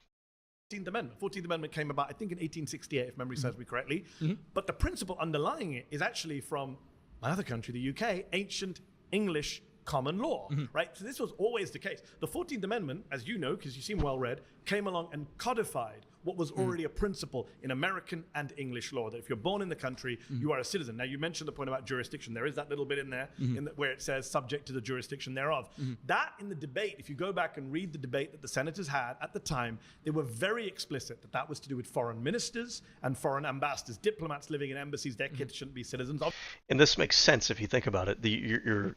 Speaker 2: 14th Amendment came about, I think, in 1868, if memory serves me correctly. But the principle underlying it is actually from another country, the UK, ancient English common law, right? So this was always the case. The 14th Amendment, as you know, because you seem well read, came along and codified what was already a principle in American and English law, that if you're born in the country, you are a citizen. Now, you mentioned the point about jurisdiction. There is that little bit in there where it says subject to the jurisdiction thereof. That, in the debate, if you go back and read the debate that the senators had at the time, they were very explicit that that was to do with foreign ministers and foreign ambassadors, diplomats living in embassies. Their kids shouldn't be citizens.
Speaker 1: And this makes sense if you think about it.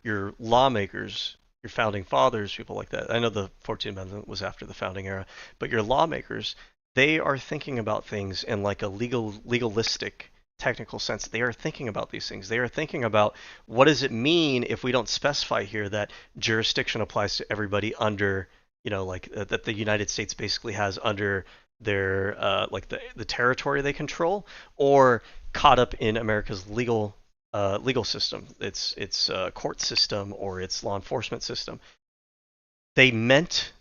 Speaker 1: Your lawmakers, your founding fathers, people like that. I know the 14th Amendment was after the founding era, but your lawmakers, they are thinking about things in like a legalistic, technical sense. They are thinking about these things. They are thinking about what does it mean if we don't specify here that jurisdiction applies to everybody under, you know, like that the United States basically has under their like the territory they control, or caught up in America's legal system, its court system or its law enforcement system. They meant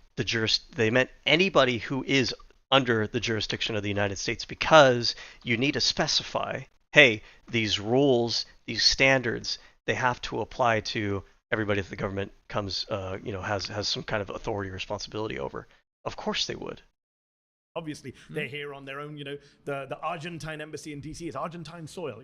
Speaker 1: they meant anybody who is under the jurisdiction of the United States, because you need to specify, hey, these rules, these standards, they have to apply to everybody that the government comes, has some kind of authority or responsibility over. Of course they would.
Speaker 2: Obviously, they're here on their own. You know, the Argentine embassy in DC is Argentine soil.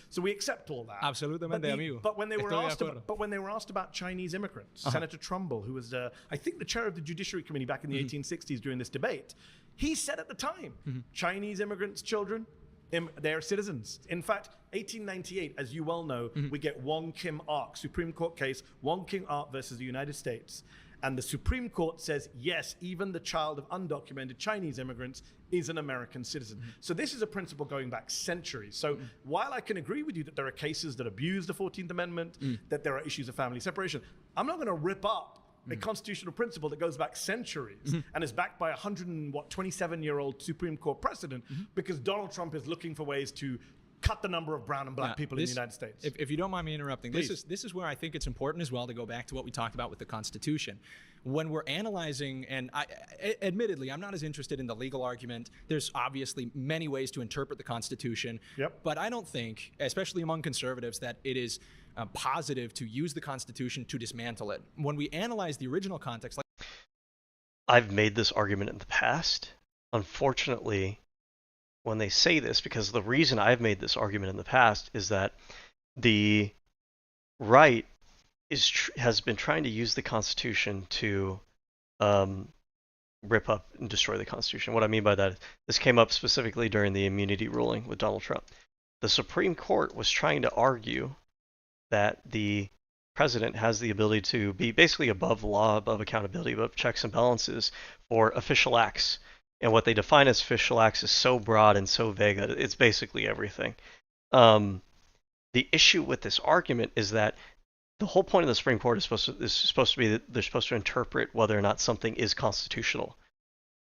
Speaker 2: So we accept all that.
Speaker 19: Absolutamente, amigo.
Speaker 2: But when they were asked about Chinese immigrants, Senator Trumbull, who was, I think, the chair of the Judiciary Committee back in the 1860s during this debate, he said at the time, Chinese immigrants' children, They're citizens. In fact, 1898, as you well know, we get Wong Kim Ark, Supreme Court case, Wong Kim Ark versus the United States. And the Supreme Court says, yes, even the child of undocumented Chinese immigrants is an American citizen. So this is a principle going back centuries. So while I can agree with you that there are cases that abuse the 14th Amendment, that there are issues of family separation, I'm not going to rip up a constitutional principle that goes back centuries and is backed by a 27-year-old Supreme Court precedent because Donald Trump is looking for ways to cut the number of brown and black people in the United States.
Speaker 19: If you don't mind me interrupting, this is where I think it's important as well to go back to what we talked about with the Constitution. When we're analyzing, and admittedly, I'm not as interested in the legal argument. There's obviously many ways to interpret the Constitution, but I don't think, especially among conservatives, that it is positive to use the Constitution to dismantle it. When we analyze the original context,
Speaker 1: I've made this argument in the past. Unfortunately, when they say this, because the reason I've made this argument in the past is that the right has been trying to use the Constitution to rip up and destroy the Constitution. What I mean by that, this came up specifically during the immunity ruling with Donald Trump. The Supreme Court was trying to argue that the president has the ability to be basically above the law, above accountability, above checks and balances for official acts. And what they define as official acts is so broad and so vague that it's basically everything. The issue with this argument is that the whole point of the Supreme Court is supposed to be that they're supposed to interpret whether or not something is constitutional.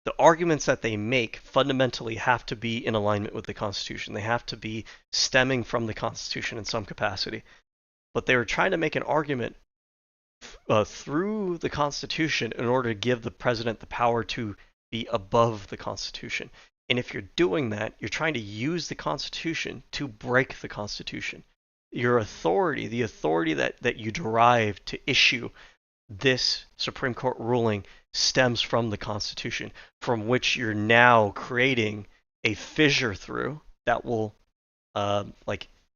Speaker 1: The arguments that they make fundamentally have to be in alignment with the Constitution. They have to be stemming from the Constitution in some capacity. But they were trying to make an argument through the Constitution in order to give the president the power to be above the Constitution. And if you're doing that, you're trying to use the Constitution to break the Constitution. Your authority, the authority that you derive to issue this Supreme Court ruling stems from the Constitution, from which you're now creating a fissure through that will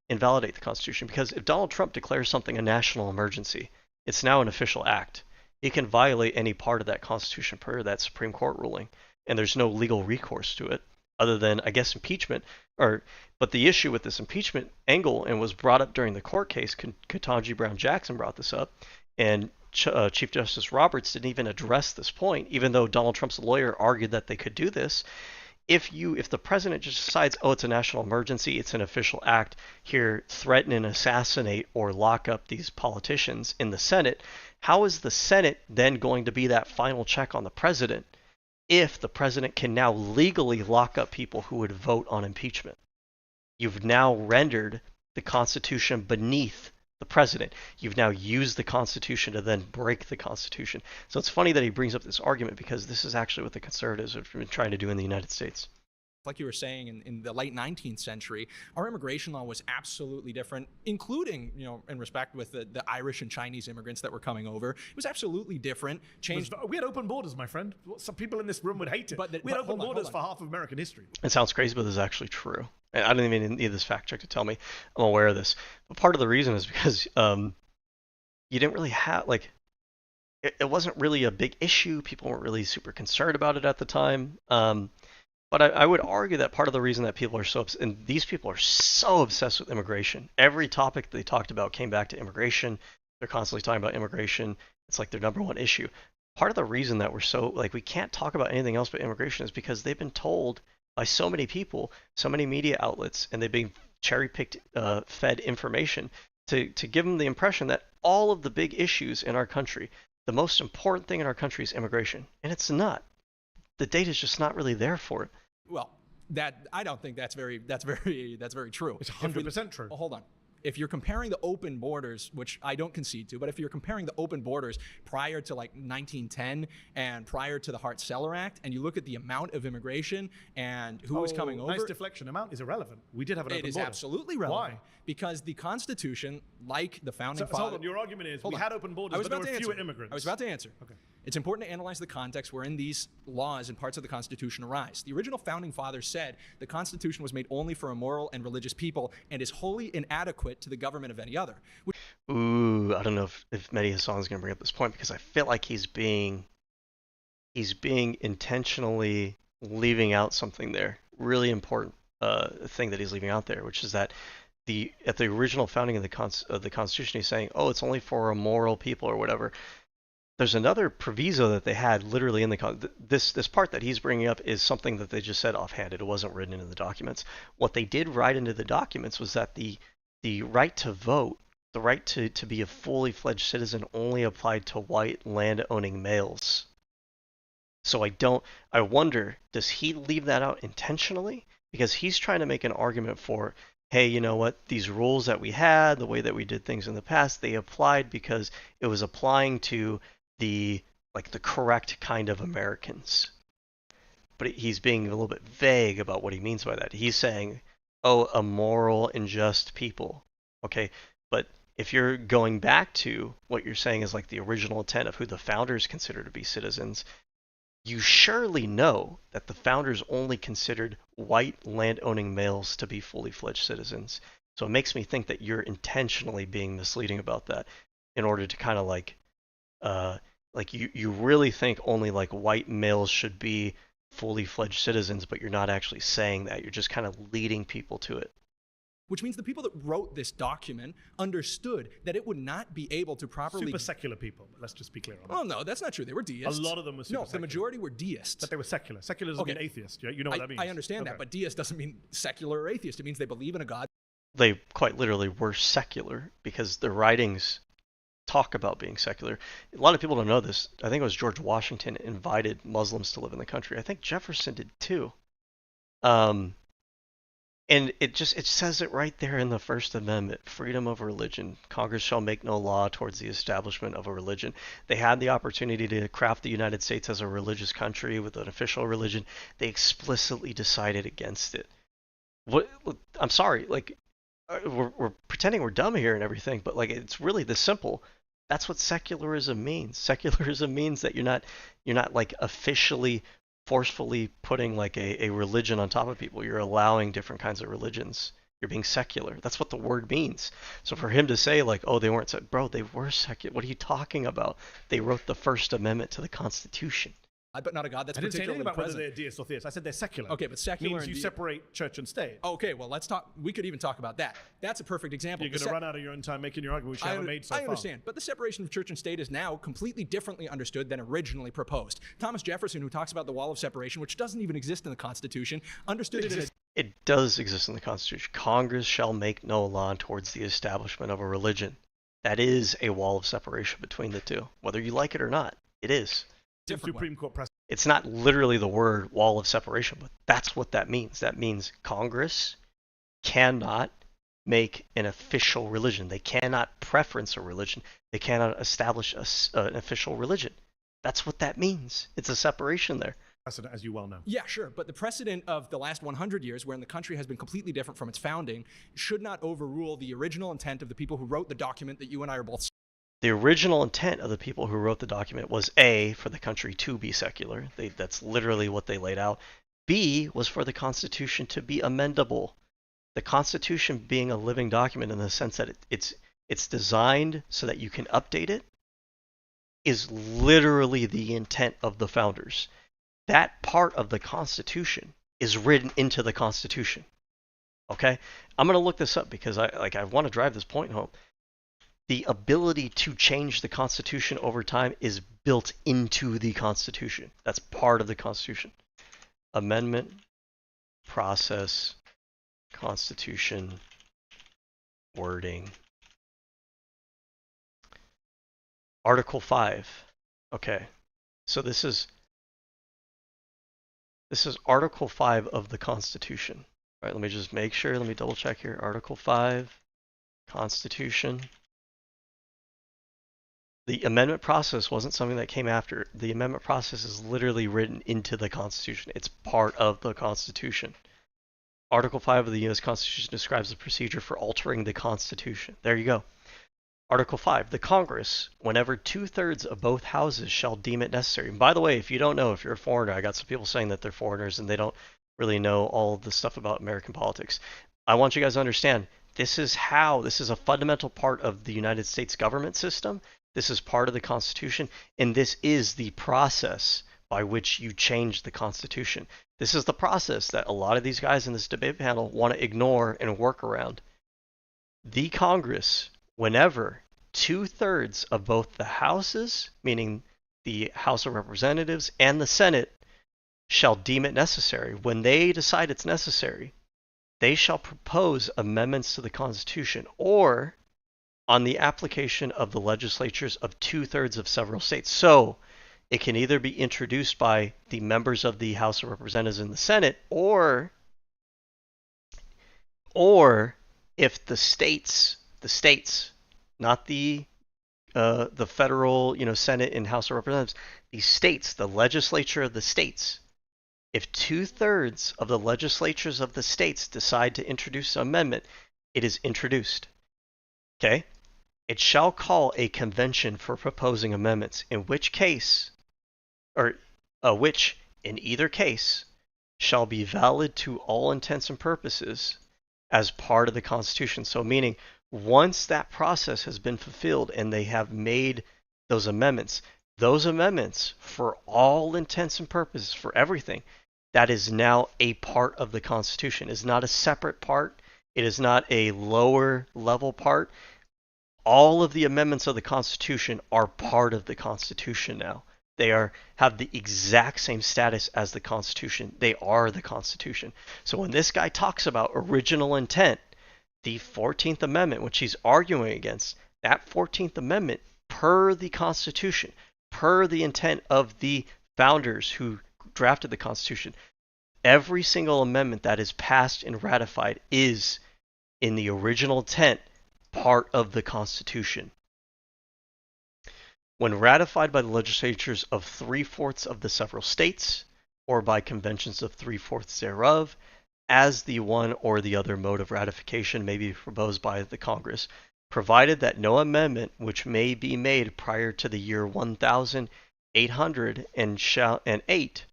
Speaker 1: invalidate the Constitution. Because if Donald Trump declares something a national emergency, it's now an official act. He can violate any part of that Constitution per that Supreme Court ruling, and there's no legal recourse to it other than, I guess, impeachment. But the issue with this impeachment angle, and was brought up during the court case, Ketanji Brown Jackson brought this up, and Chief Justice Roberts didn't even address this point, even though Donald Trump's lawyer argued that they could do this. If the president just decides, oh, it's a national emergency, it's an official act, here threaten and assassinate or lock up these politicians in the Senate, how is the Senate then going to be that final check on the president if the president can now legally lock up people who would vote on impeachment? You've now rendered the Constitution beneath the president. You've now used the Constitution to then break the Constitution. So it's funny that he brings up this argument, because this is actually what the conservatives have been trying to do in the United States.
Speaker 19: Like you were saying, in the late 19th century, our immigration law was absolutely different, including, in respect with the Irish and Chinese immigrants that were coming over. It was absolutely different.
Speaker 2: We had open borders, my friend. Some people in this room would hate it. We had open borders for half of American history.
Speaker 1: It sounds crazy, but this is actually true. And I don't even need this fact check to tell me. I'm aware of this. But part of the reason is because you didn't really have, it wasn't really a big issue. People weren't really super concerned about it at the time. But I would argue that part of the reason that people are so obsessed, and these people are so obsessed with immigration, every topic they talked about came back to immigration. They're constantly talking about immigration. It's like their number one issue. Part of the reason that we're so, we can't talk about anything else but immigration is because they've been told by so many people, so many media outlets, and they've been cherry-picked, fed information to give them the impression that all of the big issues in our country, the most important thing in our country is immigration. And it's not. The data is just not really there for it.
Speaker 19: Well, I don't think that's very true.
Speaker 2: It's 100% true.
Speaker 19: Well, hold on. If you're comparing the open borders, which I don't concede to, but if you're comparing the open borders prior to 1910 and prior to the Hart-Celler Act, and you look at the amount of immigration and who was coming over.
Speaker 2: Nice deflection. Amount is irrelevant. We did have an open border.
Speaker 19: It is absolutely relevant.
Speaker 2: Why?
Speaker 19: Because the Constitution, like the founding fathers.
Speaker 2: Hold on. Your argument is we had open borders, but there were fewer immigrants.
Speaker 19: I was about to answer. Okay. It's important to analyze the context wherein these laws and parts of the Constitution arise. The original founding fathers said the Constitution was made only for immoral and religious people and is wholly inadequate to the government of any other.
Speaker 1: Ooh, I don't know if Mehdi Hasan is going to bring up this point, because I feel like he's being intentionally leaving out something there really important. thing that he's leaving out there, which is that at the original founding of the Constitution, he's saying, oh, it's only for immoral people or whatever. There's another proviso that they had literally in this part that he's bringing up is something that they just said offhanded. It wasn't written into the documents. What they did write into the documents was that the right to vote, the right to be a fully fledged citizen, only applied to white land-owning males. So I wonder, does he leave that out intentionally? Because he's trying to make an argument for, hey, you know what, these rules that we had, the way that we did things in the past, they applied because it was applying to the correct kind of Americans. But he's being a little bit vague about what he means by that. He's saying, oh, immoral, unjust people. Okay, but if you're going back to what you're saying is like the original intent of who the founders consider to be citizens, you surely know that the founders only considered white land-owning males to be fully fledged citizens. So it makes me think that you're intentionally being misleading about that in order to kind of you really think only like white males should be fully fledged citizens, but you're not actually saying that. You're just kind of leading people to it.
Speaker 19: Which means the people that wrote this document understood that it would not be able to properly...
Speaker 2: Super secular people, let's just be clear on that.
Speaker 19: Oh, no, that's not true. They were deists.
Speaker 2: A lot of them were super secular.
Speaker 19: No, the majority were deists.
Speaker 2: But they were secular. Secular doesn't mean atheist. You know what that means.
Speaker 19: I understand that, but deist doesn't mean secular or atheist. It means they believe in a God.
Speaker 1: They quite literally were secular because their writings talk about being secular. A lot of people don't know this. I think it was George Washington invited Muslims to live in the country. I think Jefferson did too. And it says it right there in the First Amendment, freedom of religion. Congress shall make no law towards the establishment of a religion. They had the opportunity to craft the United States as a religious country with an official religion. They explicitly decided against it. I'm sorry, we're pretending we're dumb here and everything, but it's really this simple. That's what secularism means. Secularism means that you're not officially forcefully putting a religion on top of people. You're allowing different kinds of religions. You're being secular. That's what the word means. So for him to say oh, they weren't secular, bro, they were secular. What are you talking about? They wrote the First Amendment to the Constitution.
Speaker 19: But not a God that's
Speaker 2: I didn't say anything about
Speaker 19: present.
Speaker 2: whether they're deist or theist. I said they're secular.
Speaker 19: Okay, but secular
Speaker 2: means you separate church and state.
Speaker 19: Okay, well, let's talk. We could even talk about that. That's a perfect example.
Speaker 2: You're going to run out of your own time making your argument, which you haven't made so far.
Speaker 19: I understand, but the separation of church and state is now completely differently understood than originally proposed. Thomas Jefferson, who talks about the wall of separation, which doesn't even exist in the Constitution, understood it.
Speaker 1: It does exist in the Constitution. Congress shall make no law towards the establishment of a religion. That is a wall of separation between the two, whether you like it or not. It is.
Speaker 2: Supreme Court precedent.
Speaker 1: It's not literally the word wall of separation, but that's what that means. That means Congress cannot make an official religion. They cannot preference a religion. They cannot establish an official religion. That's what that means. It's a separation there.
Speaker 2: Precedent, as you well know.
Speaker 19: Yeah, sure. But the precedent of the last 100 years, wherein the country has been completely different from its founding, should not overrule the original intent of the people who wrote the document that you and I are both.
Speaker 1: The original intent of the people who wrote the document was A, for the country to be secular. That's literally what they laid out. B, was for the Constitution to be amendable. The Constitution being a living document in the sense that it's designed so that you can update it is literally the intent of the founders. That part of the Constitution is written into the Constitution. Okay? I'm going to look this up because I want to drive this point home. The ability to change the Constitution over time is built into the Constitution. That's part of the Constitution. Amendment, process, Constitution, wording. Article 5. Okay. So this is Article 5 of the Constitution. All right, let me just make sure. Let me double check here. Article 5, Constitution. The amendment process wasn't something that came after. The amendment process is literally written into the Constitution. It's part of the Constitution. Article 5 of the U.S. Constitution describes the procedure for altering the Constitution. There you go. Article 5. The Congress, whenever 2/3 of both houses shall deem it necessary. And by the way, if you don't know, if you're a foreigner, I got some people saying that they're foreigners and they don't really know all of the stuff about American politics. I want you guys to understand, this is a fundamental part of the United States government system. This is part of the Constitution, and this is the process by which you change the Constitution. This is the process that a lot of these guys in this debate panel want to ignore and work around. The Congress, whenever 2/3 of both the houses, meaning the House of Representatives and the Senate, shall deem it necessary, when they decide it's necessary, they shall propose amendments to the Constitution or on the application of the legislatures of 2/3 of several states. So it can either be introduced by the members of the House of Representatives and the Senate, or if the states, not the federal, Senate and House of Representatives, the states, the legislature of the states, if 2/3 of the legislatures of the states decide to introduce an amendment, it is introduced. Okay? It shall call a convention for proposing amendments, in which case, which in either case shall be valid to all intents and purposes as part of the Constitution. So meaning, once that process has been fulfilled and they have made those amendments for all intents and purposes, for everything, that is now a part of the Constitution. It is not a separate part. It is not a lower level part. All of the amendments of the Constitution are part of the Constitution now. They have the exact same status as the Constitution. They are the Constitution. So when this guy talks about original intent, the 14th Amendment, which he's arguing against, that 14th Amendment, per the Constitution, per the intent of the founders who drafted the Constitution, every single amendment that is passed and ratified is, in the original intent, part of the Constitution. When ratified by the legislatures of 3/4 of the several states, or by conventions of 3/4 thereof, as the one or the other mode of ratification may be proposed by the Congress, provided that no amendment which may be made prior to the year 1808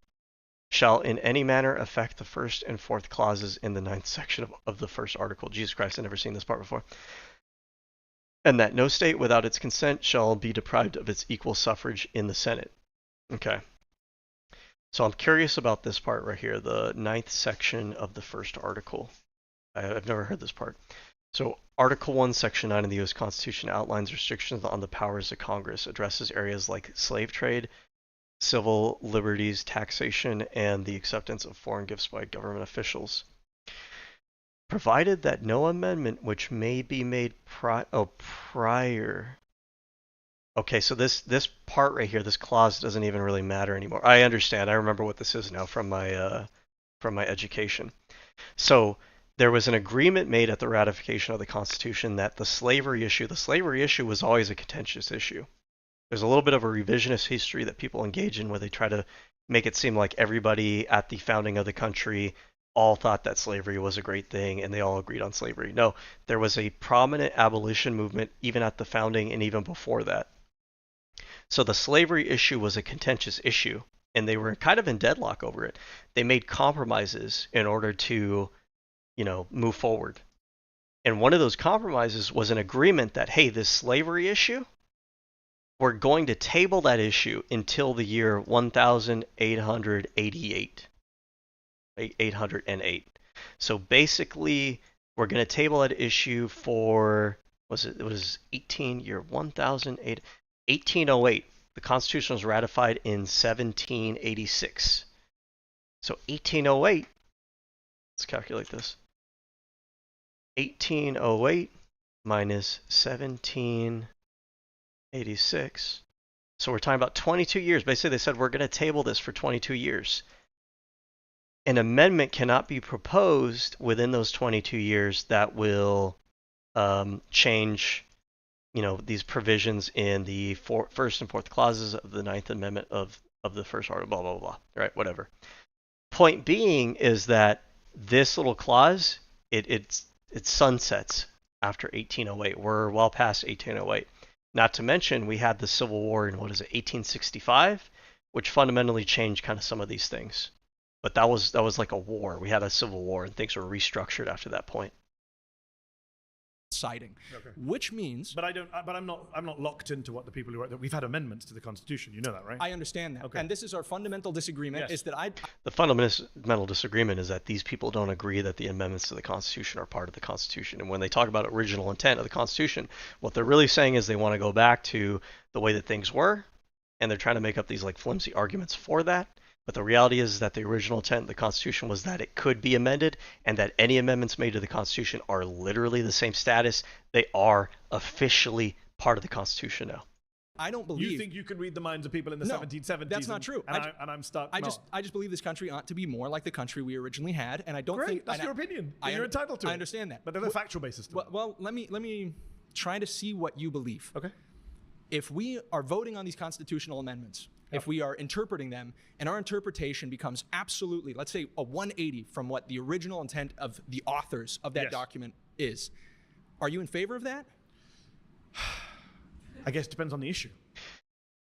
Speaker 1: shall in any manner affect the first and fourth clauses in the 9th section of the first article. Jesus Christ, I've never seen this part before. And that no state without its consent shall be deprived of its equal suffrage in the Senate. Okay. So I'm curious about this part right here, the 9th section of the first article. I've never heard this part. So Article 1, Section 9 of the U.S. Constitution outlines restrictions on the powers of Congress, addresses areas like slave trade, civil liberties, taxation, and the acceptance of foreign gifts by government officials. Provided that no amendment which may be made prior. Okay, so this part right here, this clause doesn't even really matter anymore. I understand. I remember what this is now from my education. So there was an agreement made at the ratification of the Constitution that the slavery issue was always a contentious issue. There's a little bit of a revisionist history that people engage in where they try to make it seem like everybody at the founding of the country all thought that slavery was a great thing and they all agreed on slavery. No, there was a prominent abolition movement even at the founding and even before that. So the slavery issue was a contentious issue and they were kind of in deadlock over it. They made compromises in order to, move forward. And one of those compromises was an agreement that, hey, this slavery issue, we're going to table that issue until the year 1888. 808. So basically, we're going to table that issue for, it was 1808. The Constitution was ratified in 1786. So 1808, let's calculate this. 1808 minus 1786. So we're talking about 22 years. Basically, they said we're going to table this for 22 years. An amendment cannot be proposed within those 22 years that will change, these provisions in the first and fourth clauses of the 9th Amendment of the first article, blah, blah, blah, right, whatever. Point being is that this little clause, it sunsets after 1808. We're well past 1808. Not to mention, we had the Civil War in, 1865, which fundamentally changed kind of some of these things. But that was like a war. We had a civil war and things were restructured after that point.
Speaker 19: siding, which means.
Speaker 2: But I'm not locked into what the people who wrote that. We've had amendments to the Constitution. You know that, right?
Speaker 19: I understand that. And this is our fundamental disagreement. Is that
Speaker 1: the fundamental disagreement is that these people don't agree that the amendments to the Constitution are part of the Constitution. And when they talk about original intent of the Constitution, what they're really saying is they want to go back to the way that things were, and they're trying to make up these like flimsy arguments for that. But the reality is that the original intent of the Constitution was that it could be amended, and that any amendments made to the Constitution are literally the same status. They are officially part of the Constitution now.
Speaker 19: I don't believe.
Speaker 2: You think you can read the minds of people in the 1770s?
Speaker 19: That's not true.
Speaker 2: And I'm stuck.
Speaker 19: I just believe this country ought to be more like the country we originally had, and I don't think
Speaker 2: that's your opinion. You're entitled to it.
Speaker 19: I understand that,
Speaker 2: but there's a factual basis to it.
Speaker 19: Well, let me try to see what you believe.
Speaker 2: Okay.
Speaker 19: If we are voting on these constitutional amendments, if we are interpreting them, and our interpretation becomes absolutely, let's say, a 180 from what the original intent of the authors of that document is, are you in favor of that?
Speaker 2: I guess it depends on the issue.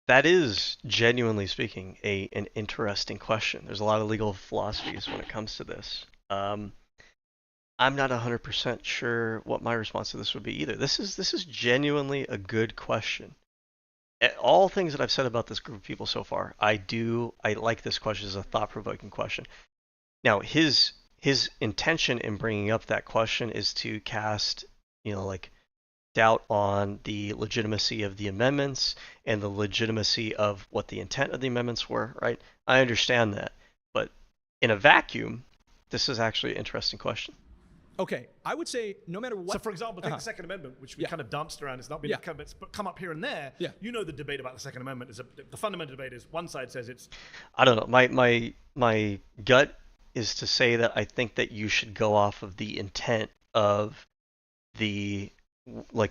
Speaker 1: That is, genuinely speaking, an interesting question. There's a lot of legal philosophies when it comes to this. I'm not 100% sure what my response to this would be either. This is genuinely a good question. All things that I've said about this group of people so far, I like this question as a thought-provoking question. Now, his intention in bringing up that question is to cast, like doubt on the legitimacy of the amendments and the legitimacy of what the intent of the amendments were, right? I understand that, but in a vacuum, this is actually an interesting question.
Speaker 19: Okay, I would say no matter what.
Speaker 2: So, for example, take the Second Amendment, which we kind of danced around. It's not been come up here and there.
Speaker 19: Yeah.
Speaker 2: You know the debate about the Second Amendment is the fundamental debate is one side says it's.
Speaker 1: I don't know. My gut is to say that I think that you should go off of the intent of the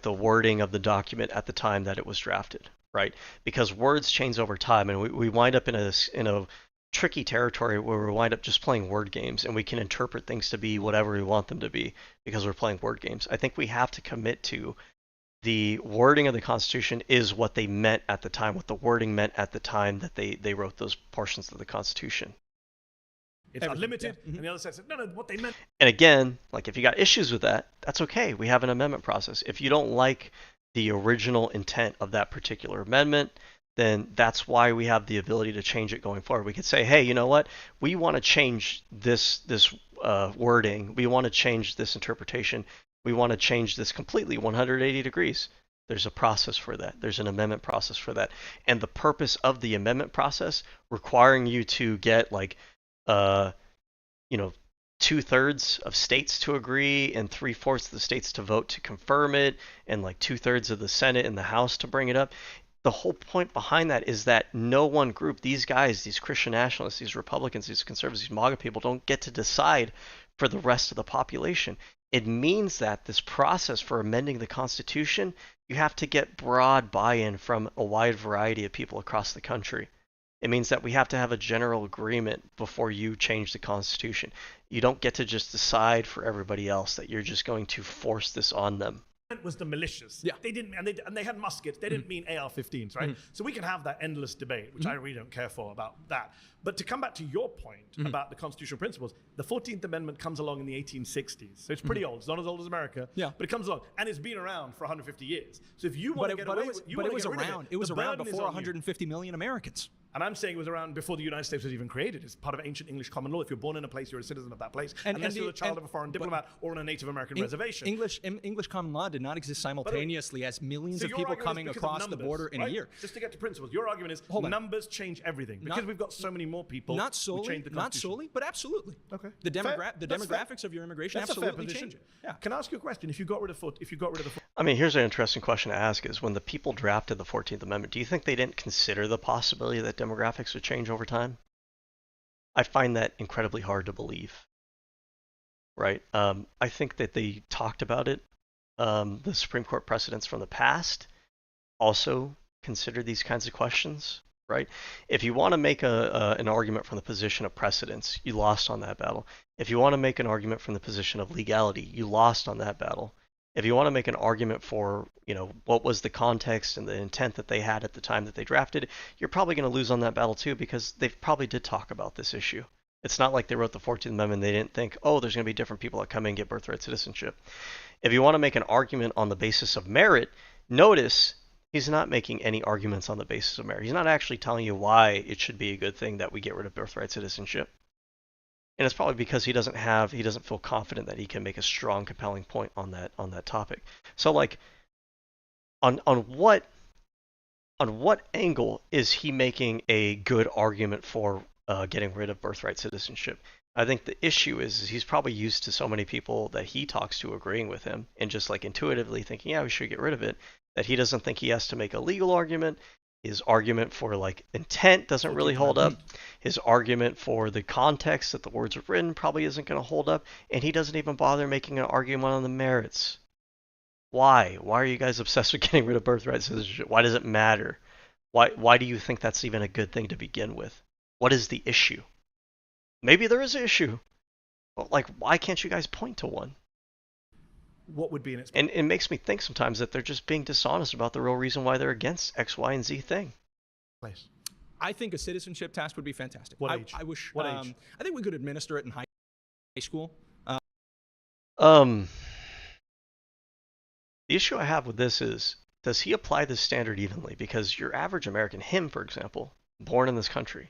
Speaker 1: wording of the document at the time that it was drafted, right? Because words change over time, and we wind up in a tricky territory where we wind up just playing word games, and we can interpret things to be whatever we want them to be because we're playing word games. I think we have to commit to the wording of the Constitution is what they meant at the time, what the wording meant at the time that they wrote those portions of the Constitution.
Speaker 2: It's unlimited, and the other side said, no, what they meant.
Speaker 1: And again, like if you got issues with that, that's okay. We have an amendment process. If you don't like the original intent of that particular amendment, then that's why we have the ability to change it going forward. We could say, hey, you know what? We want to change this wording. We want to change this interpretation. We want to change this completely 180 degrees. There's a process for that. There's an amendment process for that. And the purpose of the amendment process requiring you to get 2/3 of states to agree and 3/4 of the states to vote to confirm it, and 2/3 of the Senate and the House to bring it up. The whole point behind that is that no one group, these guys, these Christian nationalists, these Republicans, these conservatives, these MAGA people, don't get to decide for the rest of the population. It means that this process for amending the Constitution, you have to get broad buy-in from a wide variety of people across the country. It means that we have to have a general agreement before you change the Constitution. You don't get to just decide for everybody else that you're just going to force this on them.
Speaker 2: Was the militias. They didn't, and they had muskets. They didn't mean AR-15s, right? So we can have that endless debate, which I really don't care for about that. But to come back to your point about the constitutional principles, the 14th Amendment comes along in the 1860s, so it's pretty old. It's not as old as America, but it comes along, and it's been around for 150 years. So if you want to get away with it,
Speaker 19: it was around before 150 million Americans.
Speaker 2: And I'm saying it was around before the United States was even created. It's part of ancient English common law. If you're born in a place, you're a citizen of that place, unless you're the child of a foreign diplomat or on a Native American reservation.
Speaker 19: English common law did not exist simultaneously as millions of people coming across the border in a year.
Speaker 2: Just to get to principles, your argument is numbers change everything. Because we've got so many more people.
Speaker 19: Not solely, but absolutely.
Speaker 2: Okay.
Speaker 19: The demographics of your immigration absolutely change it.
Speaker 2: Yeah. Can I ask you a question? If you got rid of
Speaker 1: I mean, here's an interesting question to ask: is when the people drafted the 14th Amendment, do you think they didn't consider the possibility that demographics would change over time? I find that incredibly hard to believe. Right? I think that they talked about it. The Supreme Court precedents from the past also considered these kinds of questions. Right? If you want to make an argument from the position of precedence, you lost on that battle. If you want to make an argument from the position of legality, you lost on that battle. If you want to make an argument for, what was the context and the intent that they had at the time that they drafted, you're probably going to lose on that battle too, because they probably did talk about this issue. It's not like they wrote the 14th Amendment and they didn't think, oh, there's going to be different people that come in and get birthright citizenship. If you want to make an argument on the basis of merit, notice he's not making any arguments on the basis of merit. He's not actually telling you why it should be a good thing that we get rid of birthright citizenship. And it's probably because he doesn't feel confident that he can make a strong, compelling point on that topic. So like, on what angle is he making a good argument for getting rid of birthright citizenship? I think the issue is he's probably used to so many people that he talks to agreeing with him and just like intuitively thinking, yeah, we should get rid of it, that he doesn't think he has to make a legal argument. His argument for like intent doesn't really hold up. His argument for the context that the words are written probably isn't going to hold up, and he doesn't even bother making an argument on the merits. Why? Why are you guys obsessed with getting rid of birthright citizenship? Why does it matter? Why do you think that's even a good thing to begin with? What is the issue? Maybe there is an issue, but like, why can't you guys point to one?
Speaker 2: What would be in its...
Speaker 1: And it makes me think sometimes that they're just being dishonest about the real reason why they're against X, Y, and Z thing.
Speaker 2: Place.
Speaker 19: I think a citizenship test would be fantastic.
Speaker 2: What age?
Speaker 19: I wish.
Speaker 2: What age?
Speaker 19: I think we could administer it in high school.
Speaker 1: The issue I have with this is, does he apply this standard evenly? Because your average American, him for example, born in this country,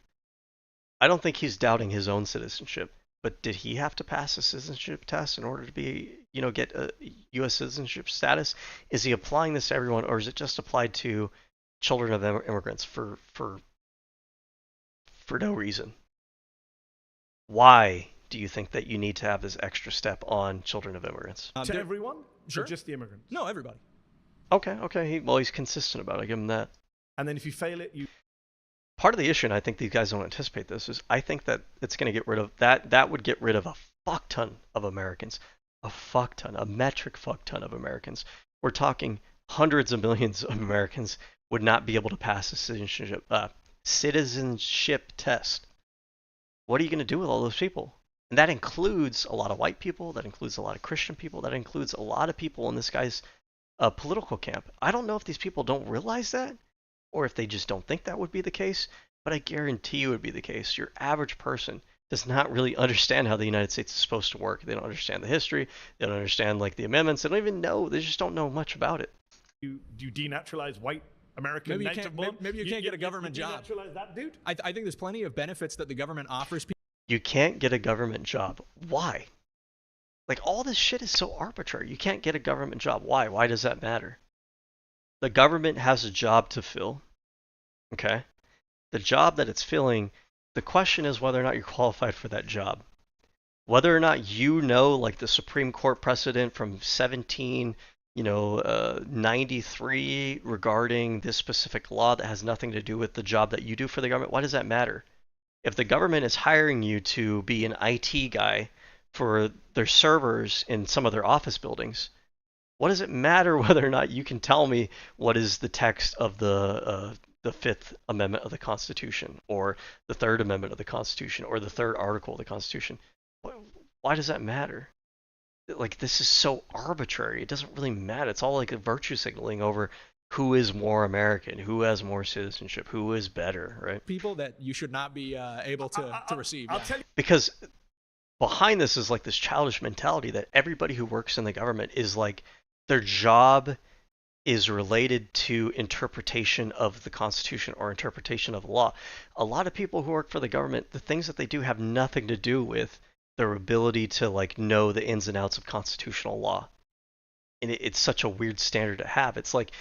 Speaker 1: I don't think he's doubting his own citizenship. But did he have to pass a citizenship test in order to be, get a U.S. citizenship status? Is he applying this to everyone, or is it just applied to children of immigrants for no reason? Why do you think that you need to have this extra step on children of immigrants?
Speaker 2: To everyone?
Speaker 19: Sure.
Speaker 2: Or just the immigrants?
Speaker 19: No, everybody.
Speaker 1: Okay. He's consistent about it. I give him that.
Speaker 2: And then if you fail it, you...
Speaker 1: Part of the issue, and I think these guys don't anticipate this, is I think that it's going to get rid of that would get rid of a fuck ton of Americans. A metric fuck ton of Americans. We're talking hundreds of millions of Americans would not be able to pass a citizenship test. What are you going to do with all those people? And that includes a lot of white people, that includes a lot of Christian people, that includes a lot of people in this guy's political camp. I don't know if these people don't realize that, or if they just don't think that would be the case, but I guarantee you it would be the case. Your average person does not really understand how the United States is supposed to work. They don't understand the history. They don't understand like the amendments. They don't even know. They just don't know much about it.
Speaker 2: Do you denaturalize white American native born?
Speaker 19: Maybe you can't get a government job.
Speaker 2: Denaturalize that dude?
Speaker 19: I think there's plenty of benefits that the government offers people.
Speaker 1: You can't get a government job. Why? Like, all this shit is so arbitrary. You can't get a government job. Why? Why does that matter? The government has a job to fill, okay? The job that it's filling, the question is whether or not you're qualified for that job. Whether or not you know, like the Supreme Court precedent from 1793 regarding this specific law that has nothing to do with the job that you do for the government, why does that matter? If the government is hiring you to be an IT guy for their servers in some of their office buildings, what does it matter whether or not you can tell me what is the text of the Fifth Amendment of the Constitution, or the Third Amendment of the Constitution, or the Third Article of the Constitution? Why does that matter? Like, this is so arbitrary. It doesn't really matter. It's all like a virtue signaling over who is more American, who has more citizenship, who is better, right?
Speaker 19: People that you should not be able to receive.
Speaker 2: I'll tell you.
Speaker 1: Because behind this is like this childish mentality that everybody who works in the government is like, their job is related to interpretation of the Constitution or interpretation of law. A lot of people who work for the government, the things that they do have nothing to do with their ability to like know the ins and outs of constitutional law. And it's such a weird standard to have. It's like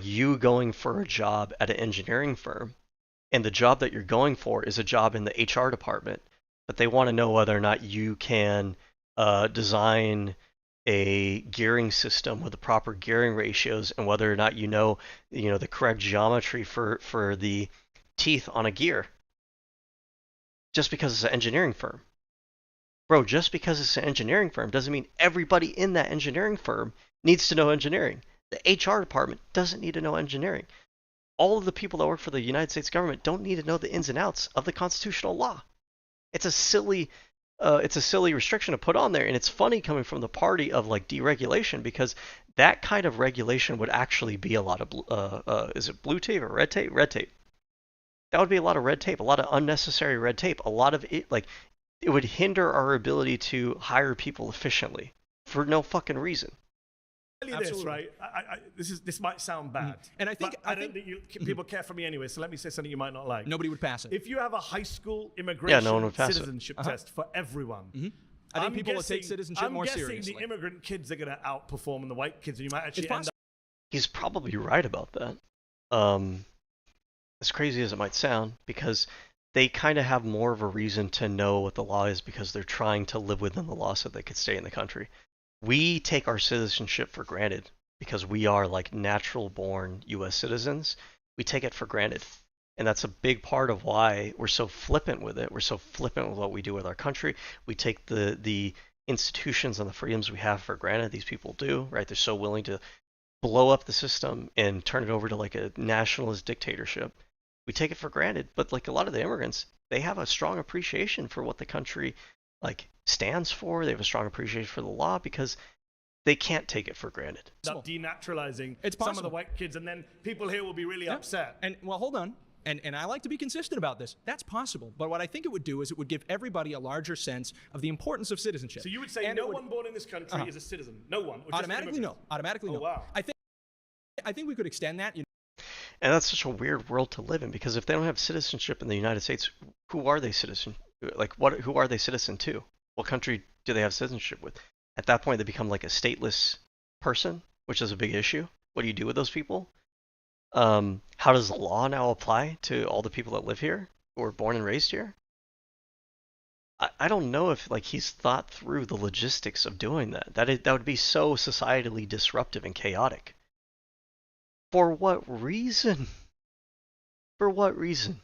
Speaker 1: you going for a job at an engineering firm, and the job that you're going for is a job in the HR department, but they want to know whether or not you can design a gearing system with the proper gearing ratios, and whether or not you know the correct geometry for the teeth on a gear. Just because it's an engineering firm. Bro, just because it's an engineering firm doesn't mean everybody in that engineering firm needs to know engineering. The HR department doesn't need to know engineering. All of the people that work for the United States government don't need to know the ins and outs of the constitutional law. It's a silly restriction to put on there, and it's funny coming from the party of like deregulation, because that kind of regulation would actually be a lot of is it blue tape or red tape? Red tape. That would be a lot of red tape, a lot of unnecessary red tape, a lot of it, like it would hinder our ability to hire people efficiently for no fucking reason.
Speaker 2: This, right? This might sound bad,
Speaker 19: and I think
Speaker 2: don't think people care for me anyway. So let me say something you might not like.
Speaker 19: Nobody would pass it.
Speaker 2: If you have a high school immigration
Speaker 1: no one would pass
Speaker 2: citizenship test for everyone,
Speaker 19: I think people will take citizenship more seriously.
Speaker 2: I'm guessing the immigrant kids are going to outperform the white kids, and you might actually end up.
Speaker 1: He's probably right about that. As crazy as it might sound, because they kind of have more of a reason to know what the law is because they're trying to live within the law so they could stay in the country. We take our citizenship for granted because we are like natural born US citizens. We take it for granted. And that's a big part of why we're so flippant with it. We're so flippant with what we do with our country. We take the institutions and the freedoms we have for granted. These people do, right? They're so willing to blow up the system and turn it over to like a nationalist dictatorship. We take it for granted. But like a lot of the immigrants, they have a strong appreciation for what the country like stands for. They have a strong appreciation for the law because they can't take it for granted.
Speaker 2: Denaturalizing some of the white kids, and then people here will be really upset.
Speaker 19: And well, hold on. And I like to be consistent about this. That's possible. But what I think it would do is it would give everybody a larger sense of the importance of citizenship.
Speaker 2: So you would say no one born in this country is a citizen? No one?
Speaker 19: Automatically no. Automatically no.
Speaker 2: Wow.
Speaker 19: I think we could extend that.
Speaker 1: And that's such a weird world to live in because if they don't have citizenship in the United States, who are they citizen? Who are they citizen to? What country do they have citizenship with? At that point, they become like a stateless person, which is a big issue. What do you do with those people? How does the law now apply to all the people that live here who were born and raised here? I don't know if like he's thought through the logistics of doing that. That would be so societally disruptive and chaotic. For what reason? For what reason?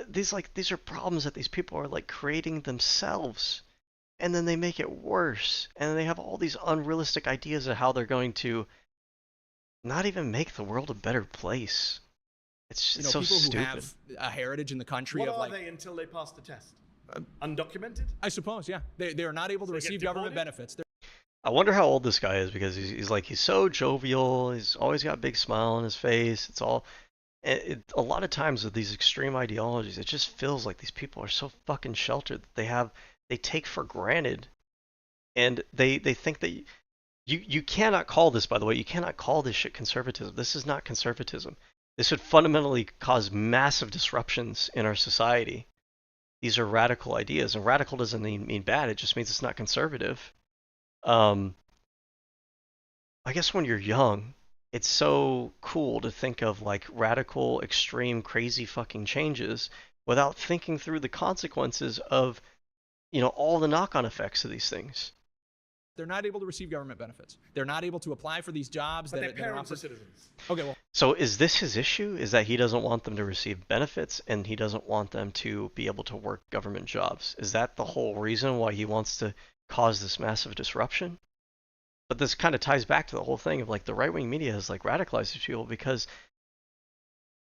Speaker 1: These are problems that these people are like creating themselves, and then they make it worse, and then they have all these unrealistic ideas of how they're going to not even make the world a better place. It's so
Speaker 19: people
Speaker 1: stupid.
Speaker 19: Who have a heritage in the country
Speaker 2: what
Speaker 19: of like.
Speaker 2: What are they until they pass the test? Undocumented?
Speaker 19: I suppose, yeah. They are not able to receive government benefits.
Speaker 1: I wonder how old this guy is because he's so jovial. He's always got a big smile on his face. It's all. A lot of times with these extreme ideologies, it just feels like these people are so fucking sheltered that they take for granted, and they think that you cannot call this, by the way, you cannot call this shit conservatism. This is not conservatism. This would fundamentally cause massive disruptions in our society. These are radical ideas, and radical doesn't mean bad. It just means it's not conservative. I guess when you're young, it's so cool to think of like radical, extreme, crazy fucking changes without thinking through the consequences of, all the knock-on effects of these things.
Speaker 19: They're not able to receive government benefits. They're not able to apply for these jobs.
Speaker 2: But their parents are citizens.
Speaker 19: Okay, well.
Speaker 1: So is this his issue? Is that he doesn't want them to receive benefits and he doesn't want them to be able to work government jobs? Is that the whole reason why he wants to cause this massive disruption? But this kind of ties back to the whole thing of like the right-wing media has like radicalized these people because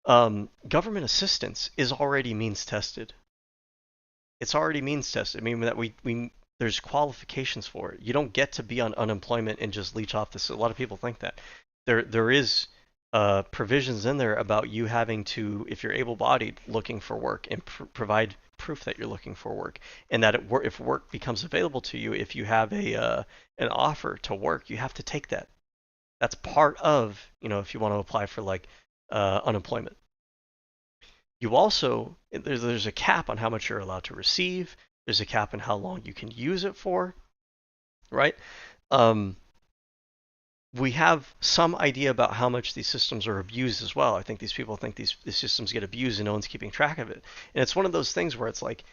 Speaker 1: government assistance is already means tested. It's already means tested. I mean that there's qualifications for it. You don't get to be on unemployment and just leech off this. A lot of people think that there is provisions in there about you having to, if you're able-bodied, looking for work and provide proof that you're looking for work, and that if work becomes available to you, if you have an offer to work, you have to take that. That's part of, if you want to apply for like unemployment. You also, there's a cap on how much you're allowed to receive. There's a cap on how long you can use it for, right? We have some idea about how much these systems are abused as well. I think these people think these systems get abused and no one's keeping track of it. And it's one of those things where it's like,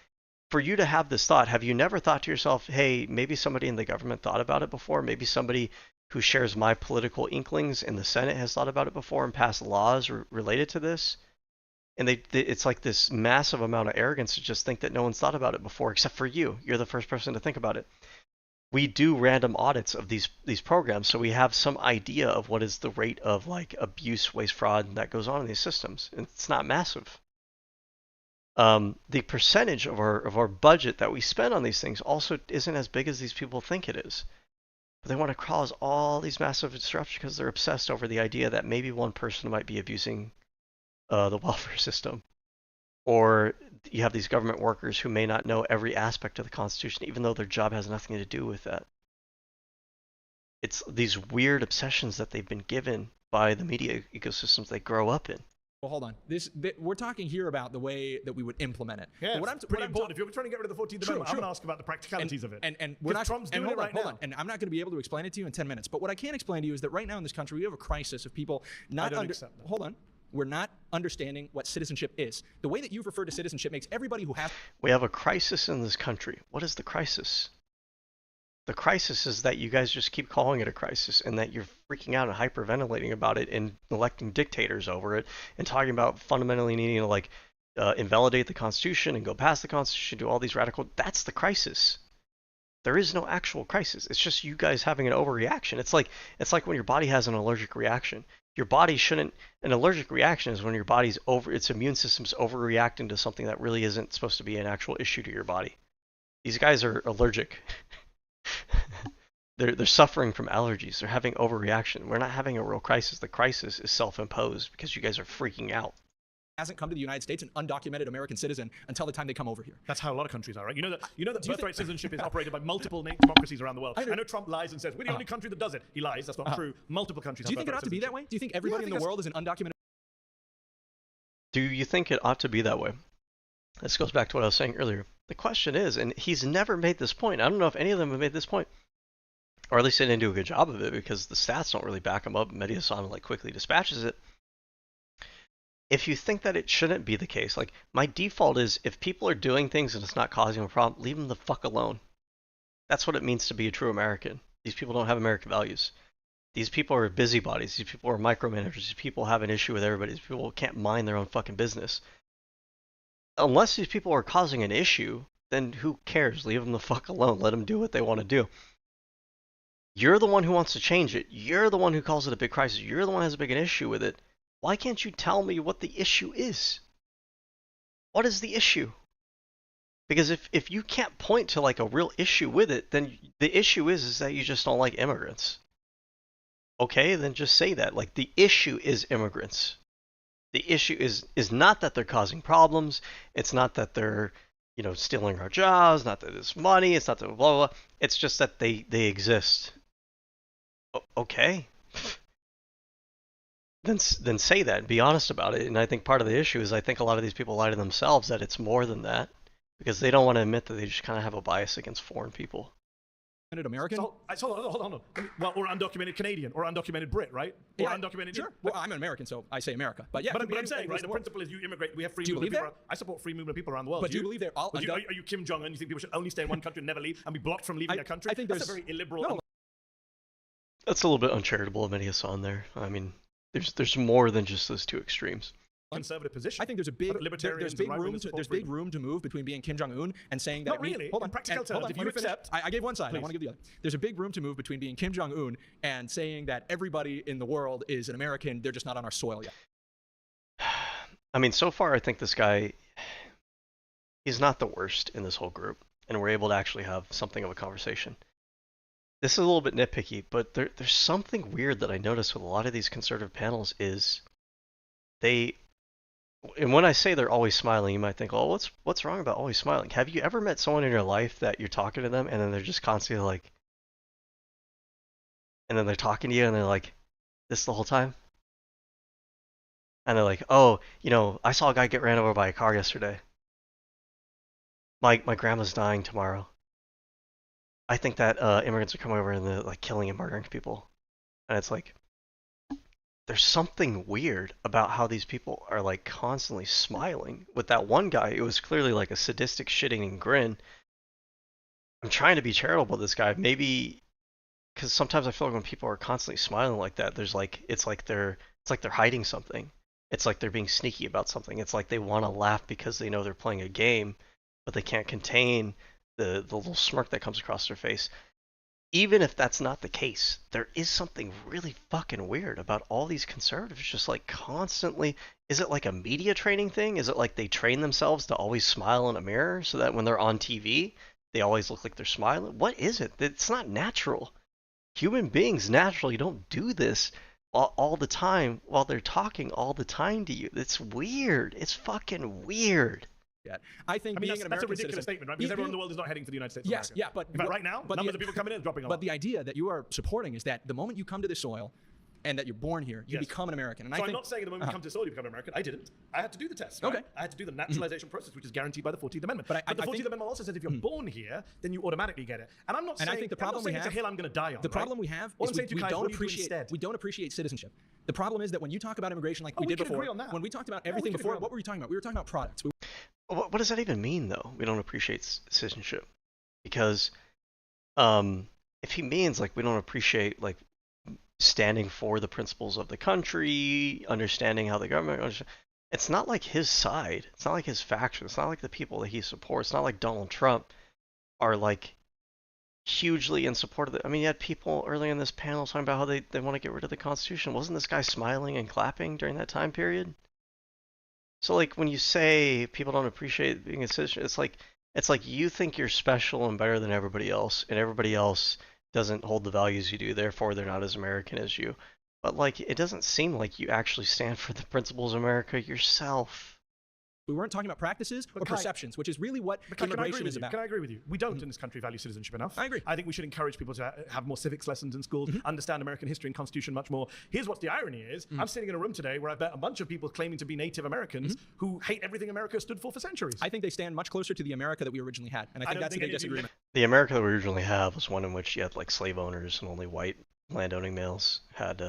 Speaker 1: for you to have this thought, have you never thought to yourself, hey, maybe somebody in the government thought about it before? Maybe somebody who shares my political inklings in the Senate has thought about it before and passed laws related to this? And it's like this massive amount of arrogance to just think that no one's thought about it before, except for you. You're the first person to think about it. We do random audits of these programs, so we have some idea of what is the rate of like abuse, waste, fraud that goes on in these systems. It's not massive. The percentage of our budget that we spend on these things also isn't as big as these people think it is. But they want to cause all these massive disruptions because they're obsessed over the idea that maybe one person might be abusing the welfare system. or you have these government workers who may not know every aspect of the Constitution, even though their job has nothing to do with that. It's these weird obsessions that they've been given by the media ecosystems they grow up in.
Speaker 19: Well, hold on. We're talking here about the way that we would implement it.
Speaker 2: Yeah, it's pretty important. If you're trying to get rid of the 14th Amendment, I'm going to ask about the practicalities of it.
Speaker 19: And we're not,
Speaker 2: Trump's doing it right now.
Speaker 19: And I'm not going to be able to explain it to you in 10 minutes. But what I can explain to you is that right now in this country, we have a crisis of people not
Speaker 2: accept that.
Speaker 19: Hold on. We're not understanding what citizenship is. The way that you've referred to citizenship makes everybody who has...
Speaker 1: We have a crisis in this country. What is the crisis? The crisis is that you guys just keep calling it a crisis and that you're freaking out and hyperventilating about it and electing dictators over it and talking about fundamentally needing to like invalidate the Constitution and go past the Constitution, do all these radical... That's the crisis. There is no actual crisis. It's just you guys having an overreaction. It's like when your body has an allergic reaction. Your body shouldn't... An allergic reaction is when your body's its immune system's overreacting to something that really isn't supposed to be an actual issue to your body. These guys are allergic. They're suffering from allergies. They're having overreaction. We're not having a real crisis. The crisis is self-imposed because you guys are freaking out.
Speaker 19: Hasn't come to the United States, an undocumented American citizen, until the time they come over here.
Speaker 2: That's how a lot of countries are, right? You know that birthright citizenship is operated by multiple democracies around the world. I know Trump lies and says we're the only country that does it. He lies. That's not true. Multiple countries.
Speaker 19: Do you think it ought to be that way? Do you think everybody in the world is an undocumented?
Speaker 1: Do you think it ought to be that way? This goes back to what I was saying earlier. The question is, and he's never made this point. I don't know if any of them have made this point, or at least they didn't do a good job of it because the stats don't really back him up. Mehdi Hasan like quickly dispatches it. If you think that it shouldn't be the case, like my default is if people are doing things and it's not causing a problem, leave them the fuck alone. That's what it means to be a true American. These people don't have American values. These people are busybodies. These people are micromanagers. These people have an issue with everybody. These people can't mind their own fucking business. Unless these people are causing an issue, then who cares? Leave them the fuck alone. Let them do what they want to do. You're the one who wants to change it. You're the one who calls it a big crisis. You're the one who has a big issue with it. Why can't you tell me what the issue is? What is the issue? Because if you can't point to like a real issue with it, then the issue is that you just don't like immigrants. Okay, then just say that. Like the issue is immigrants. The issue is not that they're causing problems. It's not that they're, stealing our jobs. Not that it's money. It's not that blah, blah, blah. It's just that they exist. Okay. Then say that and be honest about it. And I think part of the issue is I think a lot of these people lie to themselves that it's more than that because they don't want to admit that they just kind of have a bias against foreign people.
Speaker 19: American?
Speaker 2: So, hold on. Well, or undocumented Canadian, or undocumented Brit, right? Or undocumented.
Speaker 19: Sure. Well, I'm an American, so I say America. But yeah.
Speaker 2: But I'm saying, right? The principle is you immigrate. We have free movement of people. I support free movement of people around the world.
Speaker 19: But do you believe they're all?
Speaker 2: Are you Kim Jong-un? You think people should only stay in one country and never leave and be blocked from leaving a country?
Speaker 19: I think
Speaker 2: that's a very illiberal. No.
Speaker 1: That's a little bit uncharitable of Mehdi Hasan there. I mean, there's more than just those two extremes.
Speaker 2: Conservative position.
Speaker 19: I think there's big room to move between being Kim Jong-un and saying that.
Speaker 2: Not really. Hold on. In practical terms, if you accept,
Speaker 19: I gave one side. Please. I want to give the other. There's a big room to move between being Kim Jong-un and saying that everybody in the world is an American. They're just not on our soil yet.
Speaker 1: I mean, so far I think this guy, he's not the worst in this whole group, and we're able to actually have something of a conversation. This is a little bit nitpicky, but there's something weird that I noticed with a lot of these conservative panels is and when I say they're always smiling, you might think, oh, what's wrong about always smiling? Have you ever met someone in your life that you're talking to them and then they're just constantly like, and then they're talking to you and they're like, this the whole time? And they're like, oh, I saw a guy get ran over by a car yesterday. My grandma's dying tomorrow. I think that immigrants are coming over and they're like killing and murdering people. And it's like, there's something weird about how these people are like constantly smiling. With that one guy, it was clearly like a sadistic shitting grin. I'm trying to be charitable to this guy, maybe because sometimes I feel like when people are constantly smiling like that, there's like it's like they're hiding something. It's like they're being sneaky about something. It's like they want to laugh because they know they're playing a game, but they can't contain the little smirk that comes across their face. Even if that's not the case, there is something really fucking weird about all these conservatives just like constantly. Is it like a media training thing? Is it like they train themselves to always smile in a mirror so that when they're on TV, they always look like they're smiling? What is it? It's not natural. Human beings naturally don't do this. all the time while they're talking all the time to you. It's weird. It's fucking weird.
Speaker 19: I think being an American
Speaker 2: that's a ridiculous
Speaker 19: citizen,
Speaker 2: statement, right? Because everyone in the world is not heading to the United States of
Speaker 19: yes,
Speaker 2: America.
Speaker 19: yeah, but
Speaker 2: in fact, right now, numbers of people coming in is dropping off.
Speaker 19: But the idea that you are supporting is that the moment you come to this soil and that you're born here, you become an American. And
Speaker 2: so
Speaker 19: I think,
Speaker 2: I'm not saying the moment you come to this soil, you become an American. I didn't. I had to do the test. Right?
Speaker 19: Okay.
Speaker 2: I had to do the naturalization process, which is guaranteed by the 14th Amendment.
Speaker 19: But
Speaker 2: the 14th Amendment also says if you're born here, then you automatically get it. And I'm not saying,
Speaker 19: I think the problem we have,
Speaker 2: it's a hill I'm going to die on.
Speaker 19: The problem we have is we don't appreciate citizenship. The problem is that when you talk about immigration like we did before, when we talked about everything before, what were we talking about? We were talking about products.
Speaker 1: What does that even mean, though? We don't appreciate citizenship, because if he means like we don't appreciate like standing for the principles of the country, understanding how the government, it's not like his side. It's not like his faction. It's not like the people that he supports. It's not like Donald Trump are like hugely in support of it. I mean, you had people earlier in this panel talking about how they want to get rid of the Constitution. Wasn't this guy smiling and clapping during that time period? So like when you say people don't appreciate being a citizen, it's like you think you're special and better than everybody else, and everybody else doesn't hold the values you do, therefore they're not as American as you. But like it doesn't seem like you actually stand for the principles of America yourself.
Speaker 19: We weren't talking about practices or perceptions, which is really what immigration is about.
Speaker 2: Can I agree with you? We don't in this country value citizenship enough.
Speaker 19: I agree.
Speaker 2: I think we should encourage people to have more civics lessons in schools, understand American history and Constitution much more. Here's what the irony is. I'm sitting in a room today where I've met a bunch of people claiming to be Native Americans who hate everything America stood for centuries.
Speaker 19: I think they stand much closer to the America that we originally had, and I think that's a big disagreement.
Speaker 1: The America that we originally had was one in which you had like slave owners and only white landowning males had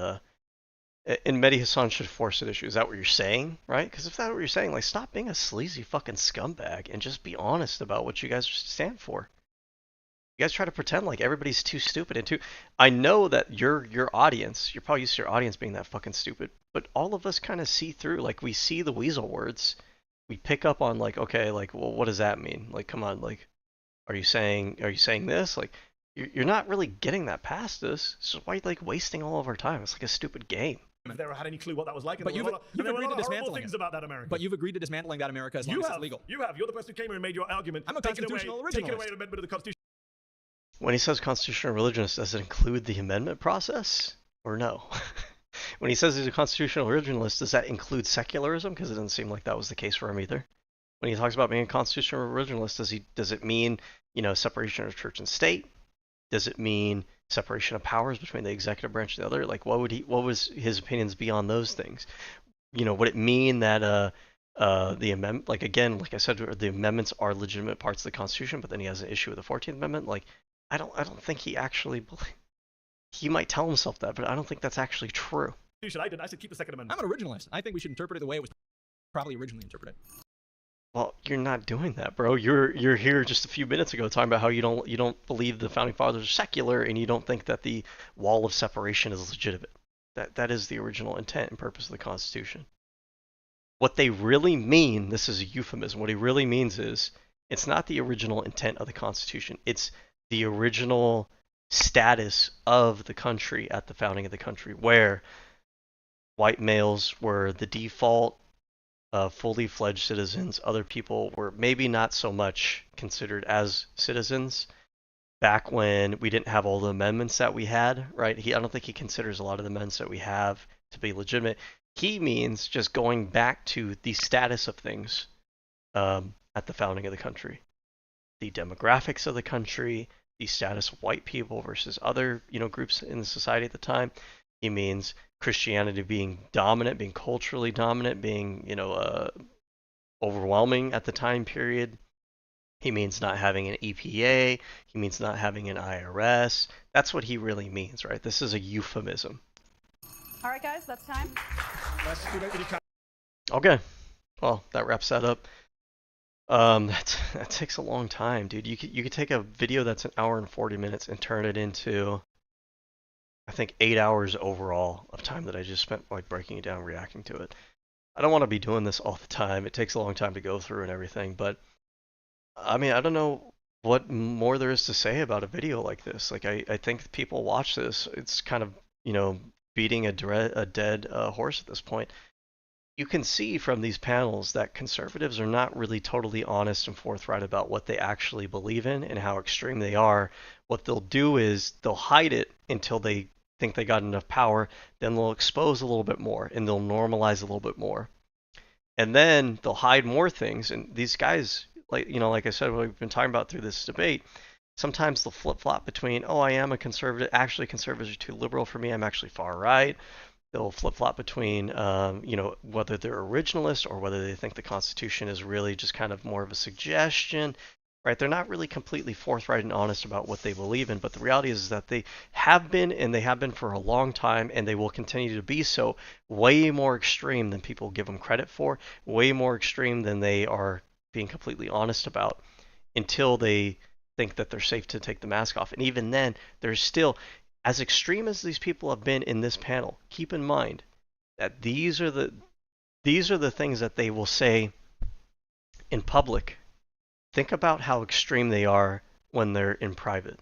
Speaker 1: and Mehdi Hasan should force it issue. Is that what you're saying, right? Because if that's what you're saying, like, stop being a sleazy fucking scumbag and just be honest about what you guys stand for. You guys try to pretend like everybody's too stupid and too... I know that your audience, you're probably used to your audience being that fucking stupid, but all of us kind of see through. Like, we see the weasel words. We pick up on, like, okay, like, well, what does that mean? Like, come on, like, are you saying this? Like, you're not really getting that past us. So why are you, like, wasting all of our time? It's like a stupid game.
Speaker 2: I've never had any clue what that was like.
Speaker 19: But you've agreed to dismantling
Speaker 2: things about that America.
Speaker 19: But you've agreed to dismantling that America as long as it's legal.
Speaker 2: You have. You're the person who came here and made your argument.
Speaker 19: I'm a constitutional originalist.
Speaker 2: Taking away an amendment of the Constitution.
Speaker 1: When he says constitutional religionist, does it include the amendment process? Or no? When he says he's a constitutional originalist, does that include secularism? Because it doesn't seem like that was the case for him either. When he talks about being a constitutional originalist, does it mean, separation of church and state? Does it mean separation of powers between the executive branch and the other? Like, what was his opinions beyond those things? Would it mean that the amendment, like, again, like I said, the amendments are legitimate parts of the Constitution, but then he has an issue with the 14th Amendment? Like, I don't think he actually he might tell himself that, but I don't think that's actually true.
Speaker 2: I said keep the Second Amendment.
Speaker 19: I'm an originalist. I think we should interpret it the way it was probably originally interpreted.
Speaker 1: Well, you're not doing that, bro. You're here just a few minutes ago talking about how you don't believe the founding fathers are secular, and you don't think that the wall of separation is legitimate. That is the original intent and purpose of the Constitution. What they really mean, this is a euphemism. What he really means is it's not the original intent of the Constitution. It's the original status of the country at the founding of the country, where white males were the default. Fully fledged citizens. Other people were maybe not so much considered as citizens back when we didn't have all the amendments that we had, right? I don't think he considers a lot of the amendments that we have to be legitimate. He means just going back to the status of things at the founding of the country. The demographics of the country, the status of white people versus other, groups in the society at the time. He means Christianity being dominant, being culturally dominant, being, overwhelming at the time period. He means not having an EPA. He means not having an IRS. That's what he really means, right? This is a euphemism.
Speaker 8: All right, guys, that's time.
Speaker 1: Okay. Well, that wraps that up. That takes a long time, dude. You could take a video that's an hour and 40 minutes and turn it into, I think, 8 hours overall of time that I just spent like breaking it down, reacting to it. I don't want to be doing this all the time. It takes a long time to go through and everything, but I mean, I don't know what more there is to say about a video like this. Like, I think people watch this. It's kind of, beating a dead horse at this point. You can see from these panels that conservatives are not really totally honest and forthright about what they actually believe in and how extreme they are. What they'll do is they'll hide it until they think they got enough power, then they'll expose a little bit more and they'll normalize a little bit more. And then they'll hide more things. And these guys, like I said, what we've been talking about through this debate, sometimes they'll flip-flop between, oh, I am a conservative, actually conservatives are too liberal for me, I'm actually far right. They'll flip-flop between, whether they're originalist or whether they think the Constitution is really just kind of more of a suggestion, right? They're not really completely forthright and honest about what they believe in, but the reality is that they have been, and they have been for a long time, and they will continue to be so, way more extreme than people give them credit for, way more extreme than they are being completely honest about, until they think that they're safe to take the mask off. And even then, there's still, as extreme as these people have been in this panel, keep in mind that these are the things that they will say in public. Think about how extreme they are when they're in private.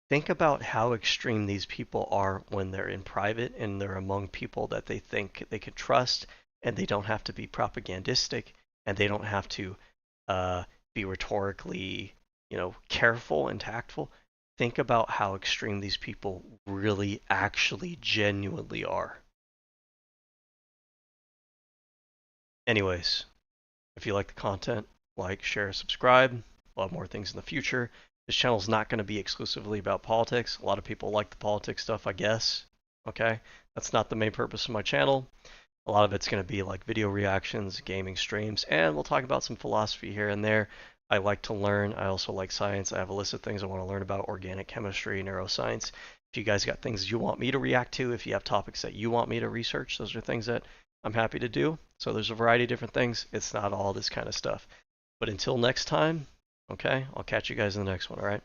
Speaker 1: Think about how extreme these people are when they're in private and they're among people that they think they could trust, and they don't have to be propagandistic, and they don't have to be rhetorically, careful and tactful. Think about how extreme these people really, actually, genuinely are. Anyways, if you like the content, like, share, subscribe. We'll have more things in the future. This channel is not going to be exclusively about politics. A lot of people like the politics stuff, I guess. Okay? That's not the main purpose of my channel. A lot of it's going to be like video reactions, gaming streams, and we'll talk about some philosophy here and there. I like to learn. I also like science. I have a list of things I want to learn about: organic chemistry, neuroscience. If you guys got things you want me to react to, if you have topics that you want me to research, those are things that I'm happy to do. So there's a variety of different things. It's not all this kind of stuff. But until next time, okay, I'll catch you guys in the next one, all right?